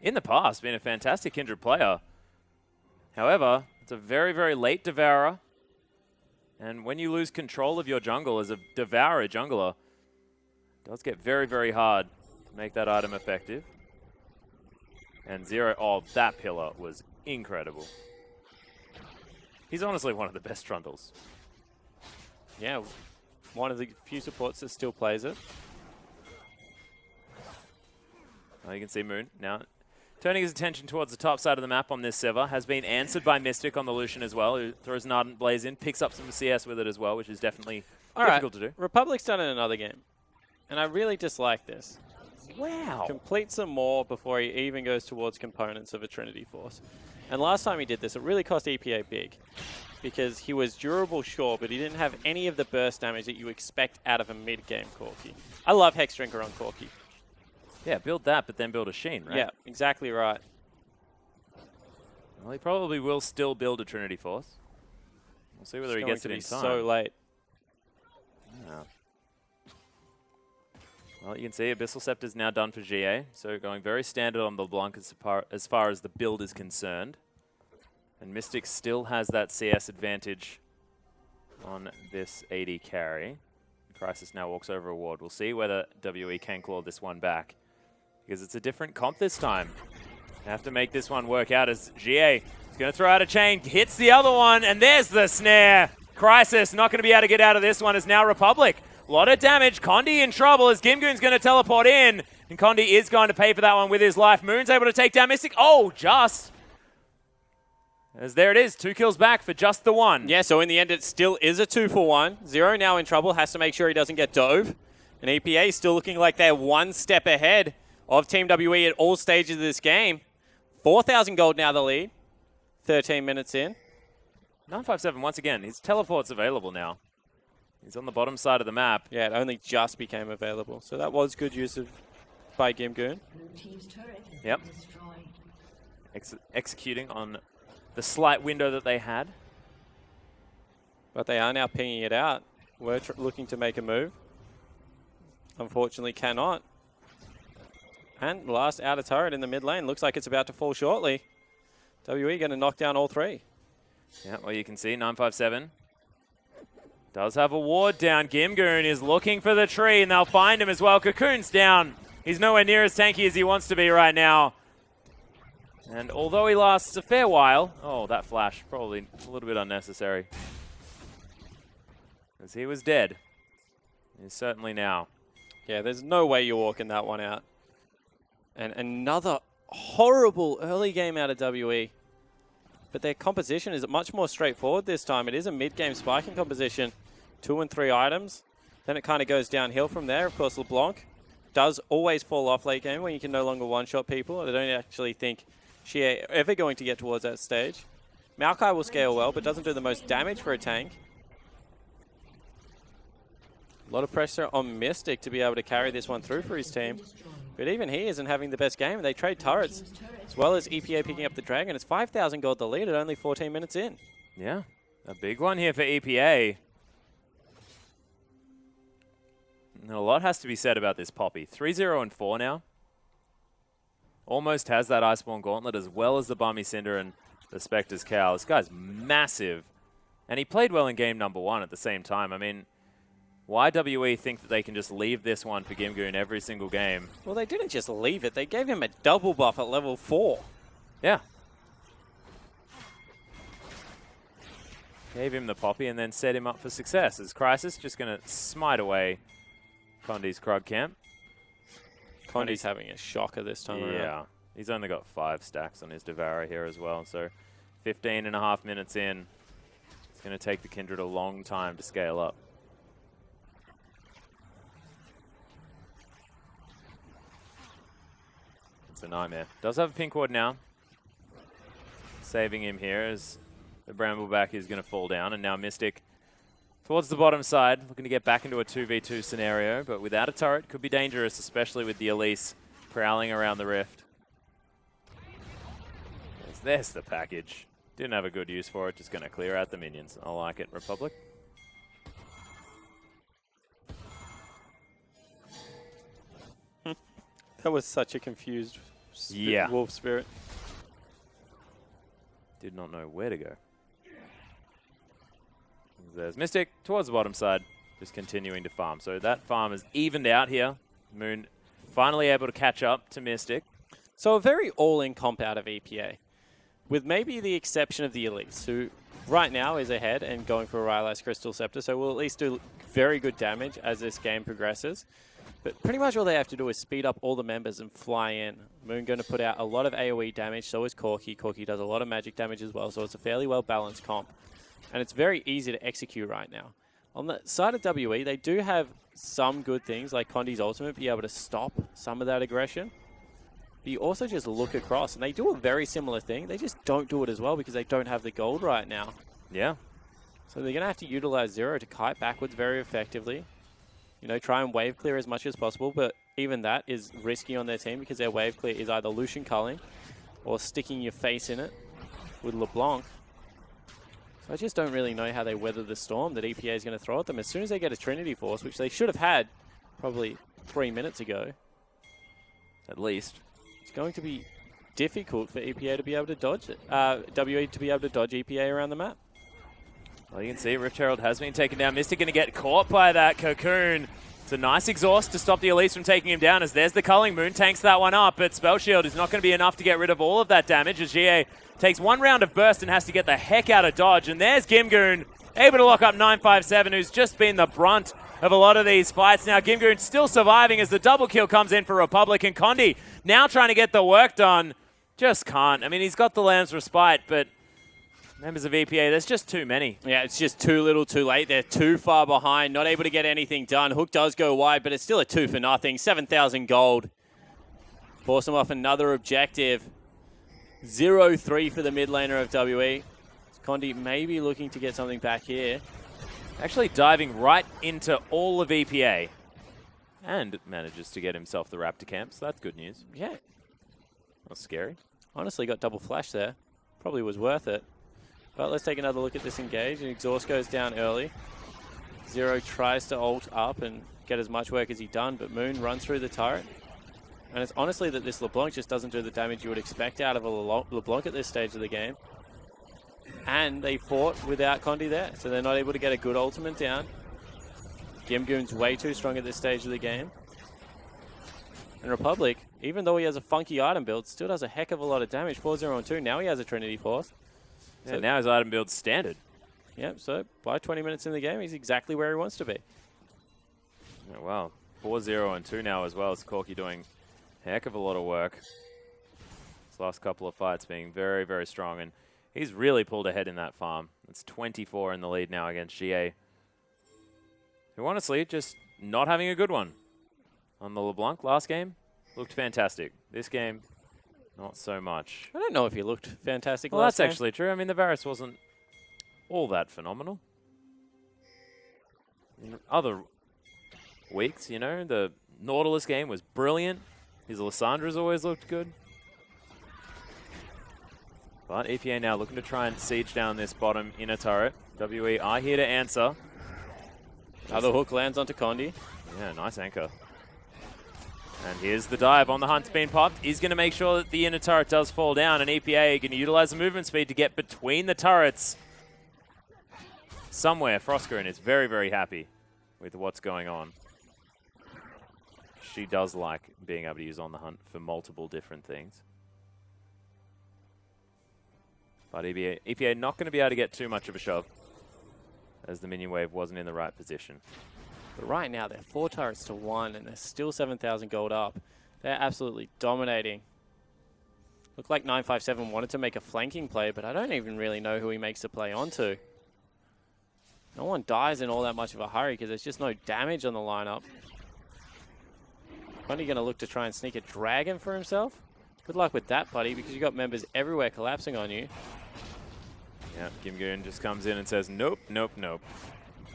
in the past been a fantastic Kindred player. However, it's a very, very late Devourer. And when you lose control of your jungle as a Devourer jungler, it does get very, very hard to make that item effective. And Zero, oh, that pillar was incredible. He's honestly one of the best Trundles. Yeah, one of the few supports that still plays it. Oh, you can see Moon now turning his attention towards the top side of the map on this Sever. Has been answered by Mystic on the Lucian as well, who throws an Ardent Blaze in, picks up some CS with it as well, which is definitely difficult to do. Republic's done it in another game, and I really dislike this. Wow. Complete some more before he even goes towards components of a Trinity Force. And last time he did this, it really cost EPA big, because he was durable, sure, but he didn't have any of the burst damage that you expect out of a mid-game Corki. I love Hex Drinker on Corki. Yeah, build that, but then build a Sheen, right? Yeah, exactly right. Well, he probably will still build a Trinity Force. We'll see whether he gets it in time. So late. Yeah. Well, you can see Abyssal Scepter is now done for GA, so going very standard on the LeBlanc as far as the build is concerned. And Mystic still has that CS advantage on this AD carry. Crisis now walks over a ward. We'll see whether WE can claw this one back, because it's a different comp this time. They have to make this one work out as GA is going to throw out a chain, hits the other one, and there's the snare. Crisis not going to be able to get out of this one as now Republic. A lot of damage. Condi in trouble as Gimgoon's going to teleport in. And Condi is going to pay for that one with his life. Moon's able to take down Mystic. Oh, just. As there it is. 2 kills back for just the one. Yeah, so in the end, it still is a 2-for-1. Zero now in trouble. Has to make sure he doesn't get dove. And EPA still looking like they're one step ahead of Team WE at all stages of this game. 4,000 gold now the lead. 13 minutes in. 957 once again. His teleport's available now. He's on the bottom side of the map. Yeah, it only just became available. So that was good use of by Gimgoon. Yep. Executing on the slight window that they had. But they are now pinging it out. We're looking to make a move. Unfortunately cannot. And last outer turret in the mid lane. Looks like it's about to fall shortly. WE going to knock down all three. Yeah, well, you can see 957 does have a ward down. Gimgoon is looking for the tree, and they'll find him as well. Cocoon's down. He's nowhere near as tanky as he wants to be right now. And although he lasts a fair while... Oh, that flash, probably a little bit unnecessary. As he was dead. He's certainly now. Yeah, there's no way you're walking that one out. And another horrible early game out of WE. But their composition is much more straightforward this time. It is a mid-game spiking composition. 2 and 3 items. Then it kind of goes downhill from there. Of course, LeBlanc does always fall off late game when you can no longer one-shot people. I don't actually think she ever going to get towards that stage. Maokai will scale well, but doesn't do the most damage for a tank. A lot of pressure on Mystic to be able to carry this one through for his team. But even he isn't having the best game. They trade turrets, as well as EPA picking up the Dragon. It's 5,000 gold the lead at only 14 minutes in. Yeah, a big one here for EPA. And a lot has to be said about this Poppy. 3-0 and 4 now. Almost has that Iceborne Gauntlet as well as the Bummy Cinder and the Spectre's Cowl. This guy's massive. And he played well in game number 1 at the same time. I mean, why WE think that they can just leave this one for Gimgoon every single game? Well, they didn't just leave it. They gave him a double buff at level 4. Yeah. Gave him the Poppy and then set him up for success. As Crisis just going to smite away Condi's Krug camp. Condi's having a shocker this time around. Yeah. He's only got 5 stacks on his Devourer here as well. So 15 and a half minutes in. It's going to take the Kindred a long time to scale up. So Nightmare does have a pink ward now. Saving him here as the Brambleback is going to fall down. And now Mystic towards the bottom side, looking to get back into a 2v2 scenario. But without a turret, could be dangerous, especially with the Elise prowling around the rift. There's the package. Didn't have a good use for it, just going to clear out the minions. I like it, Republic. That was such a confused wolf spirit. Did not know where to go. There's Mystic towards the bottom side, just continuing to farm. So that farm is evened out here. Moon finally able to catch up to Mystic. So a very all-in comp out of EPA, with maybe the exception of the Elise, who right now is ahead and going for a Rylai's Crystal Scepter, so will at least do very good damage as this game progresses. But pretty much all they have to do is speed up all the members and fly in. Moon going to put out a lot of AoE damage, so is Corki. Corki does a lot of magic damage as well, so it's a fairly well-balanced comp. And it's very easy to execute right now. On the side of WE, they do have some good things, like Condi's ultimate, be able to stop some of that aggression. But you also just look across, and they do a very similar thing. They just don't do it as well because they don't have the gold right now. Yeah. So they're going to have to utilize Zero to kite backwards very effectively. You know, try and wave clear as much as possible, but even that is risky on their team because their wave clear is either Lucian culling or sticking your face in it with LeBlanc. So I just don't really know how they weather the storm that EPA is going to throw at them. As soon as they get a Trinity Force, which they should have had probably 3 minutes ago. At least. It's going to be difficult for EPA to be able to dodge it. WE to be able to dodge EPA around the map. Well, you can see Rift Herald has been taken down. Mystic going to get caught by that Cocoon. It's a nice exhaust to stop the Elise from taking him down as there's the culling. Moon tanks that one up, but Spell Shield is not going to be enough to get rid of all of that damage as GA takes one round of burst and has to get the heck out of dodge. And there's Gimgoon able to lock up 957, who's just been the brunt of a lot of these fights. Now Gimgoon still surviving as the double kill comes in for Republic, and Condi now trying to get the work done. Just can't. I mean, he's got the Lamb's Respite, but members of EPA, there's just too many. Yeah, it's just too little too late. They're too far behind, not able to get anything done. Hook does go wide, but it's still a 2 for nothing. 7,000 gold. Force them off another objective. 0-3 for the mid laner of WE. Condi maybe looking to get something back here. Actually diving right into all of EPA. And manages to get himself the Raptor camp, so that's good news. Yeah. That's scary. Honestly, got double flash there. Probably was worth it. But let's take another look at this engage. And Exhaust goes down early. Zero tries to ult up and get as much work as he done, but Moon runs through the turret. And it's honestly that this LeBlanc just doesn't do the damage you would expect out of a LeBlanc at this stage of the game. And they fought without Condi there, so they're not able to get a good ultimate down. Gimgoon's way too strong at this stage of the game. And Republic, even though he has a funky item build, still does a heck of a lot of damage. 4-0-2, now he has a Trinity Force. Yeah, so now his item build's standard. Yep, so by 20 minutes in the game, he's exactly where he wants to be. Oh, wow. 4-0-2 now as well. It's Corki doing a heck of a lot of work. His last couple of fights being very, very strong. And he's really pulled ahead in that farm. It's 24 in the lead now against GA. Who honestly just not having a good one. On the LeBlanc last game, looked fantastic. This game, not so much. I don't know if he looked fantastic well, last that's game. actually true. I mean, the Varus wasn't all that phenomenal. In other weeks, you know, the Nautilus game was brilliant. His Lyssandra's always looked good. But EPA now looking to try and siege down this bottom inner turret. WE are here to answer. Another hook lands onto Condi. Yeah, nice anchor. And here's the dive on the hunt's been popped. He's going to make sure that the inner turret does fall down, and EPA going to utilize the movement speed to get between the turrets. Somewhere, Frostgrin is very, very happy with what's going on. She does like being able to use on the hunt for multiple different things. But EPA not going to be able to get too much of a shove, as the minion wave wasn't in the right position. But right now, they're 4 turrets to 1, and they're still 7,000 gold up. They're absolutely dominating. Looked like 957 wanted to make a flanking play, but I don't even really know who he makes the play onto. No one dies in all that much of a hurry because there's just no damage on the lineup. Condi going to look to try and sneak a dragon for himself? Good luck with that, buddy, because you got members everywhere collapsing on you. Yeah, Gimgoon just comes in and says, nope, nope, nope.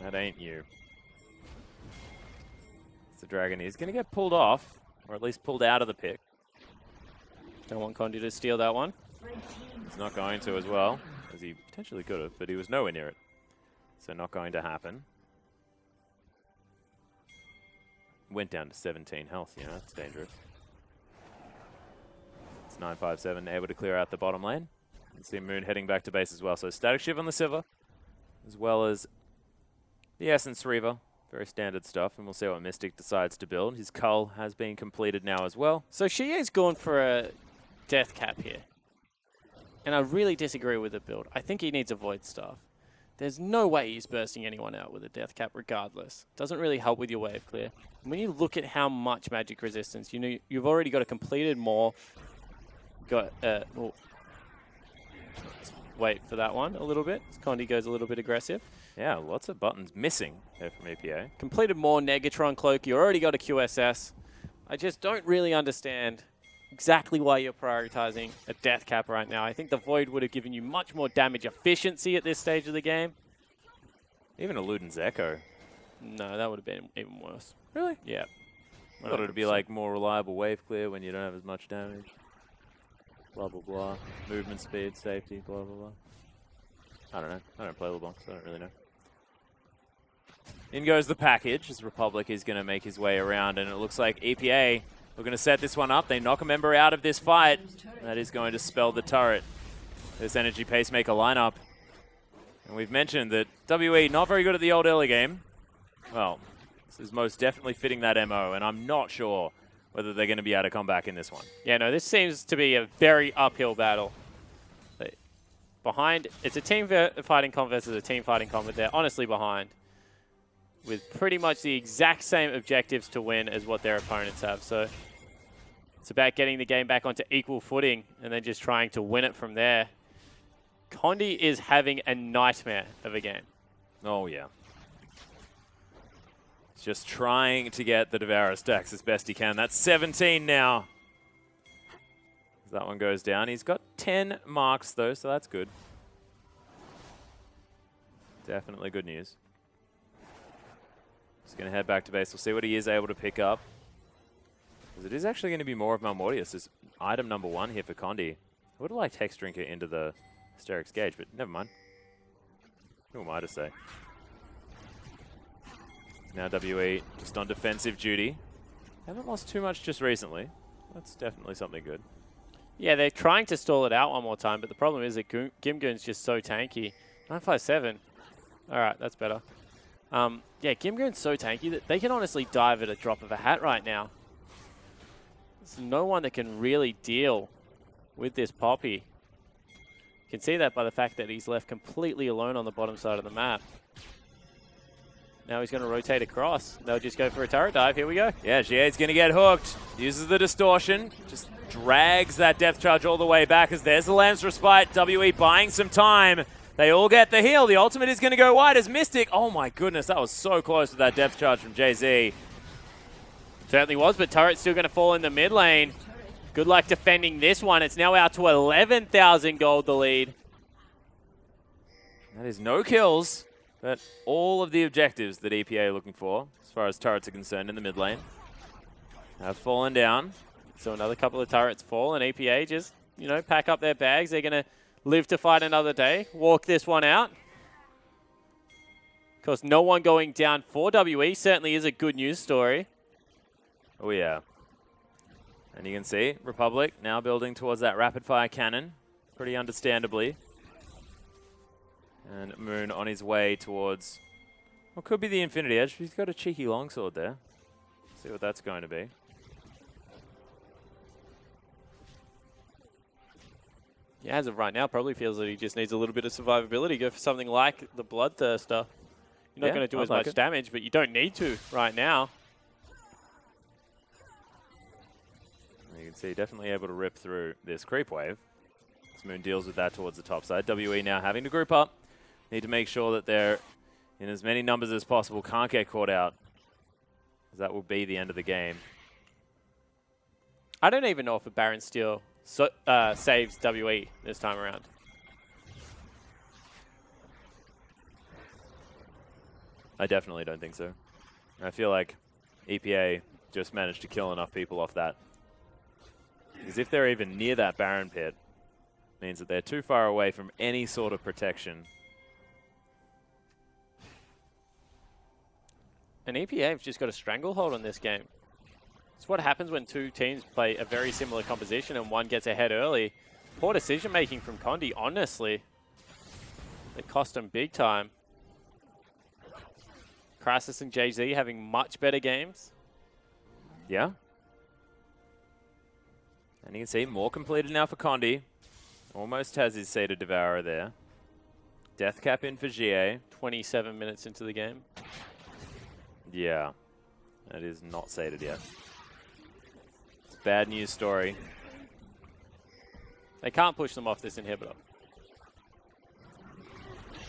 That ain't you. The Dragon is going to get pulled off, or at least pulled out of the pick. Don't want Condi to steal that one. He's not going to as well, as he potentially could have, but he was nowhere near it. So not going to happen. Went down to 17 health, you know, that's dangerous. It's 957, able to clear out the bottom lane. You can see Moon heading back to base as well. So Static Shiv on the Sivir, as well as the Essence Reaver. Very standard stuff, and we'll see what Mystic decides to build. His Cull has been completed now as well. So Xie's gone for a Death Cap here. And I really disagree with the build. I think he needs a Void Staff. There's no way he's bursting anyone out with a Death Cap regardless. Doesn't really help with your wave clear. And when you look at how much magic resistance, you know, you've already got a completed Maul. Got, oh. Wait for that one a little bit. Condi goes a little bit aggressive. Yeah, lots of buttons missing there from EPA. Completed Maul, Negatron Cloak. You already got a QSS. I just don't really understand exactly why you're prioritizing a Death Cap right now. I think the Void would have given you much more damage efficiency at this stage of the game. Even a Luden's Echo. No, that would have been even worse. Really? Yeah. I thought it would be like more reliable wave clear when you don't have as much damage. Blah, blah, blah. Movement speed, safety, blah, blah, blah. I don't know. I don't play LeBlanc, so I don't really know. In goes the package as Republic is going to make his way around, and it looks like EPA are going to set this one up. They knock a member out of this fight. That is going to spell the turret. This Energy Pacemaker lineup. And we've mentioned that WE not very good at the old early game. Well, this is most definitely fitting that MO, and I'm not sure whether they're going to be able to come back in this one. Yeah, no, this seems to be a very uphill battle. Behind, it's a team fighting comp versus a team fighting comp, but they're honestly behind with pretty much the exact same objectives to win as what their opponents have. So it's about getting the game back onto equal footing and then just trying to win it from there. Condi is having a nightmare of a game. Oh, yeah. He's just trying to get the Devour stacks as best he can. That's 17 now. That one goes down. He's got 10 marks, though, so that's good. Definitely good news. Just going to head back to base. We'll see what he is able to pick up. Because it is actually going to be more of Malmortius as item number 1 here for Condi. I would have liked Hex Drinker into the Hysterix Gauge, but never mind. Who am I to say? Now WE just on defensive duty. Haven't lost too much just recently. That's definitely something good. Yeah, they're trying to stall it out one more time, but the problem is that Gimgoon's just so tanky. 957. All right, that's better. Yeah, Gimgoon's so tanky that they can honestly dive at a drop of a hat right now. There's no one that can really deal with this Poppy. You can see that by the fact that he's left completely alone on the bottom side of the map. Now he's going to rotate across. They'll just go for a turret dive. Here we go. Yeah, Jie's going to get hooked. Uses the distortion. Just drags that death charge all the way back as there's the Lamb's Respite. WE buying some time. They all get the heal. The ultimate is going to go wide as Mystic. Oh my goodness, that was so close with that death charge from JZ. Certainly was, but turret's still going to fall in the mid lane. Good luck defending this one. It's now out to 11,000 gold, the lead. That is no kills, but all of the objectives that EPA are looking for, as far as turrets are concerned in the mid lane, have fallen down. So another couple of turrets fall, and EPA just, you know, pack up their bags. They're going to live to fight another day, walk this one out. Of course, no one going down for WE certainly is a good news story. Oh, yeah. And you can see Republic now building towards that rapid-fire cannon, pretty understandably. And Moon on his way towards what could be the Infinity Edge. He's got a cheeky longsword there. See what that's going to be. Yeah, as of right now, probably feels that he just needs a little bit of survivability. Go for something like the Bloodthirster. You're not going to do as much damage, but you don't need to right now. You can see definitely able to rip through this creep wave. Moon deals with that towards the top side. WE now having to group up. Need to make sure that they're in as many numbers as possible. Can't get caught out. That will be the end of the game. I don't even know if a Baron Steel saves WE this time around. I definitely don't think so. I feel like EPA just managed to kill enough people off that. Because if they're even near that Baron pit, it means that they're too far away from any sort of protection. And EPA have just got a stranglehold on this game. It's what happens when two teams play a very similar composition and one gets ahead early. Poor decision making from Condi, honestly. It cost him big time. Crisis and JZ having much better games. Yeah. And you can see more completed now for Condi. Almost has his Seated Devourer there. Death Cap in for GA. 27 minutes into the game. Yeah. That is not sated yet. It's a bad news story. They can't push them off this inhibitor.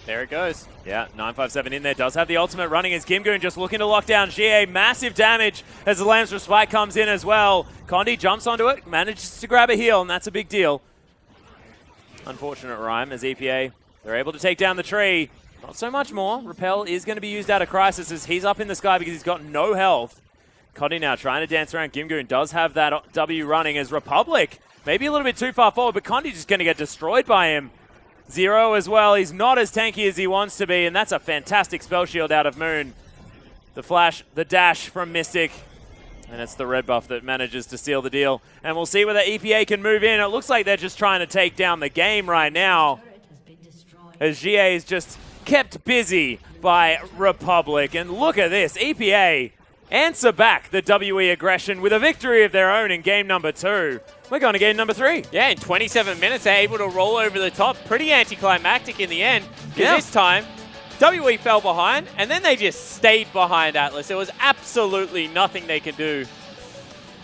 There it goes. Yeah, 957 in there. Does have the ultimate running as Gimgoon just looking to lock down GA. Massive damage as the Lamb's Respite comes in as well. Condi jumps onto it, manages to grab a heal, and that's a big deal. Unfortunate rhyme as EPA, they're able to take down the tree. Not so much more. Repel is going to be used out of Crisis as he's up in the sky because he's got no health. Condi now trying to dance around. Gimgoon does have that W running as Republic. Maybe a little bit too far forward, but Condi just going to get destroyed by him. Zero as well. He's not as tanky as he wants to be, and that's a fantastic spell shield out of Moon. The flash, the dash from Mystic, and it's the red buff that manages to seal the deal. And we'll see whether EPA can move in. It looks like they're just trying to take down the game right now, as GA is just kept busy by Republic. And look at this, EPA answer back the WE aggression with a victory of their own in game number 2. We're going to game number 3. Yeah, in 27 minutes, they're able to roll over the top. Pretty anticlimactic in the end. Because this time, WE fell behind, and then they just stayed behind Atlas. There was absolutely nothing they could do.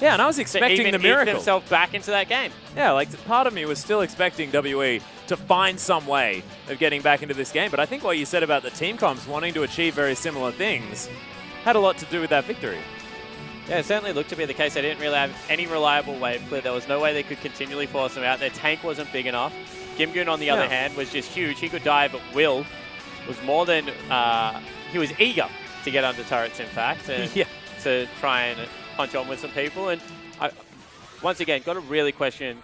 Yeah, and I was expecting the miracle. To even themselves back into that game. Yeah, like part of me was still expecting WE to find some way of getting back into this game. But I think what you said about the team comps wanting to achieve very similar things had a lot to do with that victory. Yeah, it certainly looked to be the case. They didn't really have any reliable wave clear. There was no way they could continually force them out. Their tank wasn't big enough. Gimgoon, on the other hand, was just huge. He could die, but Will was more than... he was eager to get under turrets, in fact, and to try and punch on with some people. And once again, got to really question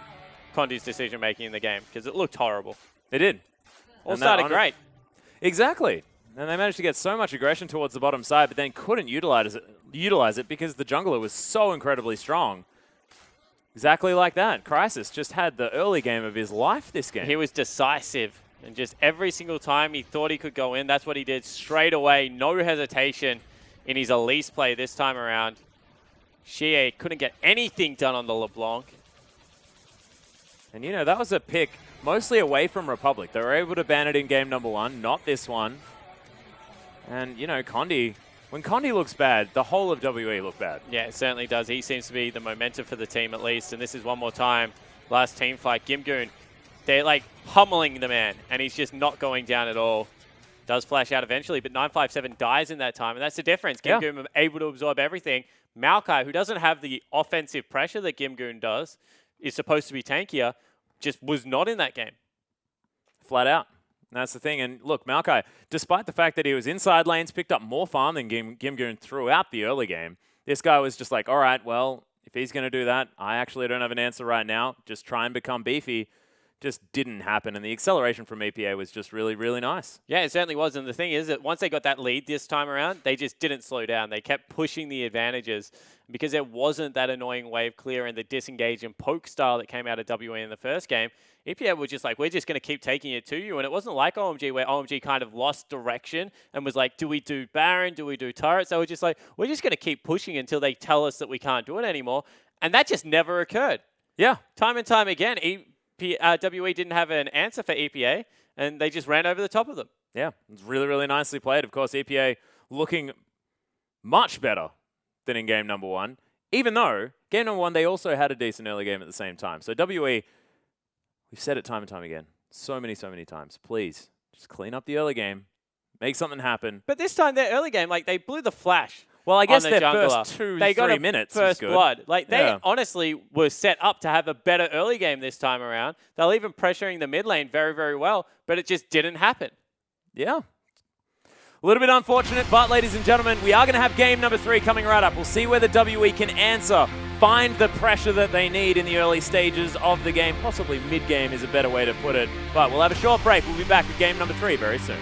Condi's decision-making in the game, because it looked horrible. It did. All started great. Exactly. And they managed to get so much aggression towards the bottom side, but then couldn't utilize it because the jungler was so incredibly strong. Exactly like that. Crisis just had the early game of his life this game. He was decisive. And just every single time he thought he could go in, that's what he did straight away. No hesitation in his Elise play this time around. Xie couldn't get anything done on the LeBlanc. And, you know, that was a pick mostly away from Republic. They were able to ban it in game number 1, not this one. And, you know, Condi, when Condi looks bad, the whole of WE look bad. Yeah, it certainly does. He seems to be the momentum for the team at least. And this is one more time. Last team fight, Gimgoon. They're like pummeling the man, and he's just not going down at all. Does flash out eventually, but 957 dies in that time, and that's the difference. Gimgoon able to absorb everything. Maokai, who doesn't have the offensive pressure that Gimgoon does, is supposed to be tankier, just was not in that game. Flat out. And that's the thing. And look, Maokai, despite the fact that he was inside lanes, picked up more farm than Gimgoon throughout the early game, this guy was just like, all right, well, if he's going to do that, I actually don't have an answer right now. Just try and become beefy. Just didn't happen. And the acceleration from EPA was just really, really nice. Yeah, it certainly was. And the thing is that once they got that lead this time around, they just didn't slow down. They kept pushing the advantages because there wasn't that annoying wave clear and the disengage and poke style that came out of WE in the first game. EPA were just like, we're just going to keep taking it to you. And it wasn't like OMG where OMG kind of lost direction and was like, do we do Baron? Do we do turrets? They were just like, we're just going to keep pushing until they tell us that we can't do it anymore. And that just never occurred. Yeah. Time and time again, WE didn't have an answer for EPA, and they just ran over the top of them. Yeah, it's really, really nicely played. Of course, EPA looking much better than in game number 1, even though game number 1, they also had a decent early game at the same time. So WE, we've said it time and time again, so many times. Please, just clean up the early game, make something happen. But this time, their early game, like, they blew the flash Well, I guess on the their jungler. first two, They got 3 a minutes was first good. blood. Like, they Yeah. honestly were set up to have a better early game this time around. They were even pressuring the mid lane very, very well, but it just didn't happen. Yeah. A little bit unfortunate, but ladies and gentlemen, we are going to have game number 3 coming right up. We'll see whether WE can answer, find the pressure that they need in the early stages of the game. Possibly mid-game is a better way to put it. But we'll have a short break. We'll be back with game number 3 very soon.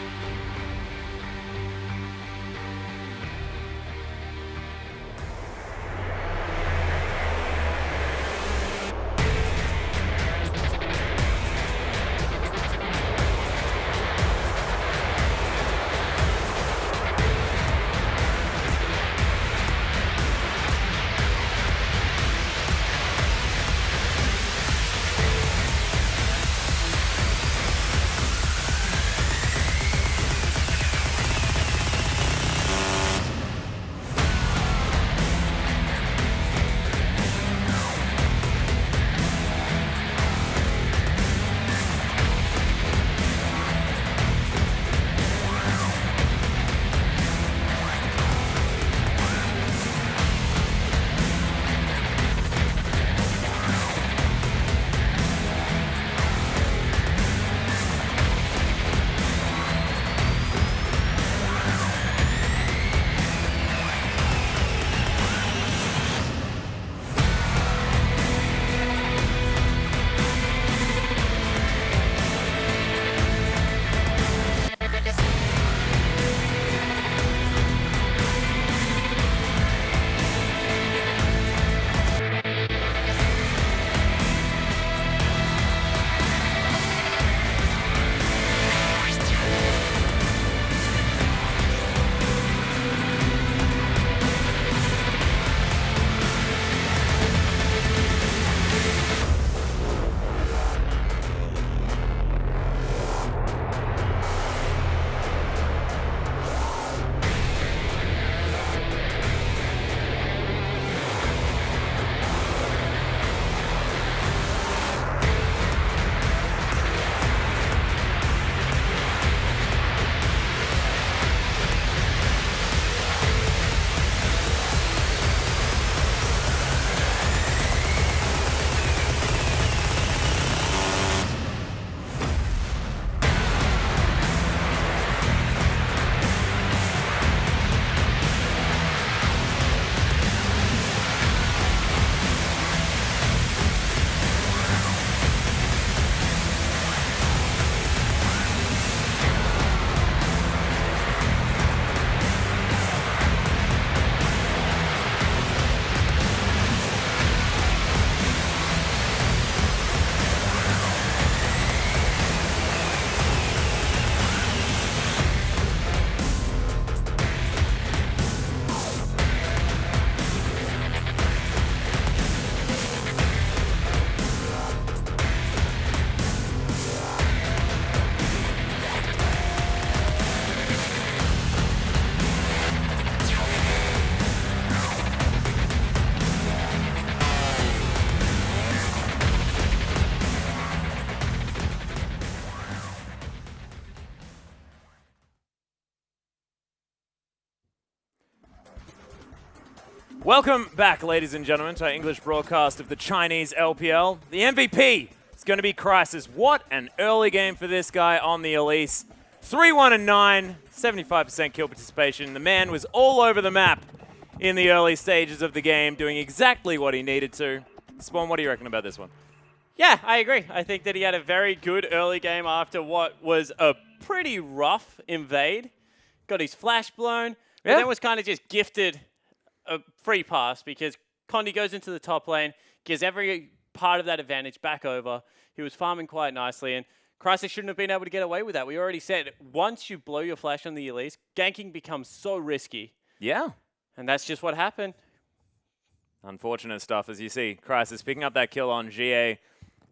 Welcome back, ladies and gentlemen, to our English broadcast of the Chinese LPL. The MVP is going to be Crisis. What an early game for this guy on the Elise. 3-1-9, 75% kill participation. The man was all over the map in the early stages of the game, doing exactly what he needed to. Spawn, what do you reckon about this one? Yeah, I agree. I think that he had a very good early game after what was a pretty rough invade. Got his flash blown, but then was kind of just gifted a free pass because Condi goes into the top lane, gives every part of that advantage back over. He was farming quite nicely, and Crisis shouldn't have been able to get away with that. We already said, once you blow your flash on the Elise, ganking becomes so risky. Yeah. And that's just what happened. Unfortunate stuff, as you see. Crisis picking up that kill on GA.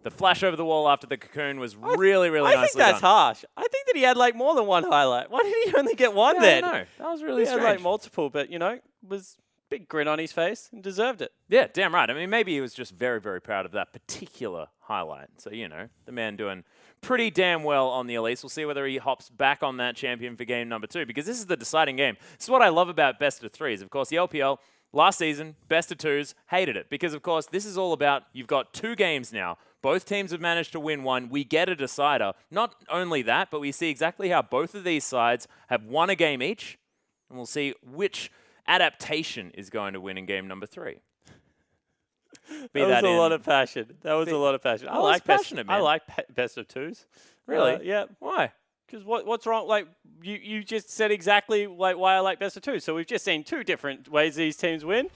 The flash over the wall after the cocoon was really, really nicely done. I think that's harsh. I think that he had like more than one highlight. Why did he only get one then? I don't know. That was really strange. He had like multiple, but you know, was big grin on his face and deserved it. Yeah, damn right. I mean, maybe he was just very, very proud of that particular highlight. So, the man doing pretty damn well on the Elise. We'll see whether he hops back on that champion for game number 2, because this is the deciding game. This is what I love about best of 3s. Of course, the LPL, last season, best of 2s, hated it. Because, of course, this is all about, you've got 2 games now. Both teams have managed to win one. We get a decider. Not only that, but we see exactly how both of these sides have won a game each. And we'll see which adaptation is going to win in game number 3. That was a lot of passion. That was a lot of passion. I like passionate, man. I like best of 2s. Really? Yeah. Why? Because what's wrong? Like you just said exactly like why I like best of 2. So we've just seen 2 different ways these teams win.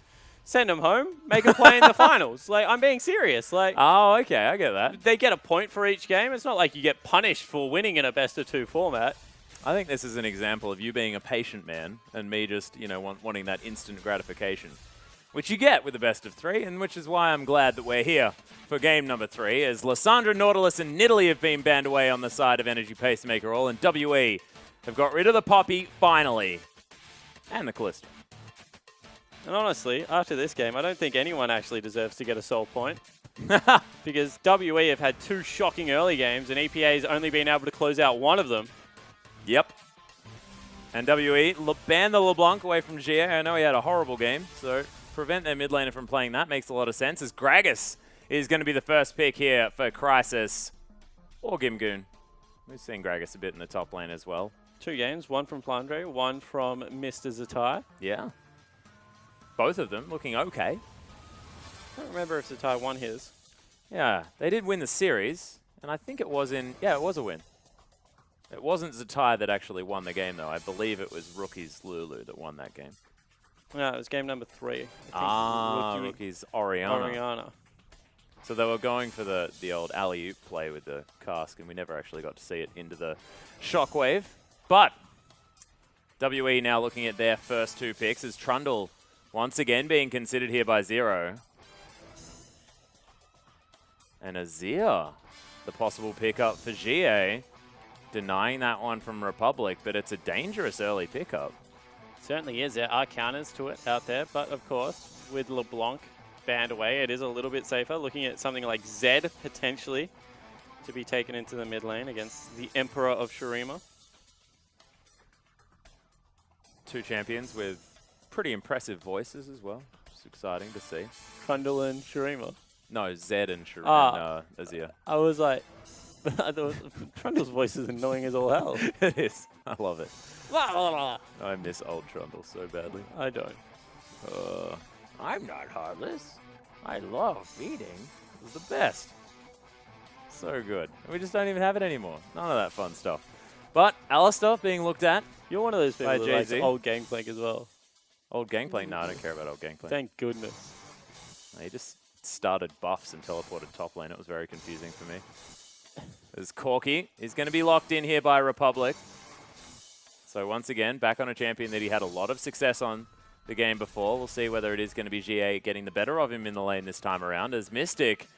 Send them home. Make them play in the finals. Like, I'm being serious. Like, oh, okay, I get that. They get a point for each game. It's not like you get punished for winning in a best of 2 format. I think this is an example of you being a patient man and me just, wanting that instant gratification, which you get with the best of 3, and which is why I'm glad that we're here for game number 3, as Lysandra, Nautilus, and Nidalee have been banned away on the side of Energy Pacemaker All, and WE have got rid of the Poppy, finally, and the Callisto. And honestly, after this game, I don't think anyone actually deserves to get a soul point. Because WE have had 2 shocking early games, and EPA has only been able to close out one of them. Yep. And WE banned the LeBlanc away from Gia. I know he had a horrible game, so prevent their mid laner from playing that makes a lot of sense, as Gragas is going to be the first pick here for Crisis or Gimgoon. We've seen Gragas a bit in the top lane as well. 2 games, one from Flandre, one from Mr. Zatai. Yeah. Both of them looking okay. I don't remember if Zatai won his. Yeah, they did win the series, and I think it was it was a win. It wasn't Zatai that actually won the game, though. I believe it was Rookie's Lulu that won that game. No, it was game number 3. Rookie's Oriana. So they were going for the old alley-oop play with the cask, and we never actually got to see it into the shockwave. But WE now looking at their first 2 picks, as Trundle once again being considered here by Zero. And Azir, the possible pickup for GA, denying that one from Republic, but it's a dangerous early pickup. Certainly is. There are counters to it out there, but of course, with LeBlanc banned away, it is a little bit safer. Looking at something like Zed, potentially, to be taken into the mid lane against the Emperor of Shurima. 2 champions with pretty impressive voices as well. It's exciting to see. Trundle and Shurima. No, Zed and Shurima. Azir. I was like, I thought Trundle's voice is annoying as all hell. It is. I love it. I miss old Trundle so badly. I don't. I'm not heartless. I love feeding. It was the best. So good. We just don't even have it anymore. None of that fun stuff. But Alistair being looked at. You're one of those people By that likes Jay-Z. old Gangplank as well. Old Gangplank? No, I don't care about old Gangplank. Thank goodness. He just started buffs and teleported top lane. It was very confusing for me. There's Corky. He's going to be locked in here by Republic. So once again, back on a champion that he had a lot of success on the game before. We'll see whether it is going to be GA getting the better of him in the lane this time around, as Mystic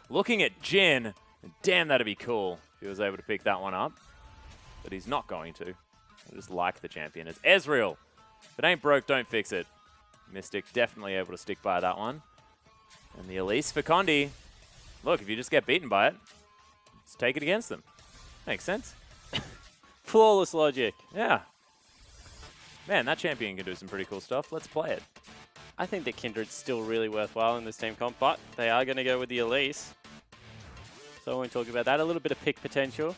looking at Jin. Damn, that'd be cool if he was able to pick that one up. But he's not going to. I just like the champion. As Ezreal. If it ain't broke, don't fix it. Mystic definitely able to stick by that one. And the Elise for Condi. Look, if you just get beaten by it, let's take it against them. Makes sense. Flawless logic. Yeah. Man, that champion can do some pretty cool stuff. Let's play it. I think that Kindred's still really worthwhile in this team comp, but they are going to go with the Elise. So I won't talk about that. A little bit of pick potential.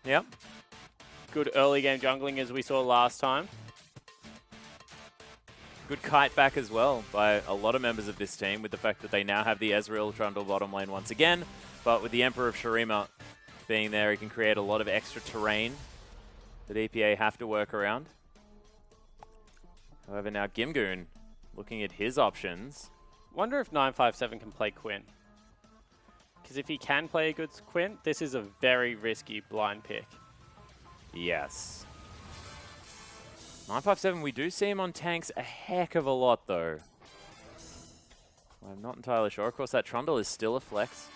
Yep. Good early game jungling as we saw last time. Good kite back as well by a lot of members of this team, with the fact that they now have the Ezreal Trundle bottom lane once again. But with the Emperor of Shurima being there, he can create a lot of extra terrain that EPA have to work around. However, now Gimgoon looking at his options. Wonder if 957 can play Quinn. Because if he can play a good Quinn, this is a very risky blind pick. Yes. 957, we do see him on tanks a heck of a lot, though. I'm not entirely sure. Of course, that Trundle is still a flex.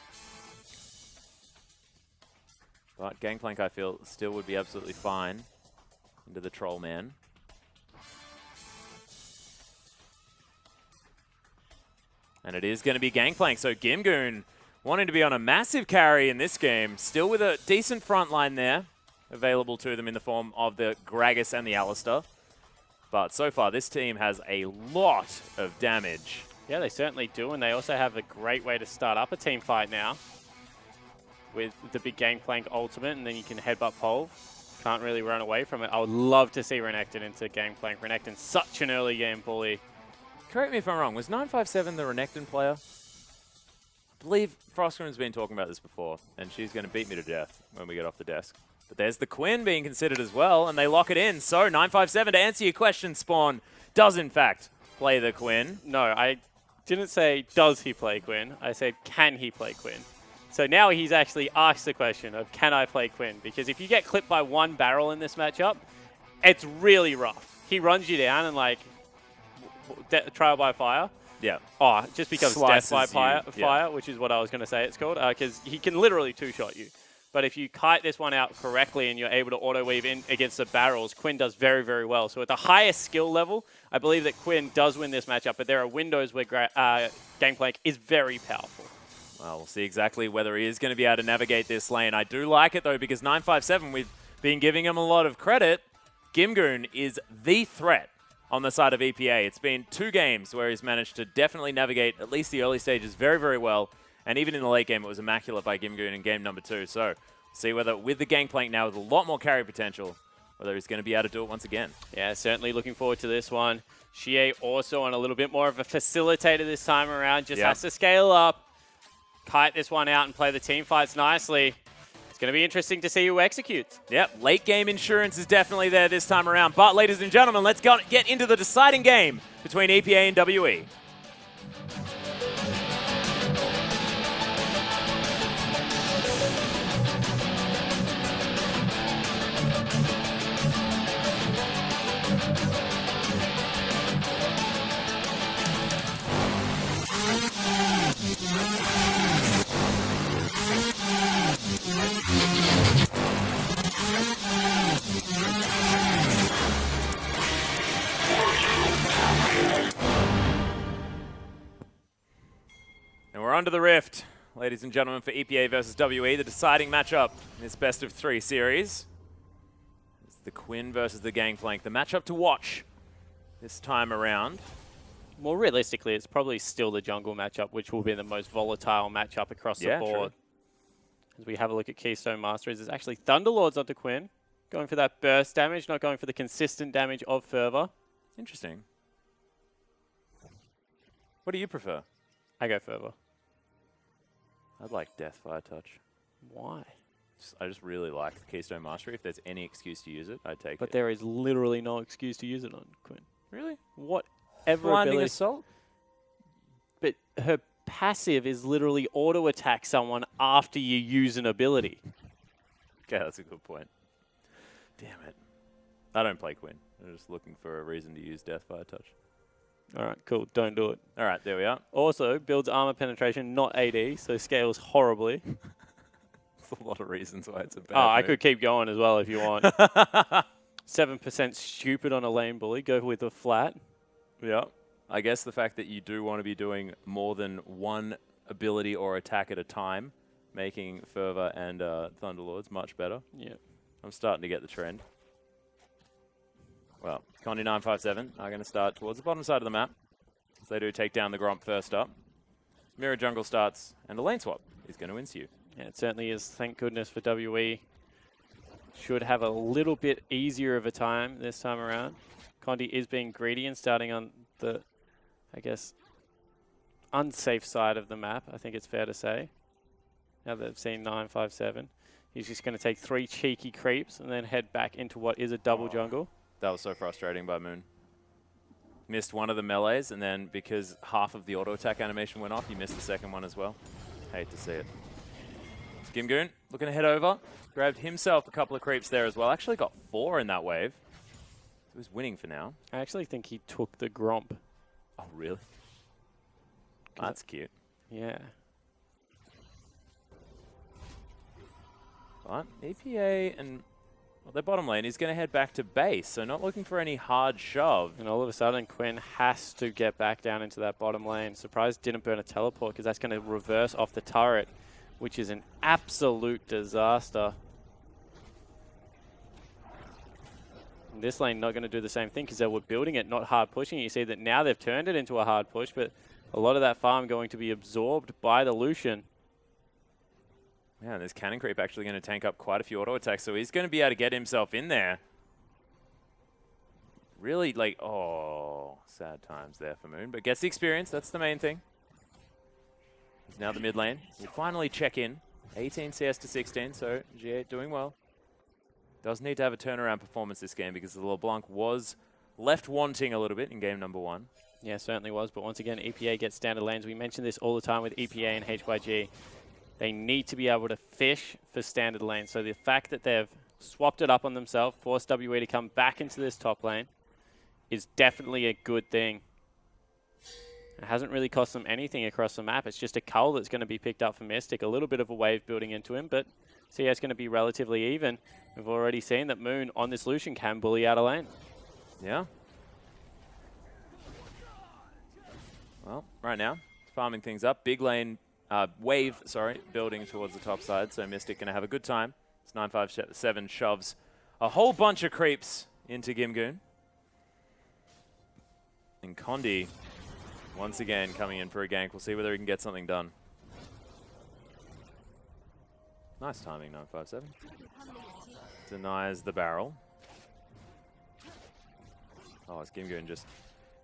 But Gangplank, I feel, still would be absolutely fine into the Troll Man. And it is going to be Gangplank. So Gimgoon wanting to be on a massive carry in this game, still with a decent front line there available to them in the form of the Gragas and the Alistar. But so far, this team has a lot of damage. Yeah, they certainly do, and they also have a great way to start up a team fight now with the big Gangplank ultimate, and then you can headbutt Pole. Can't really run away from it. I would love to see Renekton into Gangplank. Renekton's such an early game bully. Correct me if I'm wrong, was 957 the Renekton player? I believe Frostgrim's been talking about this before, and she's going to beat me to death when we get off the desk. But there's the Quinn being considered as well, and they lock it in. So 957, to answer your question, Spawn, does in fact play the Quinn. No, I didn't say does he play Quinn. I said can he play Quinn. So now he's actually asked the question of can I play Quinn? Because if you get clipped by one barrel in this matchup, it's really rough. He runs you down and like trial by fire. Yeah. Oh, it just becomes death by fire, yeah. which is what I was going to say it's called, because he can literally two-shot you. But if you kite this one out correctly and you're able to auto-weave in against the barrels, Quinn does very, very well. So at the highest skill level, I believe that Quinn does win this matchup, but there are windows where Gangplank is very powerful. Well, we'll see exactly whether he is going to be able to navigate this lane. I do like it, though, because 957, we've been giving him a lot of credit. Gimgoon is the threat on the side of EPA. It's been 2 games where he's managed to definitely navigate at least the early stages very, very well. And even in the late game, it was immaculate by Gimgoon in game number 2. So see whether with the Gangplank now with a lot more carry potential, whether he's going to be able to do it once again. Yeah, certainly looking forward to this one. Xie also on a little bit more of a facilitator this time around. Just has to scale up, kite this one out and play the team fights nicely. It's going to be interesting to see who executes. Yep, late game insurance is definitely there this time around. But ladies and gentlemen, let's get into the deciding game between EPA and WE. And we're onto the Rift, ladies and gentlemen, for EPA versus WE, the deciding matchup in this best of 3 series. It's the Quinn versus the Gangplank, the matchup to watch this time around. More realistically, it's probably still the jungle matchup, which will be the most volatile matchup across the board. True. As we have a look at Keystone Masters, there's actually Thunderlords onto Quinn, going for that burst damage, not going for the consistent damage of Fervor. Interesting. What do you prefer? I go Fervor. I'd like Death Fire Touch. Why? I just really like the Keystone Mastery. If there's any excuse to use it, I'd take it. But there is literally no excuse to use it on Quinn. Really? Whatever Blinding ability. Assault? But her passive is literally auto-attack someone after you use an ability. Okay, that's a good point. Damn it. I don't play Quinn. I'm just looking for a reason to use Death Fire Touch. All right, cool. Don't do it. All right, there we are. Also, builds armor penetration, not AD, so scales horribly. There's a lot of reasons why it's a bad I move. could keep going as well if you want. 7% stupid on a lane bully. Go with a flat. Yeah. I guess the fact that you do want to be doing more than one ability or attack at a time, making Fervor and Thunderlords much better. Yeah. I'm starting to get the trend. Well, Condi 957 are going to start towards the bottom side of the map. As they do take down the Gromp first up. Mirror Jungle starts, and a lane swap is going to ensue. Yeah, it certainly is. Thank goodness for WE. Should have a little bit easier of a time this time around. Condi is being greedy and starting on the, I guess, unsafe side of the map, I think it's fair to say. Now that they've seen 957. He's just going to take 3 cheeky creeps and then head back into what is a double jungle. That was so frustrating by Moon. Missed one of the melees, and then because half of the auto attack animation went off, he missed the second one as well. Hate to see it. Gimgoon looking to head over. Grabbed himself a couple of creeps there as well. Actually got 4 in that wave. So he's winning for now. I actually think he took the Gromp. Oh, really? That's cute. Yeah. But EPA and Well, their bottom lane is going to head back to base, so not looking for any hard shove. And all of a sudden, Quinn has to get back down into that bottom lane. Surprised didn't burn a teleport, because that's going to reverse off the turret, which is an absolute disaster. And this lane not going to do the same thing, because they were building it, not hard pushing. You see that now they've turned it into a hard push, but a lot of that farm going to be absorbed by the Lucian. Yeah, and this cannon creep actually going to tank up quite a few auto attacks, so he's going to be able to get himself in there. Really, like, oh, sad times there for Moon, but gets the experience. That's the main thing. He's now the mid lane. We'll finally check in. 18 CS to 16, so G8 doing well. Does need to have a turnaround performance this game because the LeBlanc was left wanting a little bit in game number 1. Yeah, certainly was, but once again, EPA gets standard lanes. We mention this all the time with EPA and HYG. They need to be able to fish for standard lanes. So the fact that they've swapped it up on themselves, forced WE to come back into this top lane, is definitely a good thing. It hasn't really cost them anything across the map. It's just a cull that's going to be picked up for Mystic. A little bit of a wave building into him, but CS going to be relatively even. We've already seen that Moon on this Lucian can bully out of lane. Yeah. Well, right now, farming things up. Big lane. Wave, sorry, building towards the top side, so Mystic going to have a good time. It's 957 shoves a whole bunch of creeps into Gimgoon. And Condi, once again, coming in for a gank. We'll see whether he can get something done. Nice timing, 957. Denies the barrel. Oh, it's Gimgoon just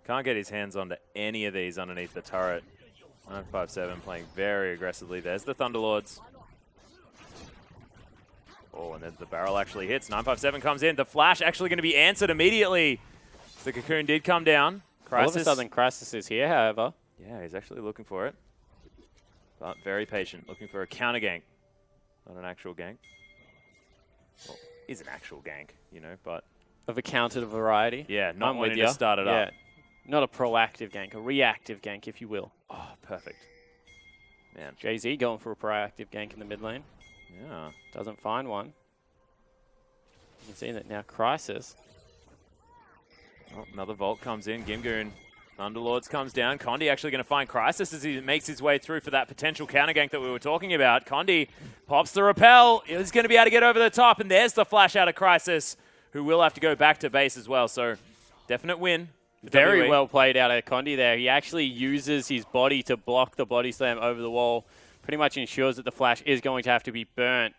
can't get his hands onto any of these underneath the turret. 957 playing very aggressively. There's the Thunderlords. Oh, and then the barrel actually hits. 957 comes in. The flash actually going to be answered immediately. The Cocoon did come down. All of a sudden, Crisis is here, however. Yeah, he's actually looking for it. But very patient, looking for a counter gank. Not an actual gank. Well, is an actual gank, you know, but... Of a counter variety. Yeah, not wanting to start it up. Not a proactive gank, a reactive gank, if you will. Oh, perfect. Man. Jay-Z going for a proactive gank in the mid lane. Yeah. Doesn't find one. You can see that now Crisis. Oh, another Vault comes in. Gimgoon. Underlords comes down. Condi actually going to find Crisis as he makes his way through for that potential counter gank that we were talking about. Condi pops the repel. He's going to be able to get over the top, and there's the flash out of Crisis, who will have to go back to base as well. So, definite win. Very well played out of Condi there. He actually uses his body to block the body slam over the wall. Pretty much ensures that the flash is going to have to be burnt.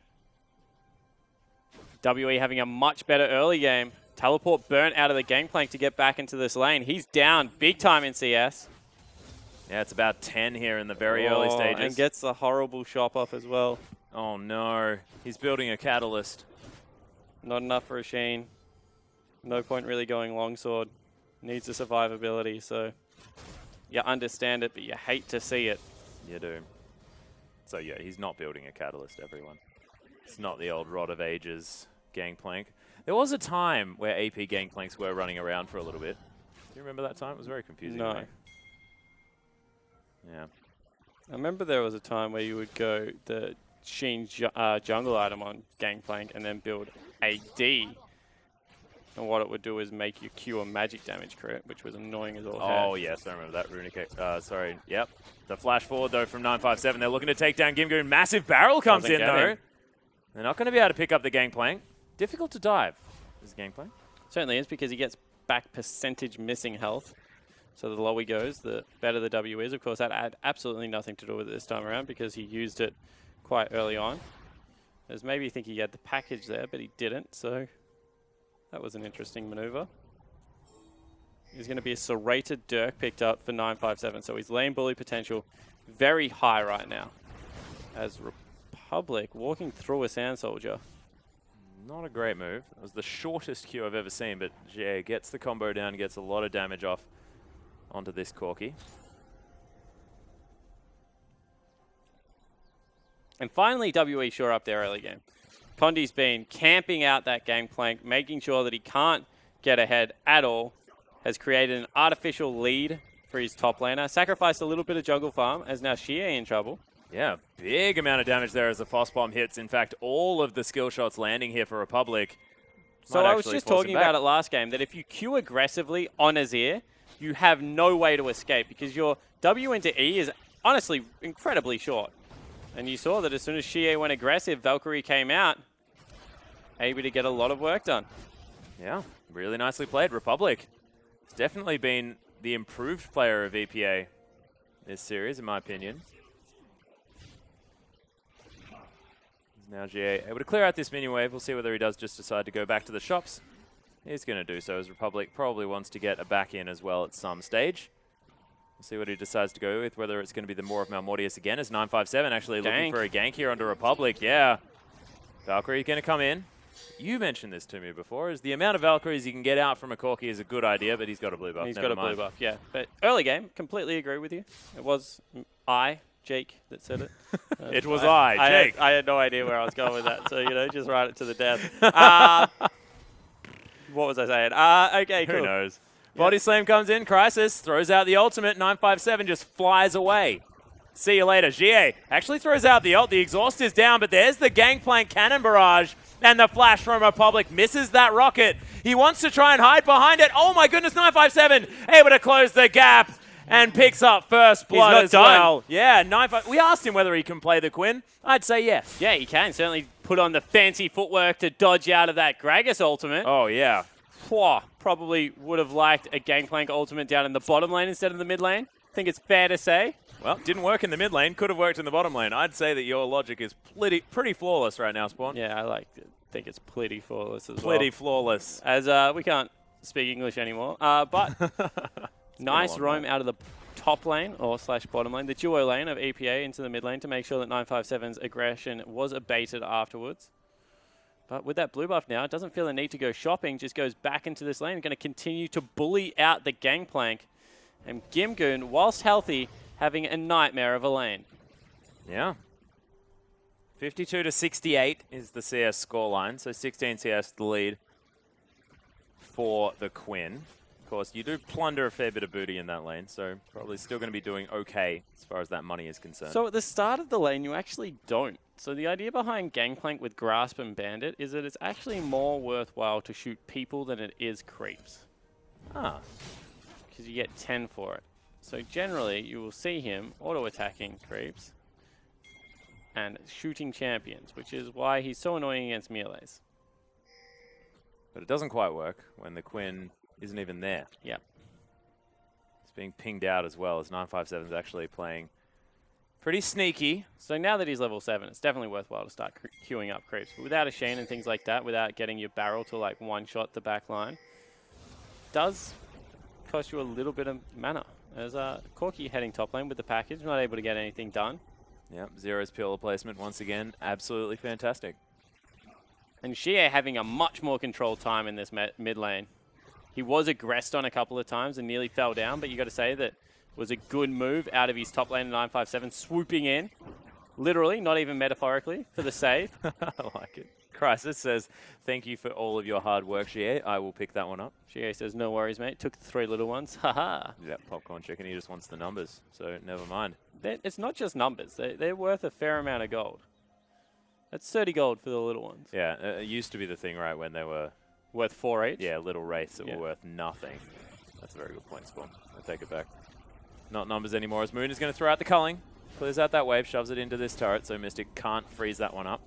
WE having a much better early game. Teleport burnt out of the gangplank to get back into this lane. He's down big time in CS. Yeah, it's about 10 here in the very early stages. And gets a horrible shop off as well. Oh no, he's building a catalyst. Not enough for a Sheen. No point really going longsword. Needs the survivability, so you understand it, but you hate to see it. You do. So yeah, he's not building a catalyst, everyone. It's not the old Rod of Ages gangplank. There was a time where AP gangplanks were running around for a little bit. Do you remember that time? It was very confusing. No. Right? Yeah. I remember there was a time where you would go the Sheen jungle item on gangplank and then build AD. And what it would do is make you cure magic damage crit, which was annoying as all hell. Oh, yes, I remember that. Runic, sorry. Yep. The flash forward, though, from 957. They're looking to take down Gimgoon. Massive barrel comes in, though. They're not going to be able to pick up the gangplank. Difficult to dive. Is the gangplank? Certainly is, because he gets back percentage missing health. So the lower he goes, the better the W is. Of course, that had absolutely nothing to do with it this time around because he used it quite early on. As maybe you think he had the package there, but he didn't, so... That was an interesting maneuver. He's going to be a serrated Dirk picked up for 957. So his lane bully potential very high right now. As Republic walking through a Sand Soldier. Not a great move. It was the shortest Q I've ever seen, but Jay gets the combo down, gets a lot of damage off onto this Corki. And finally, WE shore up their early game. Condi's been camping out that gangplank, making sure that he can't get ahead at all. Has created an artificial lead for his top laner. Sacrificed a little bit of jungle farm, as now Xie in trouble. Yeah, big amount of damage there as the Foss Bomb hits. In fact, all of the skill shots landing here for Republic. So I was just talking about it last game, that if you queue aggressively on Azir, you have no way to escape because your W into E is honestly incredibly short. And you saw that as soon as Xie went aggressive, Valkyrie came out, able to get a lot of work done. Yeah, really nicely played. Republic has definitely been the improved player of EPA this series, in my opinion. Now GA able to clear out this minion wave. We'll see whether he does just decide to go back to the shops. He's going to do so, as Republic probably wants to get a back in as well at some stage. We'll see what he decides to go with, whether it's going to be the Maw of Malmortius again, as 957 actually looking for a gank here onto Republic. Yeah. Valkyrie going to come in. You mentioned this to me before, is the amount of Valkyries you can get out from a Corki is a good idea, but he's got a blue buff. He's got a blue buff, yeah. But early game, completely agree with you. It was Jake, that said it. It was Jake. I had no idea where I was going with that, so, just write it to the death. What was I saying? Okay, cool. Who knows? Body Slam comes in, Crisis throws out the ultimate, 957 just flies away. See you later. GA actually throws out the ult, the exhaust is down, but there's the Gangplank Cannon Barrage, and the flash from Republic misses that rocket. He wants to try and hide behind it. Oh my goodness, 957 able to close the gap and picks up first blood as well. Yeah, 957. We asked him whether he can play the Quinn. I'd say yes. Yeah, he can. Certainly put on the fancy footwork to dodge out of that Gragas ultimate. Oh, yeah. Probably would have liked a Gangplank ultimate down in the bottom lane instead of the mid lane. I think it's fair to say. Well, didn't work in the mid lane. Could have worked in the bottom lane. I'd say that your logic is pretty flawless right now, Spawn. Yeah, I think it's pretty flawless as well. Pretty flawless. As we can't speak English anymore. But nice roam out of the top lane or / bottom lane, the duo lane of EPA into the mid lane to make sure that 957's aggression was abated afterwards. But with that blue buff now, it doesn't feel a need to go shopping, just goes back into this lane, going to continue to bully out the Gangplank. And Gimgoon, whilst healthy, having a nightmare of a lane. Yeah. 52-68 is the CS scoreline, so 16 CS the lead for the Quinn. Of course, you do plunder a fair bit of booty in that lane, so probably still going to be doing okay as far as that money is concerned. So at the start of the lane, you actually don't. So the idea behind Gangplank with Grasp and Bandit is that it's actually more worthwhile to shoot people than it is creeps. Ah. Because you get 10 for it. So generally, you will see him auto-attacking creeps and shooting champions, which is why he's so annoying against melees. But it doesn't quite work when the Quinn isn't even there. Yep. It's being pinged out as well, as 957 is actually playing pretty sneaky. So now that he's level 7, it's definitely worthwhile to start queuing up creeps. But without a Shane and things like that, without getting your barrel to like one-shot the back line, does cost you a little bit of mana. As Corki heading top lane with the package, not able to get anything done. Yep, Zero's pillar placement once again, absolutely fantastic. And Xie having a much more controlled time in this mid lane. He was aggressed on a couple of times and nearly fell down, but you got to say that was a good move out of his top lane 957, swooping in, literally, not even metaphorically, for the save. I like it. Crisis says, thank you for all of your hard work, Xie. I will pick that one up. Xie says, no worries, mate. Took the 3 little ones. Haha. Yeah, popcorn chicken. He just wants the numbers, so never mind. It's not just numbers. They're worth a fair amount of gold. That's 30 gold for the little ones. Yeah, it used to be the thing, right, when they were worth 4 each? Yeah, little wraiths that were worth nothing. That's a very good point, Spawn. I take it back. Not numbers anymore, as Moon is going to throw out the culling. Clears out that wave, shoves it into this turret, so Mystic can't freeze that one up.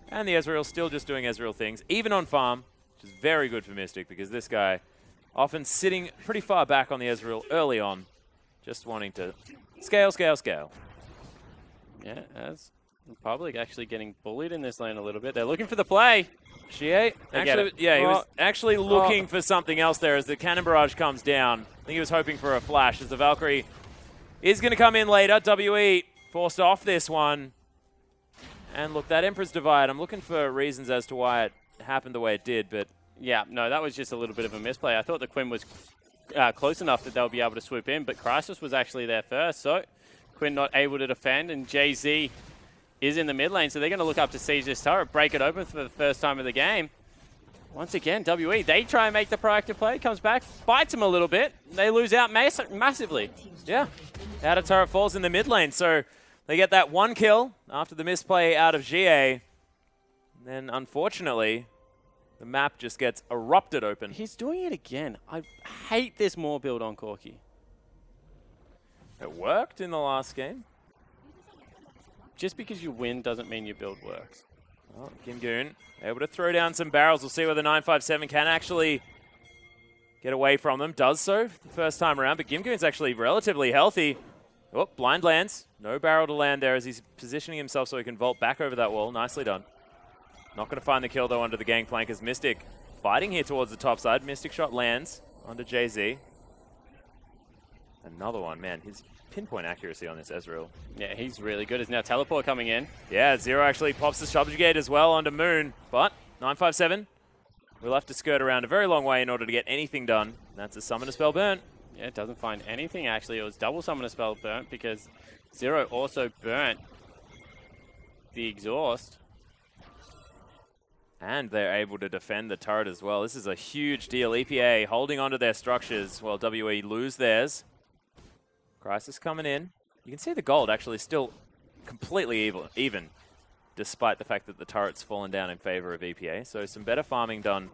And the Ezreal still just doing Ezreal things, even on farm, which is very good for Mystic, because this guy often sitting pretty far back on the Ezreal early on, just wanting to scale. Yeah, as Republic actually getting bullied in this lane a little bit. They're looking for the play. Xie, actually, yeah, he was actually looking for something else there as the Cannon Barrage comes down. I think he was hoping for a flash as the Valkyrie is going to come in later. WE forced off this one. And look, that Emperor's Divide, I'm looking for reasons as to why it happened the way it did, but... Yeah, no, that was just a little bit of a misplay. I thought the Quinn was close enough that they'll be able to swoop in, but Crisis was actually there first, so Quinn not able to defend, and Jay-Z is in the mid lane, so they're going to look up to siege this turret, break it open for the first time of the game. Once again, WE, they try and make the proactive play, comes back, bites him a little bit. They lose out massively. Yeah, outer turret falls in the mid lane, so they get that 1 kill after the misplay out of GA. Then, unfortunately, The map just gets erupted open. He's doing it again. I hate this more build on Corki. It worked in the last game. Just because you win doesn't mean your build works. Well, Gimgoon able to throw down some barrels. We'll see whether 957 can actually get away from them. Does so the first time around, but Gimgoon's actually relatively healthy. Oh, blind lands. No barrel to land there as he's positioning himself so he can vault back over that wall. Nicely done. Not going to find the kill, though, under the gangplank as Mystic fighting here towards the top side. Mystic shot lands onto JZ. Another one, man. His pinpoint accuracy on this Ezreal. Yeah, he's really good. Is now teleport coming in. Yeah, Zero actually pops the subjugate as well onto Moon, but 957 will have to skirt around a very long way in order to get anything done. That's a Summoner Spell burnt. Yeah, it doesn't find anything, actually. It was double Summoner Spell burnt because Zero also burnt the exhaust. And they're able to defend the turret as well. This is a huge deal. EPA holding onto their structures while WE lose theirs. Crisis coming in. You can see the gold actually still completely even, despite the fact that the turret's fallen down in favor of EPA. So some better farming done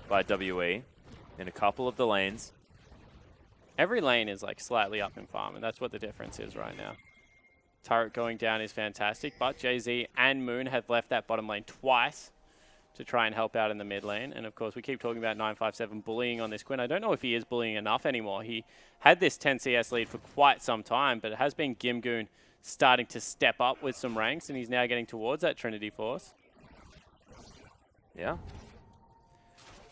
by WE in a couple of the lanes. Every lane is like slightly up in farm, and that's what the difference is right now. Turret going down is fantastic, but JZ and Moon have left that bottom lane twice to try and help out in the mid lane. And of course, we keep talking about 957 bullying on this Quinn. I don't know if he is bullying enough anymore. He had this 10 CS lead for quite some time, but it has been Gimgoon starting to step up with some ranks, and he's now getting towards that Trinity Force. Yeah.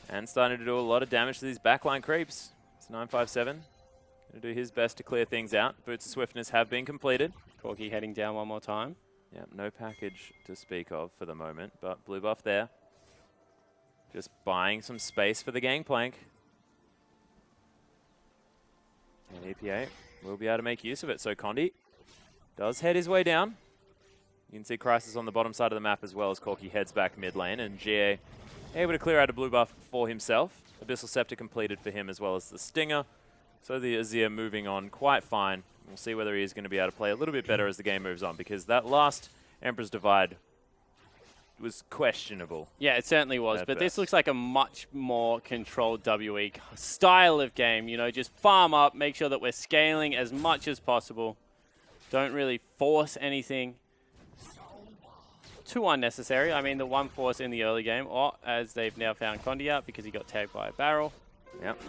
And starting to do a lot of damage to these backline creeps. It's 957. Going to do his best to clear things out. Boots of Swiftness have been completed. Corki heading down one more time. Yeah, no package to speak of for the moment, but blue buff there. Just buying some space for the gangplank. And EPA will be able to make use of it. So Condi does head his way down. You can see Crisis on the bottom side of the map as well as Corki heads back mid lane. And GA able to clear out a blue buff for himself. Abyssal Scepter completed for him as well as the Stinger. So the Azir moving on quite fine. We'll see whether he is going to be able to play a little bit better as the game moves on, because that last Emperor's Divide was questionable. Yeah, it certainly was. But this looks like a much more controlled WE style of game. You know, just farm up, make sure that we're scaling as much as possible. Don't really force anything too unnecessary. I mean, the one force in the early game, or as they've now found Condi out because he got tagged by a barrel. Yep.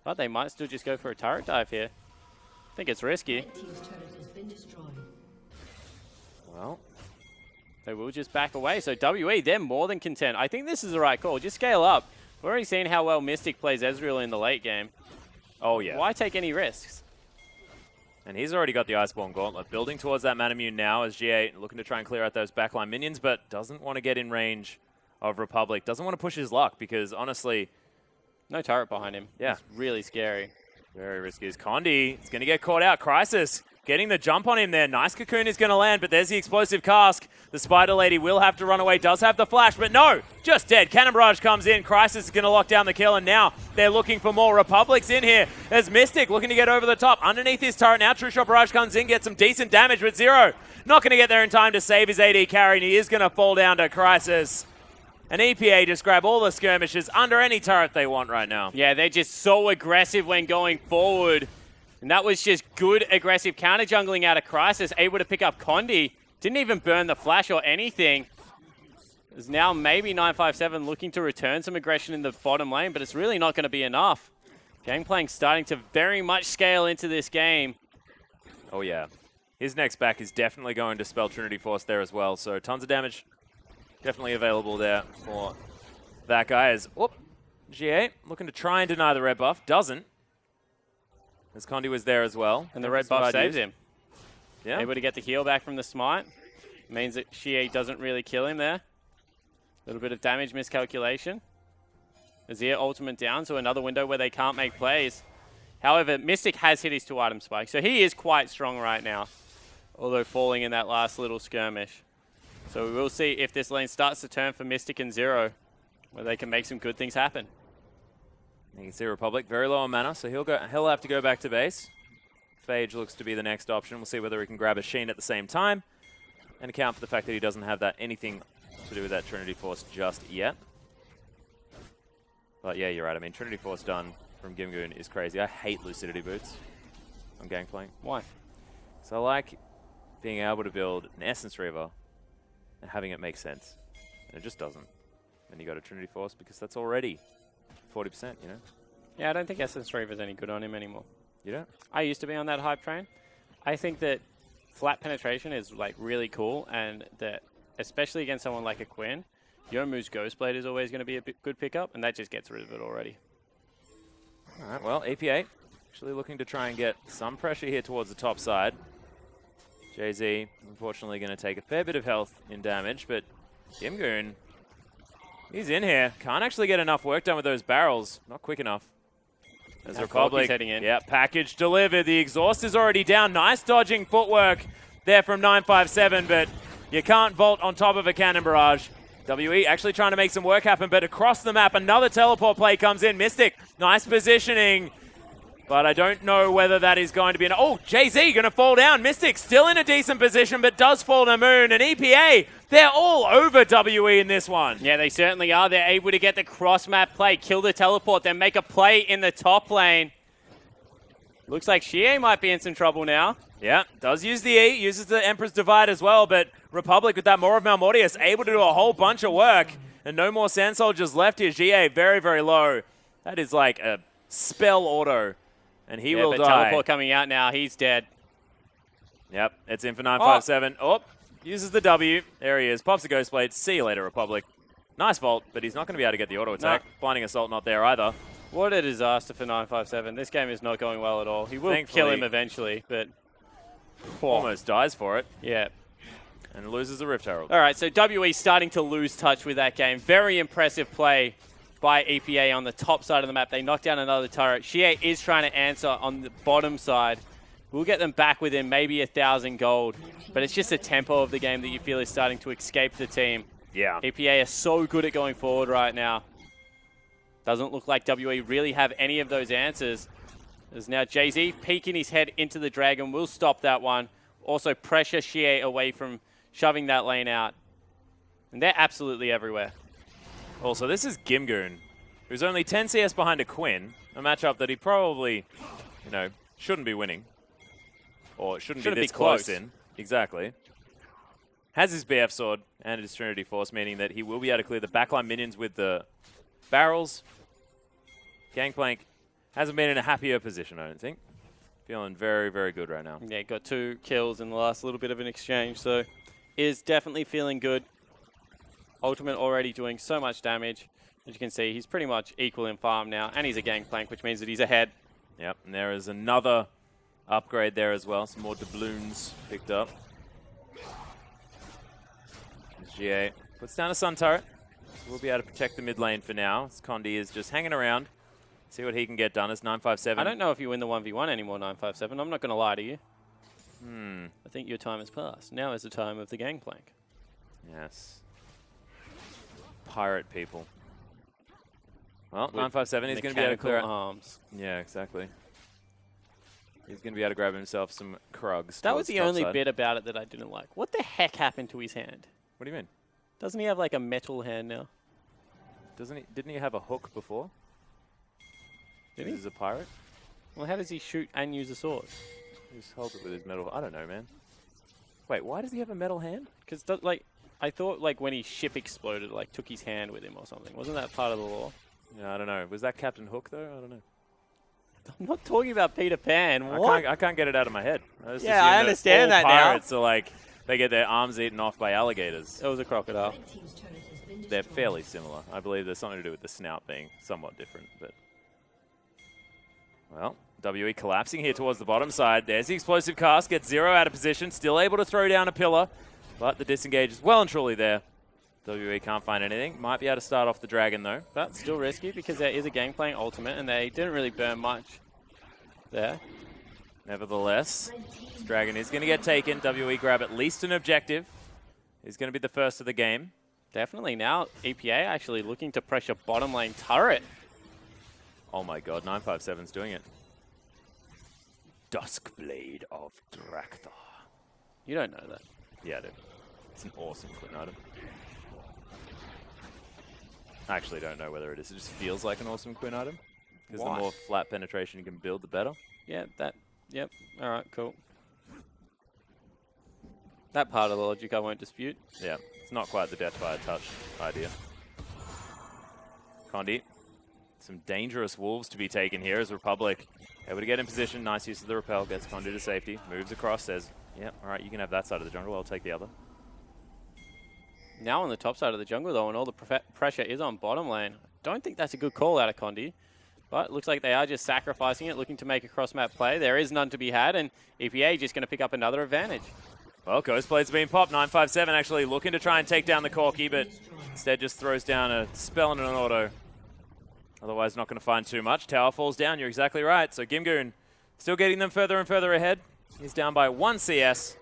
But they might still just go for a turret dive here. I think it's risky. Well, they will just back away. So WE, they're more than content. I think this is the right call. Just scale up. We've already seen how well Mystic plays Ezreal in the late game. Oh, yeah. Why take any risks? And he's already got the Iceborne Gauntlet. Building towards that Manamune now as G8 looking to try and clear out those backline minions, but doesn't want to get in range of Republic. Doesn't want to push his luck because, honestly... No turret behind him. Yeah. It's really scary. Very risky. As Condi is going to get caught out. Crisis getting the jump on him there. Nice Cocoon is going to land, but there's the explosive cask. The Spider Lady will have to run away. Does have the flash, but no, just dead. Cannon Barrage comes in. Crisis is going to lock down the kill, and now they're looking for more. Republic's in here as Mystic looking to get over the top. Underneath his turret now, True Shot Barrage comes in, gets some decent damage, but Zero not going to get there in time to save his AD carry, and he is going to fall down to Crisis. And EPA just grab all the skirmishes under any turret they want right now. Yeah, they're just so aggressive when going forward. And that was just good aggressive counter jungling out of Crisis, able to pick up Condi. Didn't even burn the flash or anything. There's now maybe 957 looking to return some aggression in the bottom lane, but it's really not going to be enough. Gangplank's starting to very much scale into this game. Oh yeah. His next back is definitely going to spell Trinity Force there as well, so tons of damage. Definitely available there for that guy. As G8 looking to try and deny the red buff. Doesn't. As Condi was there as well. And the red buff saves him. Yeah. Able to get the heal back from the smite. Means that G8 doesn't really kill him there. A little bit of damage miscalculation. Azir ultimate down, so another window where they can't make plays. However, Mystic has hit his 2-item spike, so he is quite strong right now. Although falling in that last little skirmish. So we will see if this lane starts to turn for Mystic and Zero, where they can make some good things happen. You can see Republic very low on mana, so he'll have to go back to base. Phage looks to be the next option. We'll see whether he can grab a Sheen at the same time and account for the fact that he doesn't have that anything to do with that Trinity Force just yet. But yeah, you're right. I mean, Trinity Force done from Gimgoon is crazy. I hate Lucidity Boots on Gangplank. Why? So I like being able to build an Essence Reaver and having it make sense. And it just doesn't. And you go to Trinity Force because that's already 40%, you know? Yeah, I don't think Essence Reaver's any good on him anymore. You don't? I used to be on that hype train. I think that flat penetration is like really cool, and that especially against someone like a Quinn, Yomu's Ghostblade is always going to be a good pickup, and that just gets rid of it already. All right, well, EPA actually looking to try and get some pressure here towards the top side. Jay-Z, unfortunately, going to take a fair bit of health in damage, but Gimgoon, he's in here. Can't actually get enough work done with those barrels. Not quick enough. As Republic, heading in. Yeah, package delivered. The exhaust is already down. Nice dodging footwork there from 957, but you can't vault on top of a cannon barrage. WE actually trying to make some work happen, but across the map, another teleport play comes in. Mystic, nice positioning, but I don't know whether that is going to be an... Oh, Jay-Z going to fall down. Mystic still in a decent position, but does fall to Moon. And EPA, they're all over WE in this one. Yeah, they certainly are. They're able to get the cross-map play, kill the teleport, then make a play in the top lane. Looks like Xie might be in some trouble now. Yeah, does use the E, uses the Emperor's Divide as well, but Republic with that more of Malmortius able to do a whole bunch of work. And no more Sand Soldiers left here. Xie very, very low. That is like a spell auto. And he will die. Teleport coming out now. He's dead. Yep, it's in for 957. Oh, uses the W. There he is. Pops a Ghostblade. See you later, Republic. Nice vault, but he's not going to be able to get the auto attack. No. Blinding Assault not there either. What a disaster for 957. This game is not going well at all. He will kill him eventually, but... Almost dies for it. Yeah. And loses the Rift Herald. All right, so WE starting to lose touch with that game. Very impressive play by EPA on the top side of the map. They knocked down another turret. Xie is trying to answer on the bottom side. We'll get them back within maybe 1,000 gold. But it's just the tempo of the game that you feel is starting to escape the team. Yeah. EPA are so good at going forward right now. Doesn't look like WE really have any of those answers. There's now Jay-Z peeking his head into the Dragon. Will stop that one. Also pressure Xie away from shoving that lane out. And they're absolutely everywhere. Also, this is Gimgoon, who's only 10 CS behind a Quinn, a matchup that he probably, you know, shouldn't be winning. Or shouldn't be this close in. Exactly. Has his BF sword and his Trinity Force, meaning that he will be able to clear the backline minions with the barrels. Gangplank hasn't been in a happier position, I don't think. Feeling very, very good right now. Yeah, got 2 kills in the last little bit of an exchange, so is definitely feeling good. Ultimate already doing so much damage. As you can see, he's pretty much equal in farm now, and he's a Gangplank, which means that he's ahead. Yep, and there is another upgrade there as well. Some more doubloons picked up. GA puts down a Sun Turret. We'll be able to protect the mid lane for now. As Condi is just hanging around. See what he can get done as 957. I don't know if you win the 1v1 anymore, 957. I'm not going to lie to you. I think your time has passed. Now is the time of the Gangplank. Yes. Pirate people. Well, 957 is going to be able to clear arms. Yeah, exactly. He's going to be able to grab himself some Krugs. That was the only bit about it that I didn't like. What the heck happened to his hand? What do you mean? Doesn't he have like a metal hand now? Doesn't he? Didn't he have a hook before? Did he? He's a pirate. Well, how does he shoot and use a sword? He just holds it with his metal. I don't know, man. Wait, why does he have a metal hand? Because like I thought like when his ship exploded, like took his hand with him or something. Wasn't that part of the lore? Yeah, I don't know. Was that Captain Hook though? I don't know. I'm not talking about Peter Pan. What? I can't get it out of my head. Yeah, I understand that now. Pirates are like they get their arms eaten off by alligators. It was a crocodile. They're fairly similar. I believe there's something to do with the snout being somewhat different, but well, WE collapsing here towards the bottom side. There's the explosive cast, gets 0 out of position, still able to throw down a pillar, but the disengage is well and truly there. WE can't find anything. Might be able to start off the Dragon though. But still risky because there is a Gangplank ultimate and they didn't really burn much there. Nevertheless, this Dragon is going to get taken. WE grab at least an objective. He's going to be the first of the game. Definitely now EPA actually looking to pressure bottom lane turret. Oh my god, 957's doing it. Duskblade of Drakthar. You don't know that. Yeah, I do. It's an awesome Flint item. I actually don't know whether it is. It just feels like an awesome Quinn item. Because the Why? more flat penetration you can build, the better. Yeah, yep. All right, cool. That part of the logic I won't dispute. Yeah, it's not quite the death by a touch idea. Condi, some dangerous wolves to be taken here as Republic able to get in position. Nice use of the repel, gets Condi to safety, moves across, says, yeah, all right, you can have that side of the jungle, I'll take the other. Now on the top side of the jungle, though, and all the pressure is on bottom lane. Don't think that's a good call out of Condi, but it looks like they are just sacrificing it, looking to make a cross-map play. There is none to be had, and EPA just going to pick up another advantage. Well, Ghost Blade's being popped. 957 actually looking to try and take down the Corki, but instead just throws down a spell and an auto. Otherwise not going to find too much. Tower falls down, you're exactly right. So Gimgoon still getting them further and further ahead. He's down by 1 CS,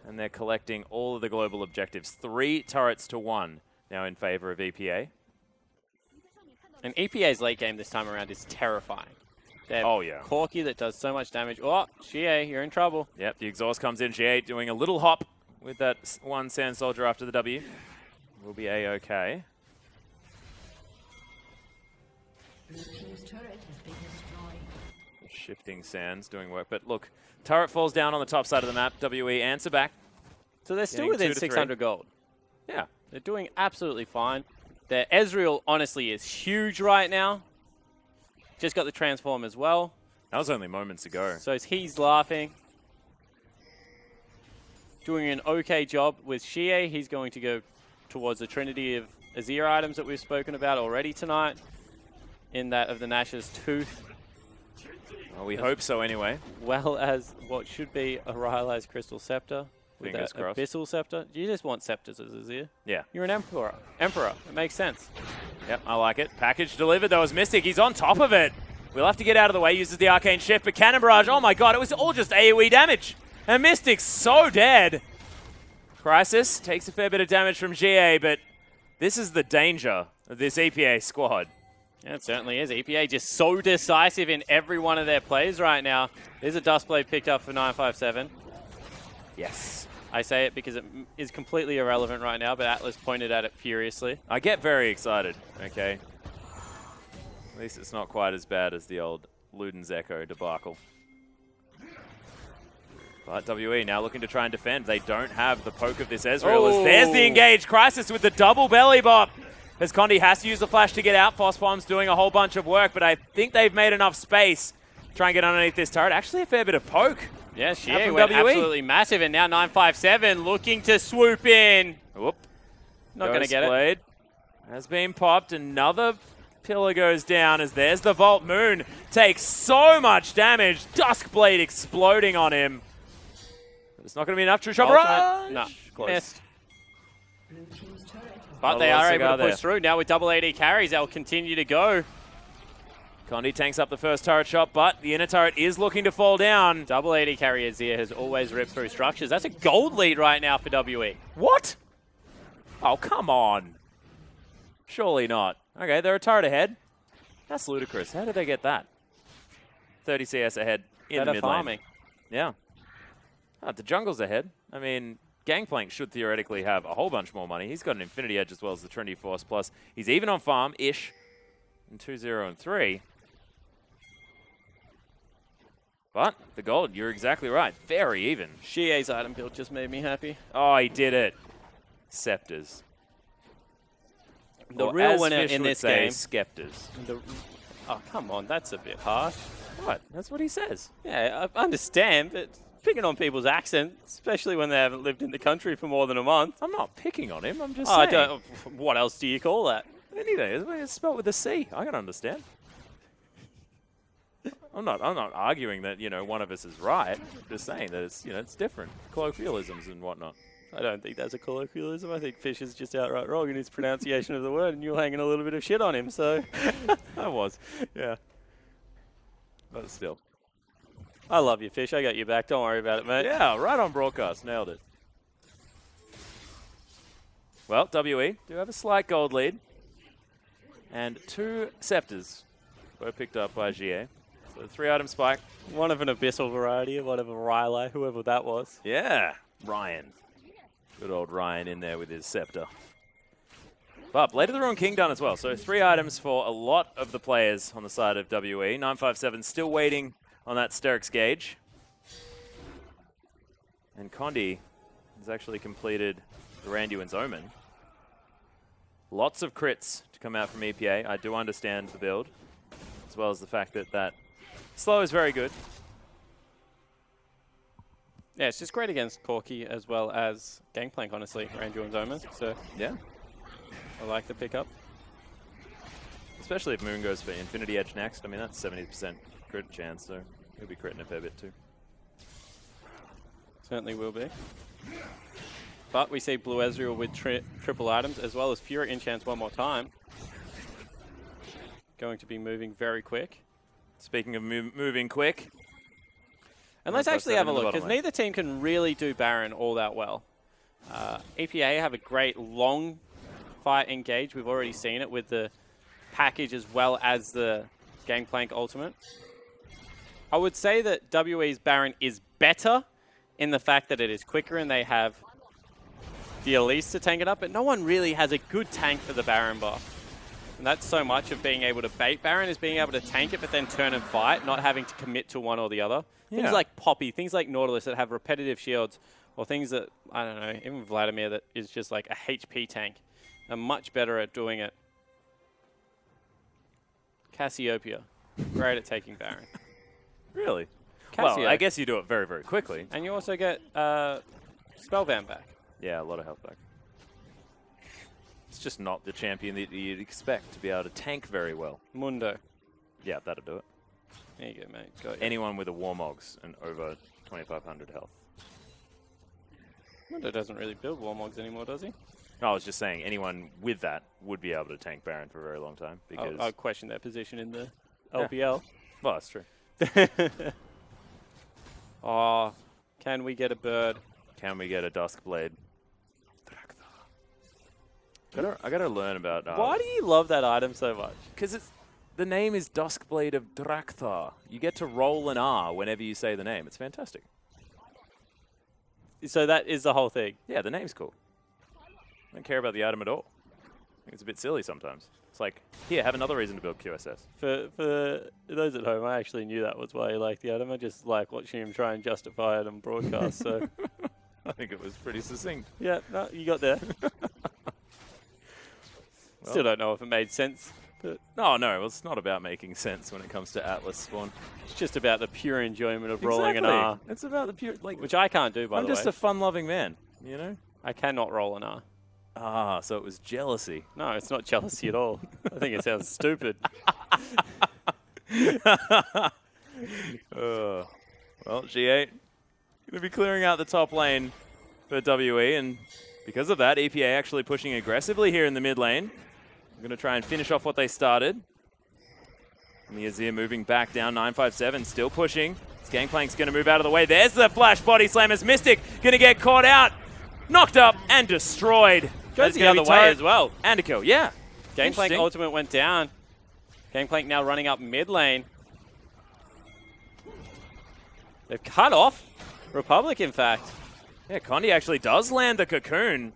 and they're collecting all of the global objectives. 3 turrets to 1 now in favor of EPA. And EPA's late game this time around is terrifying. Oh, yeah. Corki that does so much damage. Oh, Xie, you're in trouble. Yep, the exhaust comes in. G8 doing a little hop with that one Sand Soldier after the W. Will be A-OK. Shifting Sands doing work. But look, turret falls down on the top side of the map. WE answer back. So they're still Getting within 2 to 600 gold. Yeah. They're doing absolutely fine. Their Ezreal, honestly, is huge right now. Just got the transform as well. That was only moments ago. So he's laughing. Doing an okay job with Xie. He's going to go towards the trinity of Azir items that we've spoken about already tonight. In that of the Nash's Tooth. Well, we hope so anyway. Well as what should be a Rylai's Crystal Scepter. With Fingers that crossed. Abyssal Scepter. You just want Scepters as Azir. Yeah. You're an Emperor. It makes sense. Yep, I like it. Package delivered. That was Mystic. He's on top of it. We'll have to get out of the way. Uses the Arcane Shift, but Cannon Barrage, oh my god, it was all just AoE damage. And Mystic's so dead. Crisis takes a fair bit of damage from GA, but this is the danger of this EPA squad. Yeah, it certainly is. EPA just so decisive in every one of their plays right now. There's a Dustblade picked up for 957. Yes. I say it because it is completely irrelevant right now, but Atlas pointed at it furiously. I get very excited, okay? At least it's not quite as bad as the old Luden's Echo debacle. But WE now looking to try and defend. They don't have the poke of this Ezreal. As there's the engage. Crisis with the double belly bop. As Condi has to use the flash to get out. Phosphomb's doing a whole bunch of work, but I think they've made enough space to try and get underneath this turret. Actually a fair bit of poke. Yeah, Xie went absolutely massive, and now 957 looking to swoop in. Whoop. Not going to get it. Blade has been popped. Another pillar goes down as there's the Vault Moon. Takes so much damage. Duskblade exploding on him. But it's not going to be enough. True Shot Barrage. No, Close. missed. But they are able to push through. Now with double AD carries, they'll continue to go. Condi tanks up the first turret shot, but the inner turret is looking to fall down. Double AD carry Azir has always ripped through structures. That's a gold lead right now for WE. What? Oh, come on. Surely not. Okay, they're a turret ahead. That's ludicrous. How did they get that? 30 CS ahead in the Better mid farming. lane. Yeah. Oh, the jungle's ahead. I mean, Gangplank should theoretically have a whole bunch more money. He's got an Infinity Edge as well as the Trinity Force, plus he's even on farm-ish in 2-0 and 3. But the gold, you're exactly right. Very even. Xie's item build just made me happy. Oh, he did it. Scepters. The Or real as winner Fish in would this say, game. Skepters. Oh, come on. That's a bit harsh. What? That's what he says. Yeah, I understand, but picking on people's accent, especially when they haven't lived in the country for more than a month. I'm not picking on him. I'm just Oh, saying. what else do you call that? Anything. It's spelled with a C. I can understand. I'm not arguing that, one of us is right. I'm just saying that it's, it's different. Colloquialisms and whatnot. I don't think that's a colloquialism. I think Fish is just outright wrong in his pronunciation of the word, and you're hanging a little bit of shit on him, so... I was. Yeah. But still. I love you, Fish. I got you back. Don't worry about it, mate. Yeah, right on broadcast. Nailed it. Well, WE do have a slight gold lead. And 2 Scepters were picked up by GA. So 3-item spike. One of an Abyssal variety, one of a Rylai, whoever that was. Yeah, Ryan. Good old Ryan in there with his Scepter. But Blade of the Ruined King done as well. So 3 items for a lot of the players on the side of WE. 957 still waiting on that Sterix gauge. And Condi has actually completed the Randuin's Omen. Lots of crits to come out from EPA. I do understand the build, as well as the fact that slow is very good. Yeah, it's just great against Corki as well as Gangplank, honestly, Randuin's Omen. So Yeah. I like the pickup. Especially if Moon goes for Infinity Edge next. I mean, that's 70% crit chance, so he'll be critting a fair bit too. Certainly will be. But we see Blue Ezreal with triple items, as well as Fury Enchants one more time. Going to be moving very quick. Speaking of moving quick. And let's actually have a in the look, bottom because lane. neither team can really do Baron all that well. EPA have a great long fight engage. We've already seen it with the package as well as the Gangplank ultimate. I would say that WE's Baron is better in the fact that it is quicker and they have the Elise to tank it up, but no one really has a good tank for the Baron buff. And that's so much of being able to bait Baron, is being able to tank it but then turn and fight, not having to commit to one or the other. Yeah. Things like Poppy, things like Nautilus that have repetitive shields, or things that, I don't know, even Vladimir that is just like a HP tank, are much better at doing it. Cassiopeia, great at taking Baron. Really? Cassio. Well, I guess you do it very, very quickly. And you also get Spellbound back. Yeah, a lot of health back. It's just not the champion that you'd expect to be able to tank very well. Mundo. Yeah, that'll do it. There you go, mate. Got you. Anyone with a Warmogs and over 2,500 health. Mundo doesn't really build Warmogs anymore, does he? No, I was just saying anyone with that would be able to tank Baron for a very long time. Because I'll question their position in the LPL. well, that's true. Oh, can we get a bird? Can we get a Duskblade? I gotta learn about... Why do you love that item so much? Because the name is Duskblade of Drakthar. You get to roll an R whenever you say the name. It's fantastic. So that is the whole thing. Yeah, the name's cool. I don't care about the item at all. I think it's a bit silly sometimes. It's like, here, have another reason to build QSS. For those at home, I actually knew that was why you liked the item. I just like watching him try and justify it on broadcast. So I think it was pretty succinct. yeah, no, you got there. Still don't know if it made sense, but No, well, it's not about making sense when it comes to Atlas Spawn. it's just about the pure enjoyment of rolling an R, It's about the pure... like, which I can't do, by I'm the way. just a fun-loving man, you know? I cannot roll an R. Ah, so it was jealousy. No, it's not jealousy at all. I think it sounds stupid. Well, G8 going to be clearing out the top lane for WE, and because of that, EPA actually pushing aggressively here in the mid lane. I'm going to try and finish off what they started. And the Azir moving back down, 957, still pushing. This Gangplank's going to move out of the way. There's the flash body slam as Mystic going to get caught out, knocked up, and destroyed. Goes That's the gonna other be way turret as well. And a kill, yeah. Gangplank Interesting. ultimate went down. Gangplank now running up mid lane. They've cut off Republic, in fact. Yeah, Condi actually does land the cocoon.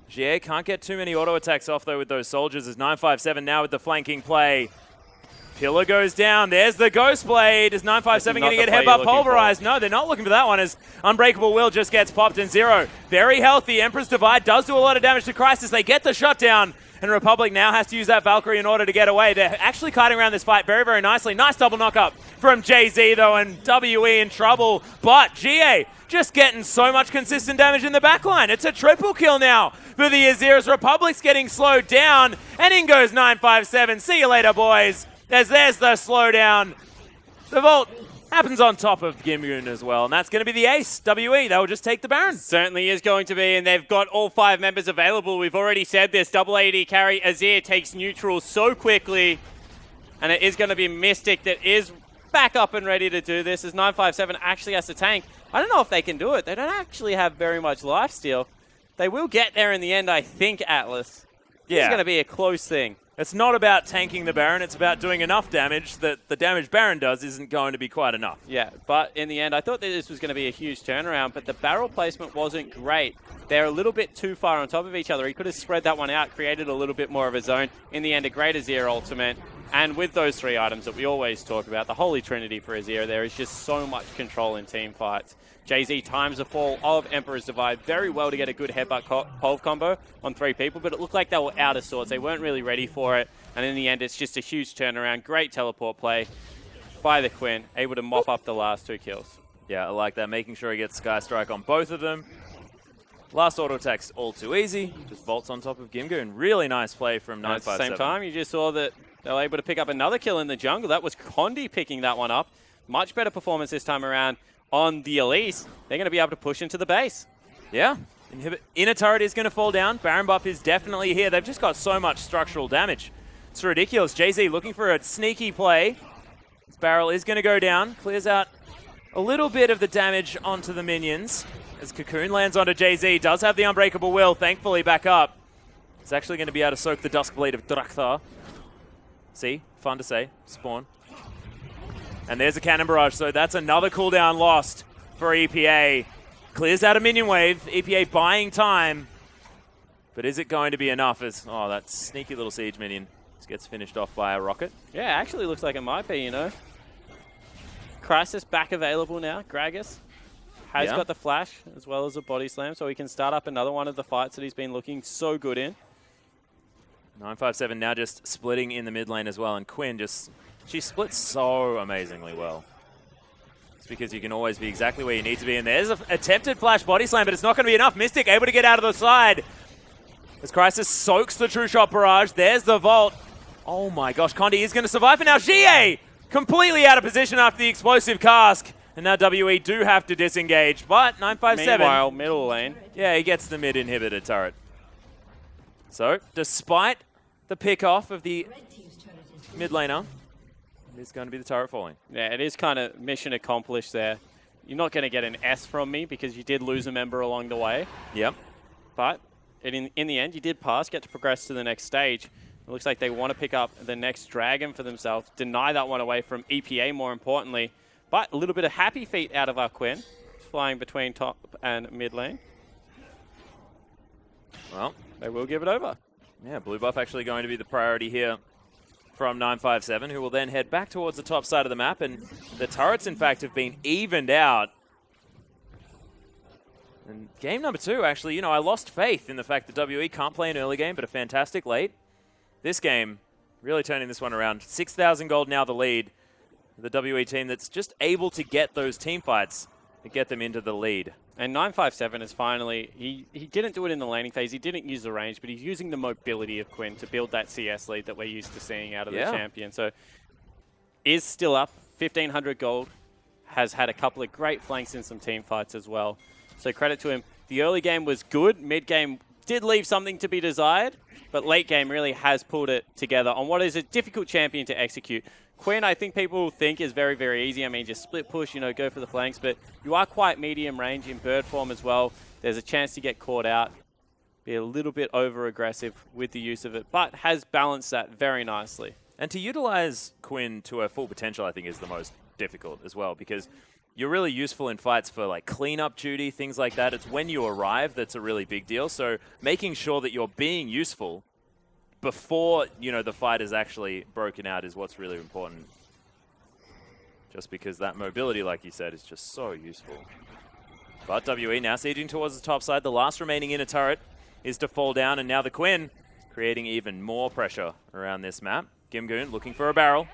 GA can't get too many auto attacks off, though, with those soldiers. As 957 now with the flanking play. Pillar goes down. There's the Ghost Blade. Is 957 going to get headbutt pulverized? No, they're not looking for that one, as Unbreakable Will just gets popped in zero. Very healthy. Emperor's Divide does do a lot of damage to Crisis. They get the shutdown, and Republic now has to use that Valkyrie in order to get away. They're actually kiting around this fight very, very nicely. Nice double knock-up from Jay-Z, though, and WE in trouble. But GA just getting so much consistent damage in the backline. It's a triple kill now for the Aziris. Republic's getting slowed down, and in goes 957. See you later, boys. There's the slowdown. The Vault happens on top of Gimyun as well, and that's going to be the ace. WE, they'll just take the Baron. Certainly is going to be, and they've got all 5 members available. We've already said this. Double AD carry Azir takes neutral so quickly, and it is going to be Mystic that is back up and ready to do this, as 957 actually has to tank. I don't know if they can do it. They don't actually have very much lifesteal. They will get there in the end, I think, Atlas. Yeah. It's going to be a close thing. It's not about tanking the Baron, it's about doing enough damage that the damage Baron does isn't going to be quite enough. Yeah, but in the end, I thought that this was going to be a huge turnaround, but the barrel placement wasn't great. They're a little bit too far on top of each other. He could have spread that one out, created a little bit more of a zone. In the end, a great Azir ultimate. And with those three items that we always talk about, the holy trinity for Azir, there is just so much control in team fights. Jay-Z times the fall of Emperor's Divide very well to get a good headbutt pole combo on 3 people, but it looked like they were out of sorts. They weren't really ready for it. And in the end, it's just a huge turnaround. Great teleport play by the Quinn, able to mop up the last 2 kills. Yeah, I like that, making sure he gets Sky Strike on both of them. Last auto attack's all too easy. Just vaults on top of Gimgoon. Really nice play from 957. At the same time, you just saw that they were able to pick up another kill in the jungle. That was Condi picking that one up. Much better performance this time around on the Elise. They're going to be able to push into the base. Yeah. Inner turret is going to fall down. Baron buff is definitely here. They've just got so much structural damage. It's ridiculous. Jay-Z looking for a sneaky play. This barrel is going to go down. Clears out a little bit of the damage onto the minions. As Cocoon lands onto Jay-Z. Does have the Unbreakable Will, thankfully back up. It's actually going to be able to soak the Duskblade of Drakthar. See? Fun to say. Spawn. And there's a Cannon Barrage, so that's another cooldown lost for EPA. Clears out a minion wave. EPA buying time. But is it going to be enough as, oh, that sneaky little siege minion just gets finished off by a rocket? Yeah, actually looks like it might be, you know. Crisis back available now. Gragas has got the flash as well as a body slam, so he can start up another one of the fights that he's been looking so good in. 957 now just splitting in the mid lane as well, and Quinn just, she splits so amazingly well. It's because you can always be exactly where you need to be, and there's an attempted flash body slam, but it's not going to be enough. Mystic able to get out of the side. As Crisis soaks the True Shot Barrage, there's the vault. Oh my gosh, Condi is going to survive, and now GA completely out of position after the explosive cask. And now WE do have to disengage, but 957. Meanwhile, middle lane. Yeah, he gets the mid inhibitor turret. So, despite the pick off of the mid laner, it is going to be the turret falling. Yeah, it is kind of mission accomplished there. You're not going to get an S from me because you did lose a member along the way. Yep. But in the end, you did pass, get to progress to the next stage. It looks like they want to pick up the next dragon for themselves, deny that one away from EPA more importantly. But a little bit of happy feet out of our Quinn, flying between top and mid lane. Well, they will give it over. Yeah, blue buff actually going to be the priority here from 957, who will then head back towards the top side of the map. And the turrets, in fact, have been evened out. And game number 2, actually, you know, I lost faith in the fact that WE can't play an early game, but a fantastic late. This game, really turning this one around. 6,000 gold now the lead. The WE team that's just able to get those team fights and get them into the lead. And 957 is finally, he didn't do it in the laning phase, he didn't use the range, but he's using the mobility of Quinn to build that CS lead that we're used to seeing out of the champion. So, is still up, 1,500 gold, has had a couple of great flanks in some team fights as well. So credit to him. The early game was good, mid game did leave something to be desired, but late game really has pulled it together on what is a difficult champion to execute. Quinn, I think people think is very, very easy. I mean, just split push, you know, go for the flanks, but you are quite medium range in bird form as well. There's a chance to get caught out, be a little bit over-aggressive with the use of it, but has balanced that very nicely. And to utilize Quinn to her full potential, I think, is the most difficult as well, because you're really useful in fights for like cleanup duty, things like that. It's when you arrive that's a really big deal. So making sure that you're being useful before, you know, the fight is actually broken out is what's really important. Just because that mobility, like you said, is just so useful. But WE now sieging towards the top side. The last remaining inner turret is to fall down, and now the Quinn creating even more pressure around this map. Gimgoon looking for a barrel.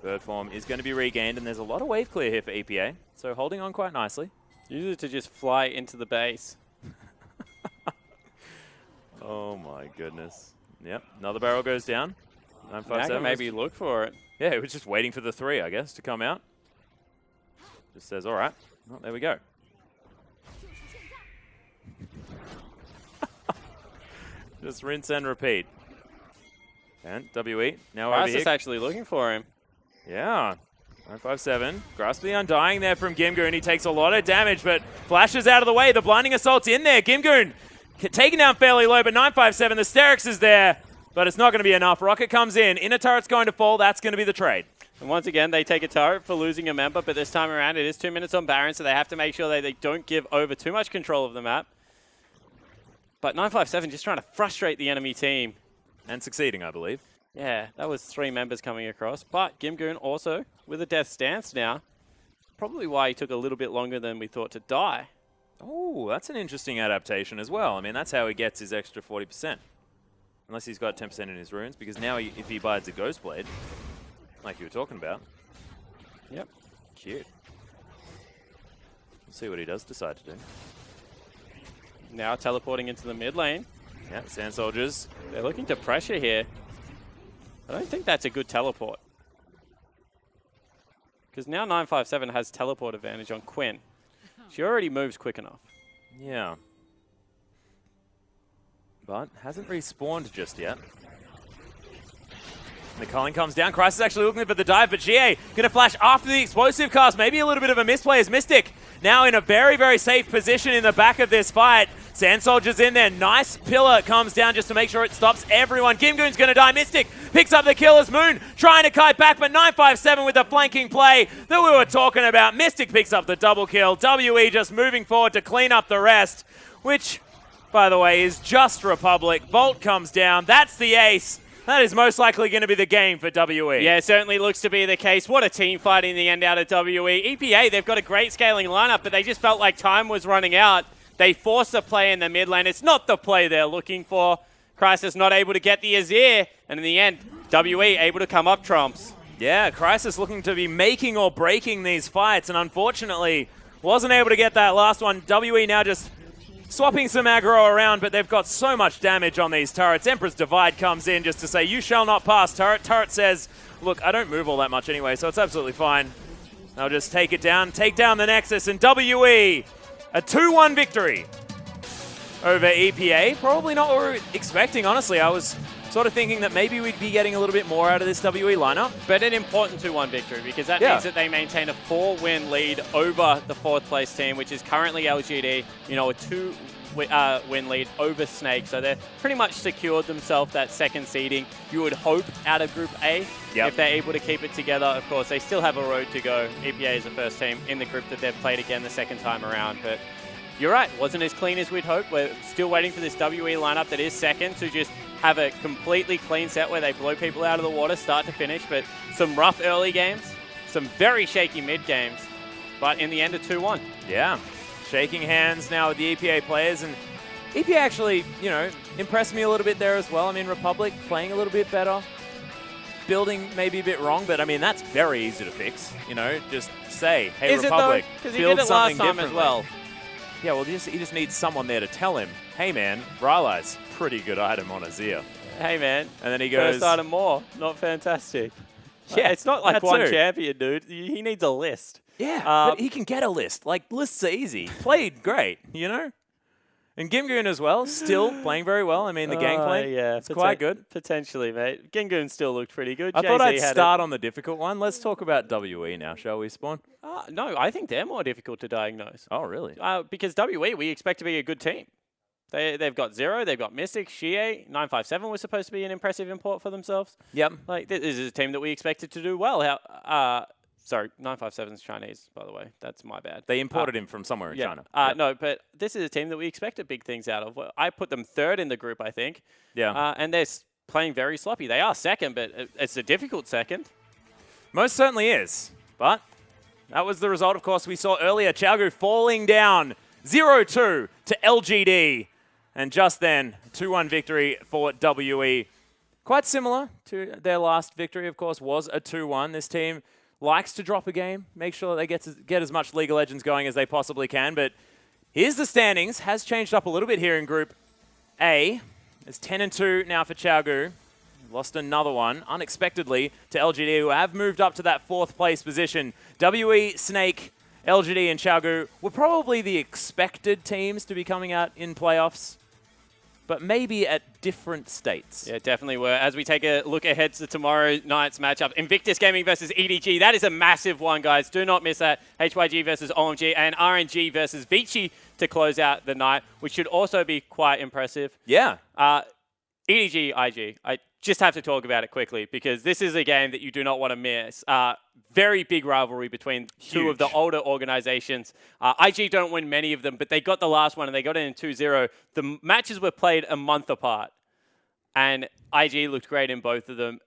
Bird form is going to be regained, and there's a lot of wave clear here for EPA, so holding on quite nicely. Use it to just fly into the base. Oh my goodness. Yep, another barrel goes down. 957. Maybe look for it. Yeah, it was just waiting for the 3, I guess, to come out. Just says, all right. Well, there we go. Just rinse and repeat. And WE now over here. Is actually looking for him. Yeah. 957. Grasp the Undying there from Gimgoon. He takes a lot of damage, but flashes out of the way. The Blinding Assault's in there. Gimgoon taken down fairly low, but 957, the Sterix is there. but it's not going to be enough. Rocket comes in. Inner turret's going to fall. That's going to be the trade. And once again, they take a turret for losing a member, but this time around it is 2 minutes on Baron, so they have to make sure that they don't give over too much control of the map. But 957 just trying to frustrate the enemy team. And succeeding, I believe. Yeah, that was 3 members coming across. But Gimgoon also with a death stance now. Probably why he took a little bit longer than we thought to die. Oh, that's an interesting adaptation as well. I mean, that's how he gets his extra 40%. Unless he's got 10% in his runes, because now if he buys a Ghost Blade, like you were talking about. Yep. Cute. We'll see what he does decide to do. Now teleporting into the mid lane. Yeah, Sand Soldiers. They're looking to pressure here. I don't think that's a good teleport. Because now 957 has teleport advantage on Quinn. She already moves quick enough. Yeah. But hasn't respawned just yet. The culling comes down. Crisis actually looking for the dive, but GA going to flash after the explosive cast. Maybe a little bit of a misplay as Mystic now in a very, very safe position in the back of this fight. Sand Soldier's in there. Nice pillar comes down just to make sure it stops everyone. Gimgoon's going to die. Mystic picks up the kill as Moon trying to kite back, but 957 with the flanking play that we were talking about. Mystic picks up the double kill. WE just moving forward to clean up the rest, which, by the way, is just Republic. Volt comes down. That's the ace. That is most likely going to be the game for WE. Yeah, it certainly looks to be the case. What a team fight in the end out of WE. EPA, they've got a great scaling lineup, but they just felt like time was running out. They forced a play in the mid lane. It's not the play they're looking for. Crisis not able to get the Azir, and in the end, WE able to come up trumps. Yeah, Crisis looking to be making or breaking these fights, and unfortunately wasn't able to get that last one. WE now just swapping some aggro around, but they've got so much damage on these turrets. Emperor's Divide comes in just to say, you shall not pass, turret. Turret says, look, I don't move all that much anyway, so it's absolutely fine. I'll just take it down, take down the Nexus, and WE, a 2-1 victory over EPA. Probably not what we were expecting, honestly. I was sort of thinking that maybe we'd be getting a little bit more out of this WE lineup. But an important 2-1 victory, because that means that they maintain a 4-win lead over the 4th place team, which is currently LGD, you know, a 2-win lead over Snake. So they're pretty much secured themselves that second seeding. You would hope out of Group A, if they're able to keep it together. Of course, they still have a road to go. EPA is the first team in the group that they've played again the second time around. But you're right, wasn't as clean as we'd hoped. We're still waiting for this WE lineup that is second to just have a completely clean set where they blow people out of the water, start to finish. But some rough early games, some very shaky mid games, but in the end, a 2-1. Yeah, shaking hands now with the EPA players, and EPA actually, you know, impressed me a little bit there as well. I mean, Republic playing a little bit better, building maybe a bit wrong, but I mean, that's very easy to fix. You know, just say, hey, is Republic, because he did it last time as well. Yeah, well, he just needs someone there to tell him, hey, man, Rylai's pretty good item on Azir. Hey, man. And then he goes, first item more, not fantastic. Yeah, it's not like one too. champion, dude. He needs a list. Yeah, but he can get a list. Like, lists are easy. Played great, you know? And Gimgoon as well, still playing very well. I mean, the gameplay, it's quite good. Potentially, mate. Gimgoon still looked pretty good. I thought I'd start on the difficult one. Let's talk about WE now, shall we, Spawn? No, I think they're more difficult to diagnose. Oh, really? Because WE, we expect to be a good team. They've got Zero, they've got Mystic, Shie, 957 was supposed to be an impressive import for themselves. Yep. Like, this is a team that we expected to do well. Sorry, 957's Chinese, by the way. That's my bad. They imported him from somewhere in China. No, but this is a team that we expected big things out of. Well, I put them third in the group, I think. Yeah. And they're playing very sloppy. They are second, but it's a difficult second. Most certainly is. But that was the result, of course, we saw earlier. Chaogu falling down 0-2 to LGD. And just then, 2-1 victory for WE. Quite similar to their last victory, of course, was a 2-1. This team likes to drop a game, make sure they get as much League of Legends going as they possibly can. But here's the standings. Has changed up a little bit here in Group A. It's 10-2 now for Chaogu. Lost another one, unexpectedly, to LGD, who have moved up to that 4th place position. WE, Snake, LGD, and Chaogu were probably the expected teams to be coming out in playoffs, but maybe at different states. Yeah, definitely were. As we take a look ahead to tomorrow night's matchup, Invictus Gaming versus EDG. That is a massive one, guys. Do not miss that. HYG versus OMG and RNG versus Vici to close out the night, which should also be quite impressive. Yeah. EDG, IG. I just have to talk about it quickly because this is a game that you do not want to miss. Very big rivalry between two of the older organizations. IG don't win many of them, but they got the last one and they got it in 2-0. The matches were played a month apart, and IG looked great in both of them.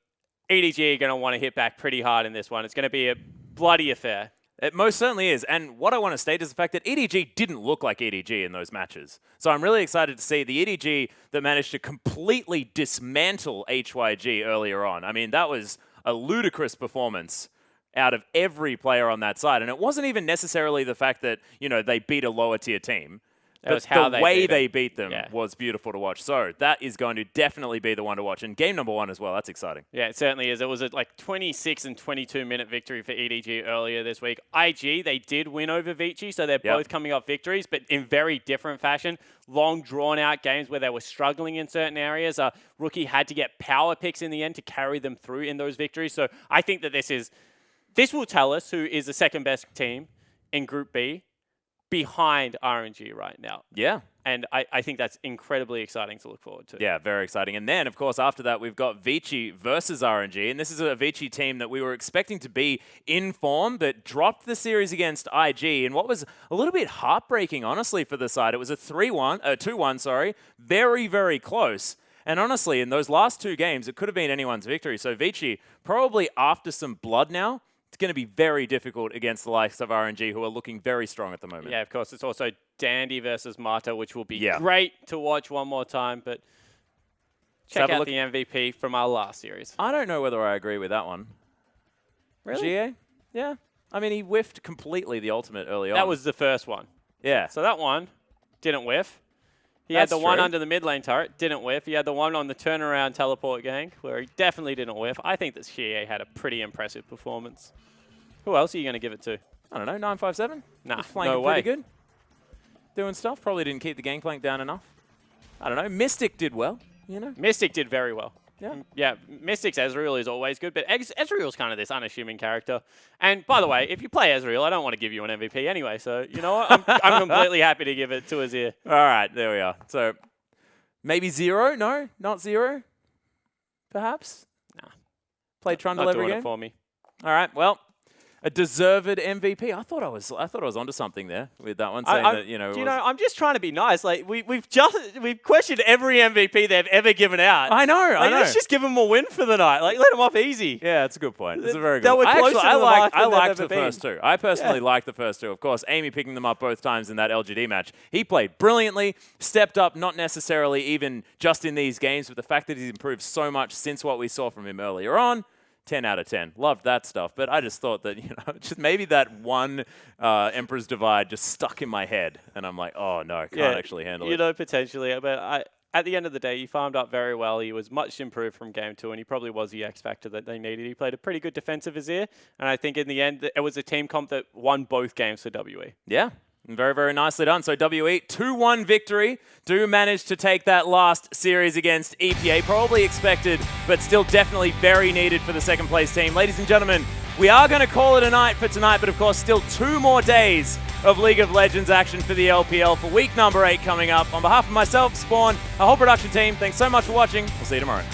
EDG are going to want to hit back pretty hard in this one. It's going to be a bloody affair. It most certainly is. And what I want to state is the fact that EDG didn't look like EDG in those matches. So I'm really excited to see the EDG that managed to completely dismantle HYG earlier on. I mean, that was a ludicrous performance out of every player on that side. And it wasn't even necessarily the fact that, you know, they beat a lower tier team. That was how the they way beat they beat them Yeah. was beautiful to watch. So that is going to definitely be the one to watch. And game number 1 as well. That's exciting. Yeah, it certainly is. It was a 26 and 22-minute victory for EDG earlier this week. IG, they did win over Vici, so they're both coming off victories, but in very different fashion. Long, drawn-out games where they were struggling in certain areas. Rookie had to get power picks in the end to carry them through in those victories. So I think that this will tell us who is the second-best team in Group B behind RNG right now. Yeah. And I think that's incredibly exciting to look forward to. Yeah, very exciting. And then, of course, after that, we've got Vici versus RNG. And this is a Vici team that we were expecting to be in form, but dropped the series against IG. And what was a little bit heartbreaking, honestly, for the side, it was a 2-1, sorry. Very, very close. And honestly, in those last 2 games, it could have been anyone's victory. So Vici, probably after some blood now, it's going to be very difficult against the likes of RNG, who are looking very strong at the moment. Yeah, of course. It's also Dandy versus Mata, which will be great to watch one more time. But check out the MVP from our last series. I don't know whether I agree with that one. Really? GA? Yeah. I mean, he whiffed completely the ultimate early on. That was the first one. Yeah. So that one didn't whiff. He That's had the one true. under the mid lane turret, didn't whiff. He had the one on the turnaround teleport gank, where he definitely didn't whiff. I think that GA had a pretty impressive performance. Who else are you going to give it to? I don't know, 957? Nah, Just flanking no way. pretty good. Doing stuff. Probably didn't keep the gangplank down enough. I don't know. Mystic did well, you know? Mystic did very well. Yeah. Yeah, Mystic's Ezreal is always good, but Ezreal's kind of this unassuming character. And by the way, if you play Ezreal, I don't want to give you an MVP anyway, so you know what? I'm completely happy to give it to Azir. All right, there we are. So maybe 0? No, not 0? Perhaps? Nah. Played Trundle Not every doing game? it for me. All right, well, a deserved MVP. I thought I was onto something there with that one, saying that, you know. I'm just trying to be nice. Like we've questioned every MVP they've ever given out. I know. Let's just give them a win for the night. Like let them off easy. Yeah, it's a good point. It's a very good They were point. closer to the mark I than they've liked ever the been. first 2. I personally liked the first 2. Of course, Amy picking them up both times in that LGD match. He played brilliantly, stepped up, not necessarily even just in these games, but the fact that he's improved so much since what we saw from him earlier on. 10 out of 10. Loved that stuff. But I just thought that, you know, just maybe that one Emperor's Divide just stuck in my head. And I'm like, oh, no, I can't actually handle it. You know, potentially. But at the end of the day, he farmed up very well. He was much improved from game 2, and he probably was the X factor that they needed. He played a pretty good defensive Azir. And I think in the end, it was a team comp that won both games for WE. Yeah. Very, very nicely done. So WE, 2-1 victory. Do manage to take that last series against EPA. Probably expected, but still definitely very needed for the second place team. Ladies and gentlemen, we are going to call it a night for tonight, but of course still 2 more days of League of Legends action for the LPL for week number 8 coming up. On behalf of myself, Spawn, our whole production team, thanks so much for watching. We'll see you tomorrow.